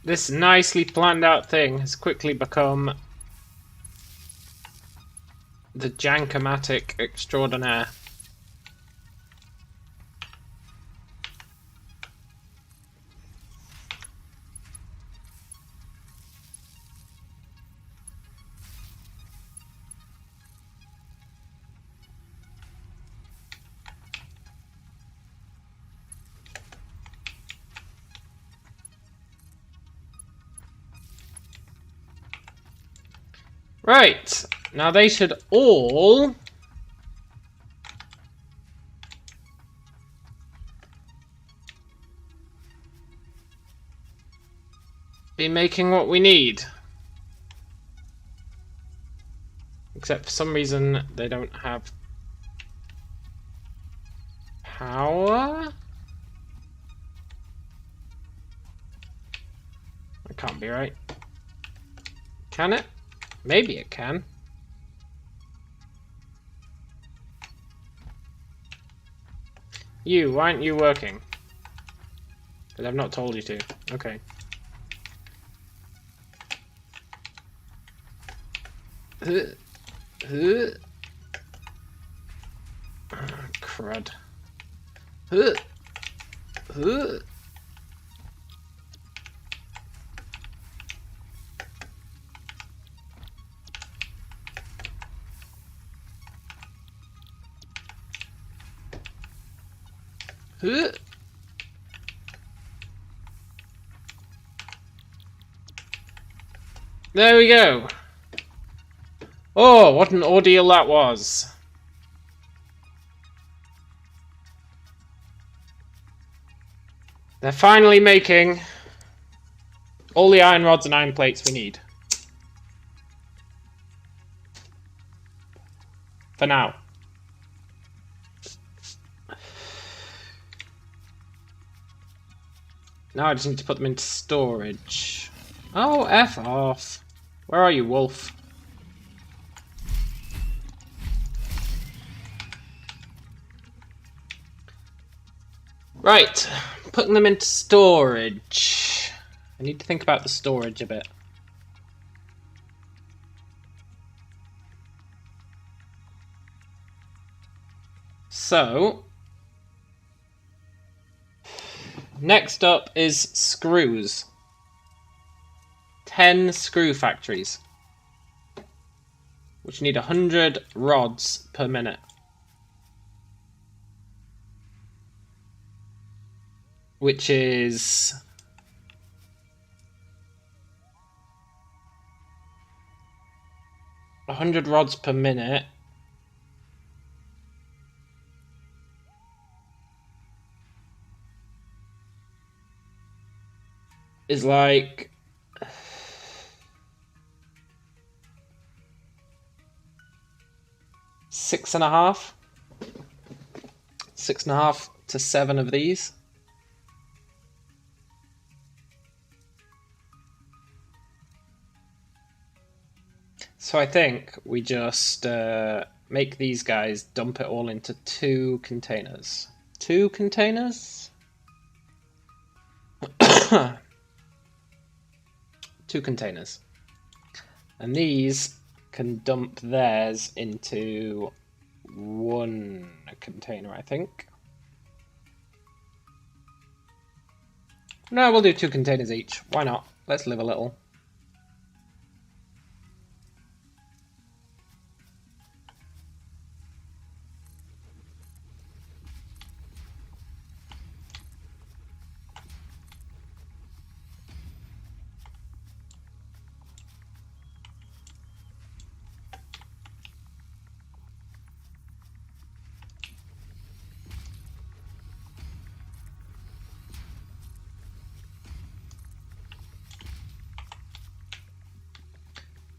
This nicely planned out thing has quickly become the jankomatic extraordinaire. Right, now they should all be making what we need. Except for some reason they don't have power? That can't be right. Can it? Maybe it can. You, why aren't you working? Because I've not told you to. Okay. Crud. There we go. Oh, what an ordeal that was. They're finally making all the iron rods and iron plates we need. For now. Now I just need to put them into storage. Oh, F off. Where are you, wolf? Right, putting them into storage. I need to think about the storage a bit. So, next up is screws. 10 screw factories, which need 100 rods per minute. Which is 100 rods per minute. Is like 6.5. 6.5 to 7 of these. So I think we just make these guys dump it all into 2 containers. 2 containers? 2 containers. And these can dump theirs into 1 container, I think. No, we'll do 2 containers each. Why not? Let's live a little.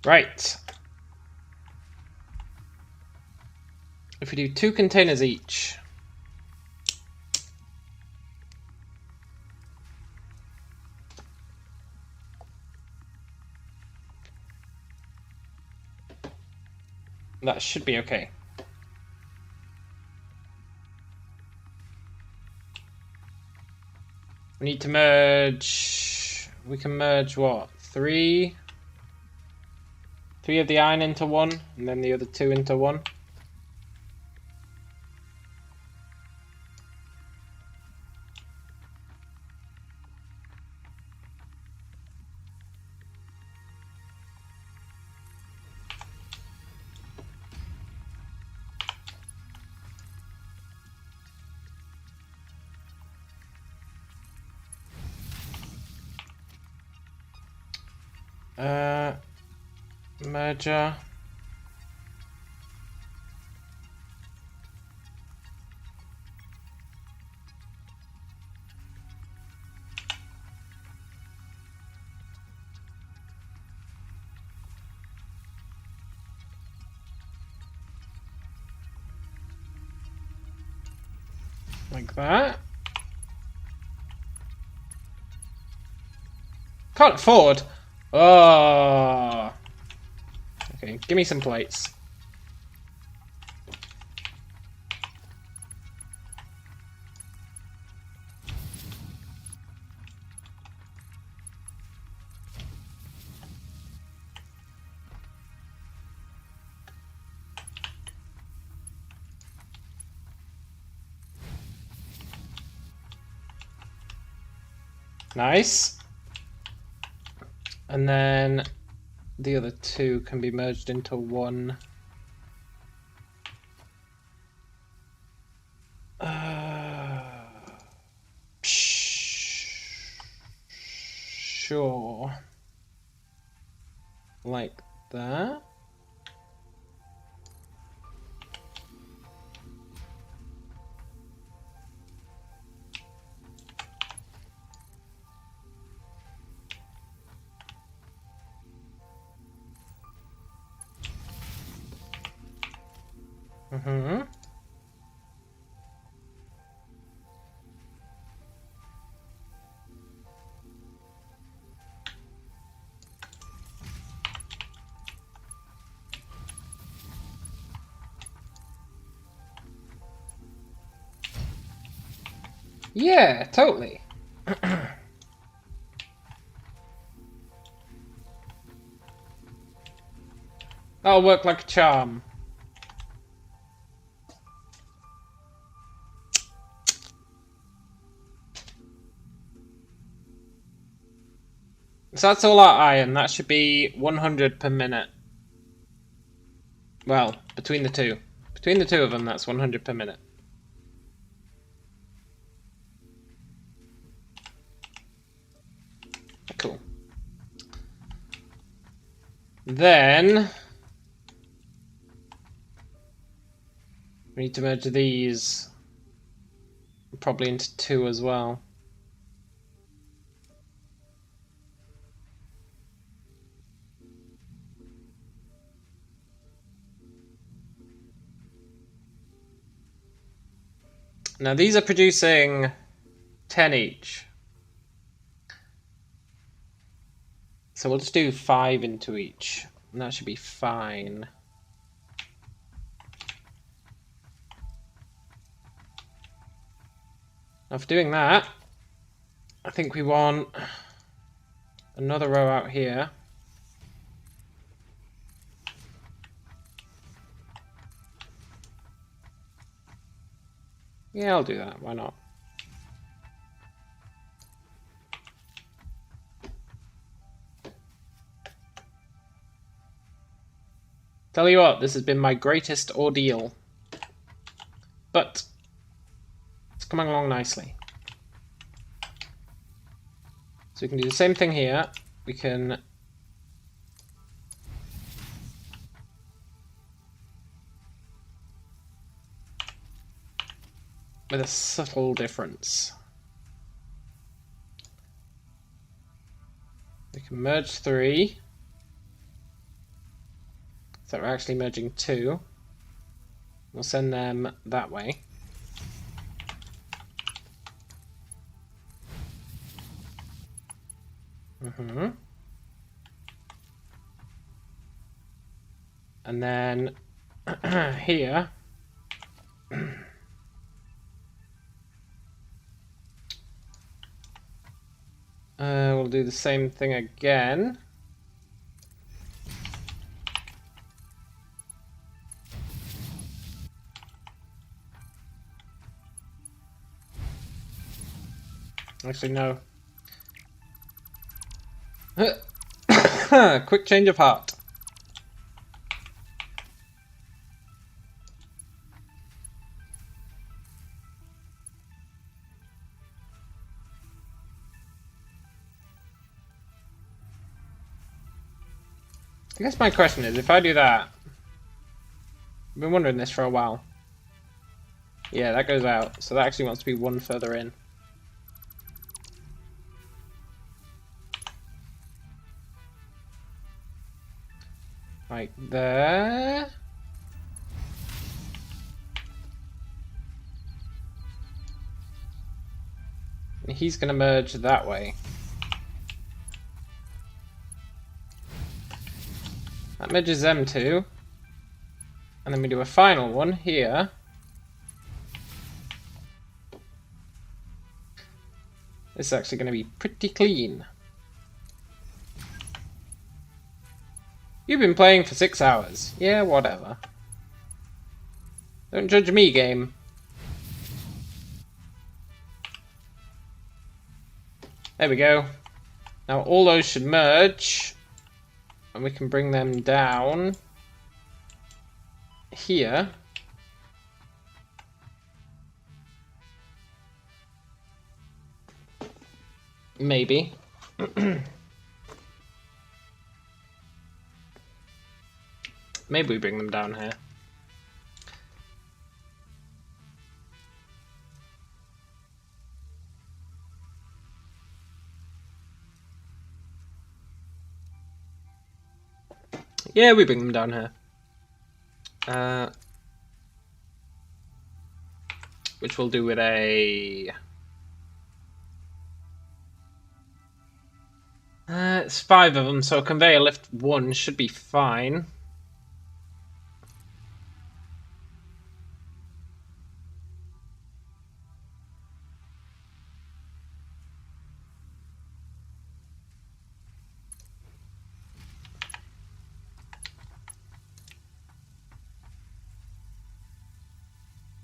Right. If we do 2 containers each, that should be okay. We need to merge. We can merge what? 3 of the iron into 1, and then the other 2 into 1. Merger. Like that. Can't afford. Oh. Okay, give me some plates. Nice. And then the other two can be merged into one. Sure. Like that. Mm-hmm. Yeah, totally. That'll work like a charm. So that's all our iron. That should be 100 per minute. Well, between the two. Between the two of them, that's 100 per minute. Cool. Then we need to merge these probably into two as well. Now these are producing 10 each. So we'll just do 5 into each, and that should be fine. Now for doing that, I think we want another row out here. Yeah, I'll do that, why not? Tell you what, this has been my greatest ordeal. But it's coming along nicely. So we can do the same thing here. We can with a subtle difference. We can merge 3. So we're actually merging 2. We'll send them that way. And then here we'll do the same thing again. Actually, no. Quick change of heart. I guess my question is, if I do that, I've been wondering this for a while. Yeah, that goes out, so that actually wants to be one further in. Like there. And he's going to merge that way. That merges them two. And then we do a final one here. This is actually going to be pretty clean. You've been playing for 6 hours. Yeah, whatever. Don't judge me, game. There we go. Now all those should merge. And we can bring them down here. Maybe. Maybe we bring them down here. Yeah, we bring them down here. Which we'll do with a... it's 5 of them, so conveyor lift 1 should be fine.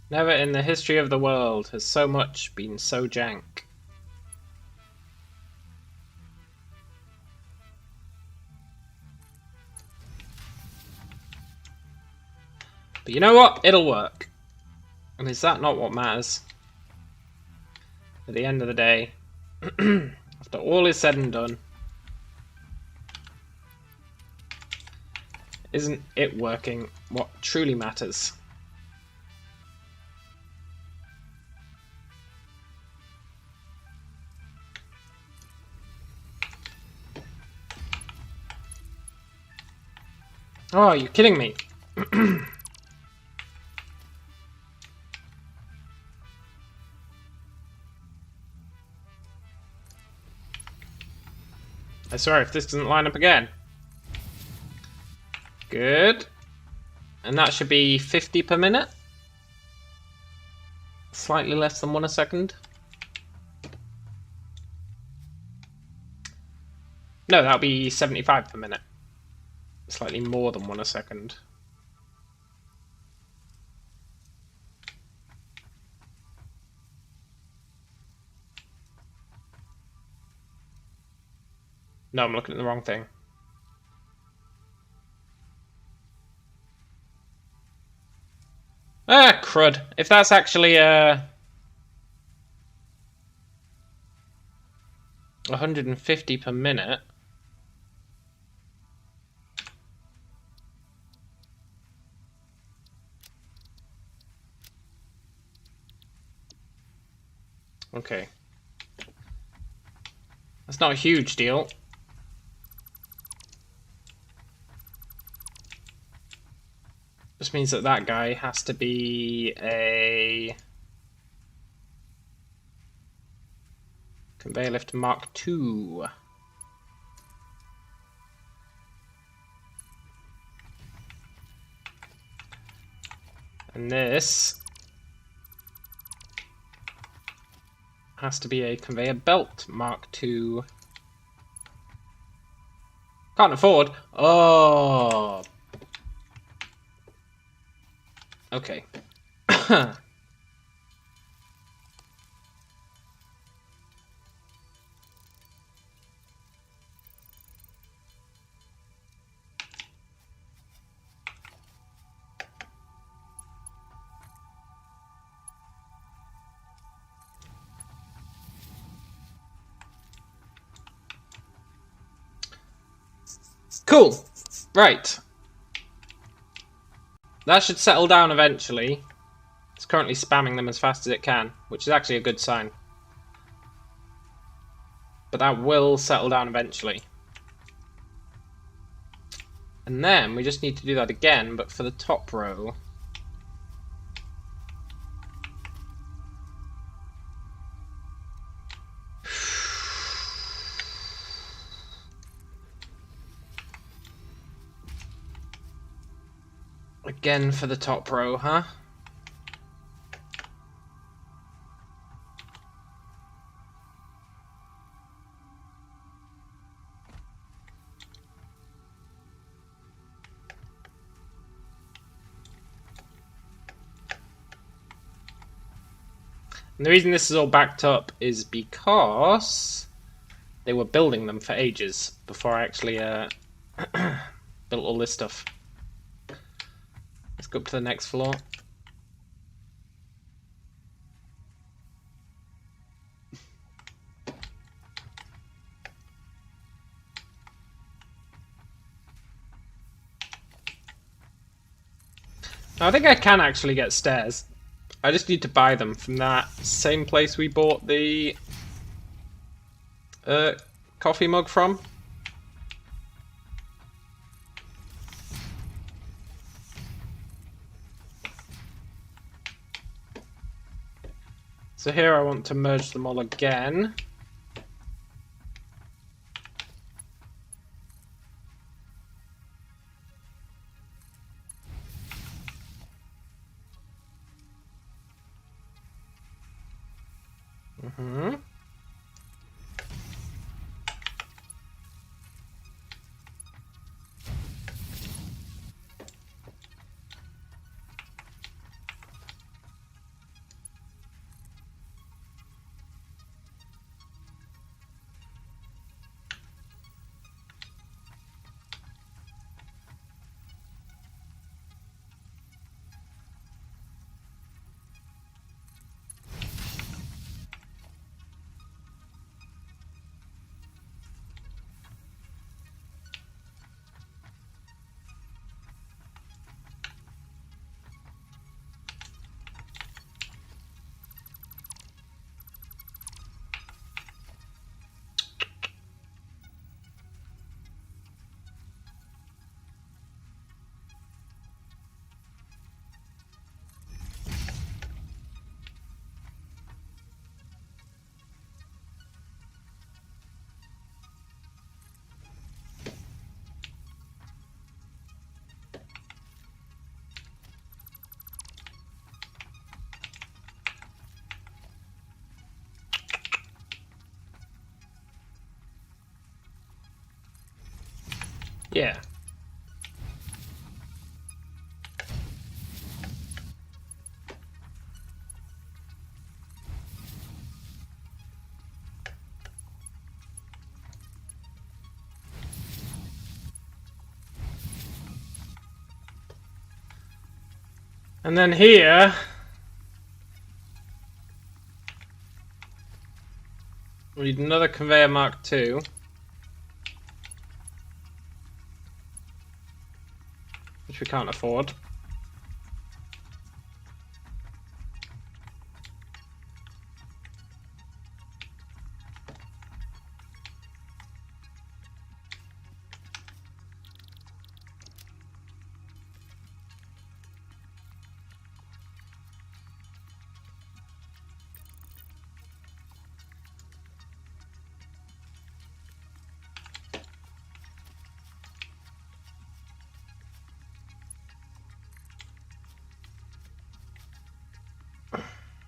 Never in the history of the world has so much been so jank. But you know what? It'll work. And is that not what matters? At the end of the day, after all is said and done, isn't it working what truly matters? Oh, you're kidding me. I swear, if this doesn't line up again. Good. And that should be 50 per minute. Slightly less than 1 a second. No, that'll be 75 per minute. Slightly more than 1 a second. No, I'm looking at the wrong thing. Ah, crud. If that's actually 150 per minute. Okay. That's not a huge deal. This means that that guy has to be a conveyor lift Mark II. And this has to be a conveyor belt Mark II. Can't afford. Oh. Okay. Cool. Right. That should settle down eventually. It's currently spamming them as fast as it can, which is actually a good sign. But that will settle down eventually. And then we just need to do that again, but for the top row. Again for the top row, huh? And the reason this is all backed up is because they were building them for ages before I actually built all this stuff. Let's go up to the next floor. I think I can actually get stairs. I just need to buy them from that same place we bought the coffee mug from. So here I want to merge them all again. Yeah. And then here, we need another conveyor Mark II. Which we can't afford.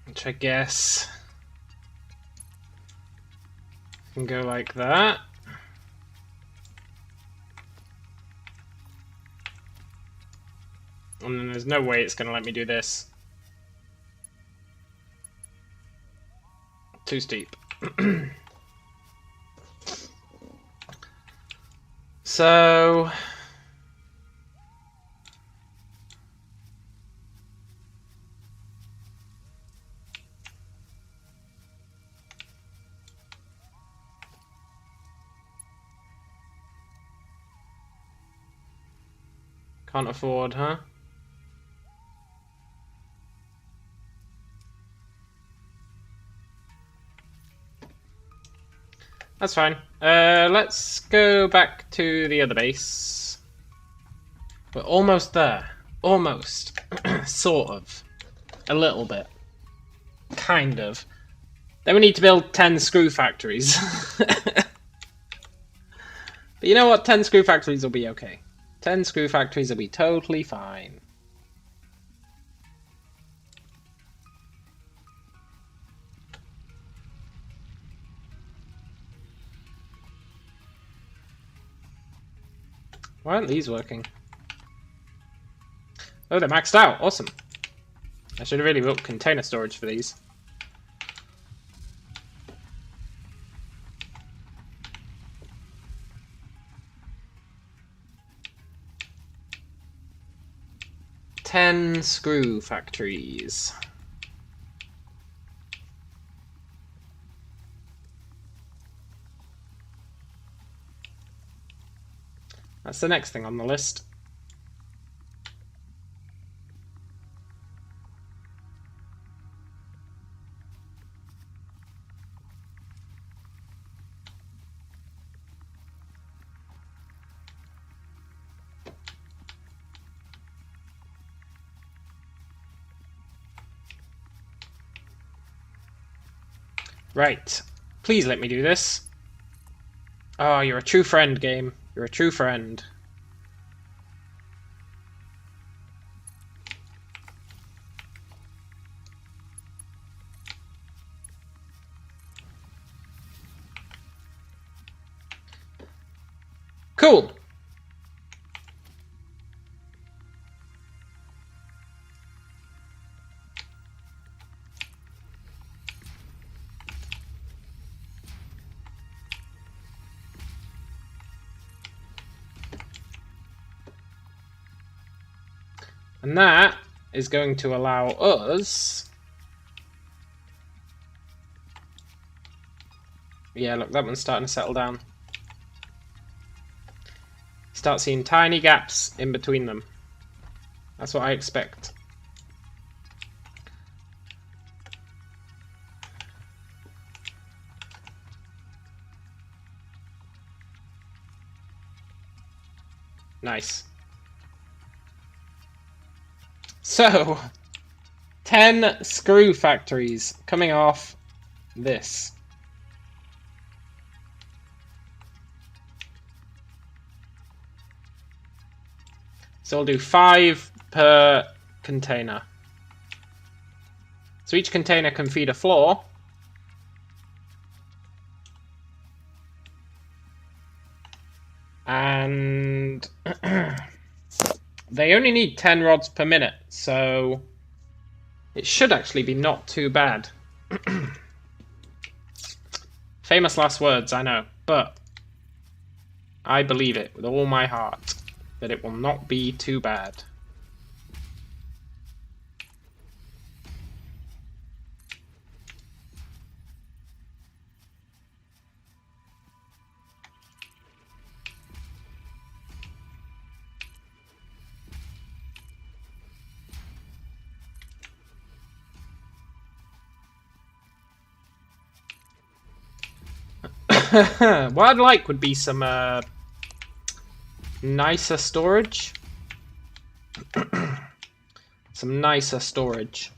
Which I guess can go like that. And then there's no way it's going to let me do this. Too steep. So can't afford, huh? That's fine. Let's go back to the other base. We're almost there. Almost. Sort of. A little bit. Kind of. Then we need to build 10 screw factories. But you know what? 10 screw factories will be okay. 10 screw factories will be totally fine. Why aren't these working? Oh, they're maxed out. Awesome. I should have really built container storage for these. 10 screw factories. That's the next thing on the list. Right. Please let me do this. Oh, you're a true friend, game. You're a true friend. Cool. And that is going to allow us... Yeah, look, that one's starting to settle down. Start seeing tiny gaps in between them. That's what I expect. Nice. So, 10 screw factories coming off this. So we'll do 5 per container. So each container can feed a floor. And they only need 10 rods per minute, so it should actually be not too bad. Famous last words, I know, but I believe it with all my heart that it will not be too bad. What I'd like would be some nicer storage. Some nicer storage.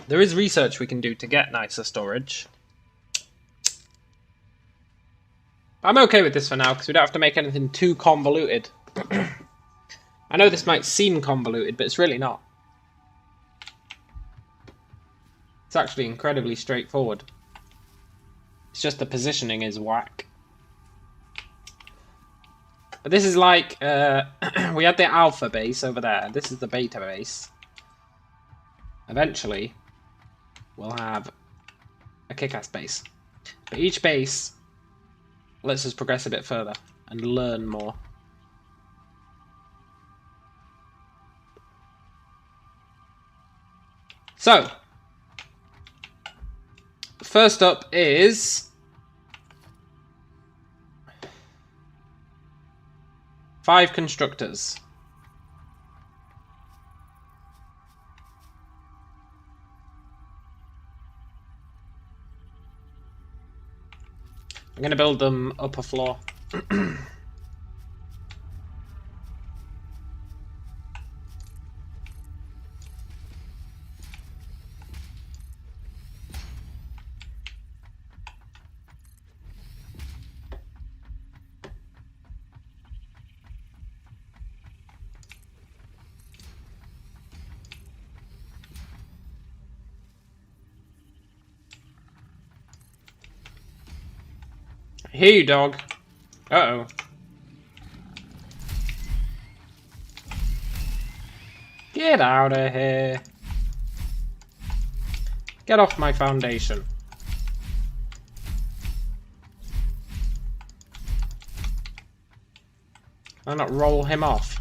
There is research we can do to get nicer storage. I'm okay with this for now because we don't have to make anything too convoluted. I know this might seem convoluted, but it's really not. It's actually incredibly straightforward. It's just the positioning is whack. But this is like, we had the alpha base over there. This is the beta base. Eventually, we'll have a kick-ass base. But each base lets us progress a bit further and learn more. So, first up is 5 constructors. I'm going to build them up a floor. I hear you, dog. Uh-oh. Get out of here. Get off my foundation. Why not roll him off?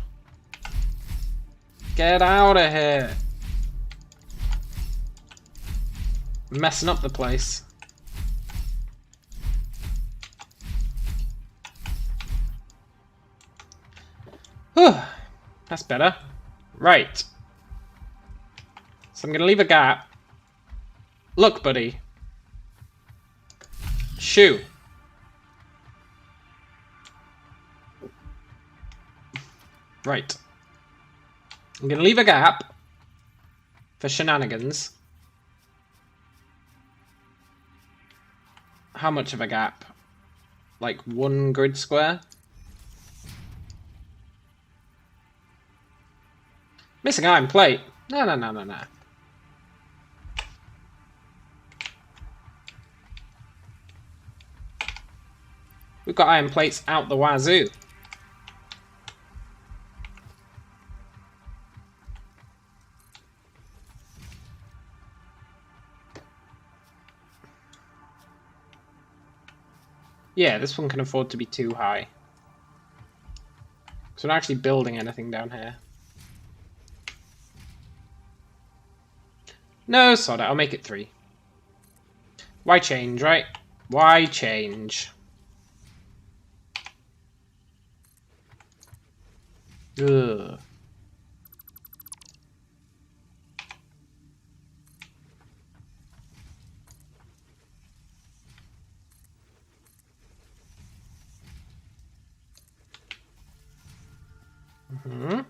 Get out of here! Messing up the place. Whew. That's better. Right. So I'm going to leave a gap. Look, buddy. Shoo. Right. I'm going to leave a gap for shenanigans. How much of a gap? Like 1 grid square? Missing iron plate. No. We've got iron plates out the wazoo. Yeah, this one can afford to be too high. So we're not actually building anything down here. No, sod it, I'll make it 3. Why change, right? Why change? Ugh. Mm-hmm.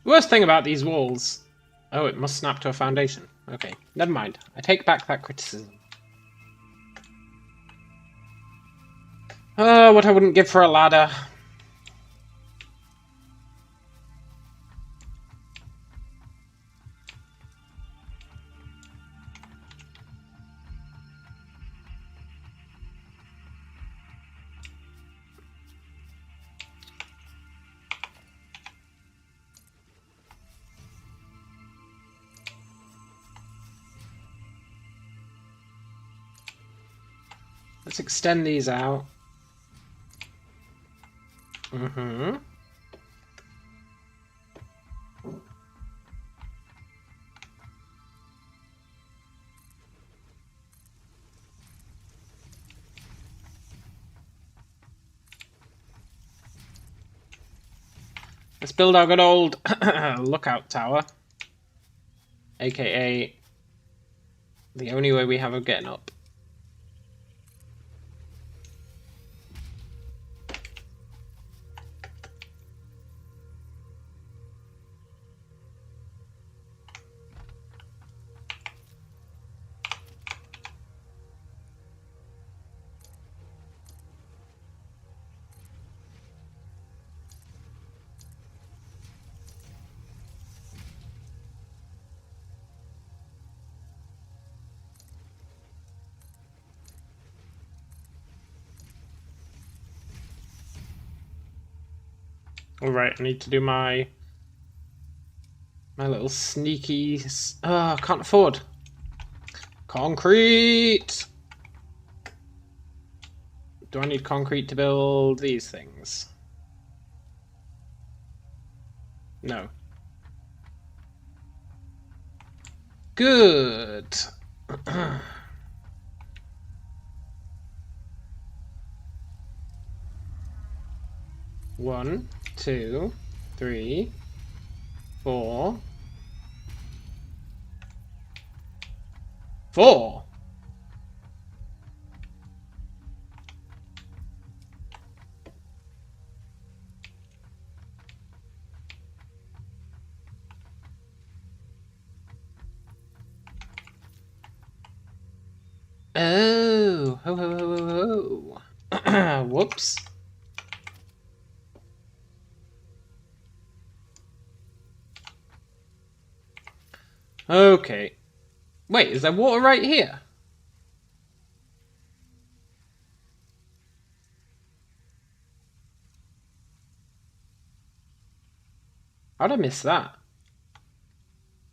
The worst thing about these walls... Oh, it must snap to a foundation. Okay, never mind. I take back that criticism. Oh, what I wouldn't give for a ladder. Let's extend these out. Mm-hmm. Let's build our good old lookout tower. AKA the only way we have of getting up. Alright, I need to do my little sneaky... Oh, can't afford. Concrete! Do I need concrete to build these things? No. Good! 1, 2, 3, 4. 4! Oh! Ho ho ho ho ho! Whoops. Okay. Wait, is there water right here? How'd I miss that?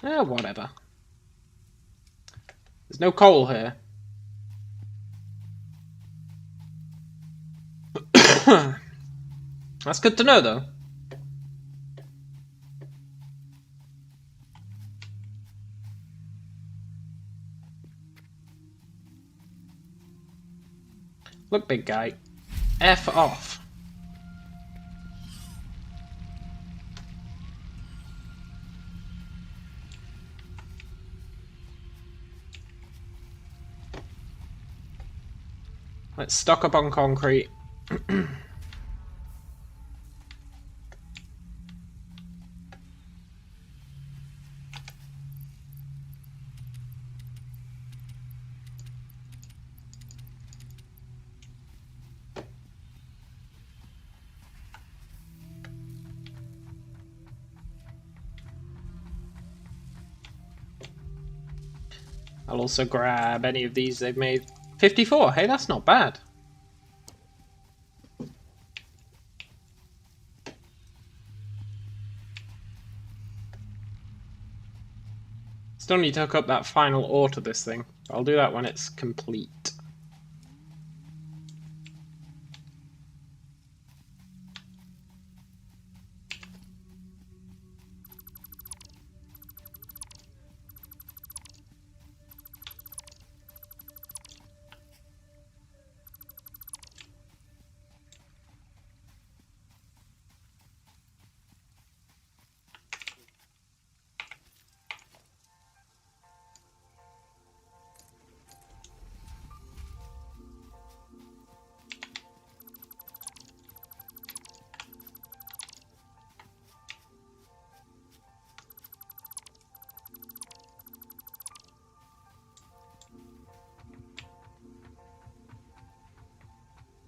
Whatever. There's no coal here. That's good to know, though. Look, big guy. F off. Let's stock up on concrete. I'll also grab any of these they've made. 54, hey, that's not bad. Still need to hook up that final ore to this thing. I'll do that when it's complete.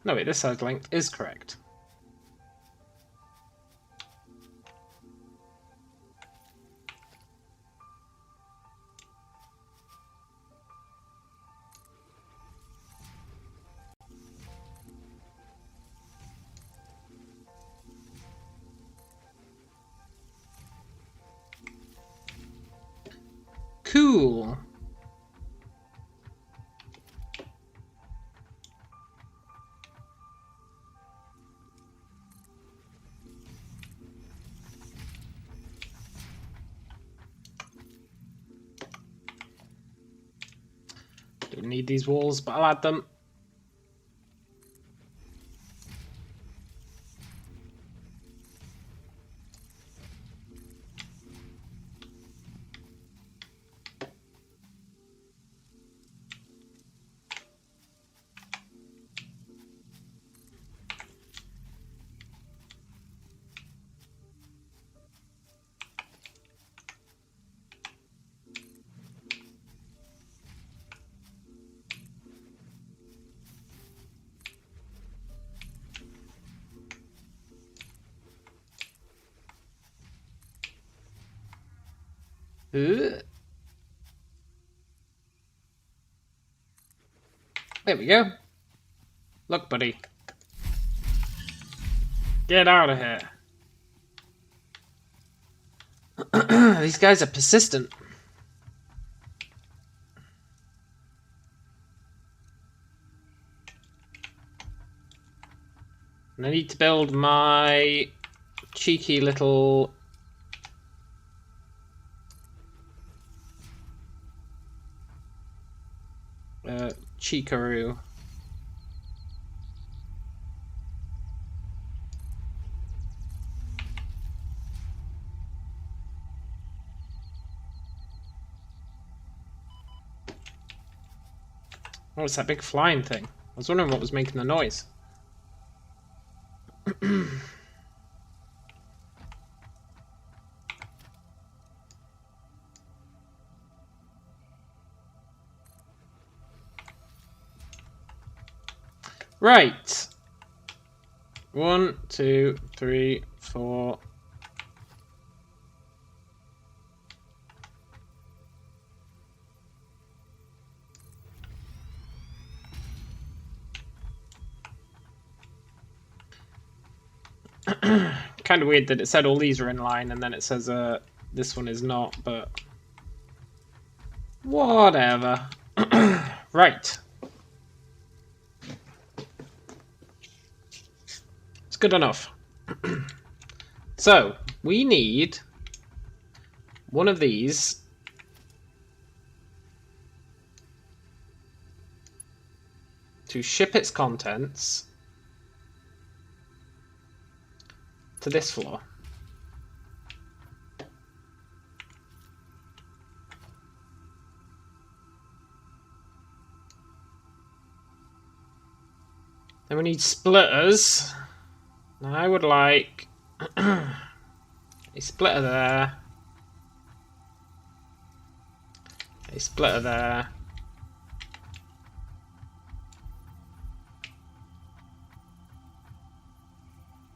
No, wait, this side length is correct. Cool. Don't need these walls, but I'll add them. There we go. Look, buddy. Get out of here. These guys are persistent. And I need to build my cheeky little Chikaroo. Oh, it's that big flying thing. I was wondering what was making the noise. Right. 1, 2, 3, 4. Kind of weird that it said all these are in line and then it says this one is not, but whatever. Right. It's good enough. So, we need one of these to ship its contents to this floor. Then we need splitters. Now I would like a splitter there, a splitter there,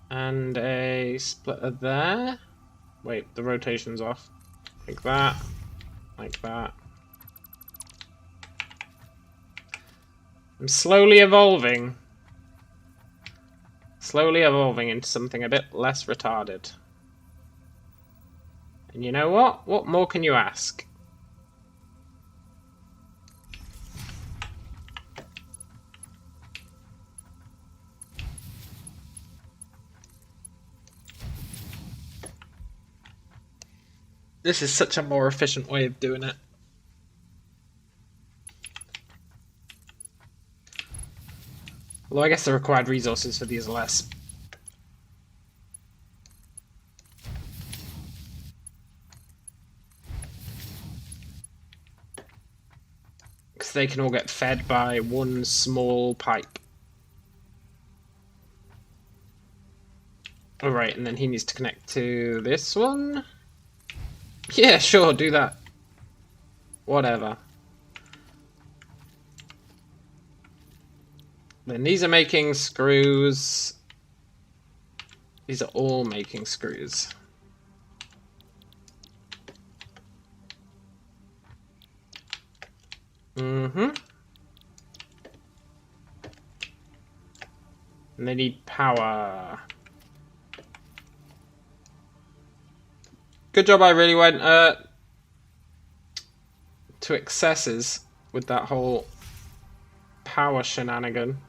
and a splitter there. Wait, the rotation's off. Like that, like that. I'm slowly evolving. Slowly evolving into something a bit less retarded. And you know what? What more can you ask? This is such a more efficient way of doing it. Although I guess the required resources for these are less. Because they can all get fed by one small pipe. Alright, and then he needs to connect to this one? Yeah, sure, do that. Whatever. Then these are making screws. These are all making screws. Mm-hmm. And they need power. Good job, I really went to excesses with that whole power shenanigan.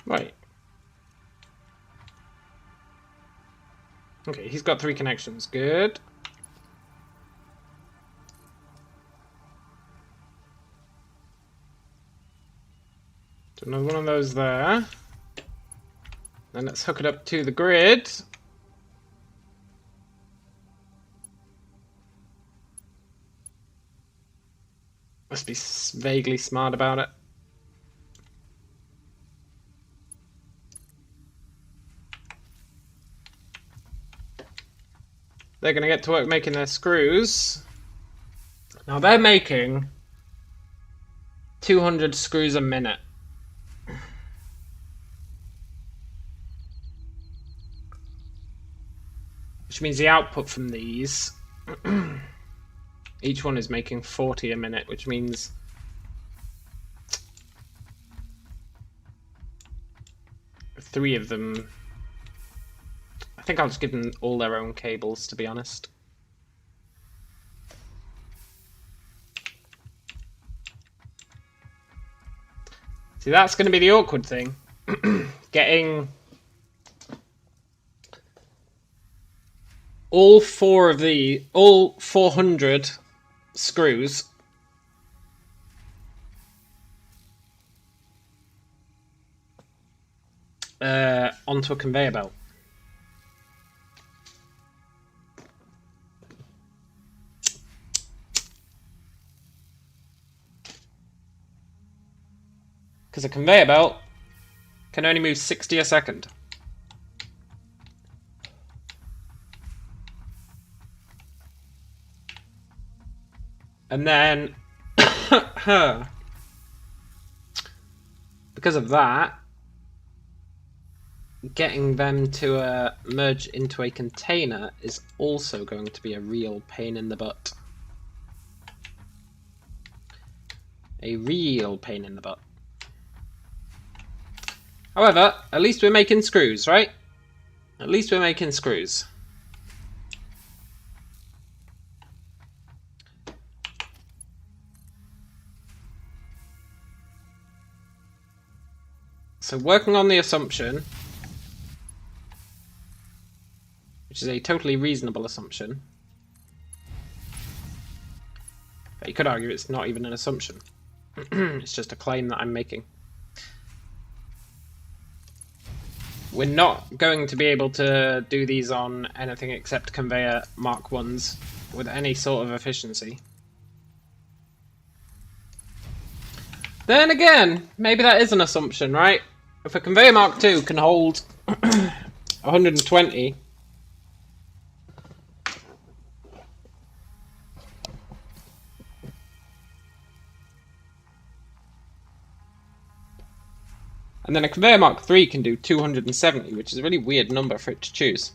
Right. Okay, he's got 3 connections. Good. So another one of those there. Then let's hook it up to the grid. Must be vaguely smart about it. They're going to get to work making their screws. Now they're making 200 screws a minute. Which means the output from these, each one is making 40 a minute, which means three of them. I think I'll just give them all their own cables, to be honest. See, that's going to be the awkward thing. Getting all 400 screws onto a conveyor belt. Because a conveyor belt can only move 60 a second. And then, because of that, getting them to merge into a container is also going to be a real pain in the butt. A real pain in the butt. However, at least we're making screws, right? At least we're making screws. So working on the assumption, which is a totally reasonable assumption, but you could argue it's not even an assumption. It's just a claim that I'm making. We're not going to be able to do these on anything except conveyor Mark 1s with any sort of efficiency. Then again, maybe that is an assumption, right? If a conveyor Mark 2 can hold 120, and then a conveyor Mark 3 can do 270, which is a really weird number for it to choose.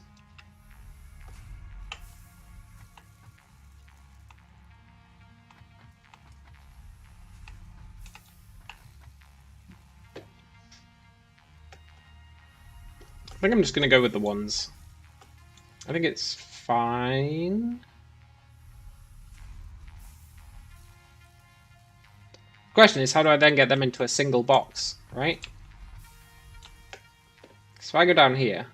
I think I'm just going to go with the ones. I think it's fine. The question is, how do I then get them into a single box, right? So I go down here.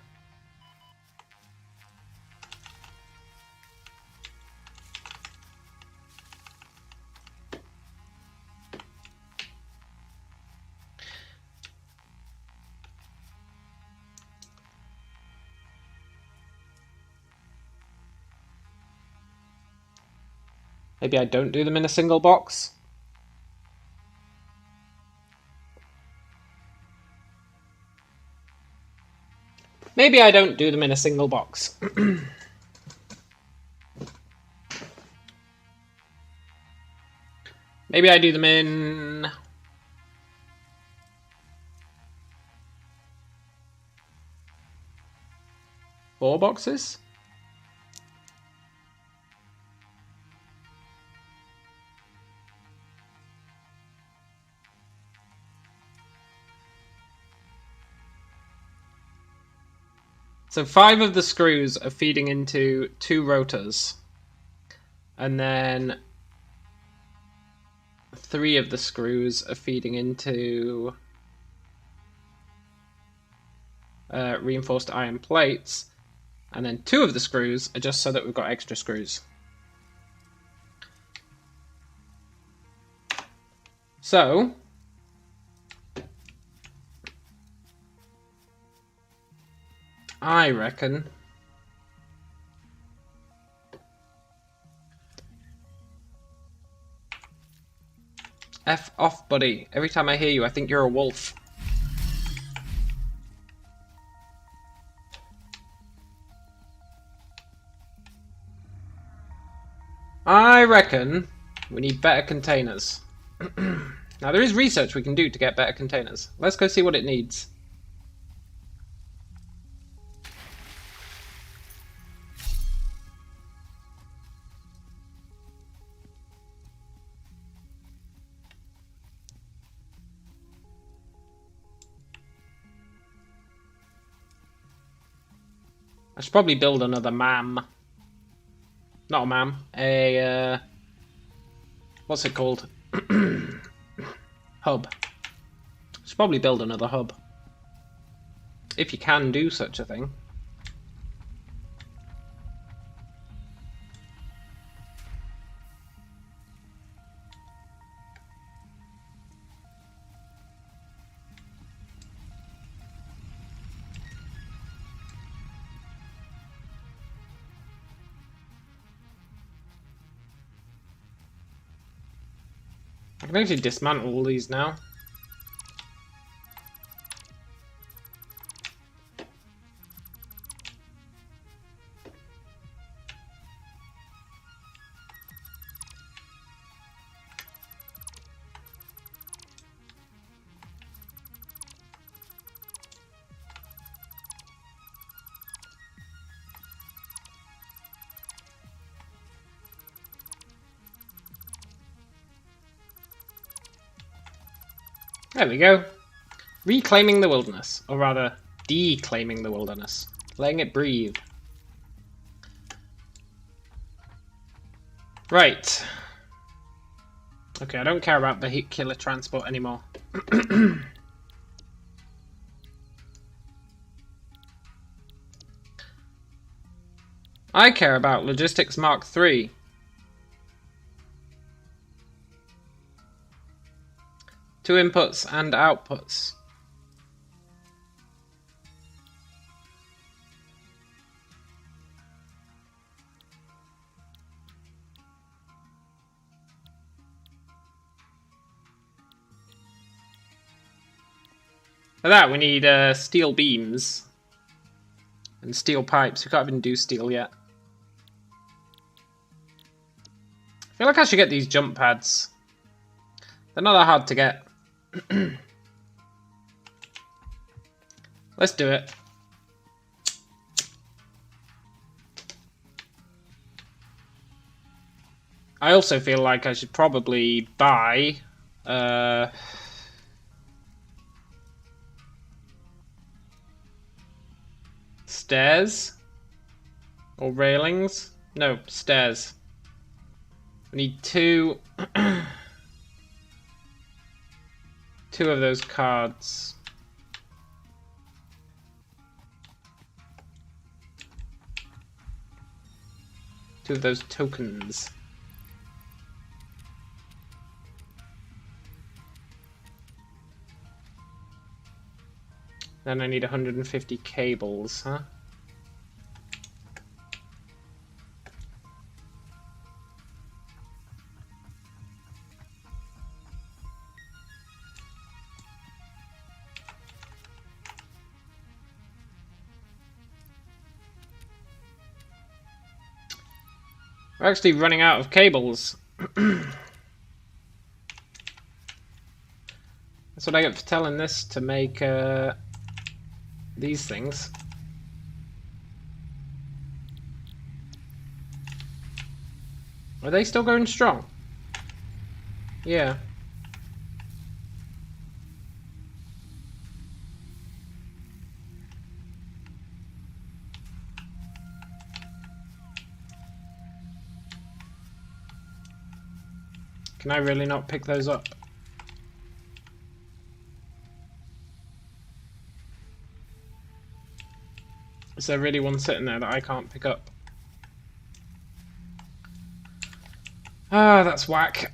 Maybe I don't do them in a single box. Maybe I don't do them in a single box. Maybe I do them in... four boxes? So 5 of the screws are feeding into 2 rotors. And then 3 of the screws are feeding into reinforced iron plates. And then 2 of the screws are just so that we've got extra screws. So I reckon F off, buddy. Every time I hear you, I think you're a wolf. I reckon we need better containers. Now, there is research we can do to get better containers. Let's go see what it needs. I should probably build another MAM. Not a MAM. A, what's it called? Hub. I should probably build another hub. If you can do such a thing. I can actually dismantle all these now. There we go. Reclaiming the wilderness. Or rather, declaiming the wilderness. Letting it breathe. Right. Okay, I don't care about vehicular transport anymore. I care about Logistics Mark III. Two inputs and outputs. For that, we need steel beams and steel pipes. We can't even do steel yet. I feel like I should get these jump pads. They're not that hard to get. Let's do it. I also feel like I should probably buy stairs or railings. No, stairs. We need two of those cards. Two of those tokens. Then I need 150 cables, huh? We're actually running out of cables. That's what I get for telling this to make these things. Are they still going strong? Yeah. Can I really not pick those up? Is there really one sitting there that I can't pick up? Ah, that's whack.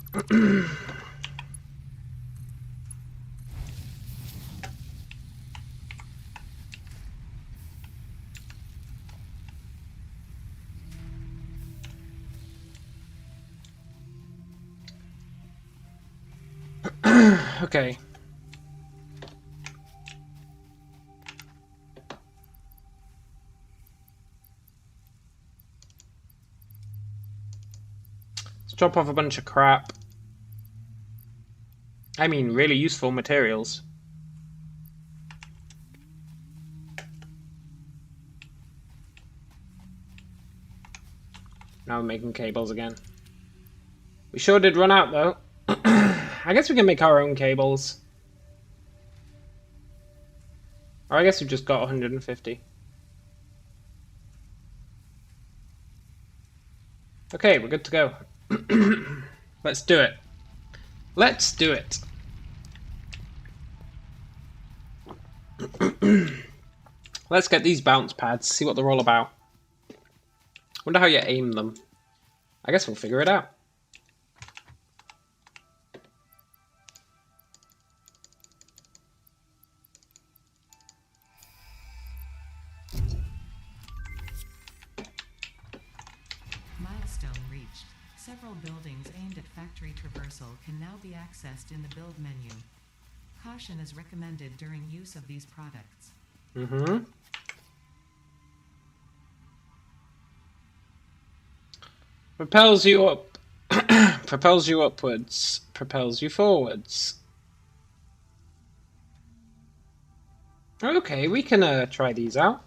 Okay. Let's drop off a bunch of crap. I mean, really useful materials. Now we're making cables again. We sure did run out, though. I guess we can make our own cables. Or I guess we just got 150. Okay, we're good to go. Let's do it. Let's do it. Let's get these bounce pads, see what they're all about. Wonder how you aim them. I guess we'll figure it out. Milestone reached. Several buildings aimed at factory traversal can now be accessed in the build menu. Caution is recommended during use of these products. Mm-hmm. Propels you up. Propels you upwards. Propels you forwards. Okay, we can try these out.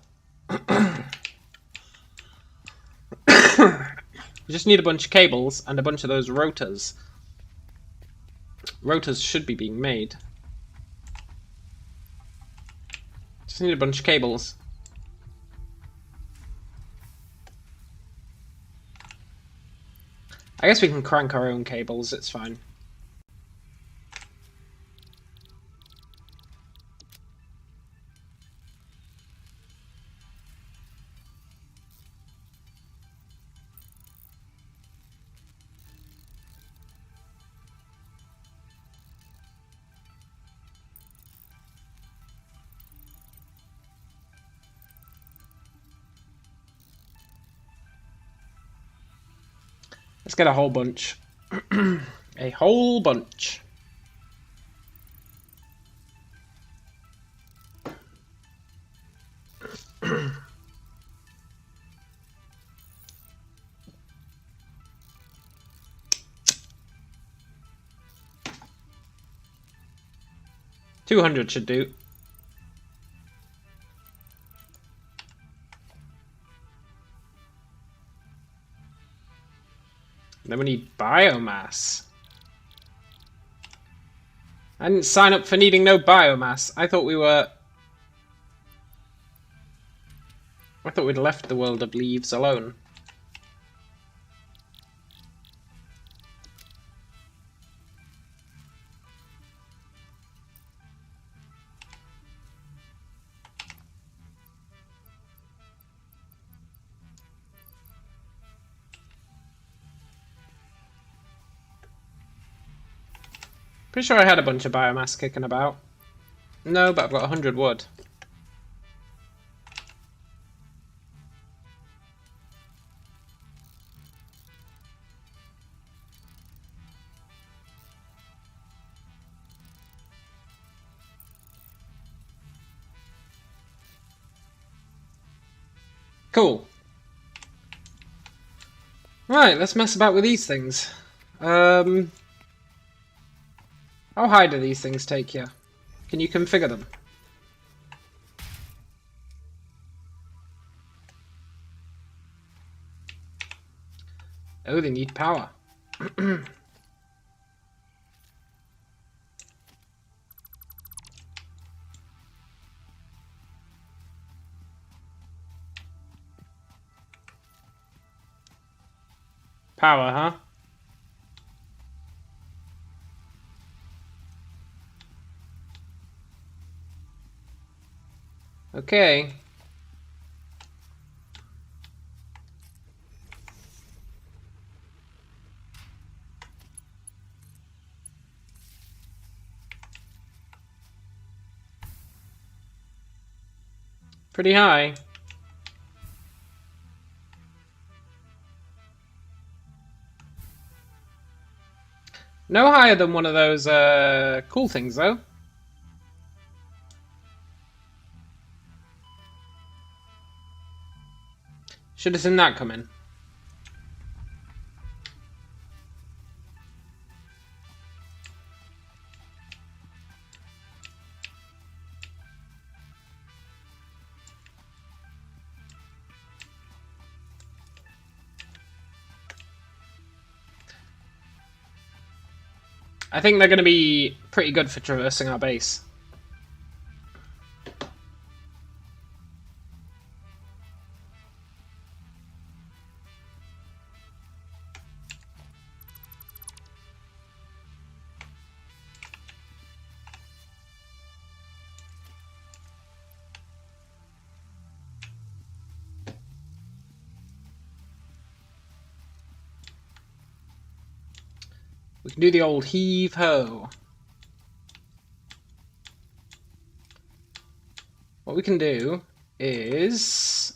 We just need a bunch of cables and a bunch of those rotors. Rotors should be being made. Just need a bunch of cables. I guess we can crank our own cables, it's fine. Let's get a whole bunch. A whole bunch. $200 should do. Then we need biomass. I didn't sign up for needing no biomass. I thought we'd left the world of leaves alone. Pretty sure I had a bunch of biomass kicking about. No, but I've got 100 wood. Cool. Right, let's mess about with these things. How high do these things take you? Can you configure them? Oh, they need power. Power, huh? Okay. Pretty high. No higher than one of those cool things, though. Should have seen that coming. I think they're going to be pretty good for traversing our base. We can do the old heave-ho. What we can do is...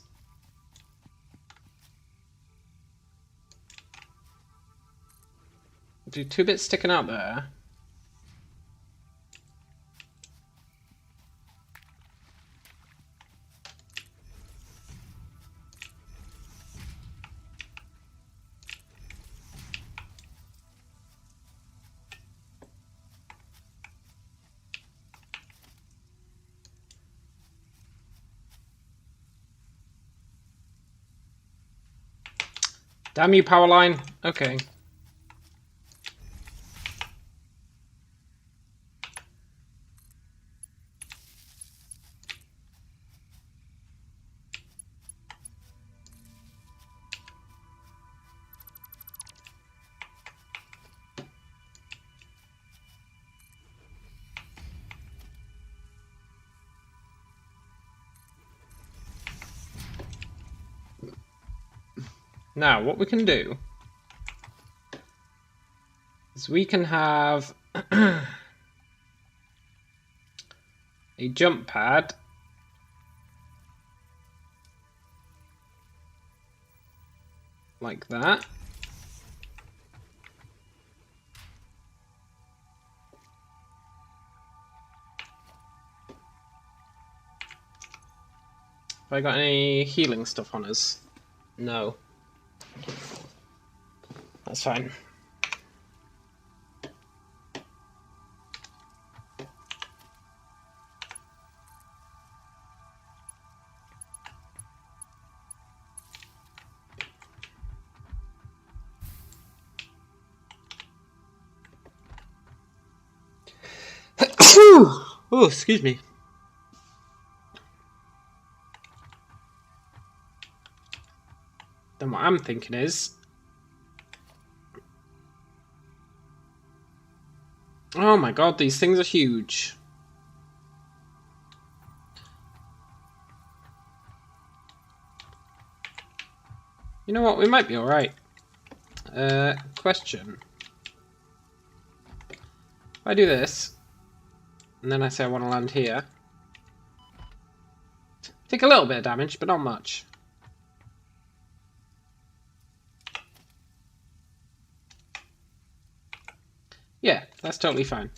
do 2 bits sticking out there. Damn you, power line. Okay. Now, what we can do is we can have a jump pad like that. Have I got any healing stuff on us? No. That's fine. Oh, excuse me. Then what I'm thinking is... Oh my god, these things are huge. You know what, we might be alright. Question. If I do this, and then I say I want to land here. Take a little bit of damage, but not much. Yeah, that's totally fine.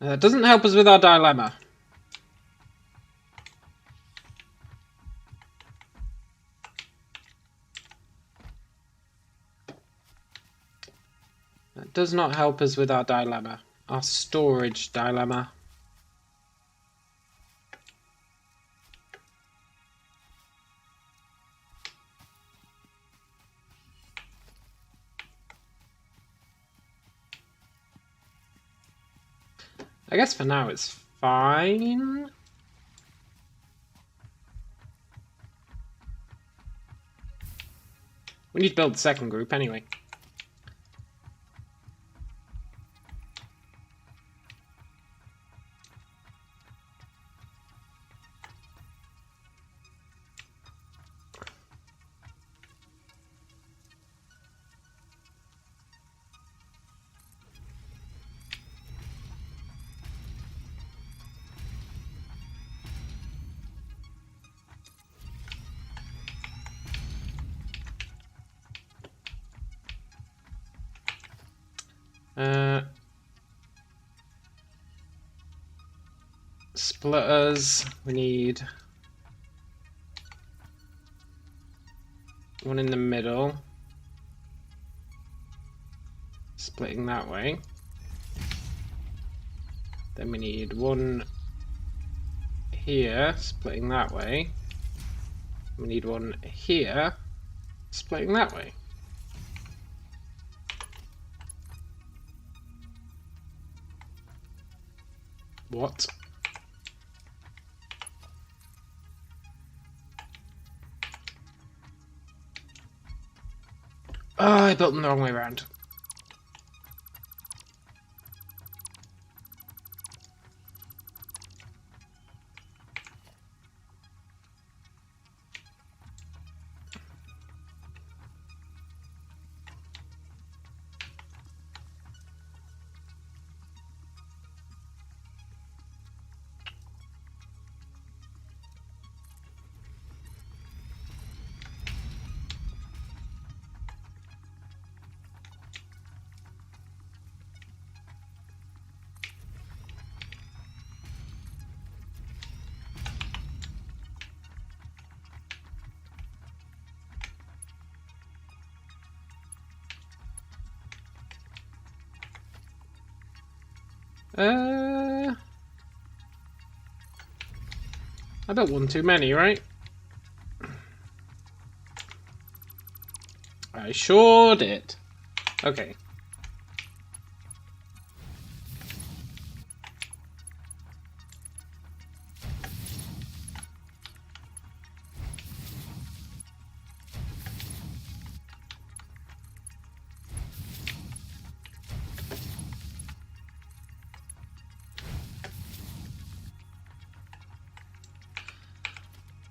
That doesn't help us with our dilemma. That does not help us with our dilemma. Our storage dilemma. I guess for now it's fine. We need to build the second group anyway. Splitters, we need one in the middle, splitting that way. Then we need one here, splitting that way. We need one here, splitting that way. What? Oh, I built them the wrong way around. I built one too many, right? I sure did. Okay.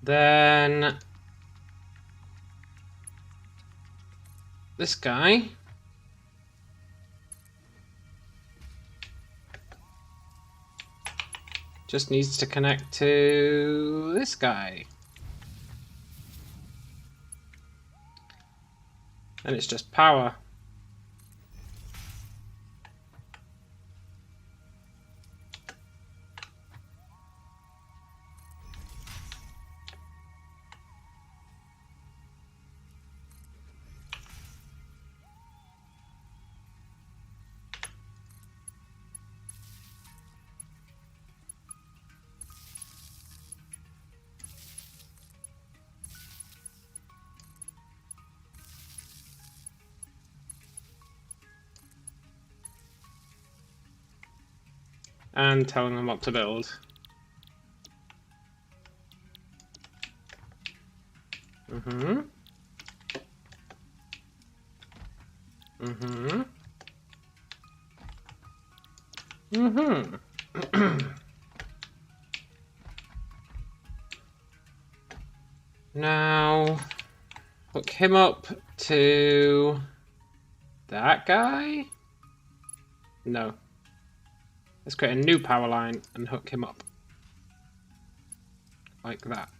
Then this guy. Just needs to connect to this guy. And it's just power. And telling them what to build. Mm-hmm. Mm-hmm. Mm-hmm. Now, hook him up to that guy? No. Let's create a new power line and hook him up. Like that.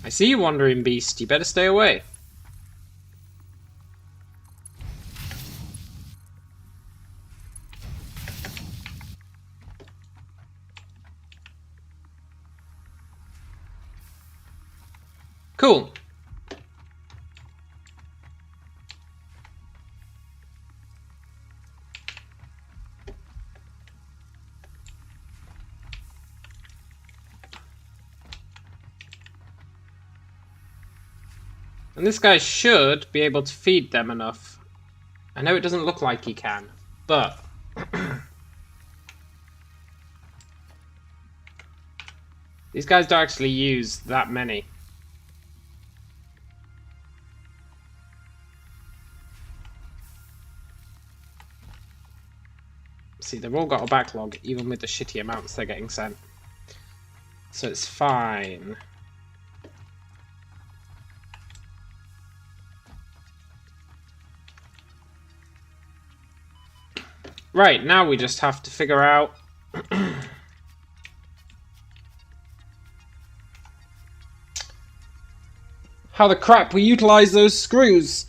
I see you, wandering beast. You better stay away. Cool. And this guy should be able to feed them enough. I know it doesn't look like he can, but... these guys don't actually use that many. See, they've all got a backlog, even with the shitty amounts they're getting sent. So it's fine. Right, now we just have to figure out how the crap we utilize those screws.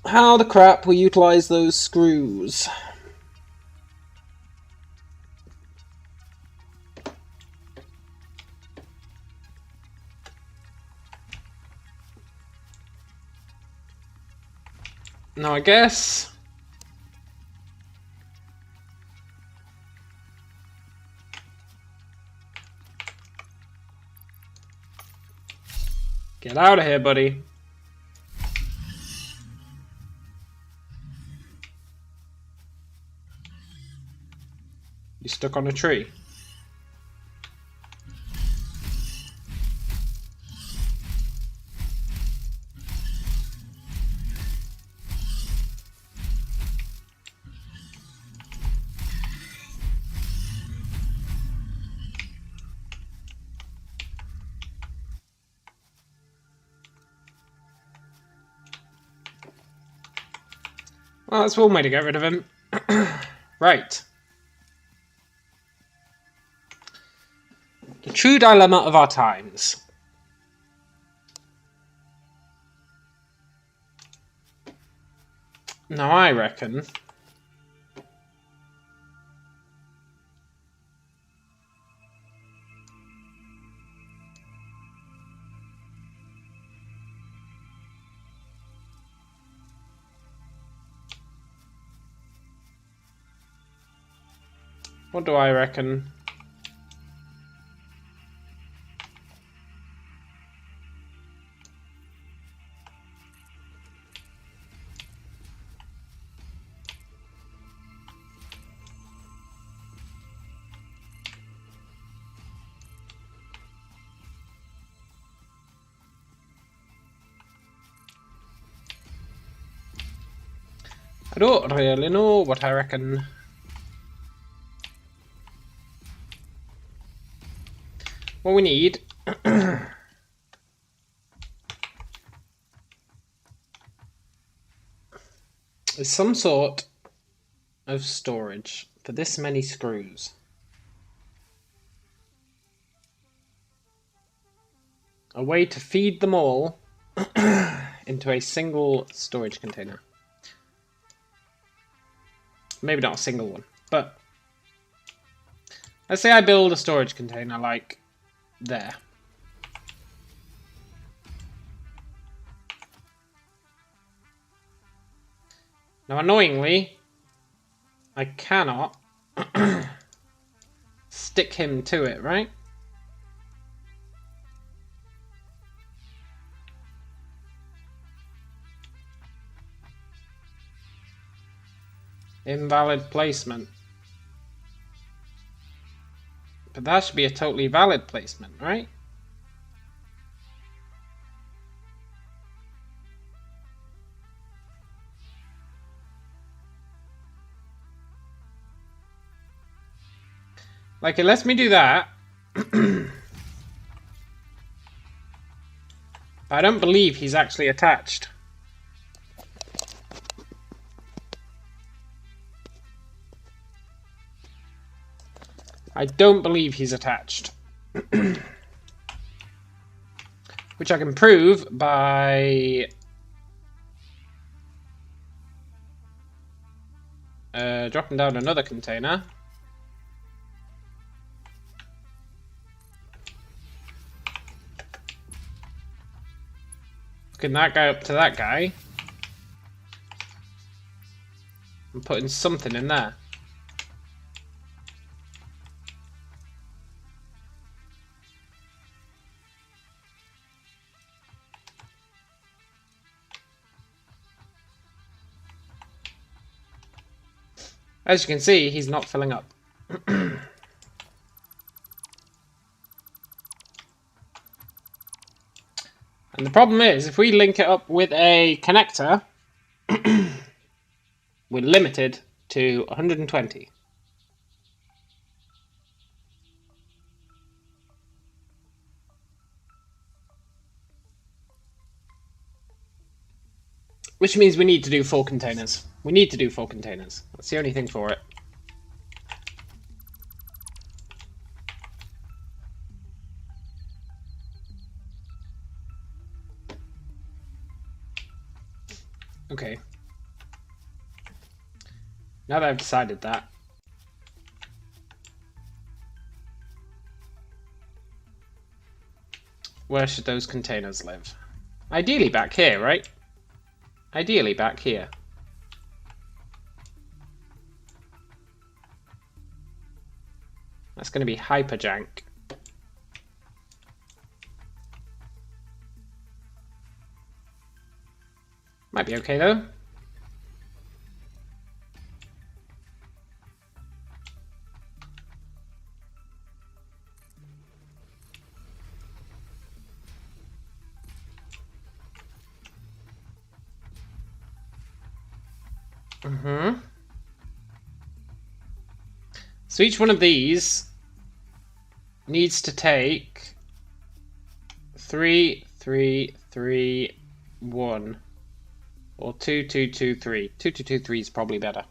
How the crap we utilize those screws. Now I guess... get out of here, buddy. You stuck on a tree. Well, that's one way to get rid of him. Right. The true dilemma of our times. Now I reckon... what do I reckon? I don't really know what I reckon. What we need is some sort of storage for this many screws. A way to feed them all into a single storage container. Maybe not a single one, but let's say I build a storage container like there. Now, annoyingly, I cannot stick him to it, right? Invalid placement. But that should be a totally valid placement, right? Like, it lets me do that. But I don't believe he's actually attached. I don't believe he's attached. Which I can prove by dropping down another container. Hooking that guy up to that guy. And putting something in there. As you can see, he's not filling up. And the problem is, if we link it up with a connector, we're limited to 120. Which means we need to do 4 containers. We need to do 4 containers. That's the only thing for it. Okay. Now that I've decided that. Where should those containers live? Ideally back here, right? Ideally back here. That's going to be hyper jank. Might be okay though. So each one of these needs to take 3, 3, 3, 1. Or 2, 2, 2, 3. 2, 2, 2, 3 is probably better.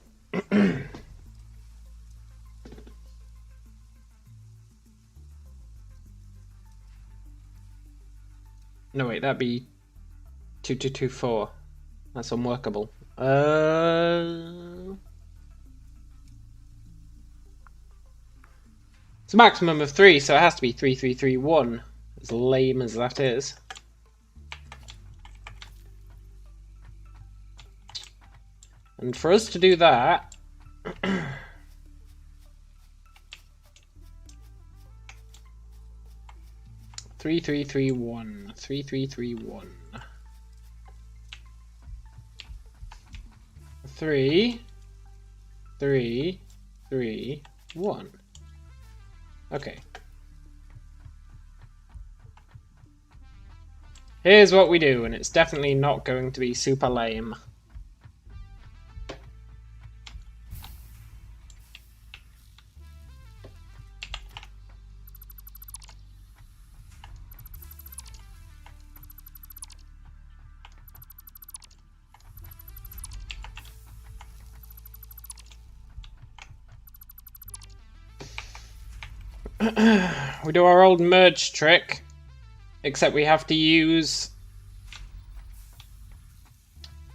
No, wait, that'd be 2, 2, 2, 4. That's unworkable. It's a maximum of 3, so it has to be 3, 3, 3, 1. As lame as that is. And for us to do that, 3, 3, 3, 1. 3, 3, 3, 1. 3, 3, 3, 1. Okay. Here's what we do, and it's definitely not going to be super lame. We do our old merge trick, except we have to use...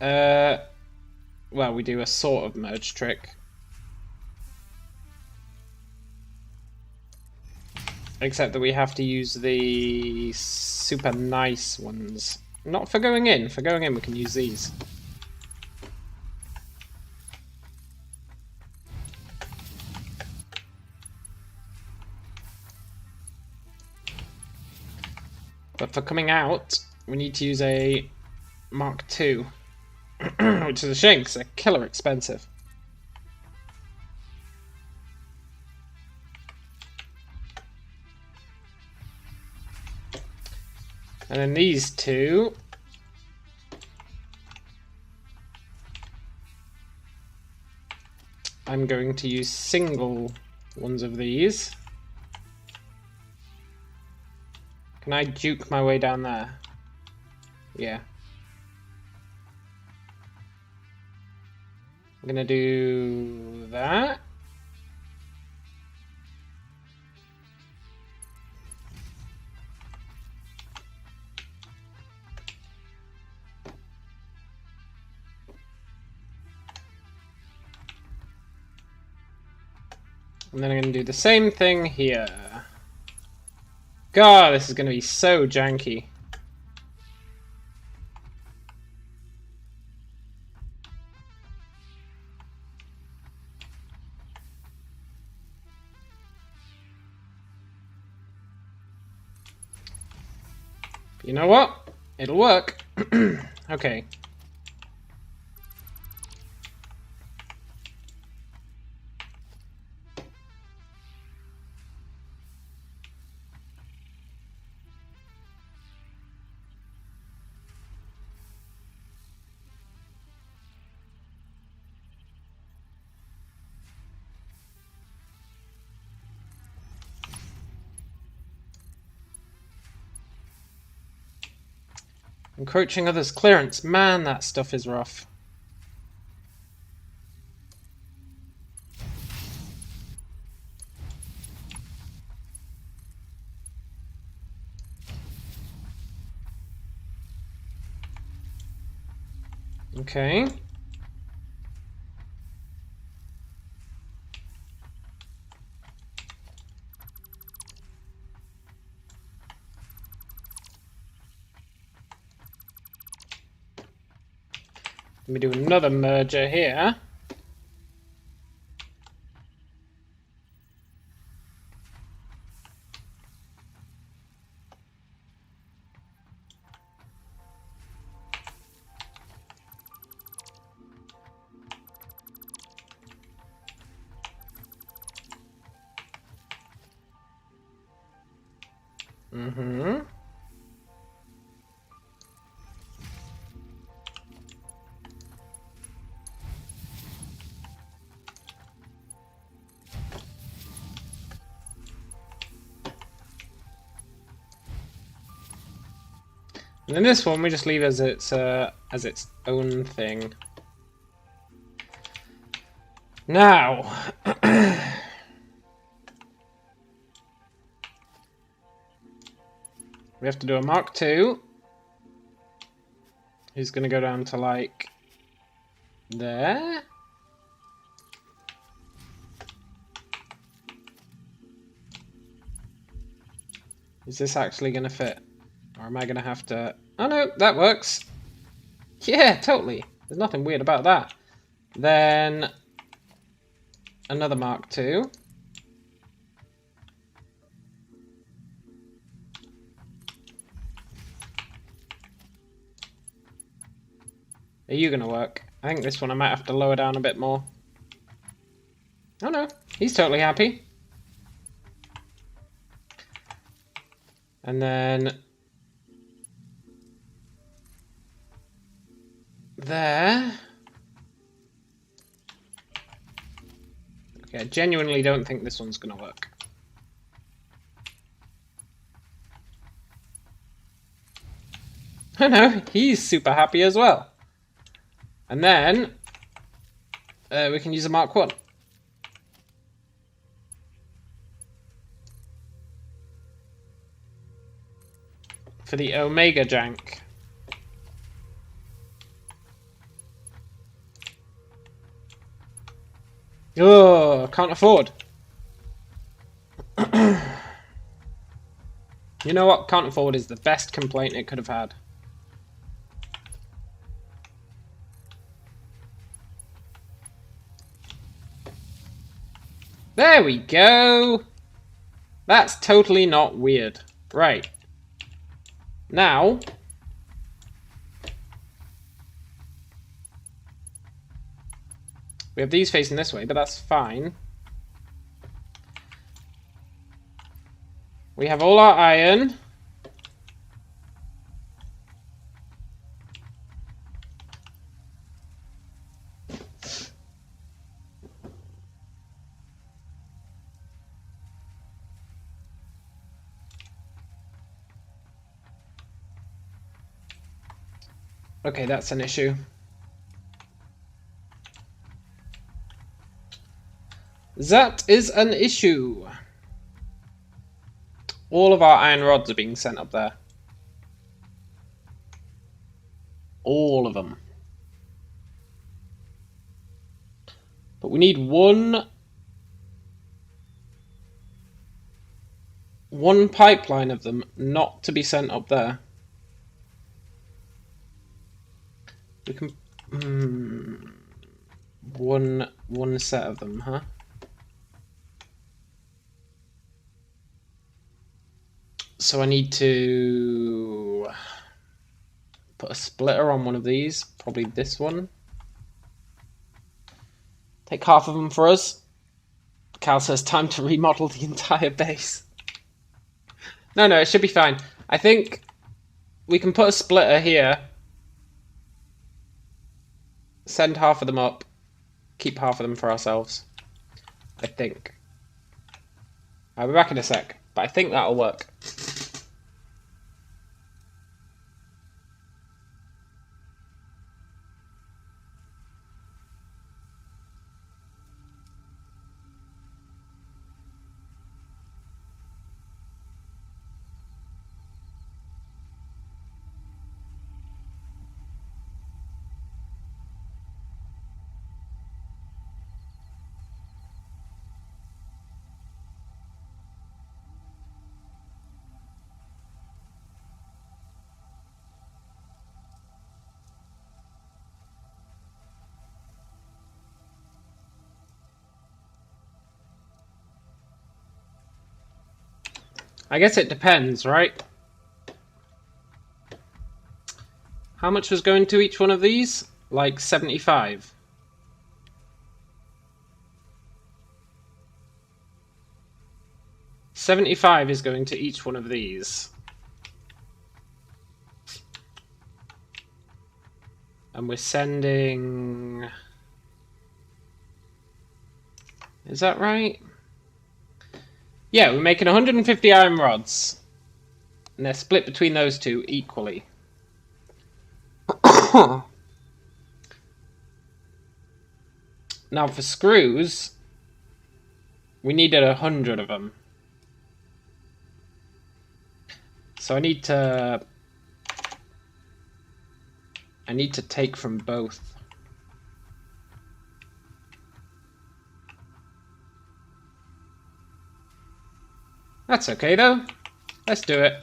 well, we do a sort of merge trick. Except that we have to use the super nice ones. Not for going in. For going in we can use these. But for coming out, we need to use a Mark II. Which is a shame, because they're killer expensive. And then these two... I'm going to use single ones of these. Can I juke my way down there? Yeah. I'm gonna do that. And then I'm gonna do the same thing here. God, this is gonna be so janky. You know what? It'll work. Okay. Encroaching others' clearance. Man, that stuff is rough. Okay. Let me do another merger here. Mm-hmm. And then this one we just leave as its own thing. Now, we have to do a Mark II. He's going to go down to like there. Is this actually going to fit? Or am I going to have to... Oh no, that works. Yeah, totally. There's nothing weird about that. Then another Mark II. Are you going to work? I think this one I might have to lower down a bit more. Oh no, he's totally happy. And then... there. Okay, I genuinely don't think this one's going to work. Oh no, he's super happy as well. And then we can use a Mark I. for the Omega jank. Oh, can't afford. You know what? Can't afford is the best complaint it could have had. There we go! That's totally not weird. Right. Now... we have these facing this way, but that's fine. We have all our iron. Okay, that's an issue. That is an issue. All of our iron rods are being sent up there. All of them. But we need one pipeline of them not to be sent up there. We can one set of them, huh? So I need to put a splitter on one of these, probably this one. Take half of them for us. Cal says time to remodel the entire base. No, it should be fine. I think we can put a splitter here. Send half of them up. Keep half of them for ourselves. I think. I'll be back in a sec, but I think that'll work. I guess it depends, right? How much was going to each one of these? Like 75. $75 is going to each one of these. And we're sending... is that right? Yeah, we're making 150 iron rods. And they're split between those two equally. Now for screws, we needed 100 of them. So I need to take from both. That's okay though. Let's do it.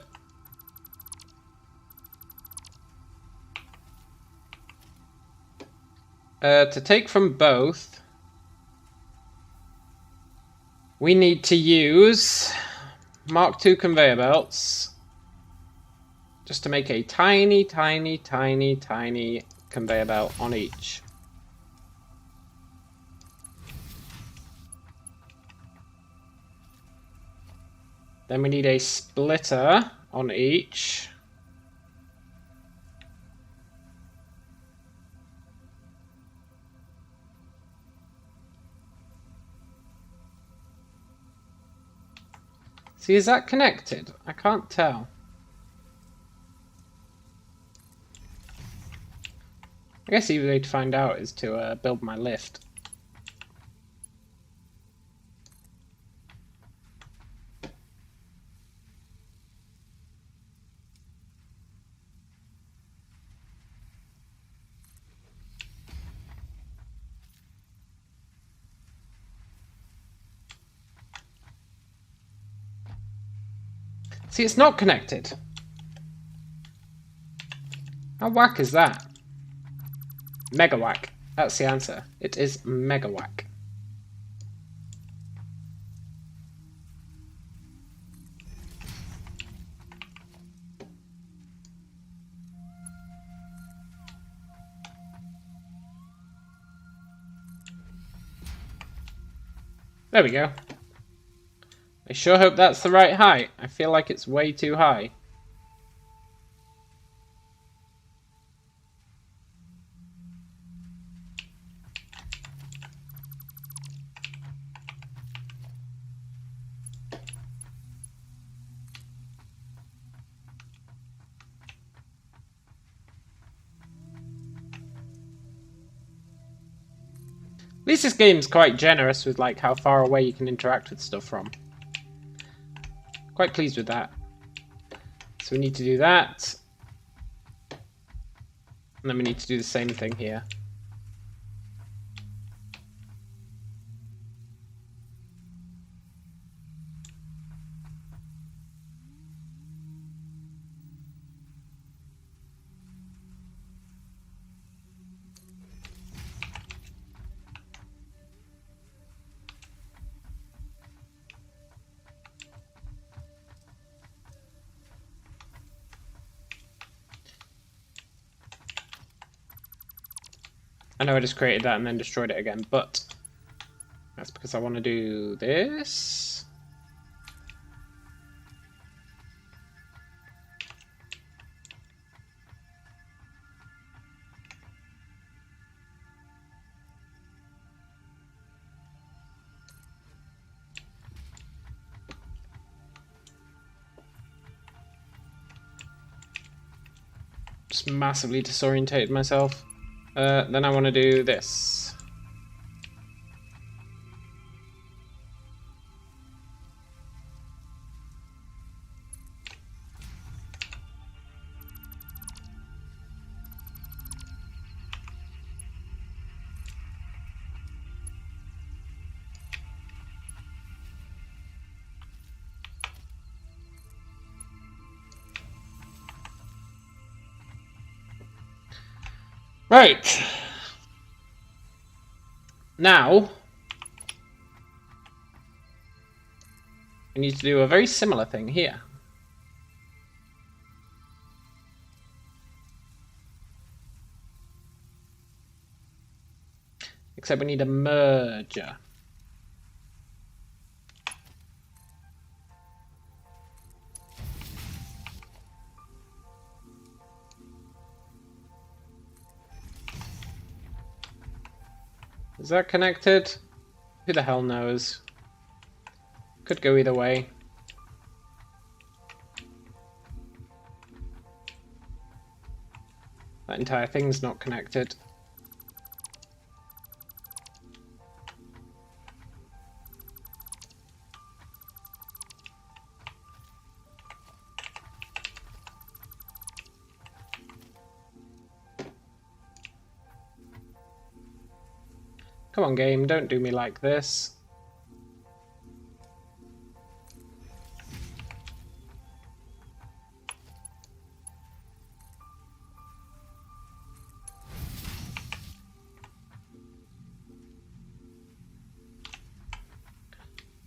To take from both, we need to use Mark II conveyor belts just to make a tiny, tiny, tiny, tiny conveyor belt on each. Then we need a splitter on each. See, is that connected? I can't tell. I guess the easy way to find out is to build my lift. See, it's not connected. How whack is that? Mega whack. That's the answer. It is mega whack. There we go. I sure hope that's the right height. I feel like it's way too high. At least this game's quite generous with like how far away you can interact with stuff from. Quite pleased with that. So we need to do that. And then we need to do the same thing here. I know I just created that and then destroyed it again, but that's because I want to do this. Just massively disorientated myself. Then I want to do this. Right. Now, we need to do a very similar thing here. Except we need a merger. Is that connected? Who the hell knows? Could go either way. That entire thing's not connected. Come on, game, don't do me like this.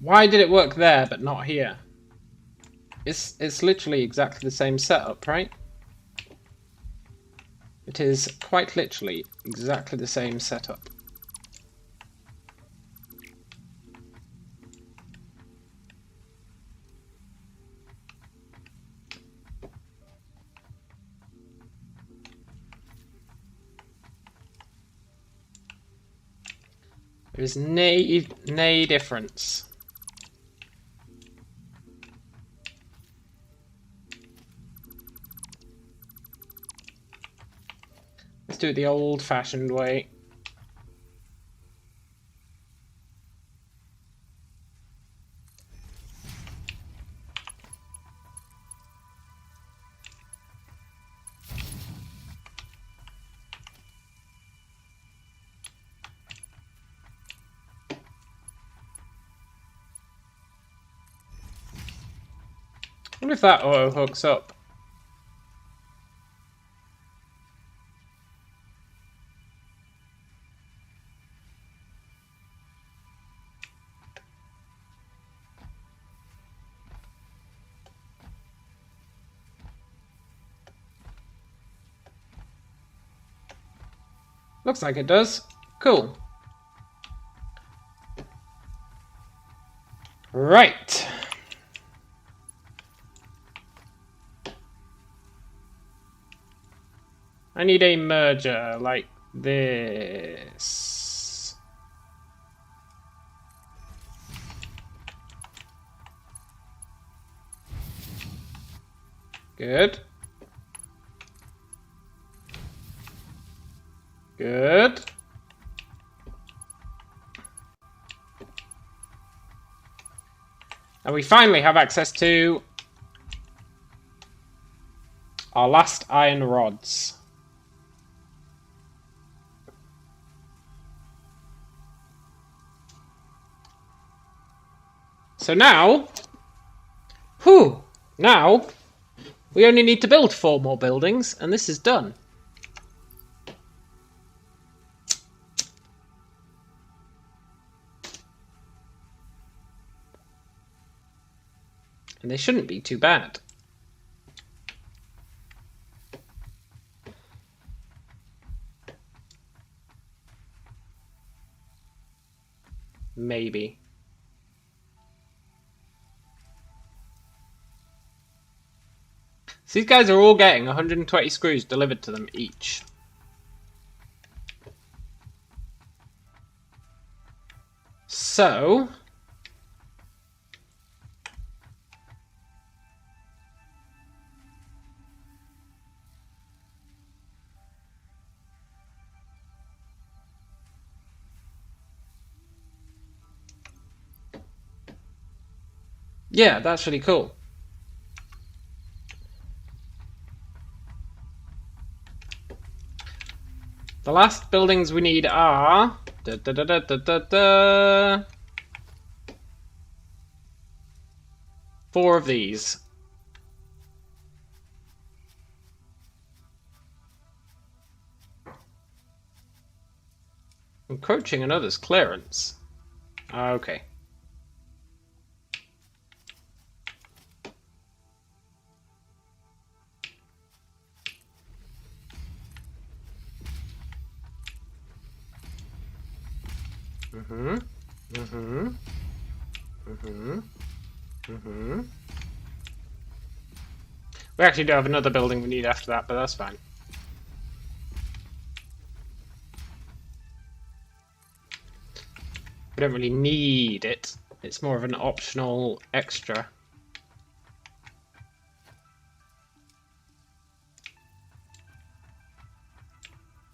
Why did it work there but not here? It's literally exactly the same setup, right? It is quite literally exactly the same setup. There is nay difference. Let's do it the old-fashioned way. wonder if that auto hooks up. Looks like it does. Cool. Right. I need a merger like this. Good. Good. And we finally have access to our last iron rods. So now, now we only need to build 4 more buildings and this is done. And they shouldn't be too bad. Maybe. So these guys are all getting 120 screws delivered to them each. So yeah, that's really cool. The last buildings we need are 4 of these. Encroaching another's clearance. Okay. We actually do have another building we need after that, but that's fine. We don't really need it. It's more of an optional extra.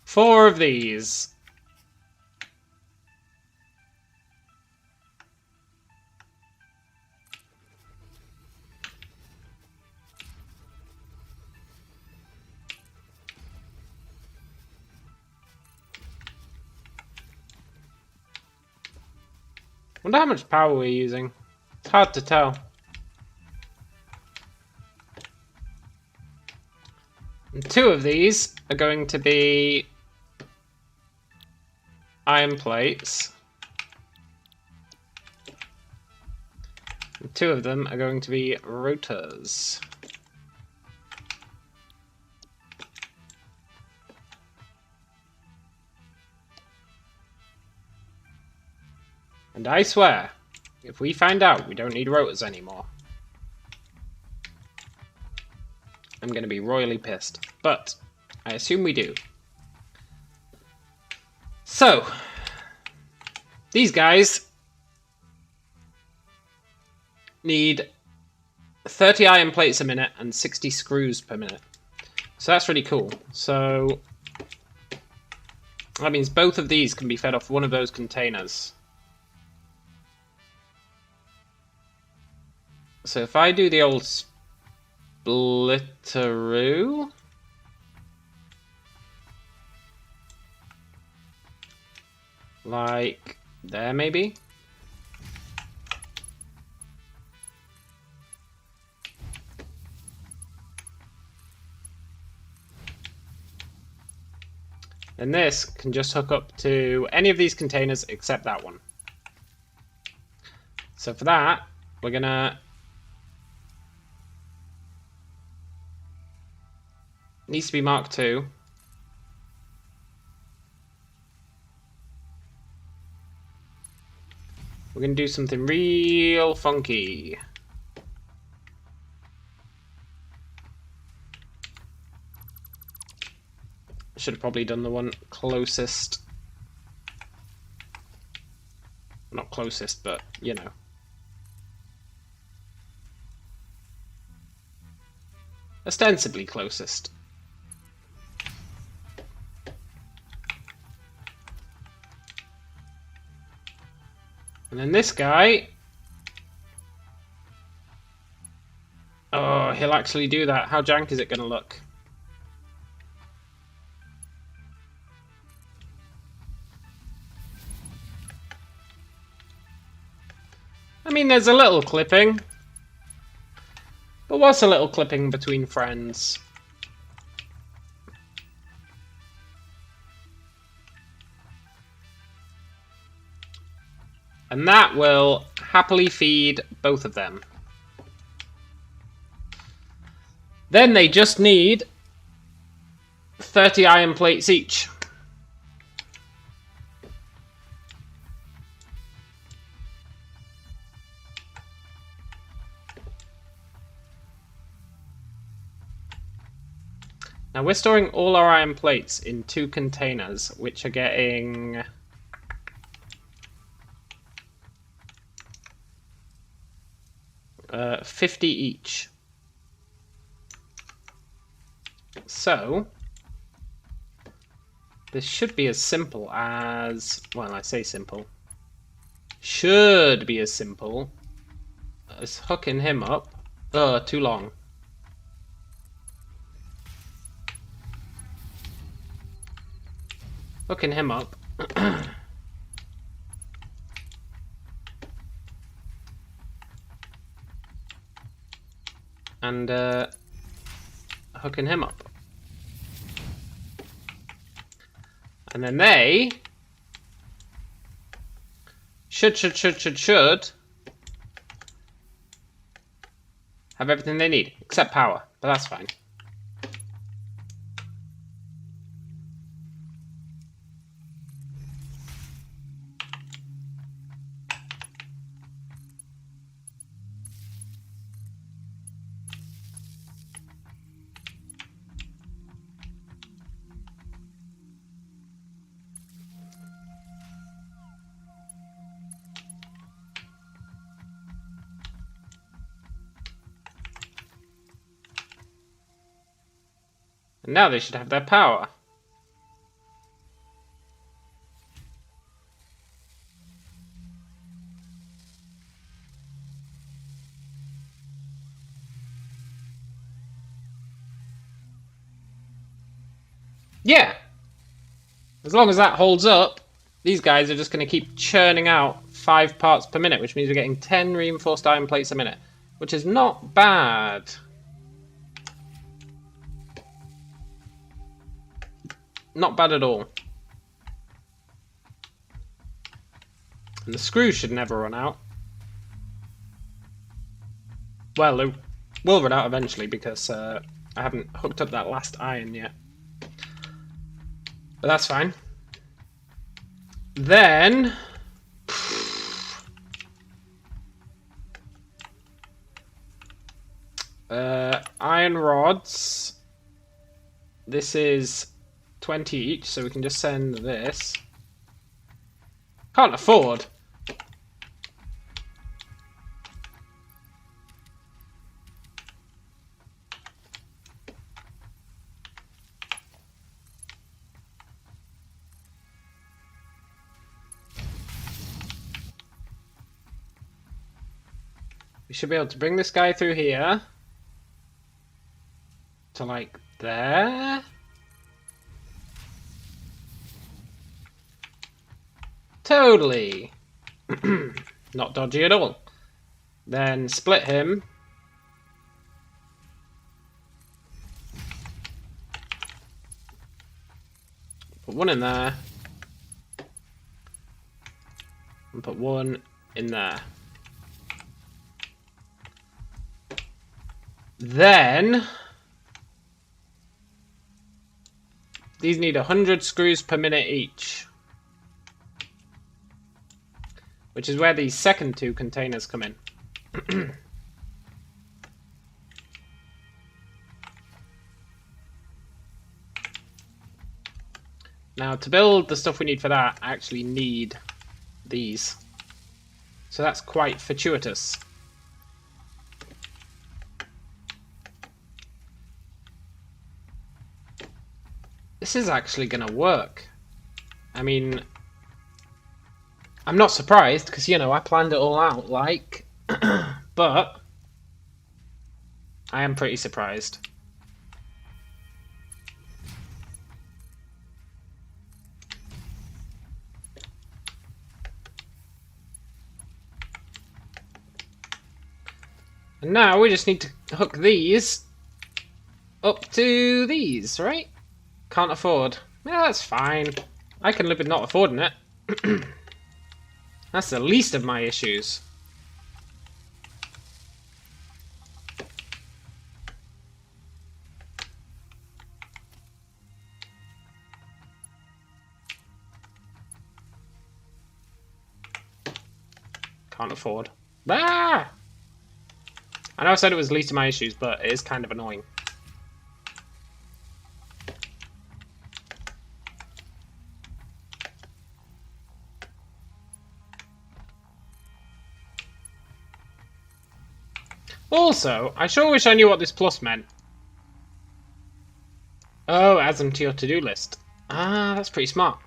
Four of these. Wonder how much power we're using. It's hard to tell. And 2 of these are going to be iron plates. And 2 of them are going to be rotors. And I swear, if we find out we don't need rotors anymore, I'm going to be royally pissed. But I assume we do. So, these guys need 30 iron plates a minute and 60 screws per minute. So that's really cool. So that means both of these can be fed off one of those containers. So if I do the old splitteroo, like there maybe. then this can just hook up to any of these containers except that one. So for that, we're gonna needs to be Mark II. We're gonna do something real funky. Should have probably done the one closest. Not closest, but you know. Ostensibly closest. And then this guy... Oh, he'll actually do that. How jank is it going to look? I mean, there's a little clipping. But what's a little clipping between friends? And that will happily feed both of them. Then they just need 30 iron plates each. Now we're storing all our iron plates in 2 containers, which are getting... 50 each. So, this should be as simple as... Well, I say simple. Should be as simple as hooking him up. Too long. Hooking him up. And hooking him up. And then they should have everything they need, except power, but that's fine. And now they should have their power. Yeah. As long as that holds up, these guys are just going to keep churning out 5 parts per minute, which means we're getting 10 reinforced iron plates a minute, which is not bad. Not bad at all. And the screws should never run out. Well, they will run out eventually because I haven't hooked up that last iron yet. But that's fine. Then... iron rods. This is 20 each, so we can just send this. Can't afford. We should be able to bring this guy through here to like there. Totally. Not dodgy at all. Then split him. Put Put one in there. And put one in there. Then these need 100 screws per minute each, which is where these second two containers come in. Now, to build the stuff we need for that, I actually need these. So that's quite fortuitous. This is actually going to work. I mean, I'm not surprised because, you know, I planned it all out, like, but I am pretty surprised. And now we just need to hook these up to these, right? Can't afford. Yeah, that's fine. I can live with not affording it. That's the least of my issues. Can't afford. Ah! I know I said it was least of my issues, but it is kind of annoying. Also, I sure wish I knew what this plus meant. Oh, add them to your to-do list. Ah, that's pretty smart.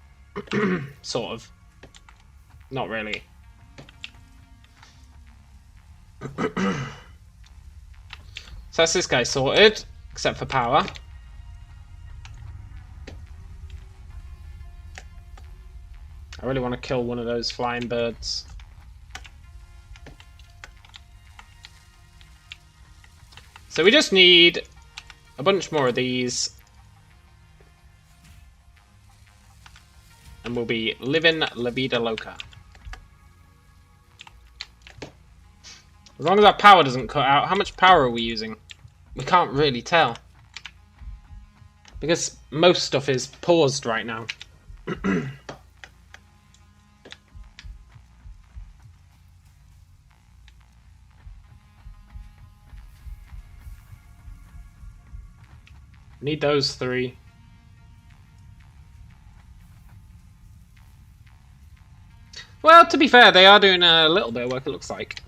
Sort of. Not really. So that's this guy sorted, except for power. I really want to kill one of those flying birds. So we just need a bunch more of these. And we'll be living La Vida Loca. As long as our power doesn't cut out. How much power are we using? We can't really tell. Because most stuff is paused right now. Need those three. Well, to be fair, they are doing a little bit of work, it looks like.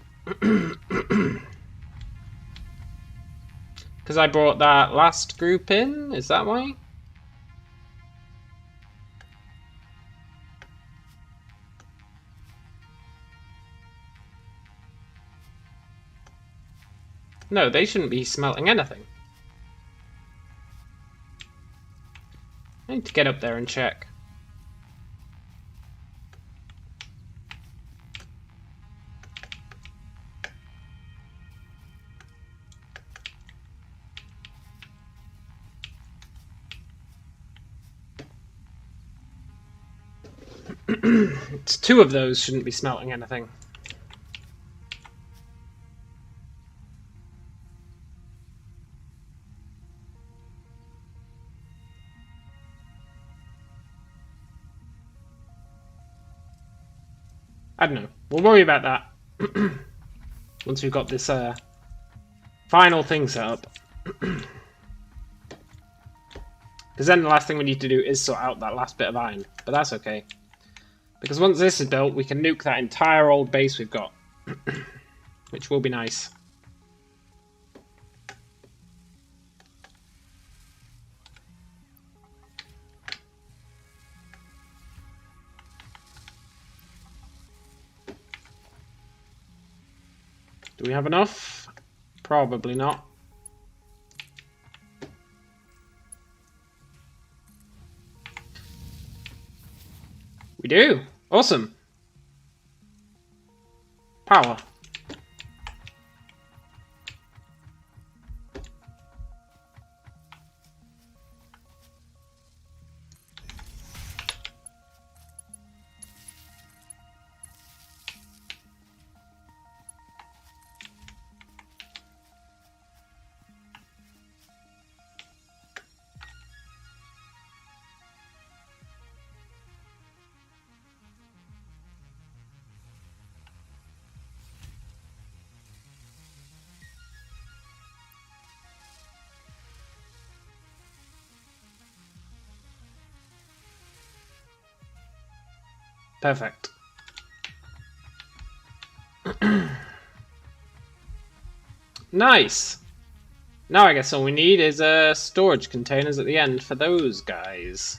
Because I brought that last group in, is that why? No, they shouldn't be smelting anything. I need to get up there and check. It's two of those shouldn't be smelting anything. I don't know. We'll worry about that once we've got this final thing set up. Because then the last thing we need to do is sort out that last bit of iron. But that's okay. Because once this is built, we can nuke that entire old base we've got. Which will be nice. Do we have enough? Probably not. We do. Awesome. Power. Perfect. Nice! Now I guess all we need is storage containers at the end for those guys.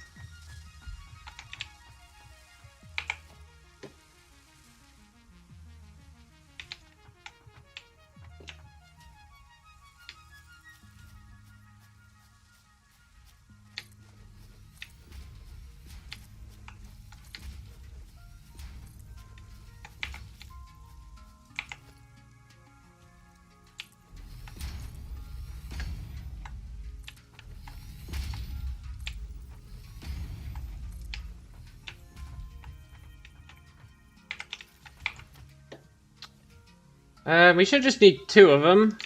We should just need 2 of them.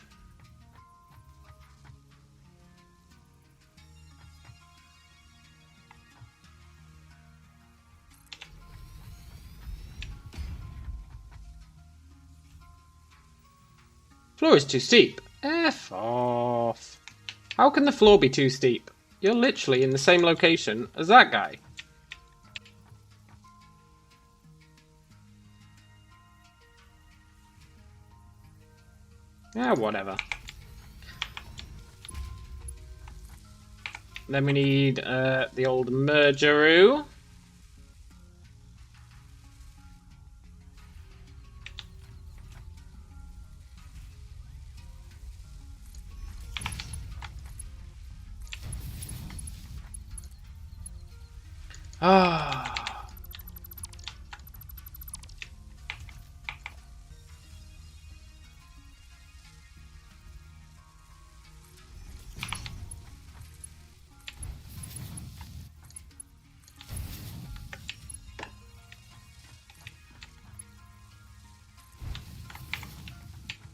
Floor is too steep. F off. How can the floor be too steep? You're literally in the same location as that guy. Yeah, whatever. Then we need the old mergeroo. Ah.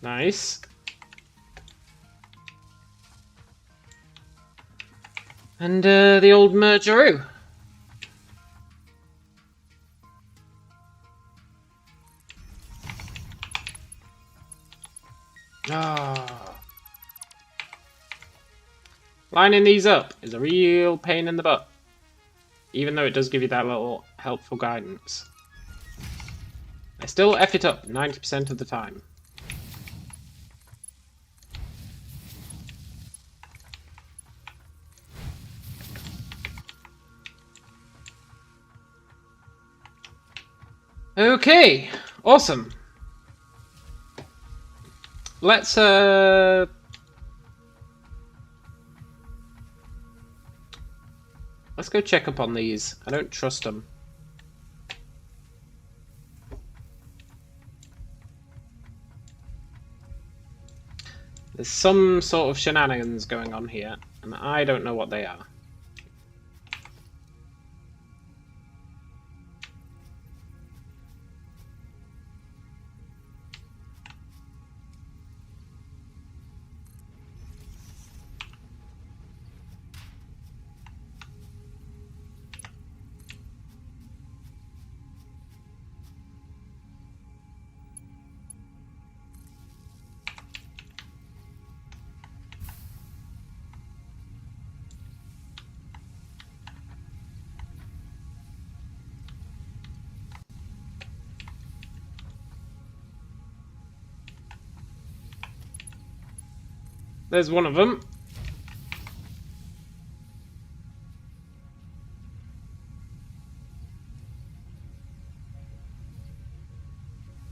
Nice. And the old mergeroo. Ah. Lining these up is a real pain in the butt. Even though it does give you that little helpful guidance. I still F it up 90% of the time. Okay, awesome. Let's go check up on these. I don't trust them. There's some sort of shenanigans going on here, and I don't know what they are. There's one of them.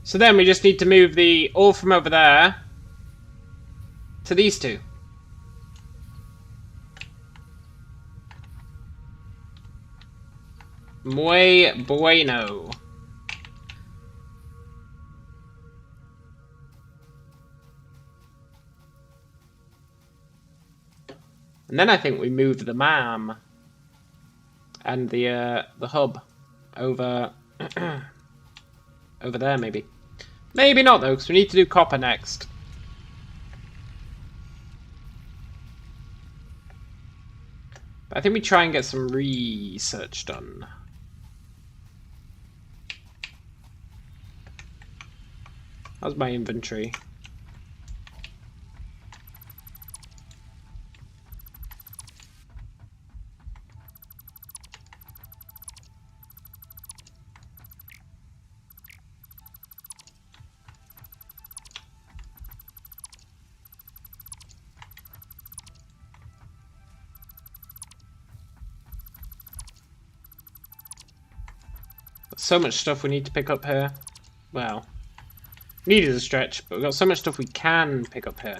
So then we just need to move the ore from over there to these 2. Muy bueno. And then I think we moved the MAM and the hub over over there maybe. Maybe not though, because we need to do copper next. But I think we try and get some research done. How's my inventory? so much stuff we need to pick up here. Well, need is a stretch, but we've got so much stuff we can pick up here.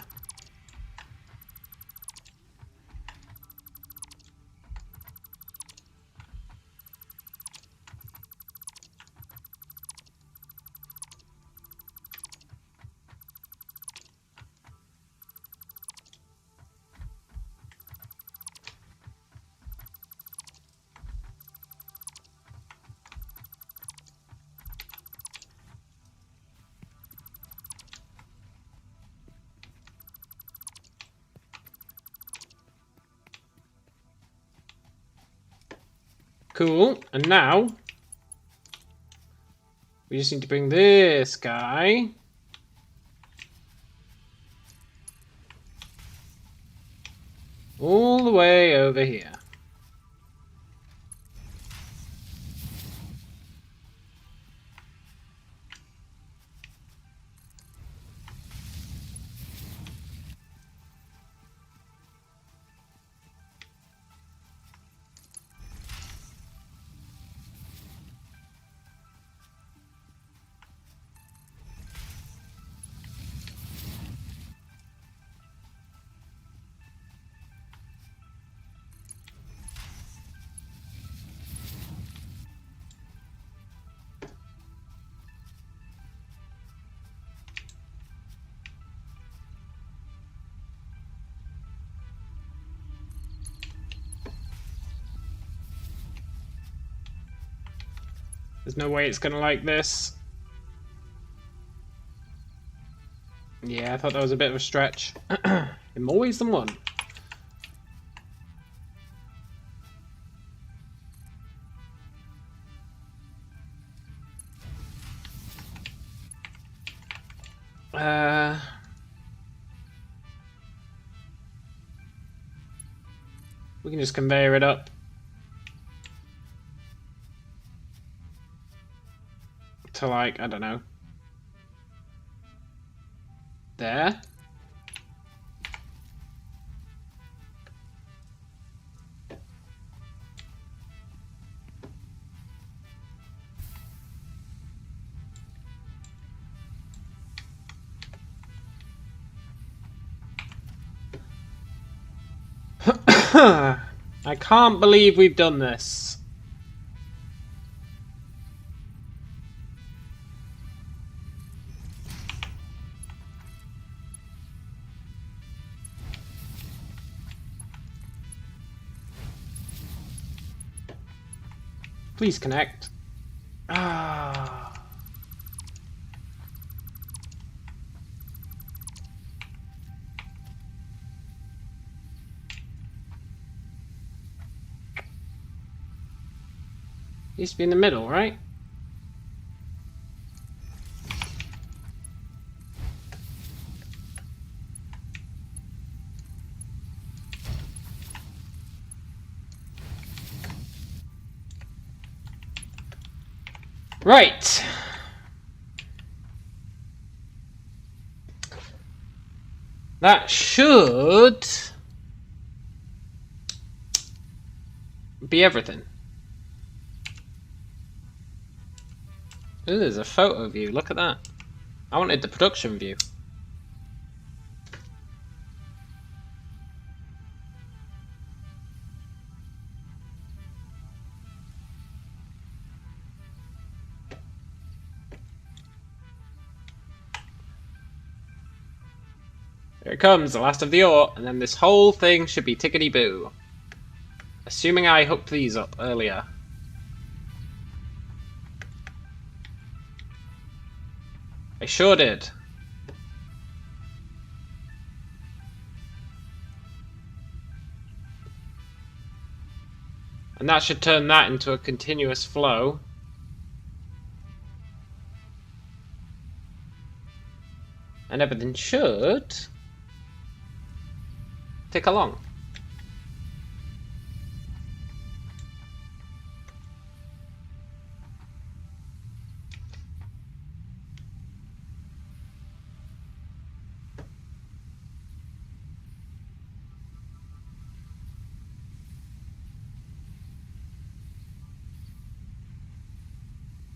Cool, and now we just need to bring this guy all the way over here. There's no way it's gonna like this. Yeah, I thought that was a bit of a stretch. In more ways than one. We can just conveyor it up. To like, I don't know. There. I can't believe we've done this. Please connect. Ah. Used to be in the middle, right? Right. That should be everything. Ooh, there's a photo view. Look at that. I wanted the production view. Here it comes, the last of the ore, and then this whole thing should be tickety-boo. Assuming I hooked these up earlier. I sure did. And that should turn that into a continuous flow. And everything should tick along.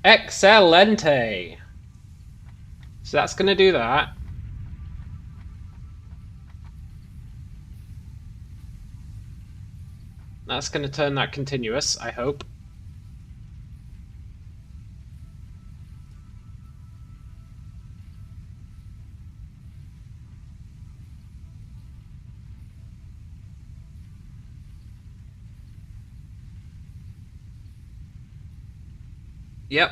Excelente! So that's going to do that. That's going to turn that continuous, I hope. Yep.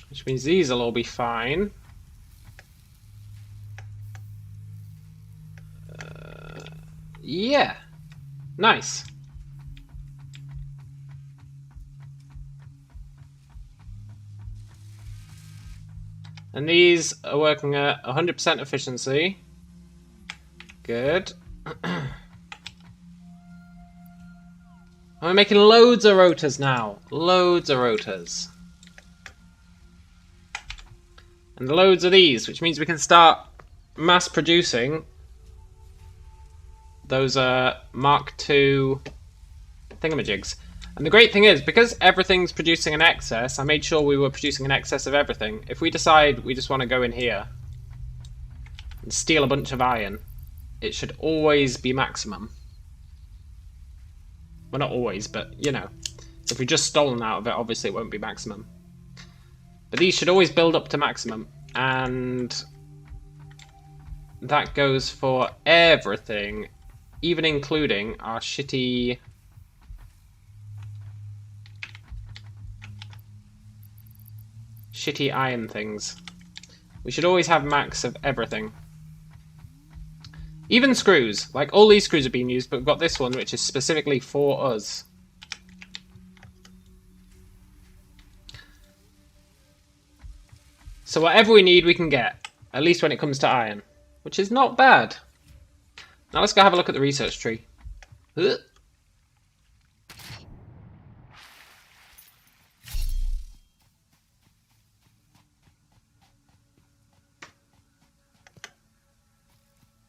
Which means these will all be fine. Yeah. Nice. And these are working at 100% efficiency. Good. We're making loads of rotors now. Loads of rotors. And loads of these, which means we can start mass producing those Mark II thingamajigs. And the great thing is, because everything's producing an excess, I made sure we were producing an excess of everything. If we decide we just want to go in here and steal a bunch of iron, it should always be maximum. Well, not always, but, you know. If we just stolen out of it, obviously it won't be maximum. But these should always build up to maximum. And that goes for everything, even including our shitty... shitty iron things. We should always have max of everything. Even screws. Like, all these screws are being used, but we've got this one, which is specifically for us. So whatever we need, we can get. At least when it comes to iron. Which is not bad. Now let's go have a look at the research tree. Ugh.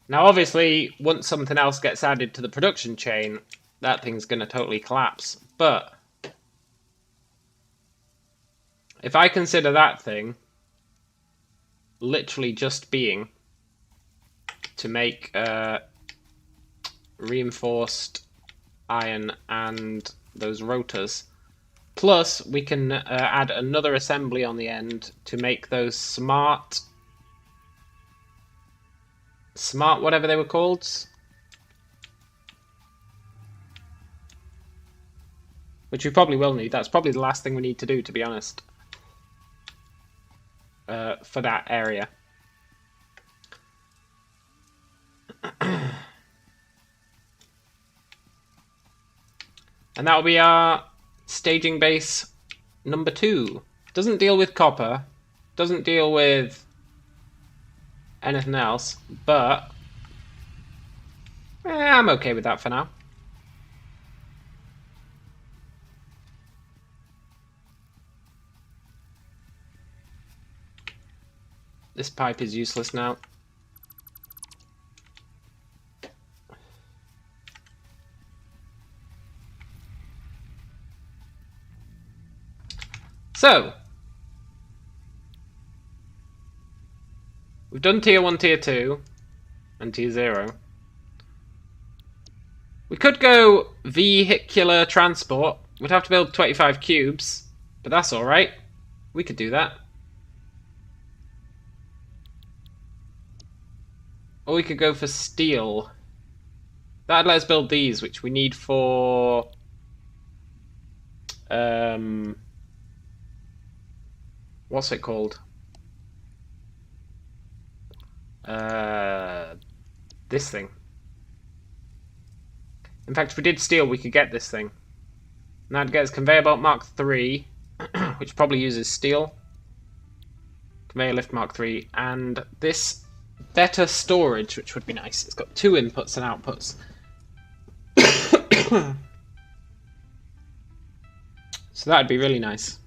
Now obviously, once something else gets added to the production chain, that thing's going to totally collapse. But if I consider that thing literally just being to make reinforced iron and those rotors, plus we can add another assembly on the end to make those smart whatever they were called. Which we probably will need. That's probably the last thing we need to do, to be honest. For that area. And that'll be our staging base number 2. Doesn't deal with copper. Doesn't deal with anything else, but I'm okay with that for now. This pipe is useless now. So, we've done tier 1, tier 2, and tier 0. We could go vehicular transport. We'd have to build 25 cubes, but that's alright. We could do that. Or we could go for steel. That'd let us build these, which we need for... what's it called? This thing. In fact, if we did steel, we could get this thing. And that'd get us conveyor belt Mark III, which probably uses steel. Conveyor lift Mark III, and this better storage, which would be nice. It's got 2 inputs and outputs. So that'd be really nice.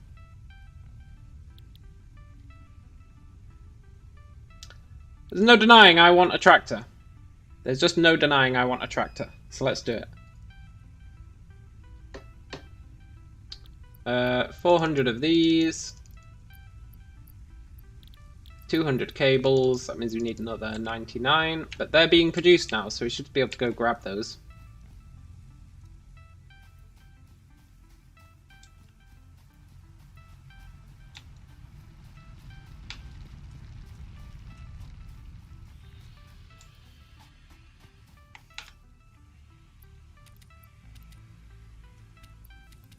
There's no denying I want a tractor. There's just no denying I want a tractor. So let's do it. 400 of these. 200 cables. That means we need another 99. But they're being produced now, so we should be able to go grab those.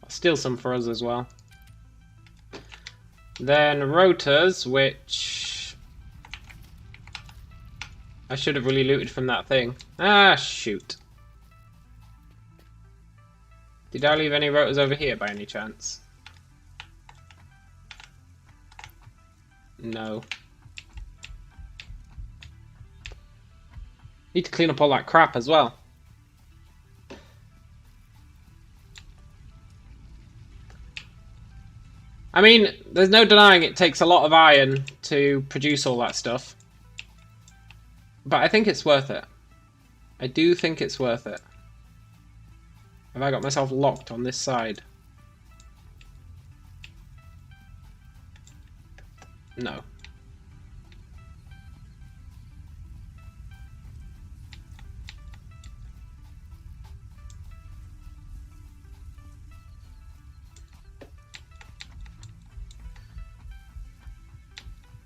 Steal some for us as well. Then rotors, which I should have really looted from that thing. Ah, shoot. Did I leave any rotors over here by any chance? No. Need to clean up all that crap as well. I mean, there's no denying it takes a lot of iron to produce all that stuff. But I think it's worth it. I do think it's worth it. Have I got myself locked on this side? No.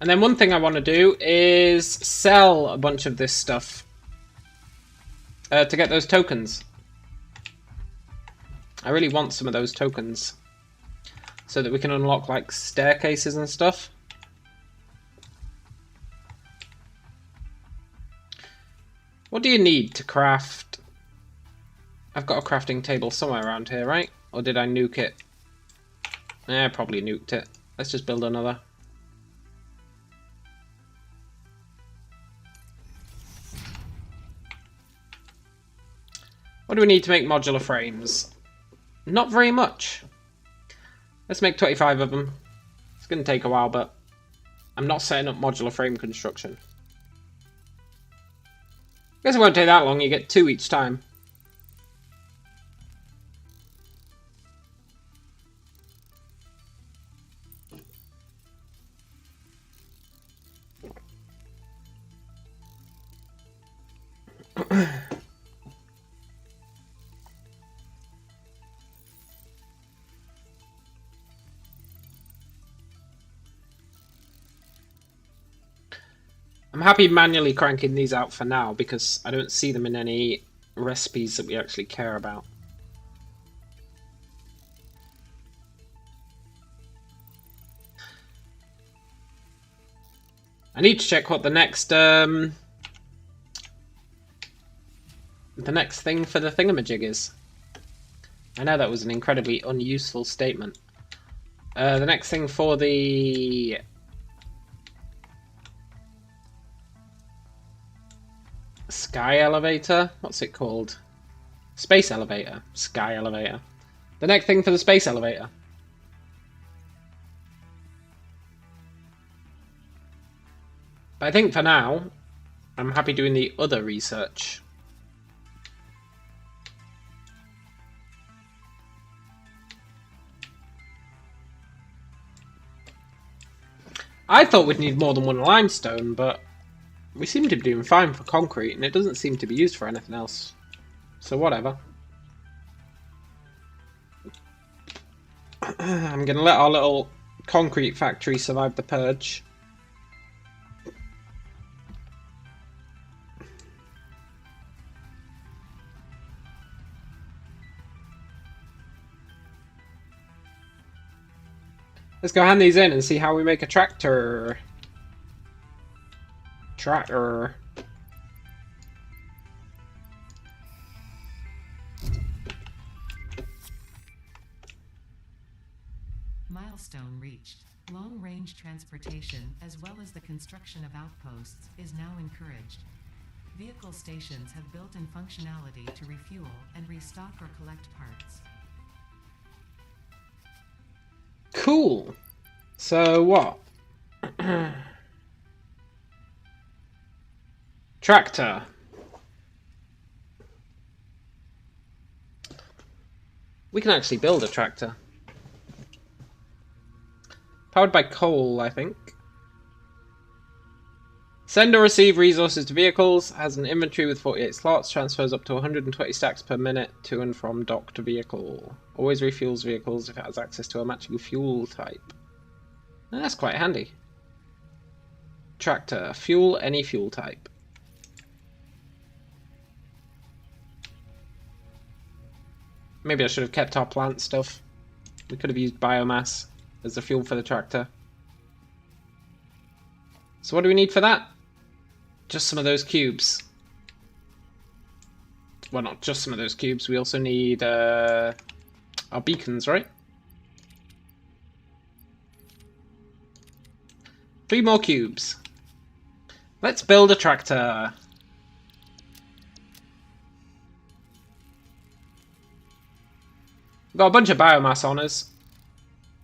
And then one thing I want to do is sell a bunch of this stuff to get those tokens. I really want some of those tokens so that we can unlock like staircases and stuff. What do you need to craft? I've got a crafting table somewhere around here, right? Or did I nuke it? I probably nuked it. Let's just build another. What do we need to make modular frames? Not very much. Let's make 25 of them. It's going to take a while, but I'm not setting up modular frame construction. Guess it won't take that long. You get 2 each time. I'm happy manually cranking these out for now because I don't see them in any recipes that we actually care about. I need to check what the next thing for the thingamajig is. I know that was an incredibly unuseful statement. The next thing for the sky elevator? What's it called? Space elevator. Sky elevator. The next thing for the space elevator. But I think for now, I'm happy doing the other research. I thought we'd need more than one limestone, but we seem to be doing fine for concrete, and it doesn't seem to be used for anything else. So whatever. I'm going to let our little concrete factory survive the purge. Let's go hand these in and see how we make a tractor. Tractor. Milestone reached. Long-range transportation, as well as the construction of outposts, is now encouraged. Vehicle stations have built-in functionality to refuel and restock or collect parts. Cool. So what? Tractor. We can actually build a tractor. Powered by coal, I think. Send or receive resources to vehicles. Has an inventory with 48 slots. Transfers up to 120 stacks per minute to and from dock to vehicle. Always refuels vehicles if it has access to a matching fuel type. That's quite handy. Tractor. Fuel any fuel type. Maybe I should have kept our plant stuff. We could have used biomass as the fuel for the tractor. So what do we need for that? Just some of those cubes. Well, not just some of those cubes. We also need our beacons, right? 3 more cubes. Let's build a tractor. We've got a bunch of biomass on us.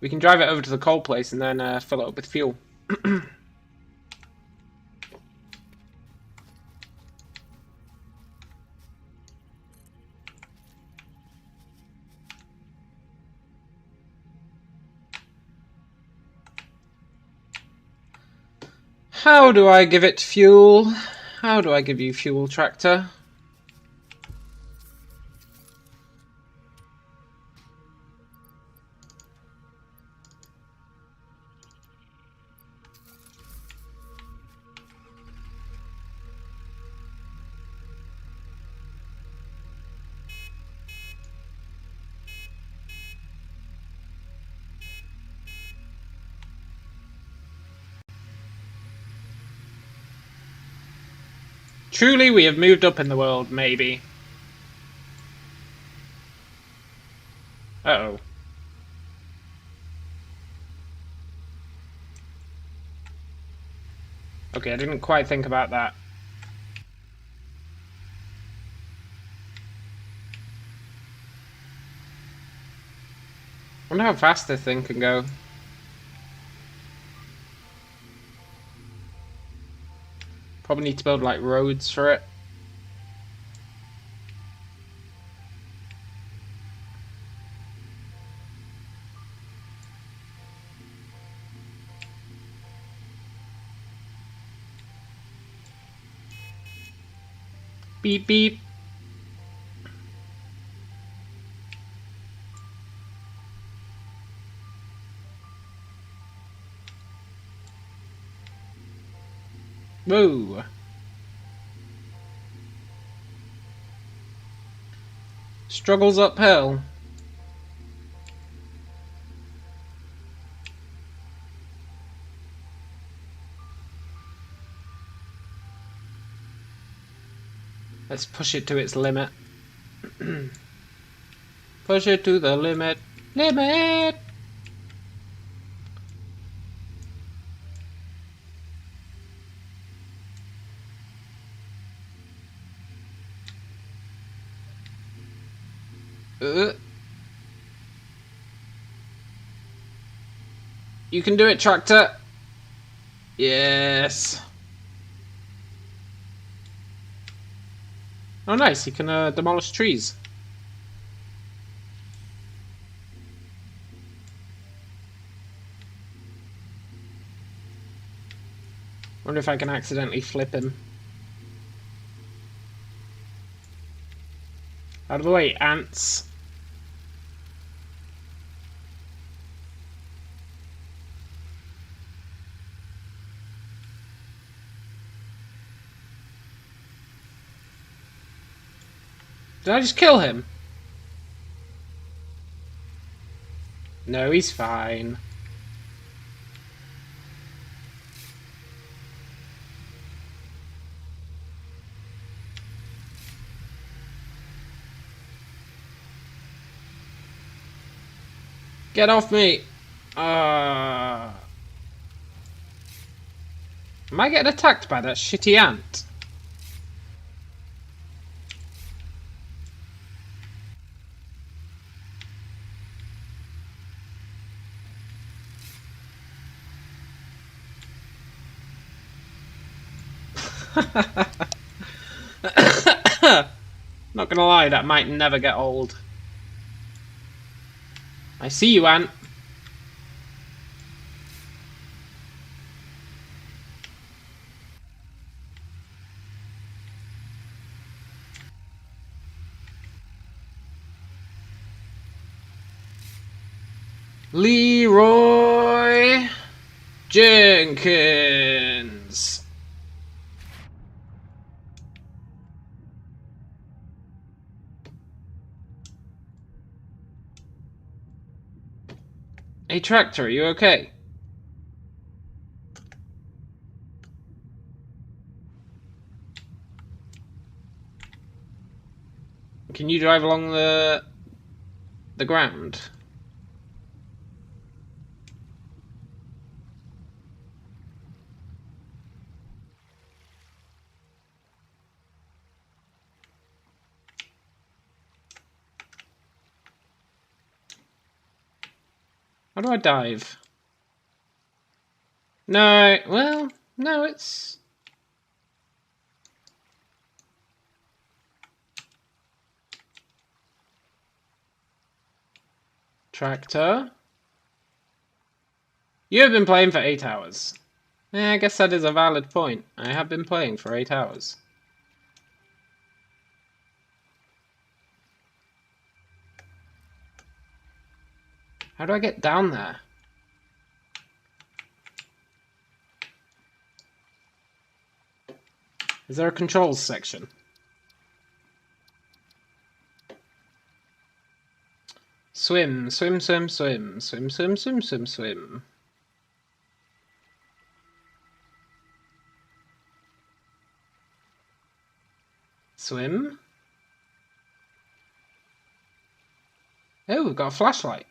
We can drive it over to the coal place and then fill it up with fuel. How do I give it fuel? How do I give you fuel, tractor? Truly, we have moved up in the world, maybe. Uh-oh. Okay, I didn't quite think about that. I wonder how fast this thing can go. Probably need to build like roads for it. Beep beep. Whoa. Struggles uphill. Let's push it to its limit. Push it to the limit. Limit! You can do it, tractor. Yes. Oh, nice. You can demolish trees. Wonder if I can accidentally flip him. Out of the way, ants. Did I just kill him? No, he's fine. Get off me! Am I getting attacked by that shitty ant? Not gonna lie, that might never get old. I see you, Ant. Leroy Jenkins. Hey, Tractor, are you okay? Can you drive along the ground? How do I dive? No, well, no, it's... Tractor? You have been playing for 8 hours. I guess that is a valid point. I have been playing for 8 hours. How do I get down there? Is there a controls section? Swim, swim, swim, swim, swim, swim, swim, swim, swim. Swim? Oh, we've got a flashlight.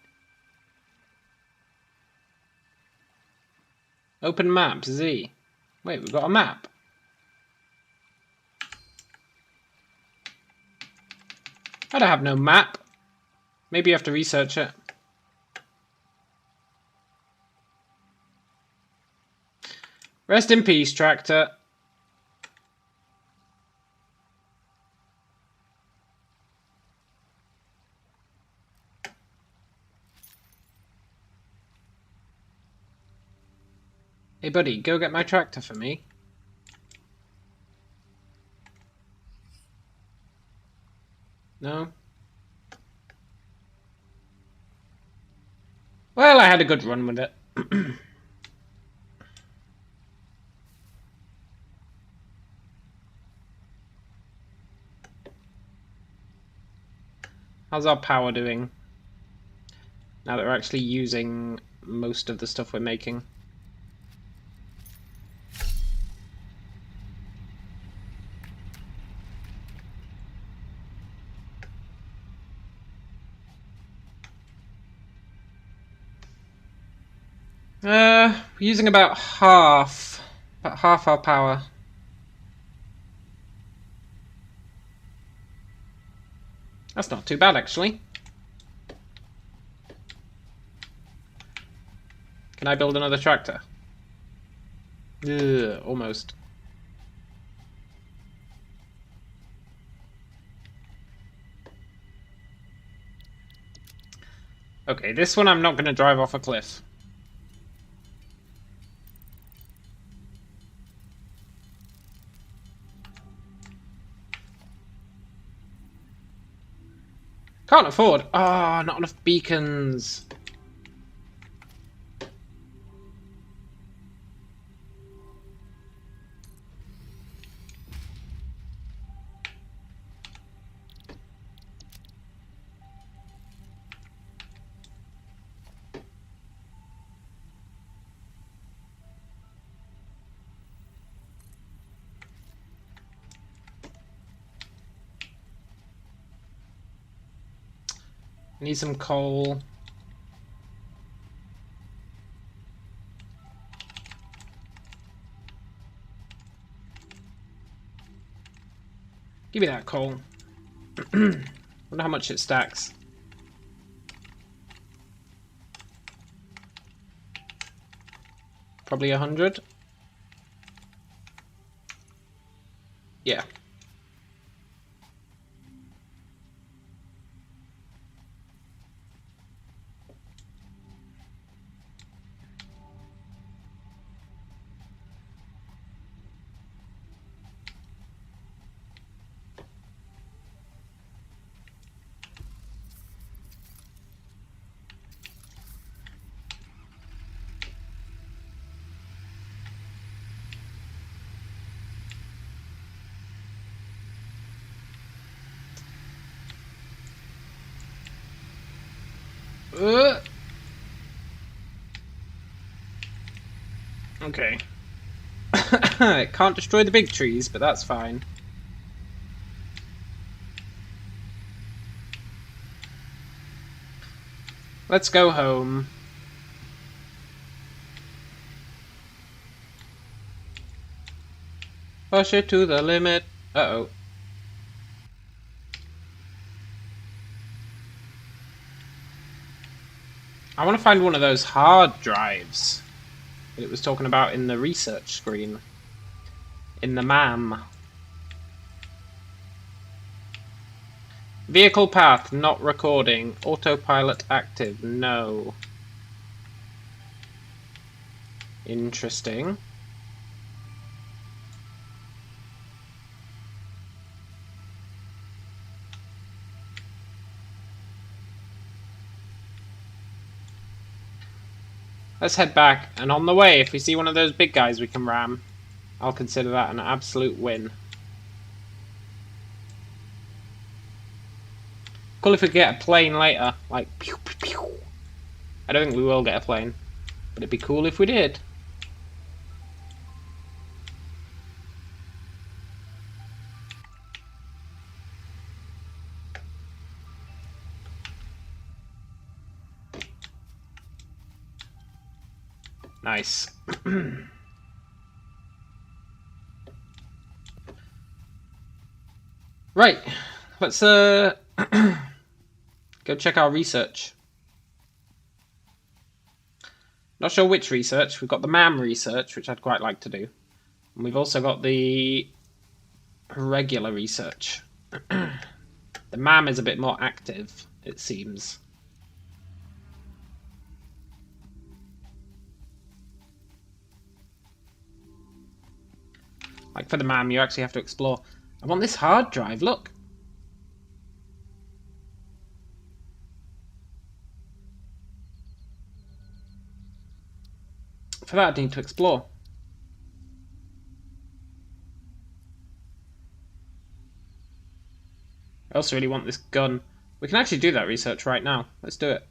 Open map, Z. Wait, we've got a map. I don't have no map. Maybe you have to research it. Rest in peace, Tractor. Hey buddy, go get my tractor for me. No? Well, I had a good run with it. How's our power doing? Now that we're actually using most of the stuff we're making. We're using about half our power. That's not too bad, actually. Can I build another tractor? Ugh, almost. Okay, this one I'm not going to drive off a cliff. Can't afford. Ah, not enough beacons. Need some coal. Give me that coal. Wonder how much it stacks. Probably 100. Yeah. Okay. It can't destroy the big trees, but that's fine. Let's go home. Push it to the limit. Uh-oh. I want to find one of those hard drives that it was talking about in the research screen. In the MAM. Vehicle path not recording. Autopilot active. No. Interesting. Let's head back, and on the way, if we see one of those big guys we can ram, I'll consider that an absolute win. Cool if we get a plane later, like pew pew pew. I don't think we will get a plane, but it'd be cool if we did. Nice. Right, let's go check our research. Not sure which research. We've got the MAM research, which I'd quite like to do. And we've also got the regular research. The MAM is a bit more active, it seems. Like for the MAM, you actually have to explore. I want this hard drive, look. For that, I need to explore. I also really want this gun. We can actually do that research right now. Let's do it.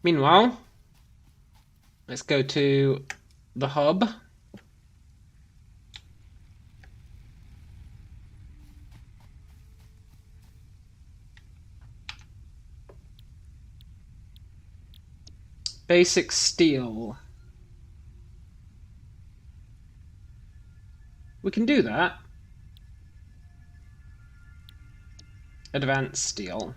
Meanwhile, let's go to the hub. Basic steel. We can do that. Advanced steel.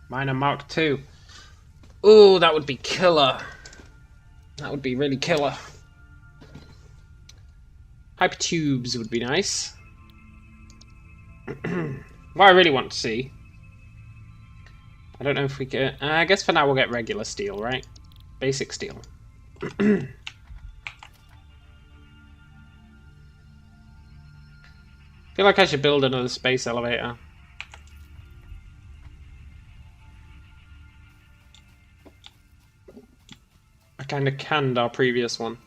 Miner Mark II. Ooh, that would be killer. That would be really killer. Hypertubes would be nice. What I really want to see. I don't know if we can. I guess for now we'll get regular steel, right? Basic steel. I feel like I should build another space elevator. I kind of canned our previous one.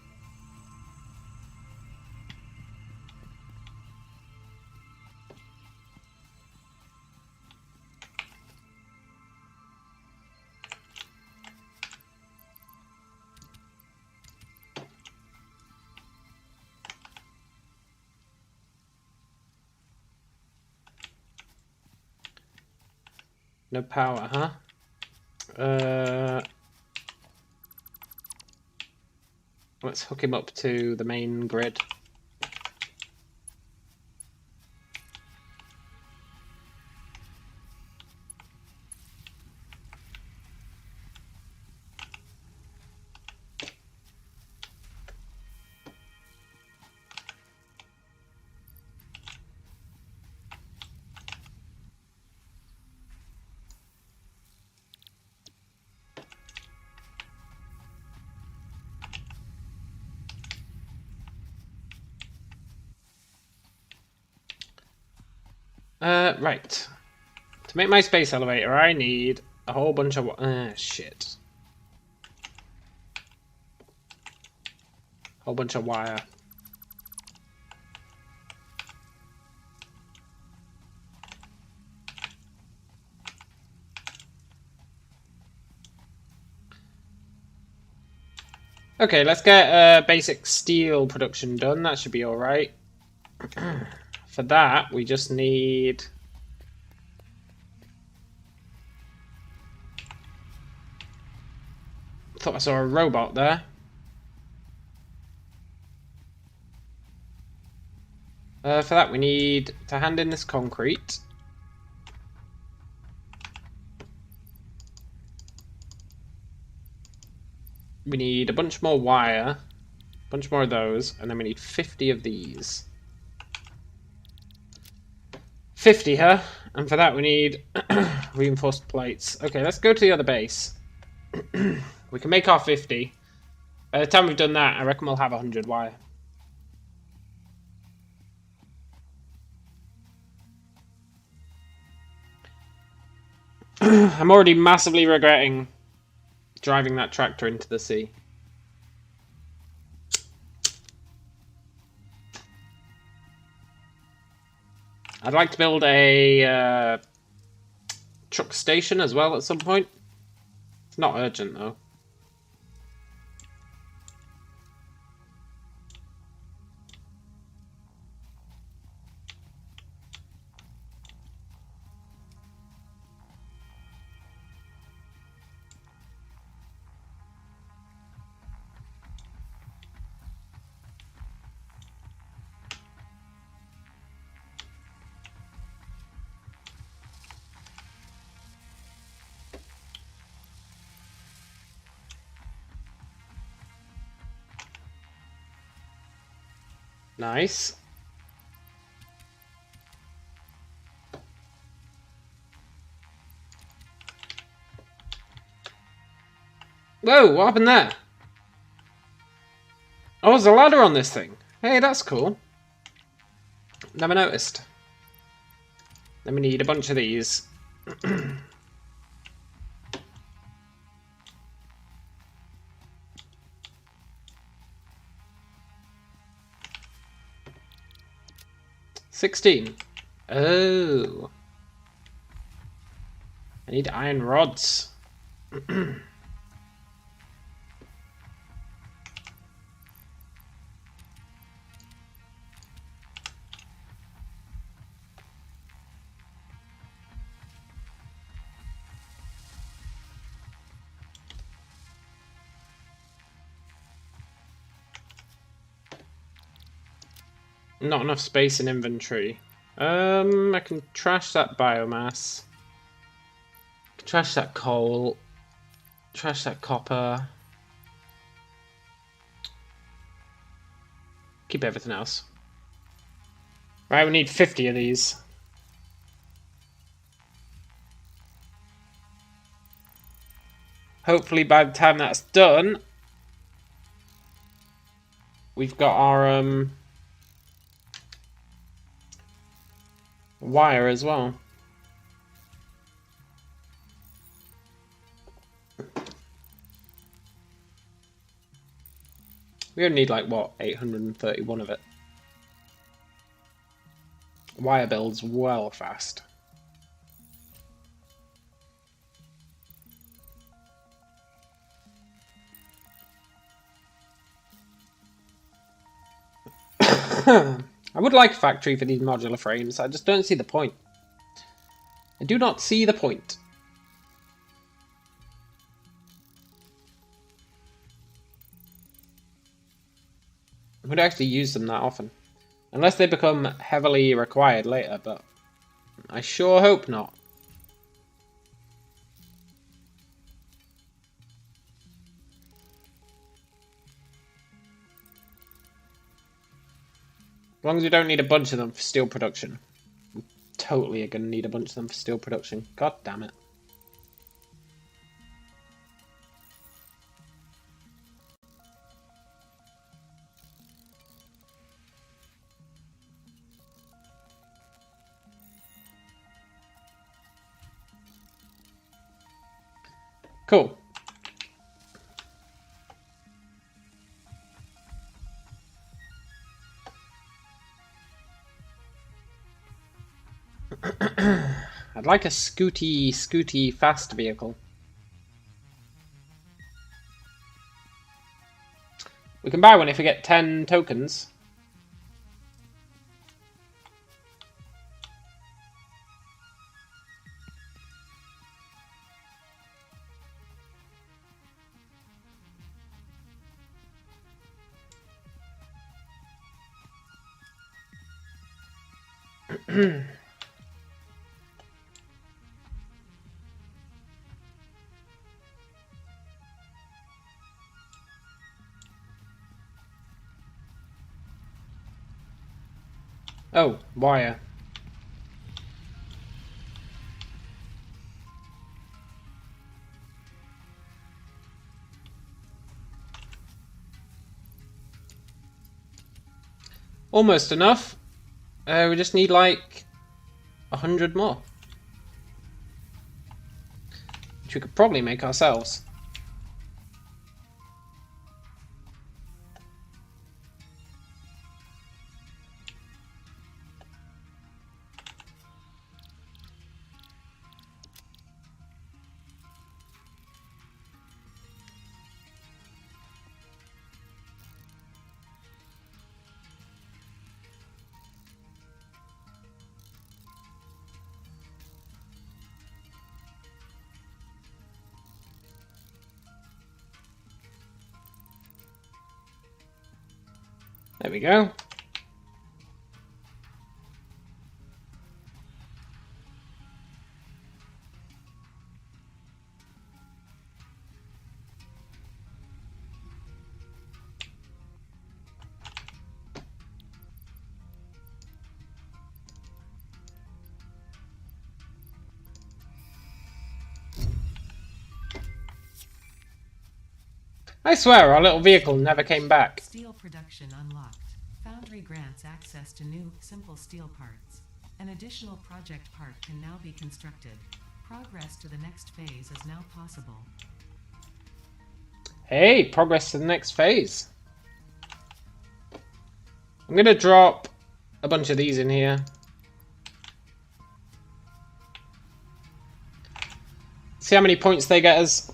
No power, huh? Let's hook him up to the main grid. Right. To make my space elevator, I need a whole bunch of... shit. Whole bunch of wire. Okay, let's get basic steel production done. That should be alright. For that, we just need... Thought I saw a robot there. For that, we need to hand in this concrete. We need a bunch more wire, a bunch more of those, and then we need 50 of these. 50, huh? And for that we need reinforced plates. Okay, let's go to the other base. We can make our 50. By the time we've done that, I reckon we'll have 100 wire. I'm already massively regretting driving that tractor into the sea. I'd like to build a truck station as well at some point. It's not urgent though. Nice. Whoa, what happened there? Oh, there's a ladder on this thing. Hey, that's cool. Never noticed. Then we need a bunch of these. 16. Oh. I need iron rods. Not enough space in inventory. I can trash that biomass. Trash that coal. Trash that copper. Keep everything else. Right, we need 50 of these. Hopefully by the time that's done, we've got our wire as well. We only need like what, 831 of it. Wire builds well fast. I would like a factory for these modular frames, I just don't see the point. I do not see the point. I would actually use them that often. Unless they become heavily required later, but I sure hope not. As long as we don't need a bunch of them for steel production. We totally are going to need a bunch of them for steel production. God damn it. Cool. I'd like a scooty fast vehicle. We can buy one if we get 10 tokens. Oh, wire. Almost enough. We just need like 100 more. Which we could probably make ourselves. There we go. I swear, our little vehicle never came back. Steel production unlocked. Foundry grants access to new, simple steel parts. An additional project part can now be constructed. Progress to the next phase is now possible. Hey, progress to the next phase. I'm gonna drop a bunch of these in here. See how many points they get us.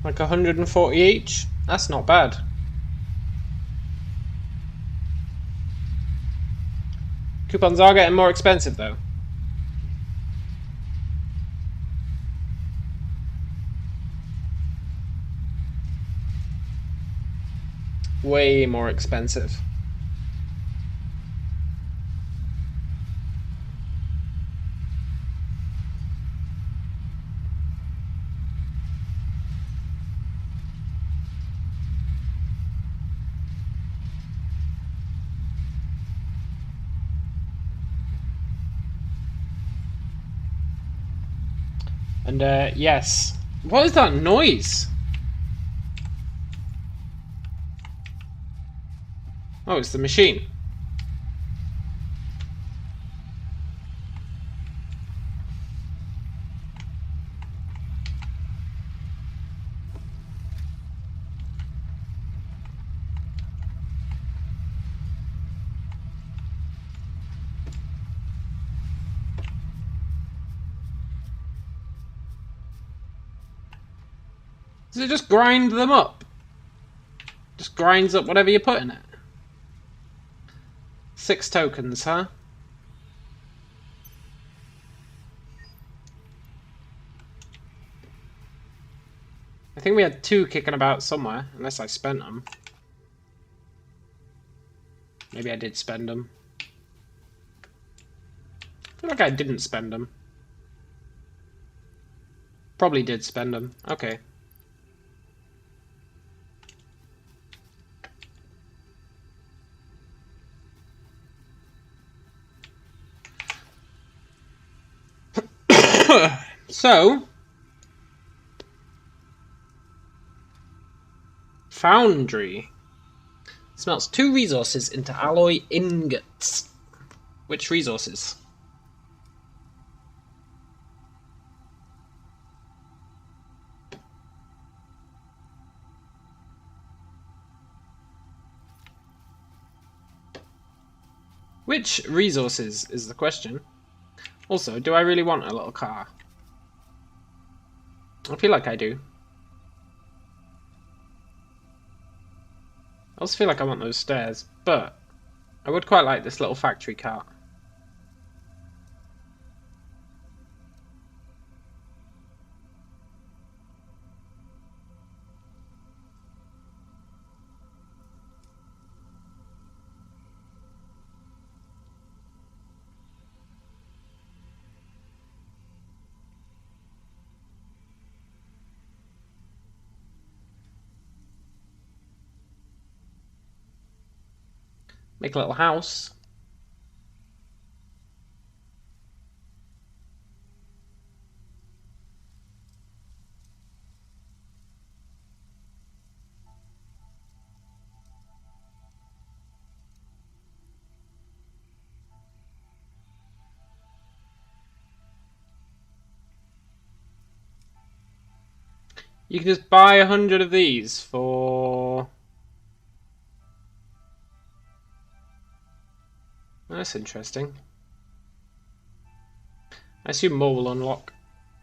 Like 140 each? That's not bad. Coupons are getting more expensive though. Way more expensive. And yes. What is that noise? Oh, it's the machine. Does it just grind them up? Just grinds up whatever you put in it. 6 tokens, huh? I think we had 2 kicking about somewhere, unless I spent them. Maybe I did spend them. I feel like I didn't spend them. Probably did spend them. Okay. So, Foundry. Smelts 2 resources into alloy ingots. Which resources? Which resources is the question. Also, do I really want a little car? I feel like I do. I also feel like I want those stairs, but I would quite like this little factory cart. Make a little house. You can just buy 100 of these for... That's interesting. I assume more will unlock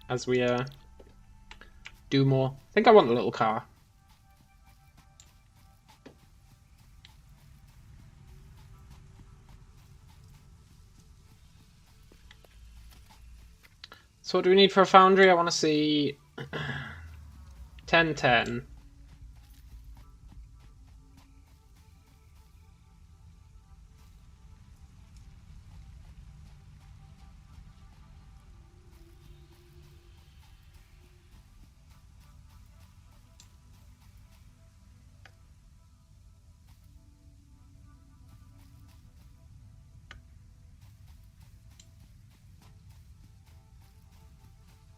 as we do more. I think I want the little car. So what do we need for a foundry? I want to see 10, 10.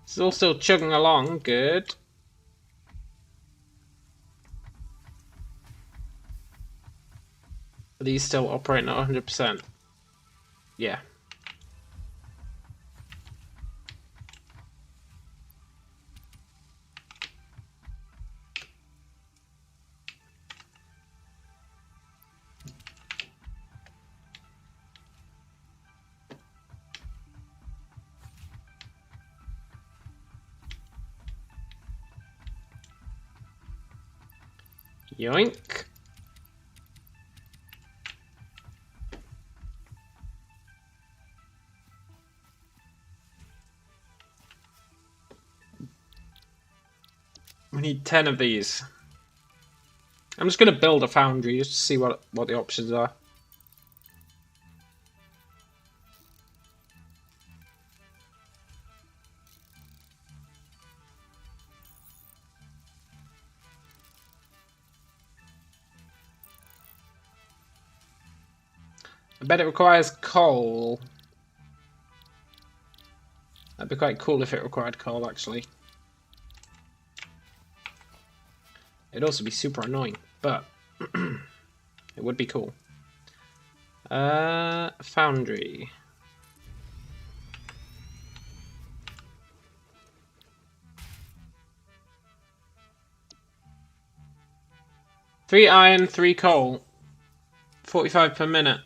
This is all still chugging along. Good. Are these still operating at 100%? Yeah. Yoink. We need 10 of these. I'm just going to build a foundry just to see what the options are. I bet it requires coal. That'd be quite cool if it required coal, actually. It'd also be super annoying, but it would be cool. Foundry. Three iron, 3 coal. 45 per minute.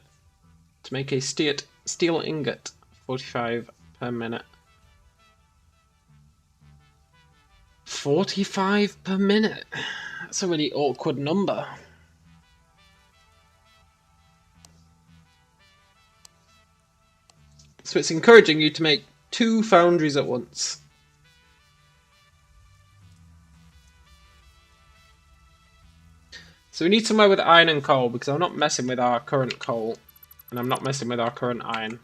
To make a steel ingot. 45 per minute. 45 per minute. That's a really awkward number. So it's encouraging you to make 2 foundries at once. So we need somewhere with iron and coal, because I'm not messing with our current coal. And I'm not messing with our current iron.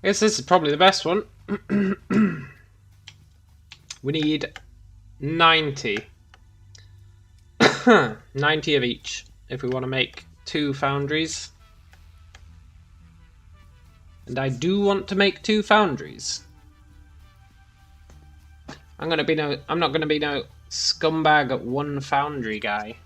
I guess this is probably the best one. We need 90. 90 of each if we want to make 2 foundries. And I do want to make 2 foundries. I'm not gonna be no scumbag at 1 foundry guy.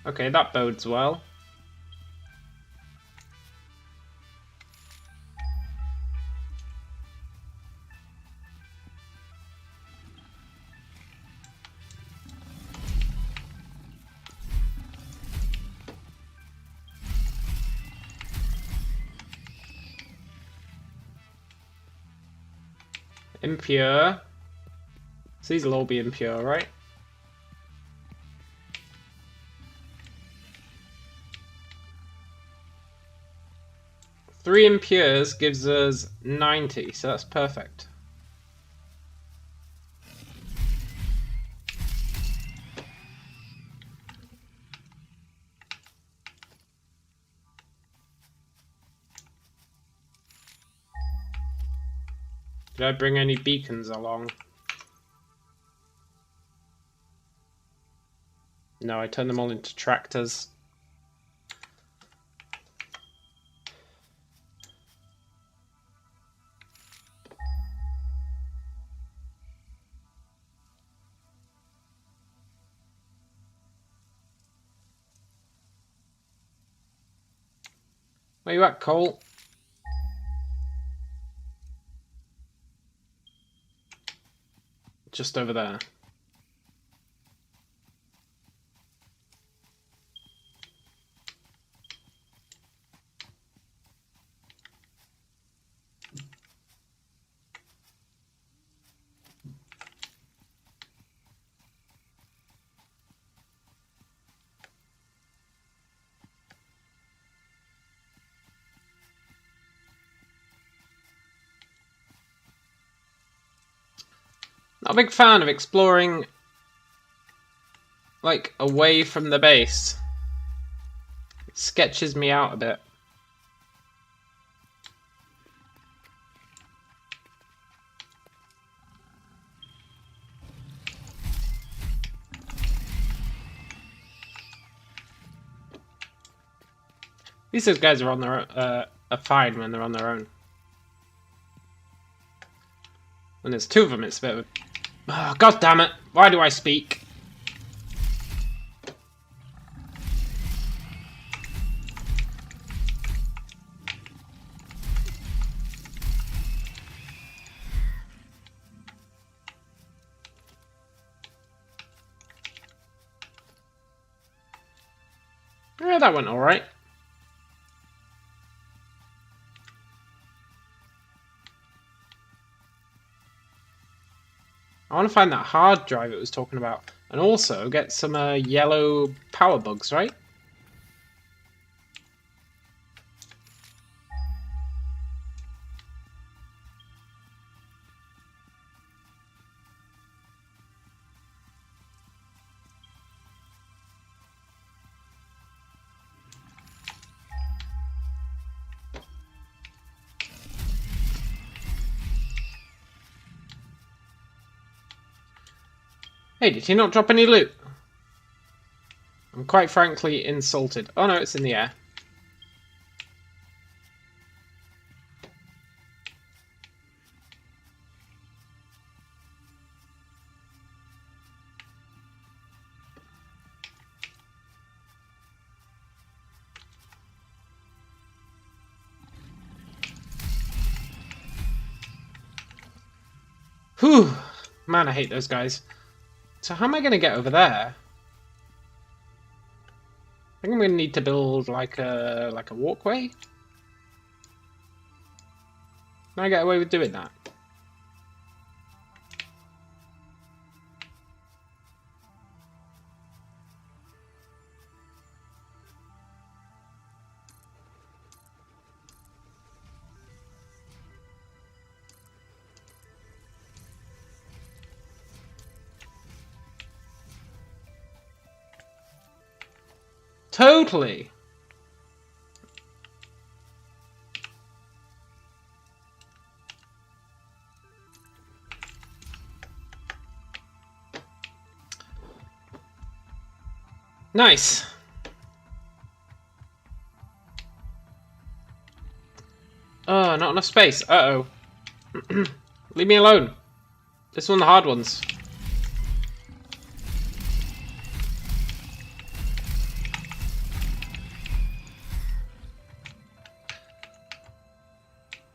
Okay, that bodes well. Impure. So these will all be impure, right? Three impures gives us 90, so that's perfect. Did I bring any beacons along? No, I turned them all into tractors. Where you at, Cole? Just over there. Not a big fan of exploring, like, away from the base. It sketches me out a bit. At least those guys are on their are fine when they're on their own. When there's 2 of them, it's a bit of a... Oh, God damn it! Why do I speak? Yeah, that went alright. I want to find that hard drive it was talking about. And also get some yellow power bugs, right? Hey, did he not drop any loot? I'm quite frankly insulted. Oh no, it's in the air. Whew! Man, I hate those guys. So how am I going to get over there? I think I'm going to need to build like a walkway. Can I get away with doing that? Totally. Nice. Oh, not enough space. Uh-oh. Leave me alone. This is one of the hard ones.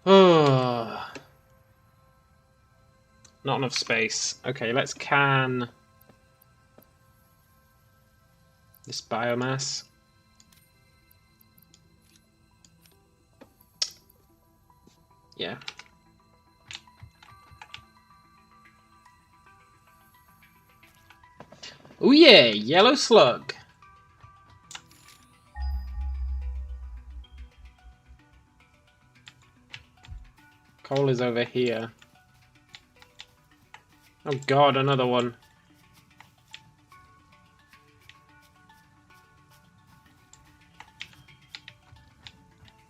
Oh. Not enough space. Okay, let's can this biomass. Yeah. Oh yeah, yellow slug. Coal is over here. Oh god, another one.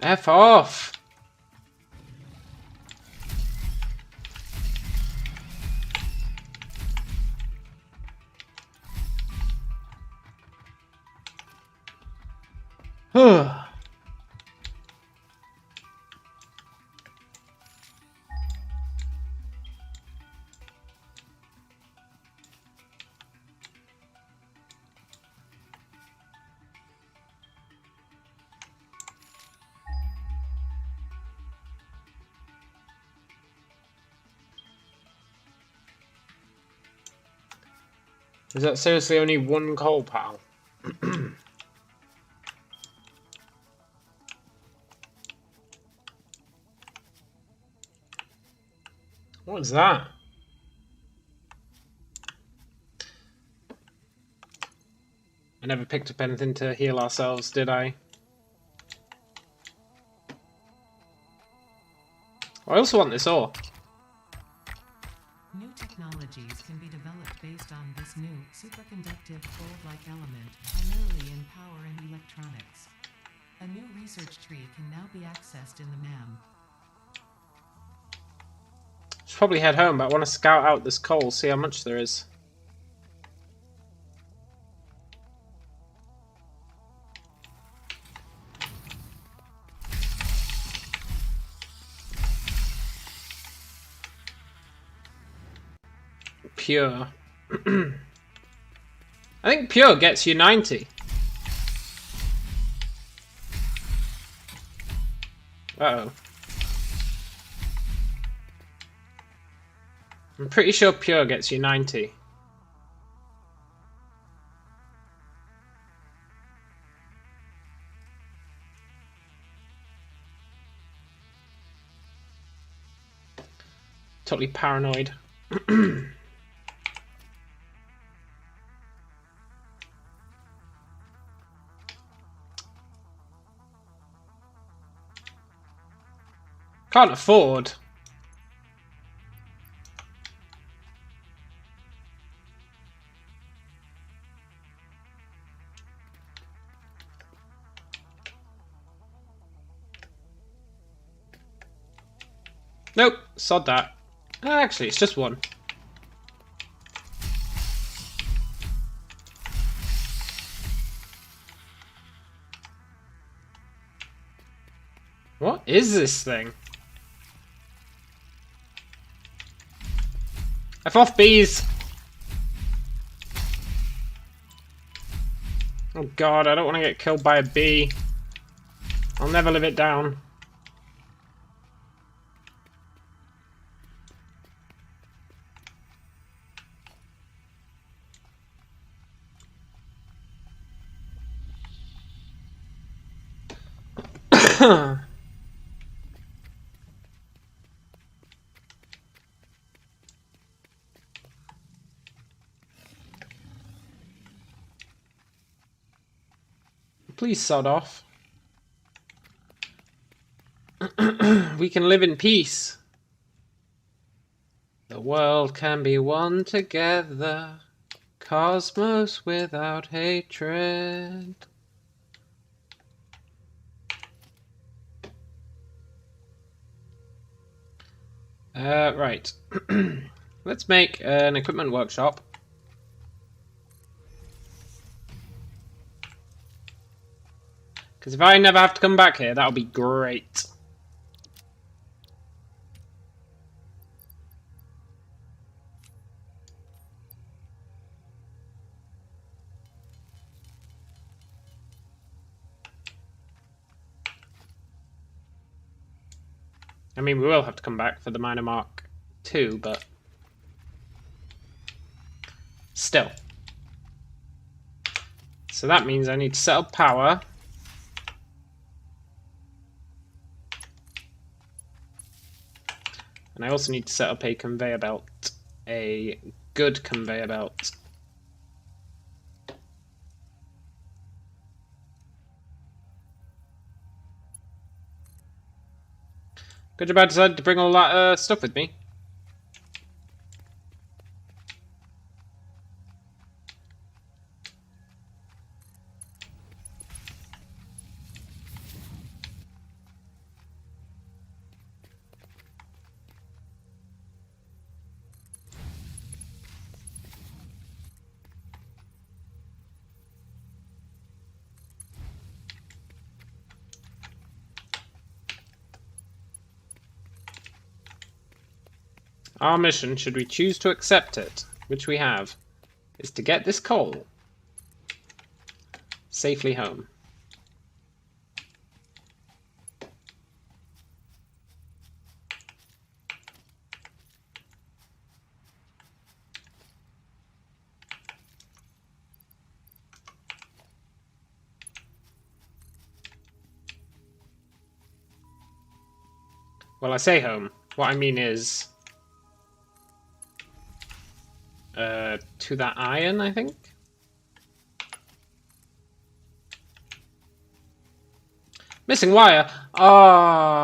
F off! Is that seriously only one coal pal? What is that? I never picked up anything to heal ourselves, did I? I also want this ore. New technologies can be developed based on this new superconductive gold-like element, primarily in power and electronics. A new research tree can now be accessed in the MAM. Should probably head home, but I want to scout out this coal, see how much there is. Pure. I think pure gets you 90. Uh-oh. I'm pretty sure pure gets you 90. Totally paranoid. Can't afford. Nope, sod that. Actually, it's just one. What is this thing? F off, bees! Oh god, I don't want to get killed by a bee. I'll never live it down. Please sod off. We can live in peace. The world can be one together. Cosmos without hatred. Right. Let's make an equipment workshop. Because if I never have to come back here, that'll be great. I mean, we will have to come back for the Minor Mark 2, but still. So that means I need to set up power. And I also need to set up a conveyor belt. A good conveyor belt. Good job I decided to bring all that stuff with me. Our mission, should we choose to accept it, which we have, is to get this coal safely home. Well, I say home. What I mean is to that iron, I think. Missing wire. Ah.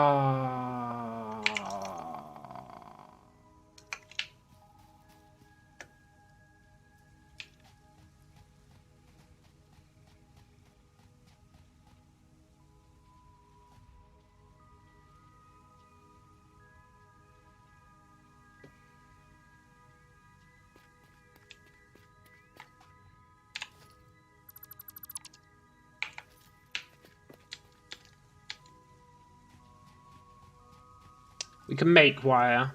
We can make wire.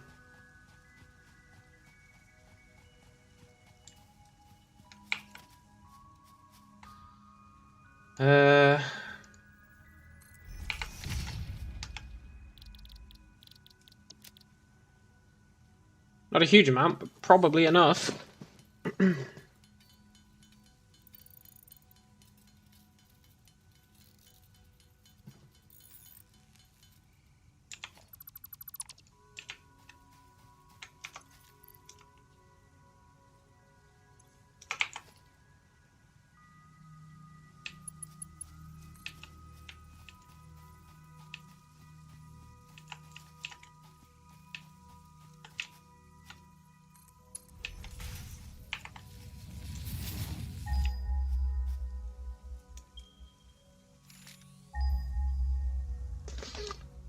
Not a huge amount, but probably enough.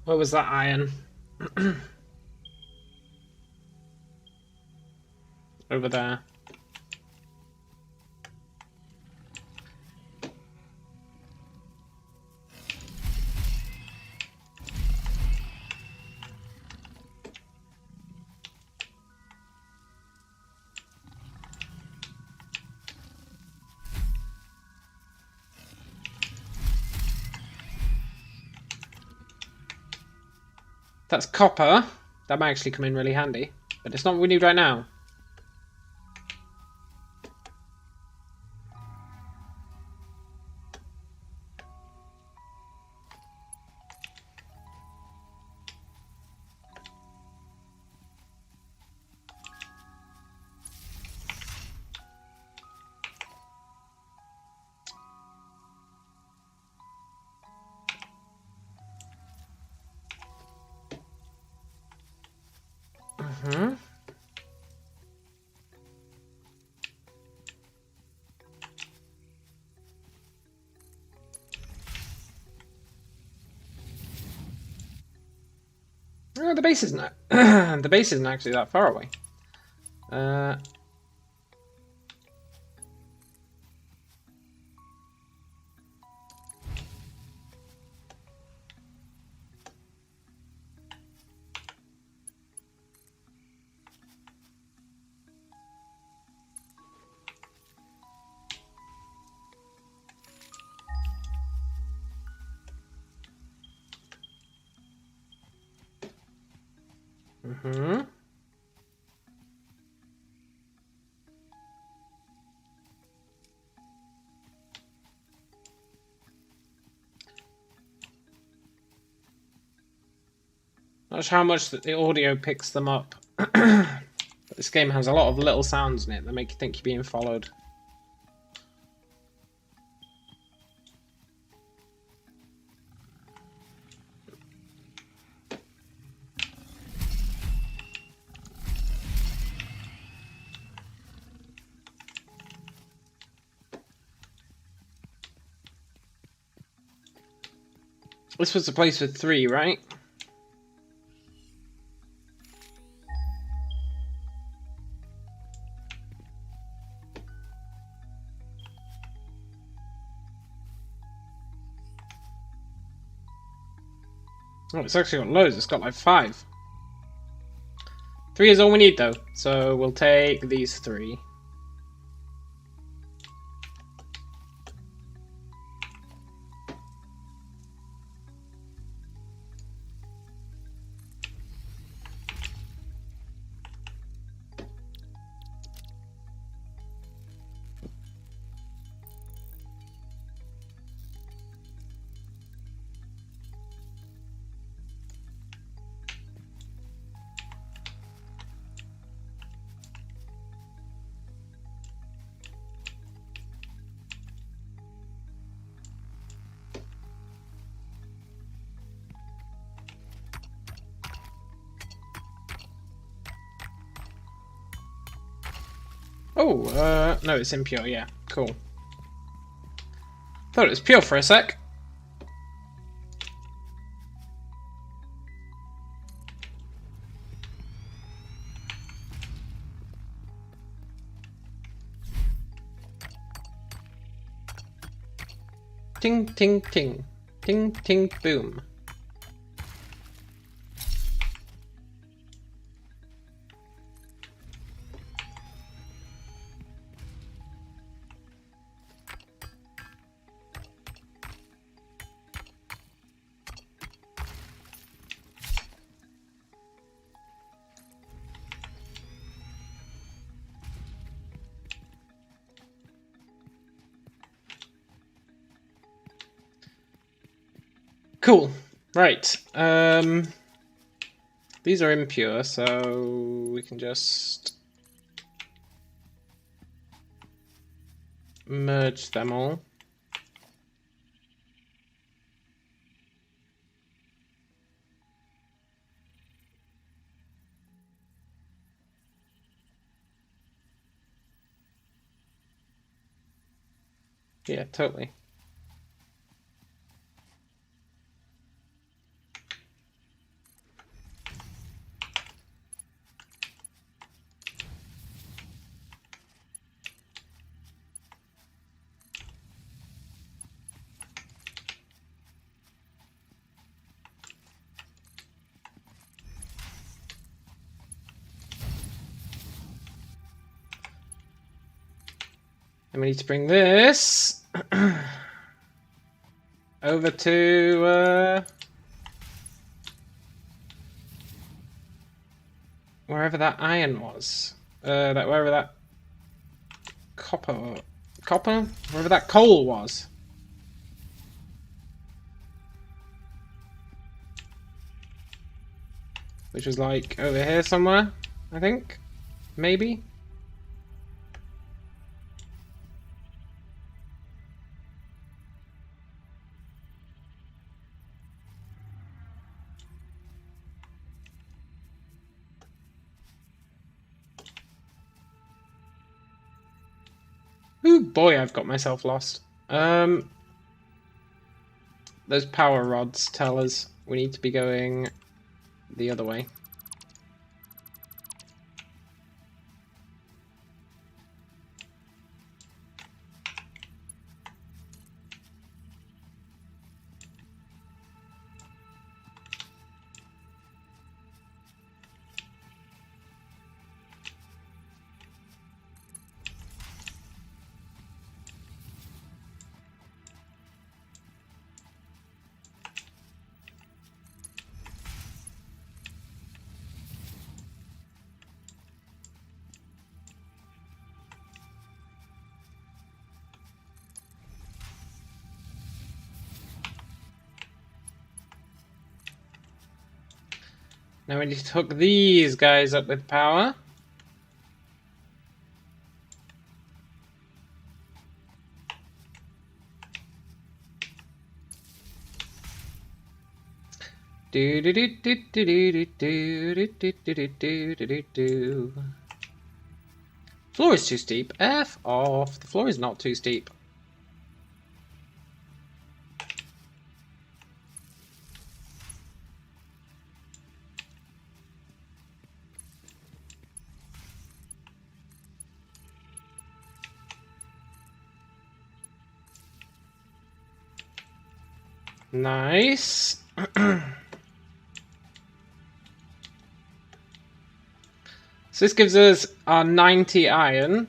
Where was that iron? Over there. That's copper. That might actually come in really handy. But it's not what we need right now. Mm-hmm. Oh, the base isn't. The base isn't actually that far away. Mm-hmm. Not sure how much the audio picks them up. But this game has a lot of little sounds in it that make you think you're being followed. This was the place with 3, right? Oh, it's actually got loads. It's got like 5. 3 is all we need, though. So we'll take these 3. Oh, no, it's impure, yeah. Cool. Thought it was pure for a sec. Ting, ting, ting. Ting, ting, boom. Cool. Right. These are impure, so we can just merge them all. Yeah, totally. And we need to bring this over to wherever that iron was. Wherever that copper, wherever that coal was. Which was like over here somewhere, I think, maybe. Ooh, boy, I've got myself lost. Those power rods tell us we need to be going the other way. Now we need to hook these guys up with power. Do do do do do do do do do do do do. Floor is too steep. F off. The floor is not too steep. Nice. So this gives us our 90 iron.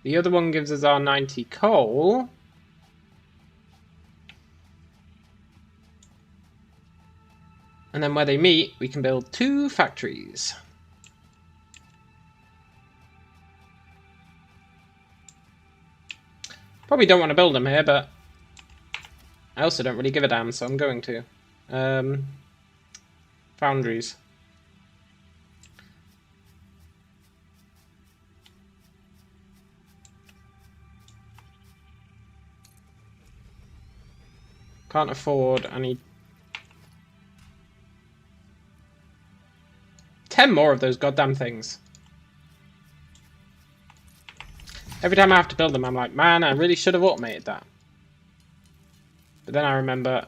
The other one gives us our 90 coal. And then where they meet, we can build 2 factories. Probably don't want to build them here, but I also don't really give a damn, so I'm going to. Foundries. Can't afford, I need 10 more of those goddamn things. Every time I have to build them, I'm like, man, I really should have automated that. But then I remember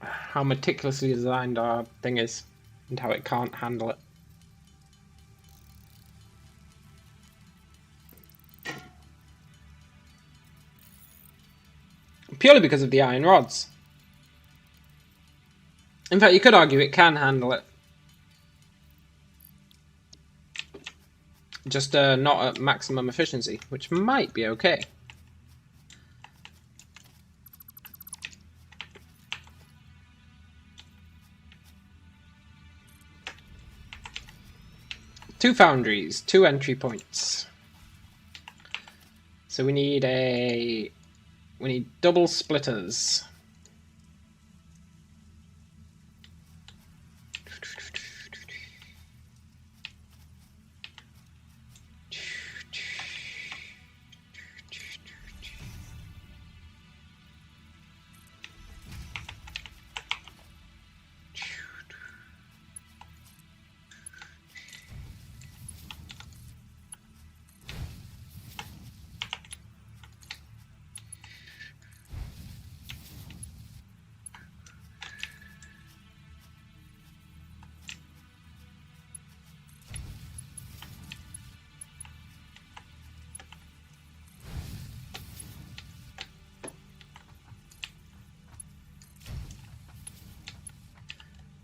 how meticulously designed our thing is and how it can't handle it. Purely because of the iron rods. In fact, you could argue it can handle it. Just not at maximum efficiency, which might be okay. Two foundries, 2 entry points. So we need double splitters.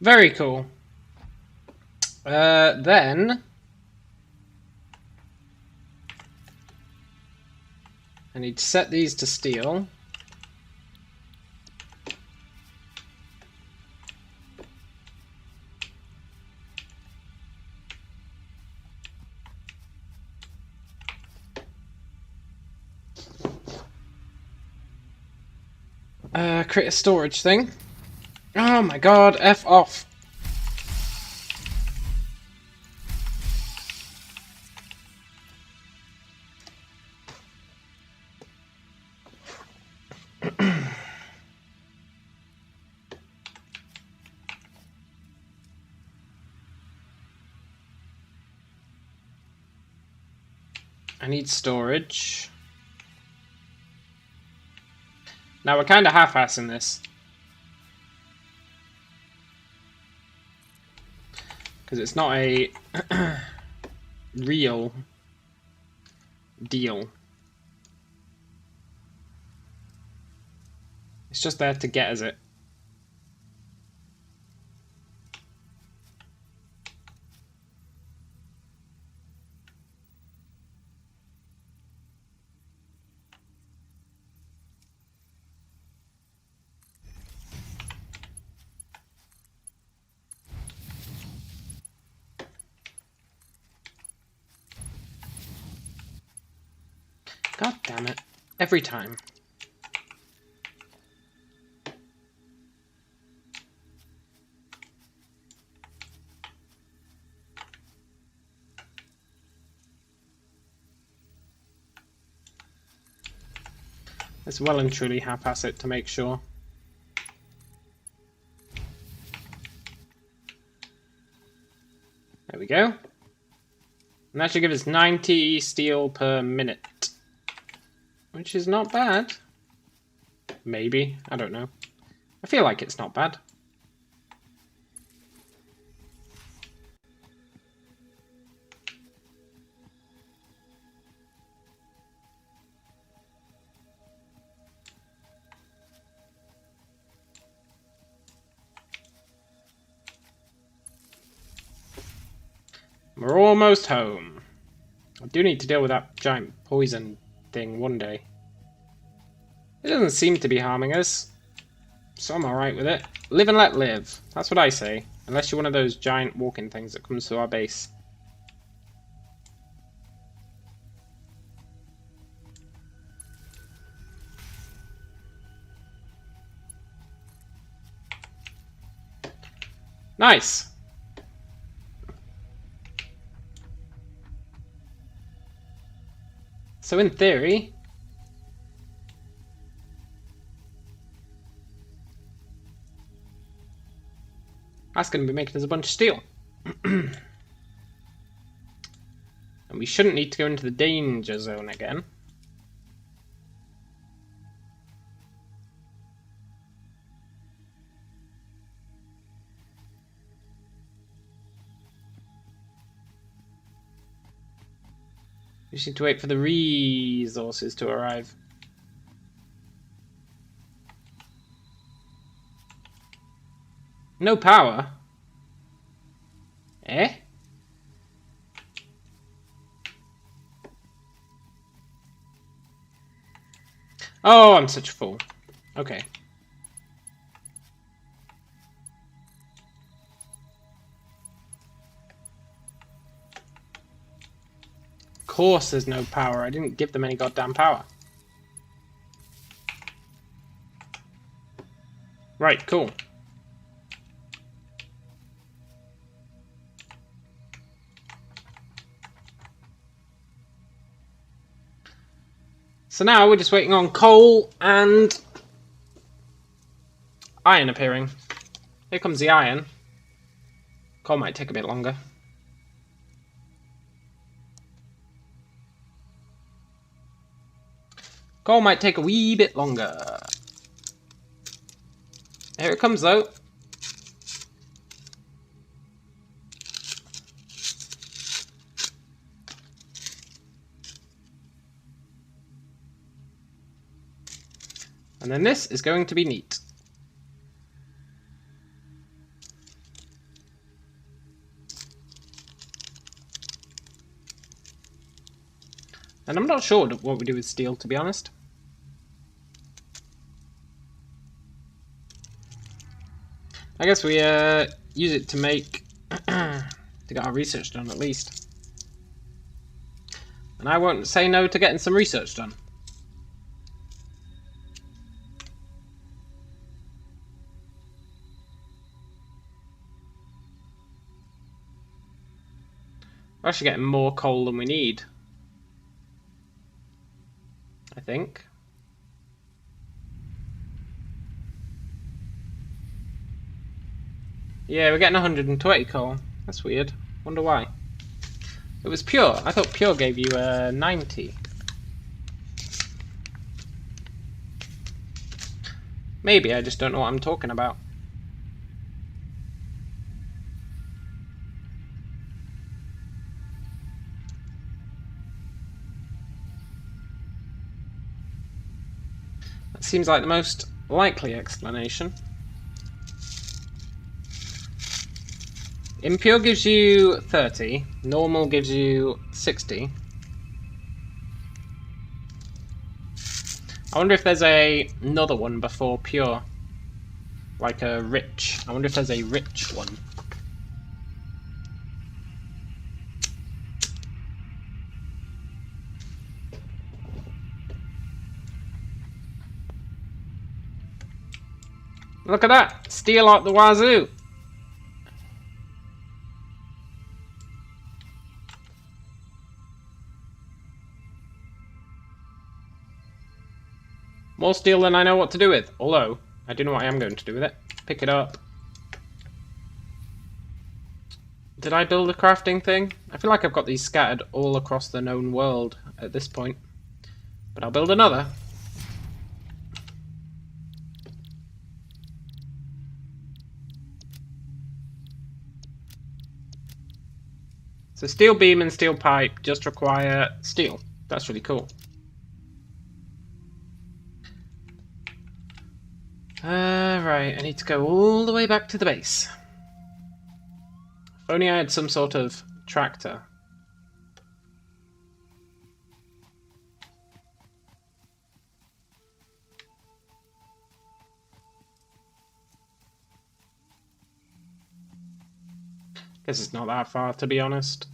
Very cool. Then I need to set these to steel. Create a storage thing. Oh my god, F off. I need storage. Now we're kind of half-assing this. Because it's not a real deal. It's just there to get us it. God damn it. Every time. Let's well and truly half-ass it to make sure. There we go. And that should give us 90 steel per minute. Which is not bad. Maybe. I don't know. I feel like it's not bad. We're almost home. I do need to deal with that giant poison thing one day. It doesn't seem to be harming us, so I'm alright with it. Live and let live. That's what I say. Unless you're one of those giant walking things that comes to our base. Nice! So in theory, that's going to be making us a bunch of steel. And we shouldn't need to go into the danger zone again. We just need to wait for the resources to arrive. No power? Eh? Oh, I'm such a fool. Okay. Of course there's no power. I didn't give them any goddamn power. Right, cool. So now we're just waiting on coal and iron appearing. Here comes the iron. Coal might take a bit longer. Coal might take a wee bit longer. Here it comes though. And then this is going to be neat. And I'm not sure what we do with steel, to be honest. I guess we use it to make to get our research done at least. And I won't say no to getting some research done. We're actually getting more coal than we need, I think. Yeah, we're getting 120 coal. That's weird. Wonder why. It was pure. I thought pure gave you 90. Maybe I just don't know what I'm talking about. That seems like the most likely explanation. Impure gives you 30, normal gives you 60. I wonder if there's another one before pure. Like a rich. I wonder if there's a rich one. Look at that! Steel out the wazoo! More steel than I know what to do with. Although, I do know what I am going to do with it. Pick it up. Did I build a crafting thing? I feel like I've got these scattered all across the known world at this point. But I'll build another. So steel beam and steel pipe just require steel. That's really cool. Right, I need to go all the way back to the base. If only I had some sort of tractor. Guess it's not that far, to be honest.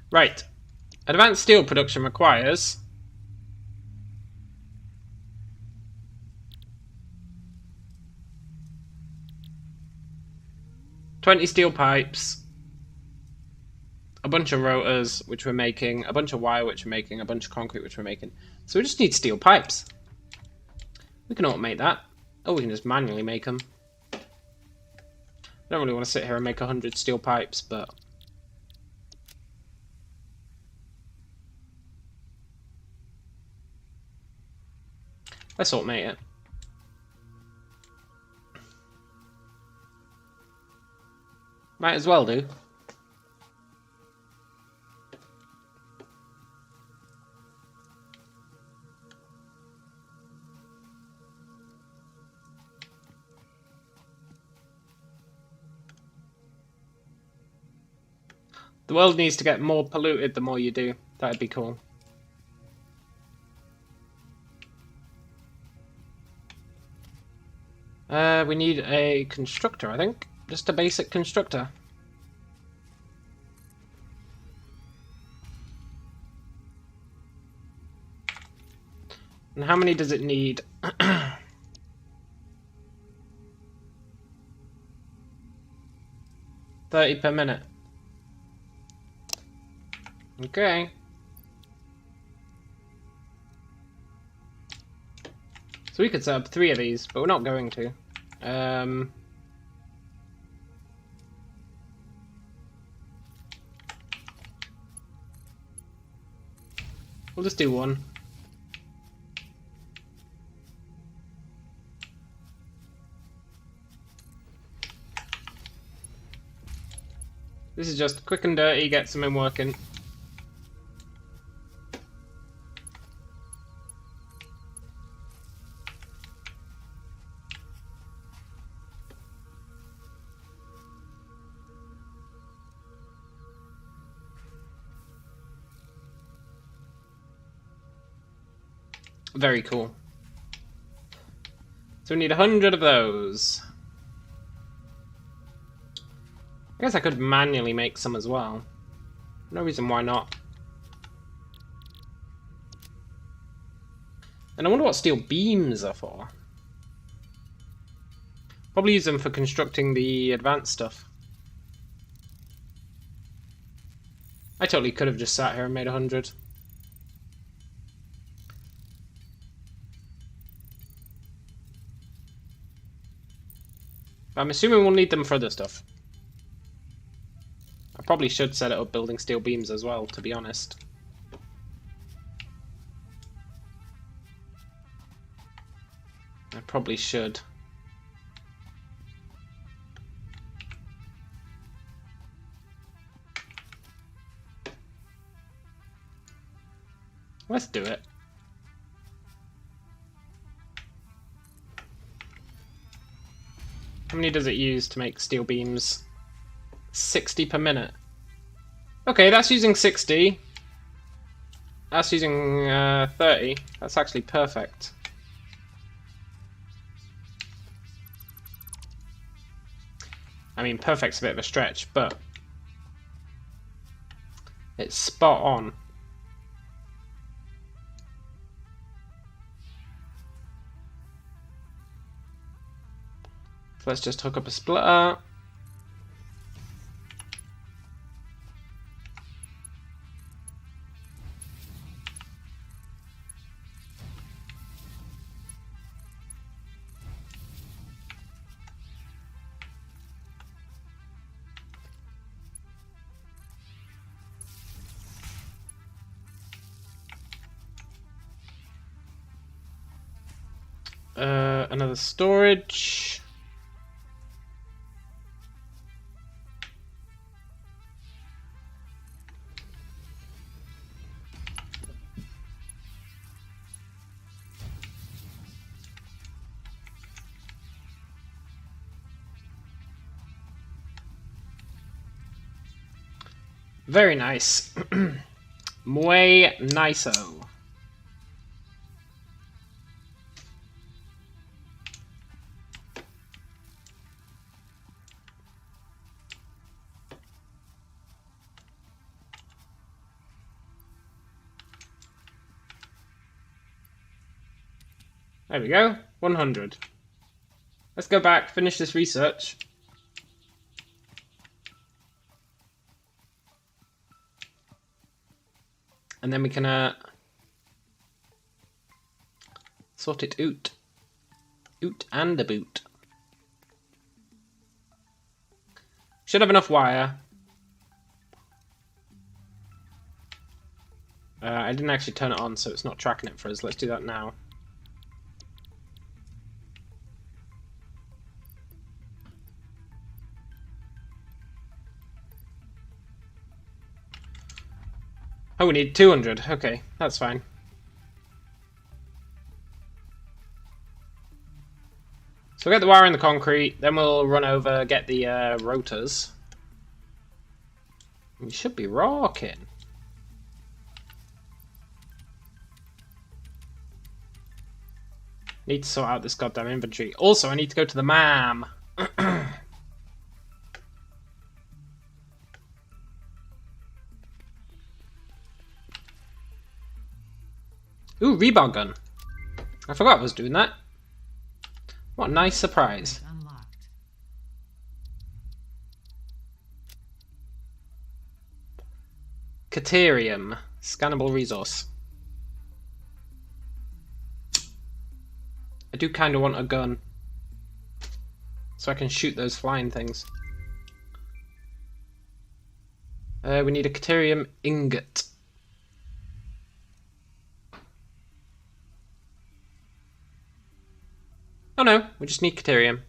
Right. Advanced steel production requires 20 steel pipes, a bunch of rotors, which we're making, a bunch of wire, which we're making, a bunch of concrete, which we're making. So we just need steel pipes. We can automate that. Oh, we can just manually make them. I don't really want to sit here and make 100 steel pipes, but... let's automate it. Might as well do. The world needs to get more polluted the more you do. That'd be cool. We need a constructor, I think. Just a basic constructor. And how many does it need? 30 per minute. Okay. So we could set up 3 of these, but we're not going to. We'll just do 1. This is just quick and dirty, get something working. Very cool. So we need 100 of those. I guess I could manually make some as well. No reason why not. And I wonder what steel beams are for. Probably use them for constructing the advanced stuff. I totally could have just sat here and made 100. I'm assuming we'll need them for other stuff. probably should set it up building steel beams as well, to be honest. I probably should. Let's do it. How many does it use to make steel beams? 60 per minute. Okay, that's using 60. That's using 30. That's actually perfect. I mean, perfect's a bit of a stretch, but it's spot on. So let's just hook up a splitter. Another storage. Very nice. Muy nice-o. There we go, 100. Let's go back, finish this research. And then we can sort it out. Oot and a boot. Should have enough wire. I didn't actually turn it on, so it's not tracking it for us. Let's do that now. Oh, we need 200. Okay, that's fine. So we'll get the wire in the concrete, then we'll run over, get the rotors. We should be rocking. Need to sort out this goddamn inventory. Also, I need to go to the MAM. Ooh, rebar gun. I forgot I was doing that. What a nice surprise. Unlocked. Caterium. Scannable resource. I do kind of want a gun. So I can shoot those flying things. We need a Caterium ingot. Oh no, we just need Caterium.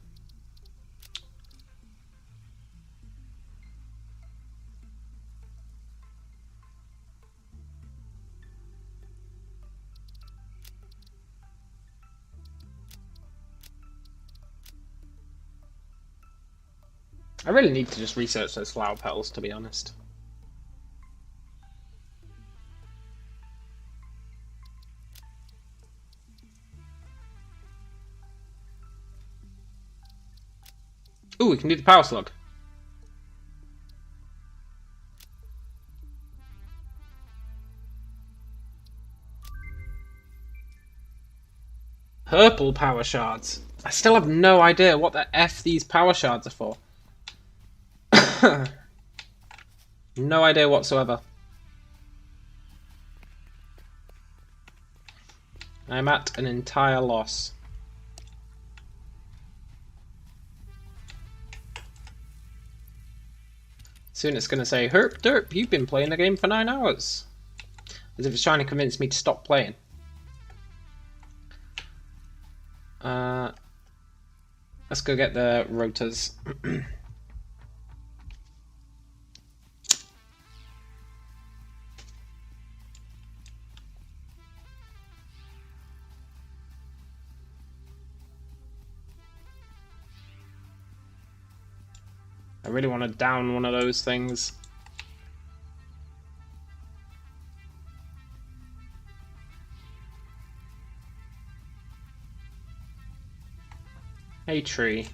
I really need to just research those flower petals, to be honest. Ooh, we can do the power slug. Purple power shards. I still have no idea what the F these power shards are for. No idea whatsoever. I'm at an entire loss. Soon it's going to say, Herp derp, you've been playing the game for 9 hours. As if it's trying to convince me to stop playing. Let's go get the rotors. I really want to down one of those things. Hey, tree.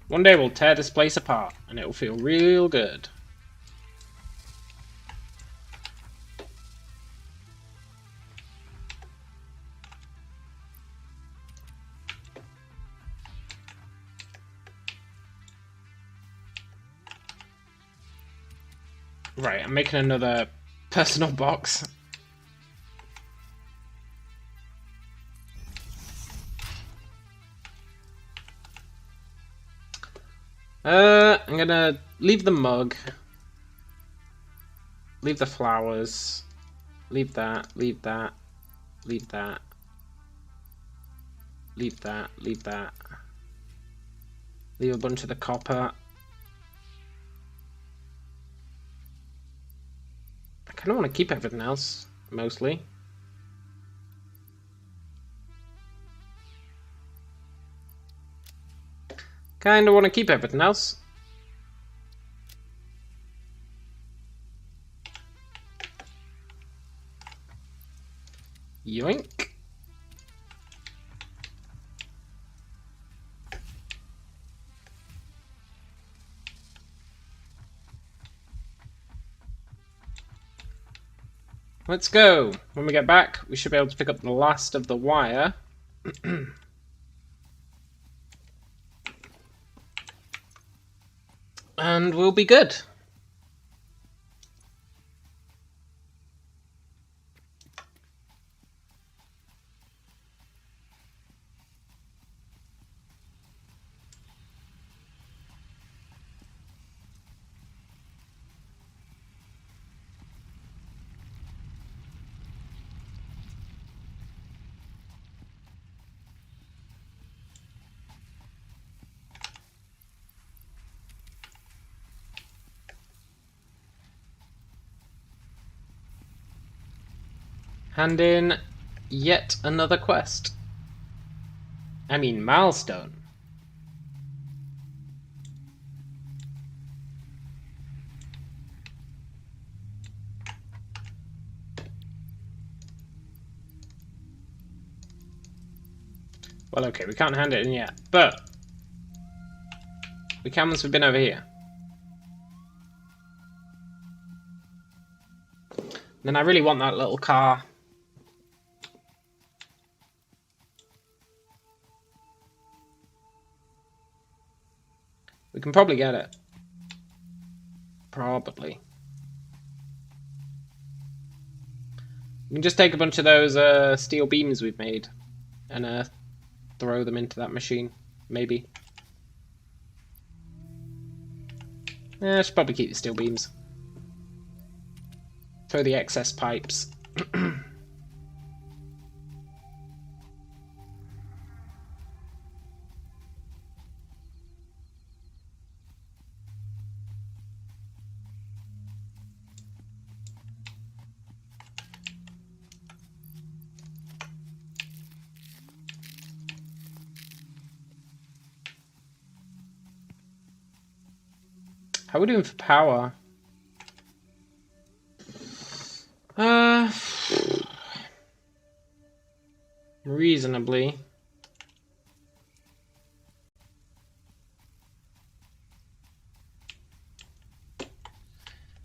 One day we'll tear this place apart, and it'll feel real good. Right, I'm making another personal box. I'm gonna leave the mug. Leave the flowers. Leave that, leave that, leave that. Leave that, leave that. Leave a bunch of the copper. I kind of want to keep everything else, mostly. Kind of want to keep everything else. Yoink. Let's go. When we get back, we should be able to pick up the last of the wire. And we'll be good. Hand in yet another quest. I mean, milestone. Well, okay, we can't hand it in yet, but we can once we've been over here. Then I really want that little car. We can probably get it. Probably. We can just take a bunch of those steel beams we've made and throw them into that machine, maybe. I should probably keep the steel beams. Throw the excess pipes. How are we doing for power? Reasonably.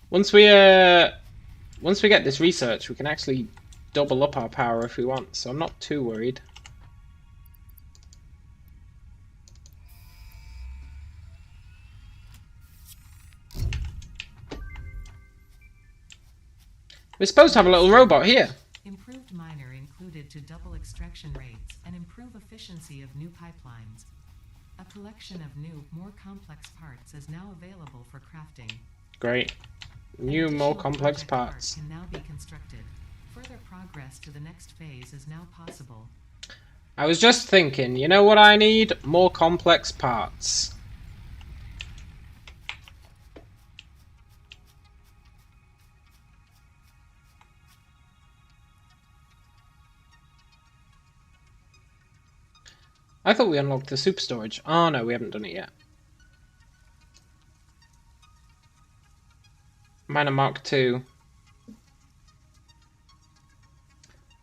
Once we get this research, we can actually double up our power if we want, so I'm not too worried. We're supposed to have a little robot here. Improved miner includes extraction rates, and improve efficiency of new pipelines. A collection of new, more complex parts is now available for crafting. Great. New, more complex parts. Can now be constructed. Further progress to the next phase is now possible. I was just thinking, you know what I need? More complex parts. I thought we unlocked the super storage. Oh no, we haven't done it yet. Miner Mark II.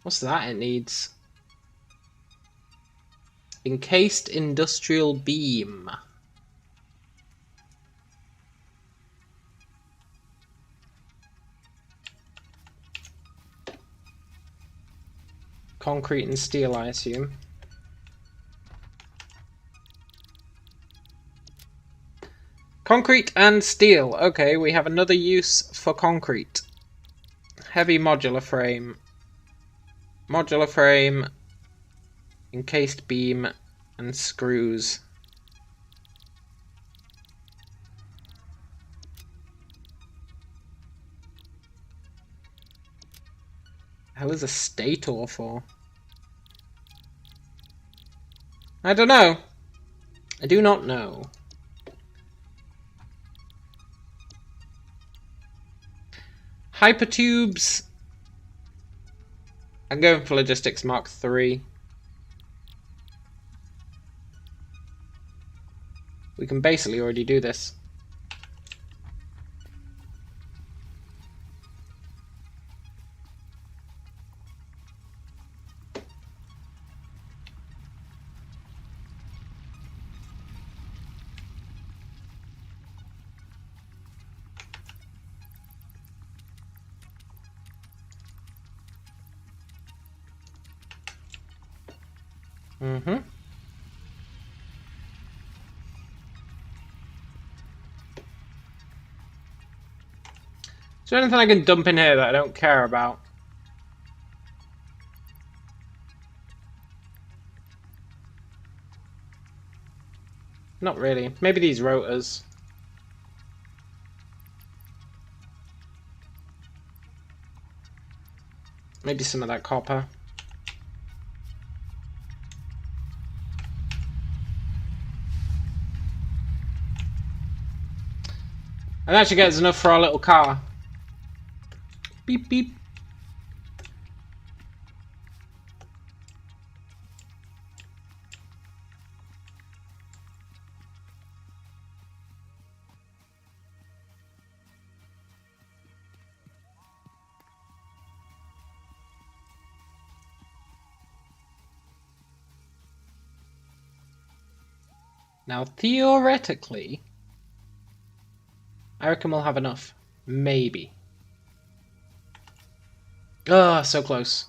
What's that it needs? Encased industrial beam. Concrete and steel, I assume. Concrete and steel. Okay, we have another use for concrete. Heavy modular frame. Modular frame. Encased beam. And screws. Hell is a stator for? I don't know. I do not know. Hypertubes. I'm going for Logistics Mark III. We can basically already do this. Mm-hmm. Is there anything I can dump in here that I don't care about? Not really. Maybe these rotors. Maybe some of that copper. And that should get us enough for our little car. Beep beep. Now, theoretically, I reckon we'll have enough. Maybe. Ah, so close.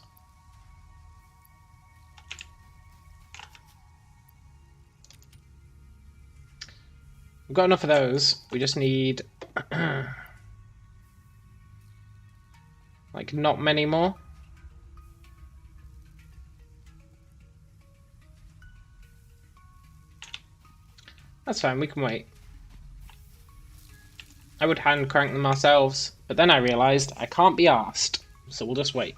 We've got enough of those. We just need... like, not many more. That's fine, we can wait. I would hand crank them ourselves, but then I realised I can't be arsed, so we'll just wait.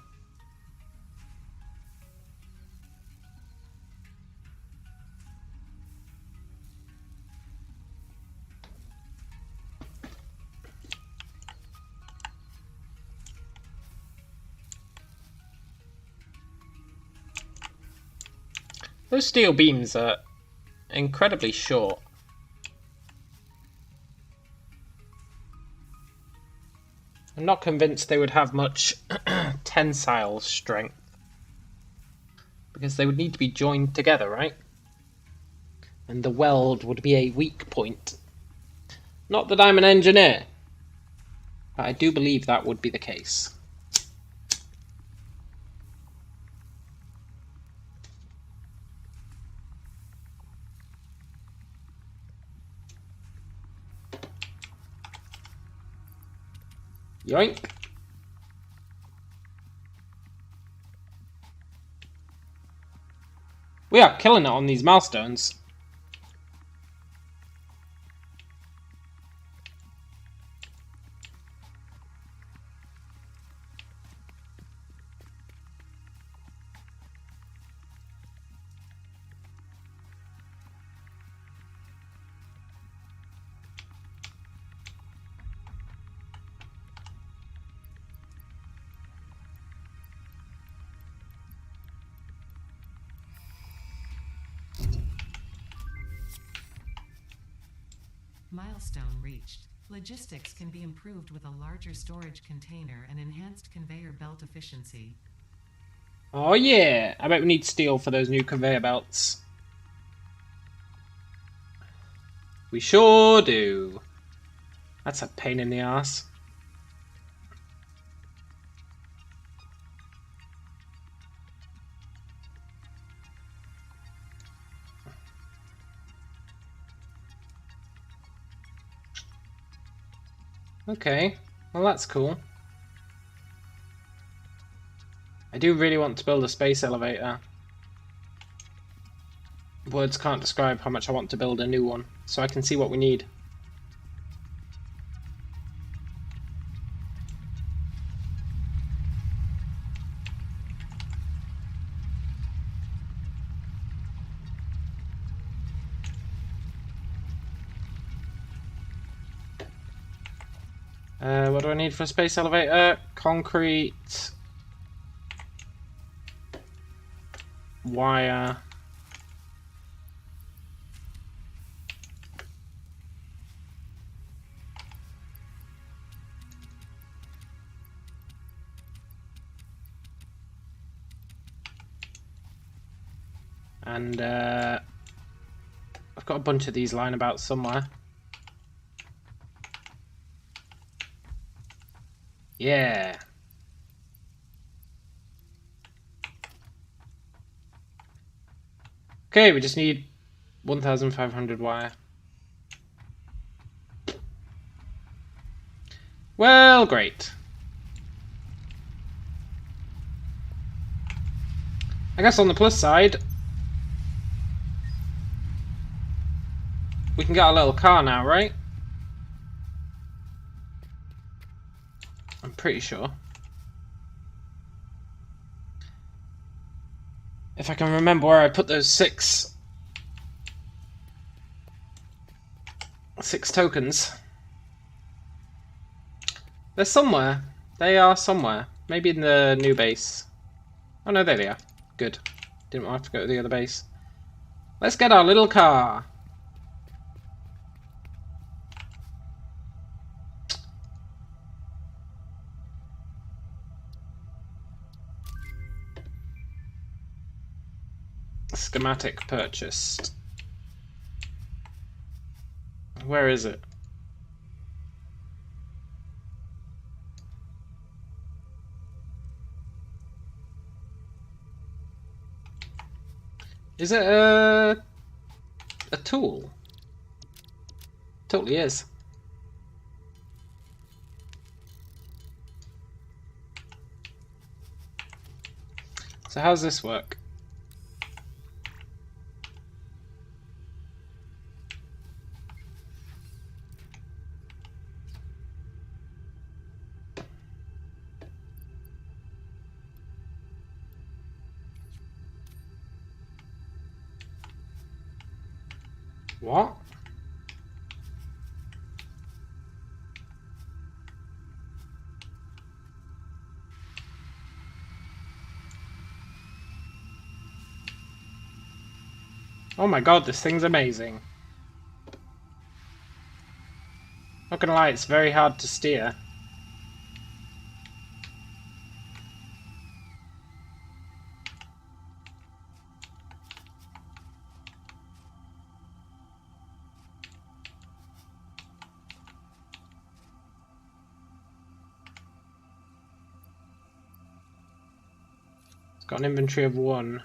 Those steel beams are incredibly short. I'm not convinced they would have much tensile strength. Because they would need to be joined together, right? And the weld would be a weak point. Not that I'm an engineer, but I do believe that would be the case. Yoink. We are killing it on these milestones. Milestone reached. Logistics can be improved with a larger storage container and enhanced conveyor belt efficiency. Oh yeah! I bet we need steel for those new conveyor belts. We sure do. That's a pain in the ass. Okay, well that's cool. I do really want to build a space elevator. Words can't describe how much I want to build a new one, so I can see what we need. What do I need for a space elevator? Concrete, wire, and I've got a bunch of these lying about somewhere. Yeah. Okay, we just need 1,500 wire. Well, great. I guess on the plus side, we can get a little car now, right? I'm pretty sure. If I can remember where I put those six tokens. They're somewhere. They are somewhere. Maybe in the new base. Oh no, there they are. Good. Didn't have to go to the other base. Let's get our little car. Schematic purchased. Where is it? Is it a tool? Totally is. So how's this work? What? Oh my god, this thing's amazing. Not gonna lie, it's very hard to steer. It's got an inventory of 1.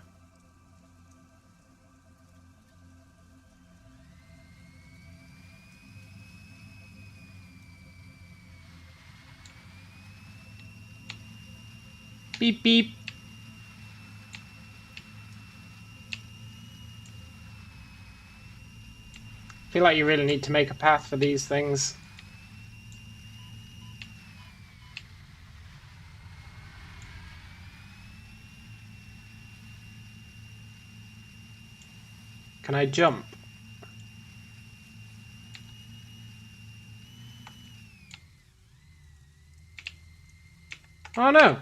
Beep beep. I feel like you really need to make a path for these things. Can I jump? Oh no!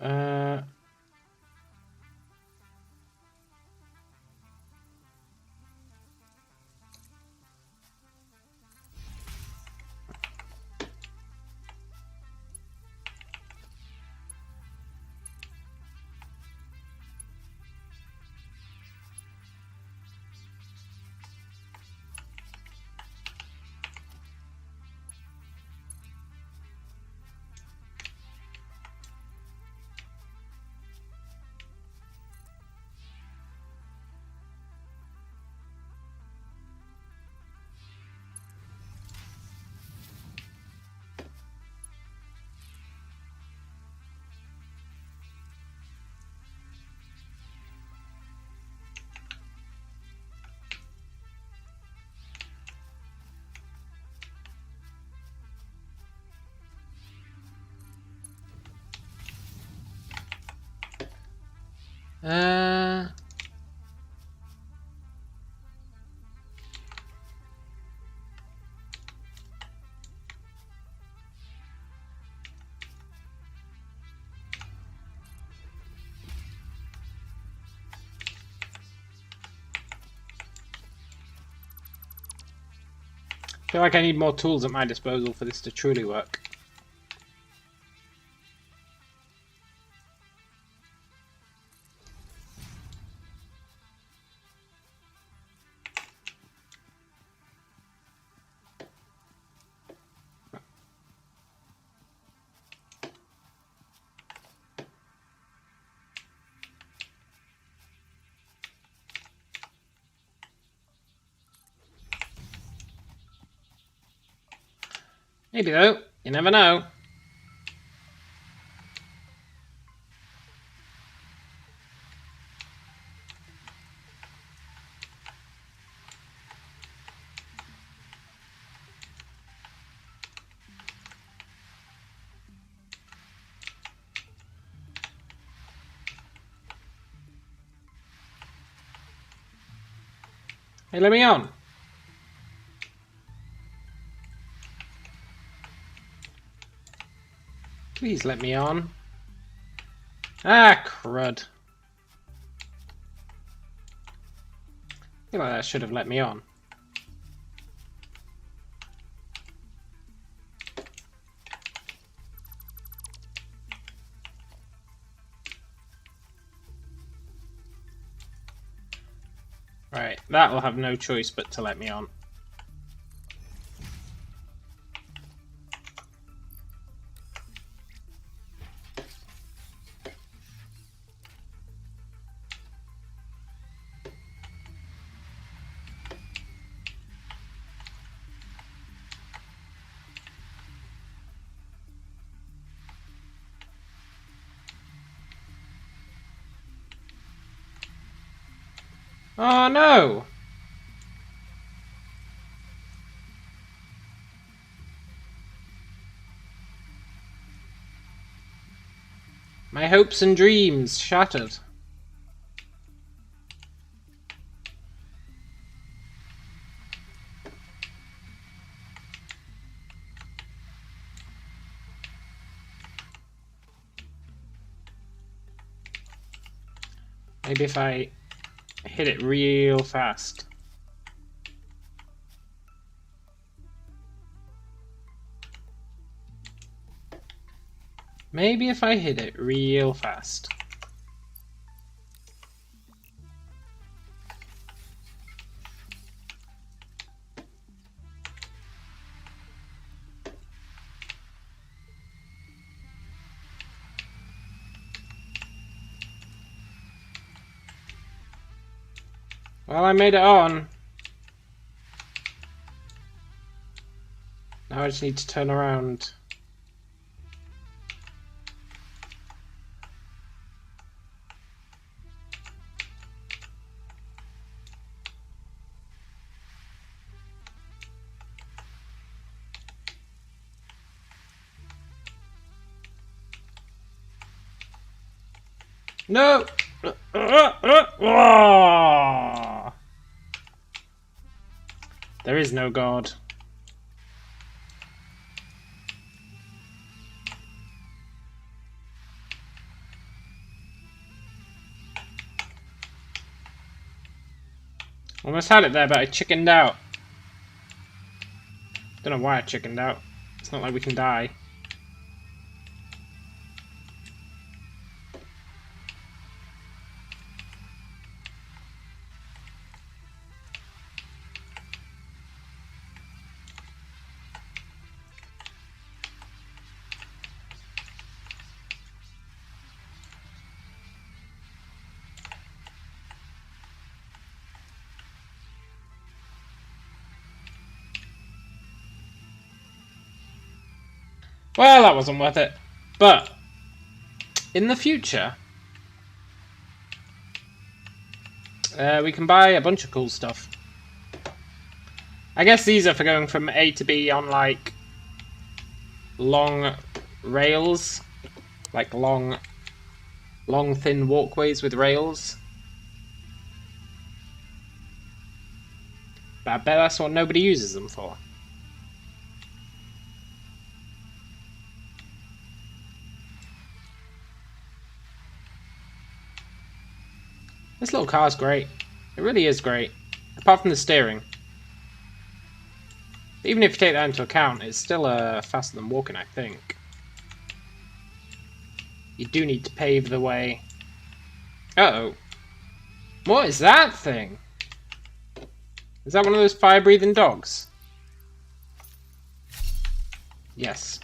Uh... Uh... I feel like I need more tools at my disposal for this to truly work. Maybe though, you never know. Hey, let me on. Please let me on. Ah, crud. I feel like that should have let me on. Right, that will have no choice but to let me on. Oh no! My hopes and dreams shattered. Maybe if I hit it real fast. Maybe if I hit it real fast. Well, I made it on. Now I just need to turn around. No! There is no God. Almost had it there, but I chickened out. Don't know why I chickened out. It's not like we can die. Well, that wasn't worth it. But in the future, we can buy a bunch of cool stuff. I guess these are for going from A to B on, like, long rails. Like, long, thin walkways with rails. But I bet that's what nobody uses them for. This little car's great. It really is great. Apart from the steering. Even if you take that into account, it's still faster than walking, I think. You do need to pave the way. Uh-oh. What is that thing? Is that one of those fire-breathing dogs? Yes.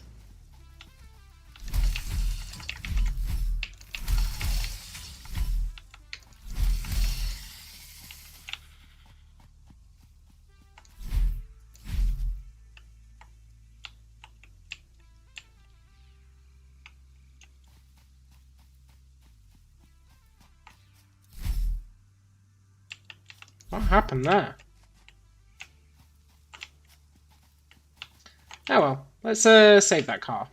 What happened there? Oh well, let's save that car.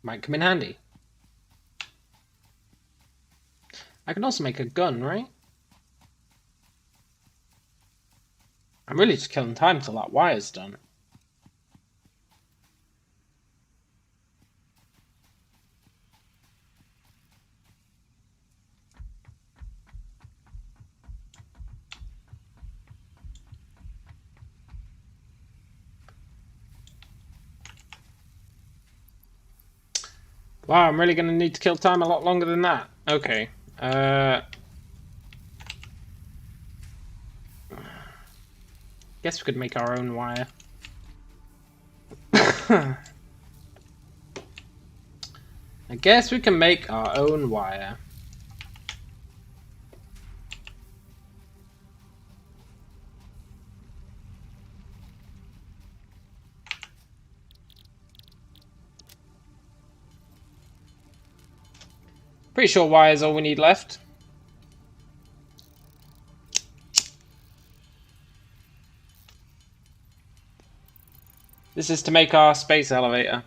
Might come in handy. I can also make a gun, right? I'm really just killing time till that wire's done. Wow, I'm really going to need to kill time a lot longer than that. Okay. Guess we could make our own wire. I guess we can make our own wire. Pretty sure wire is all we need left. This is to make our space elevator.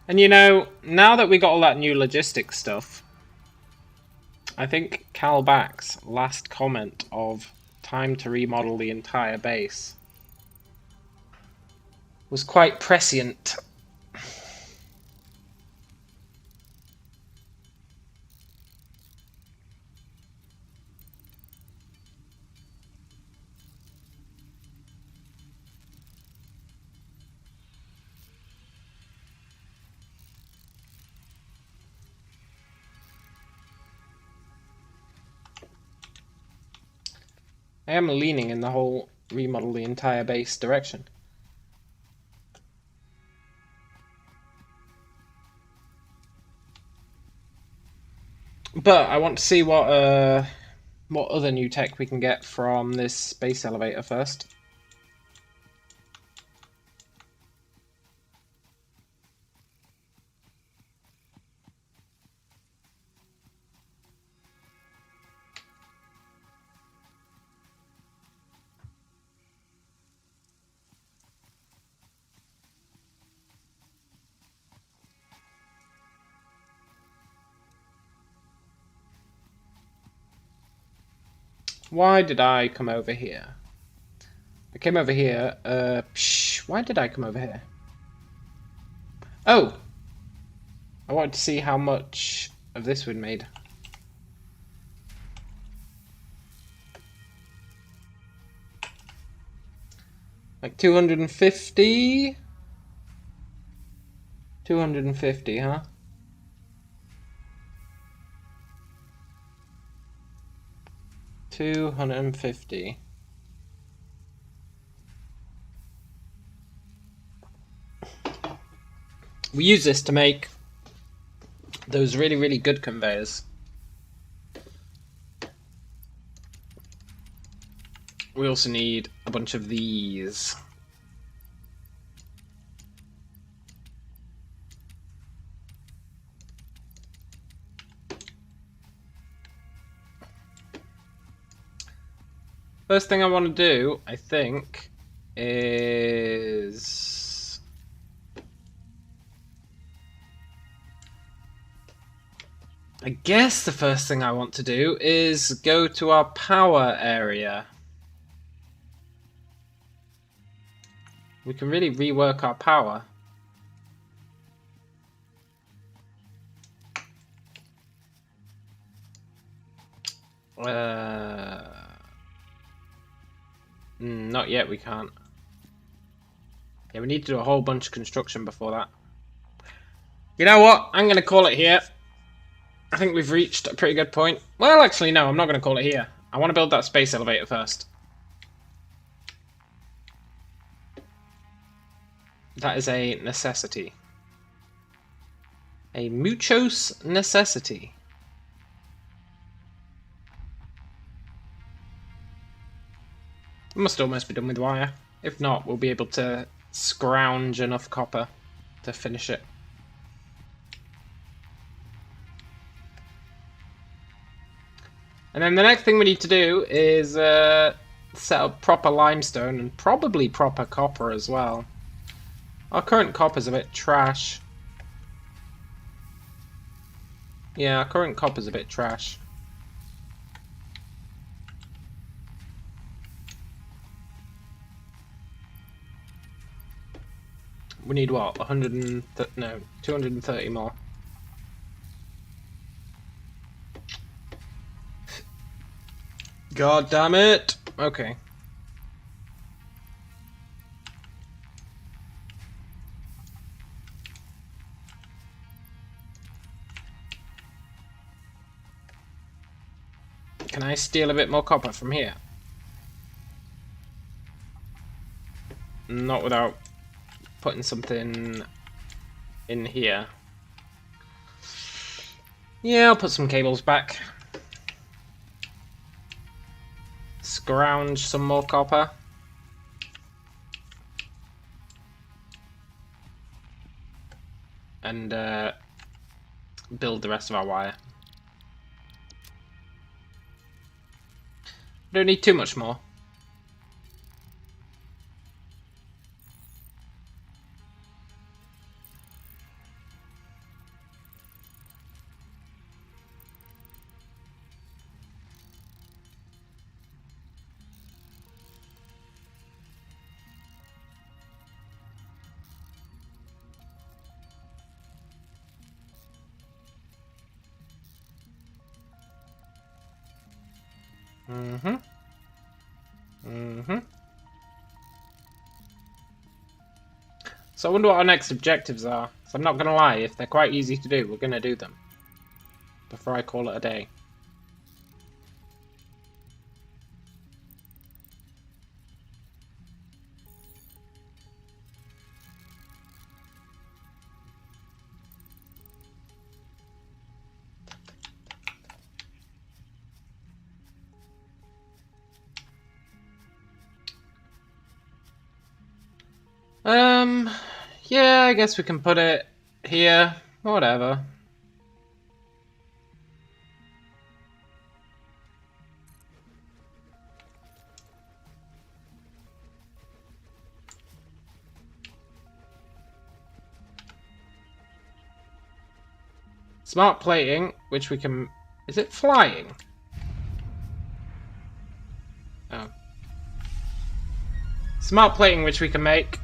And you know, now that we got all that new logistics stuff, I think Cal Back's last comment of time to remodel the entire base was quite prescient. I am leaning in the whole remodel the entire base direction. But I want to see what other new tech we can get from this space elevator first. Why did I come over here? I came over here. Why did I come over here? Oh! I wanted to see how much of this we'd made. Like 250? 250, huh? $250. We use this to make those really, really good conveyors. We also need a bunch of these. First thing I want to do, I think, is... I guess the first thing I want to do is go to our power area. We can really rework our power. Not yet, we can't. Yeah, we need to do a whole bunch of construction before that. You know what? I'm going to call it here. I think we've reached a pretty good point. Well, actually, no, I'm not going to call it here. I want to build that space elevator first. That is a necessity. A muchos necessity. We must almost be done with wire. If not, we'll be able to scrounge enough copper to finish it. And then the next thing we need to do is set up proper limestone and probably proper copper as well. Our current copper's a bit trash. Yeah, our current copper's a bit trash. We need what? 230 more. God damn it! Okay. Can I steal a bit more copper from here? Not without putting something in here. Yeah, I'll put some cables back. Scrounge some more copper. And build the rest of our wire. Don't need too much more. Mm-hmm. Mm-hmm. So I wonder what our next objectives are. So I'm not going to lie, if they're quite easy to do, we're going to do them. Before I call it a day. Yeah, I guess we can put it here. Whatever. Smart plating, which we can... Is it flying? Oh. Smart plating, which we can make.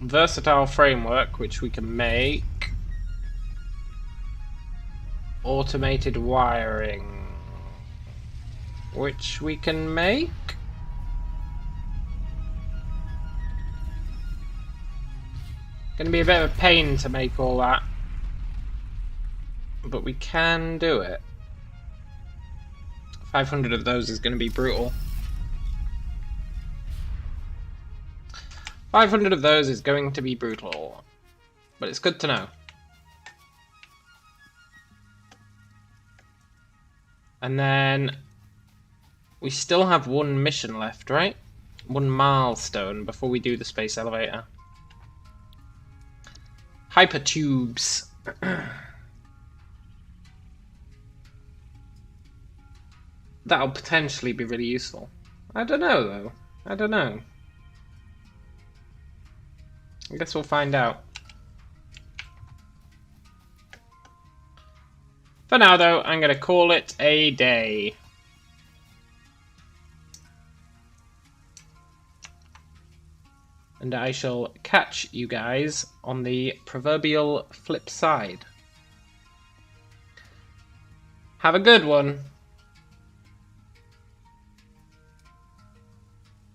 Versatile framework, which we can make. Automated wiring, which we can make. Gonna be a bit of a pain to make all that, but we can do it. 500 of those is gonna be brutal. 500 of those is going to be brutal, but it's good to know. And then we still have one mission left, right? One milestone before we do the space elevator. Hypertubes. That'll potentially be really useful. I don't know though. I don't know. I guess we'll find out. For now though, I'm going to call it a day. And I shall catch you guys on the proverbial flip side. Have a good one.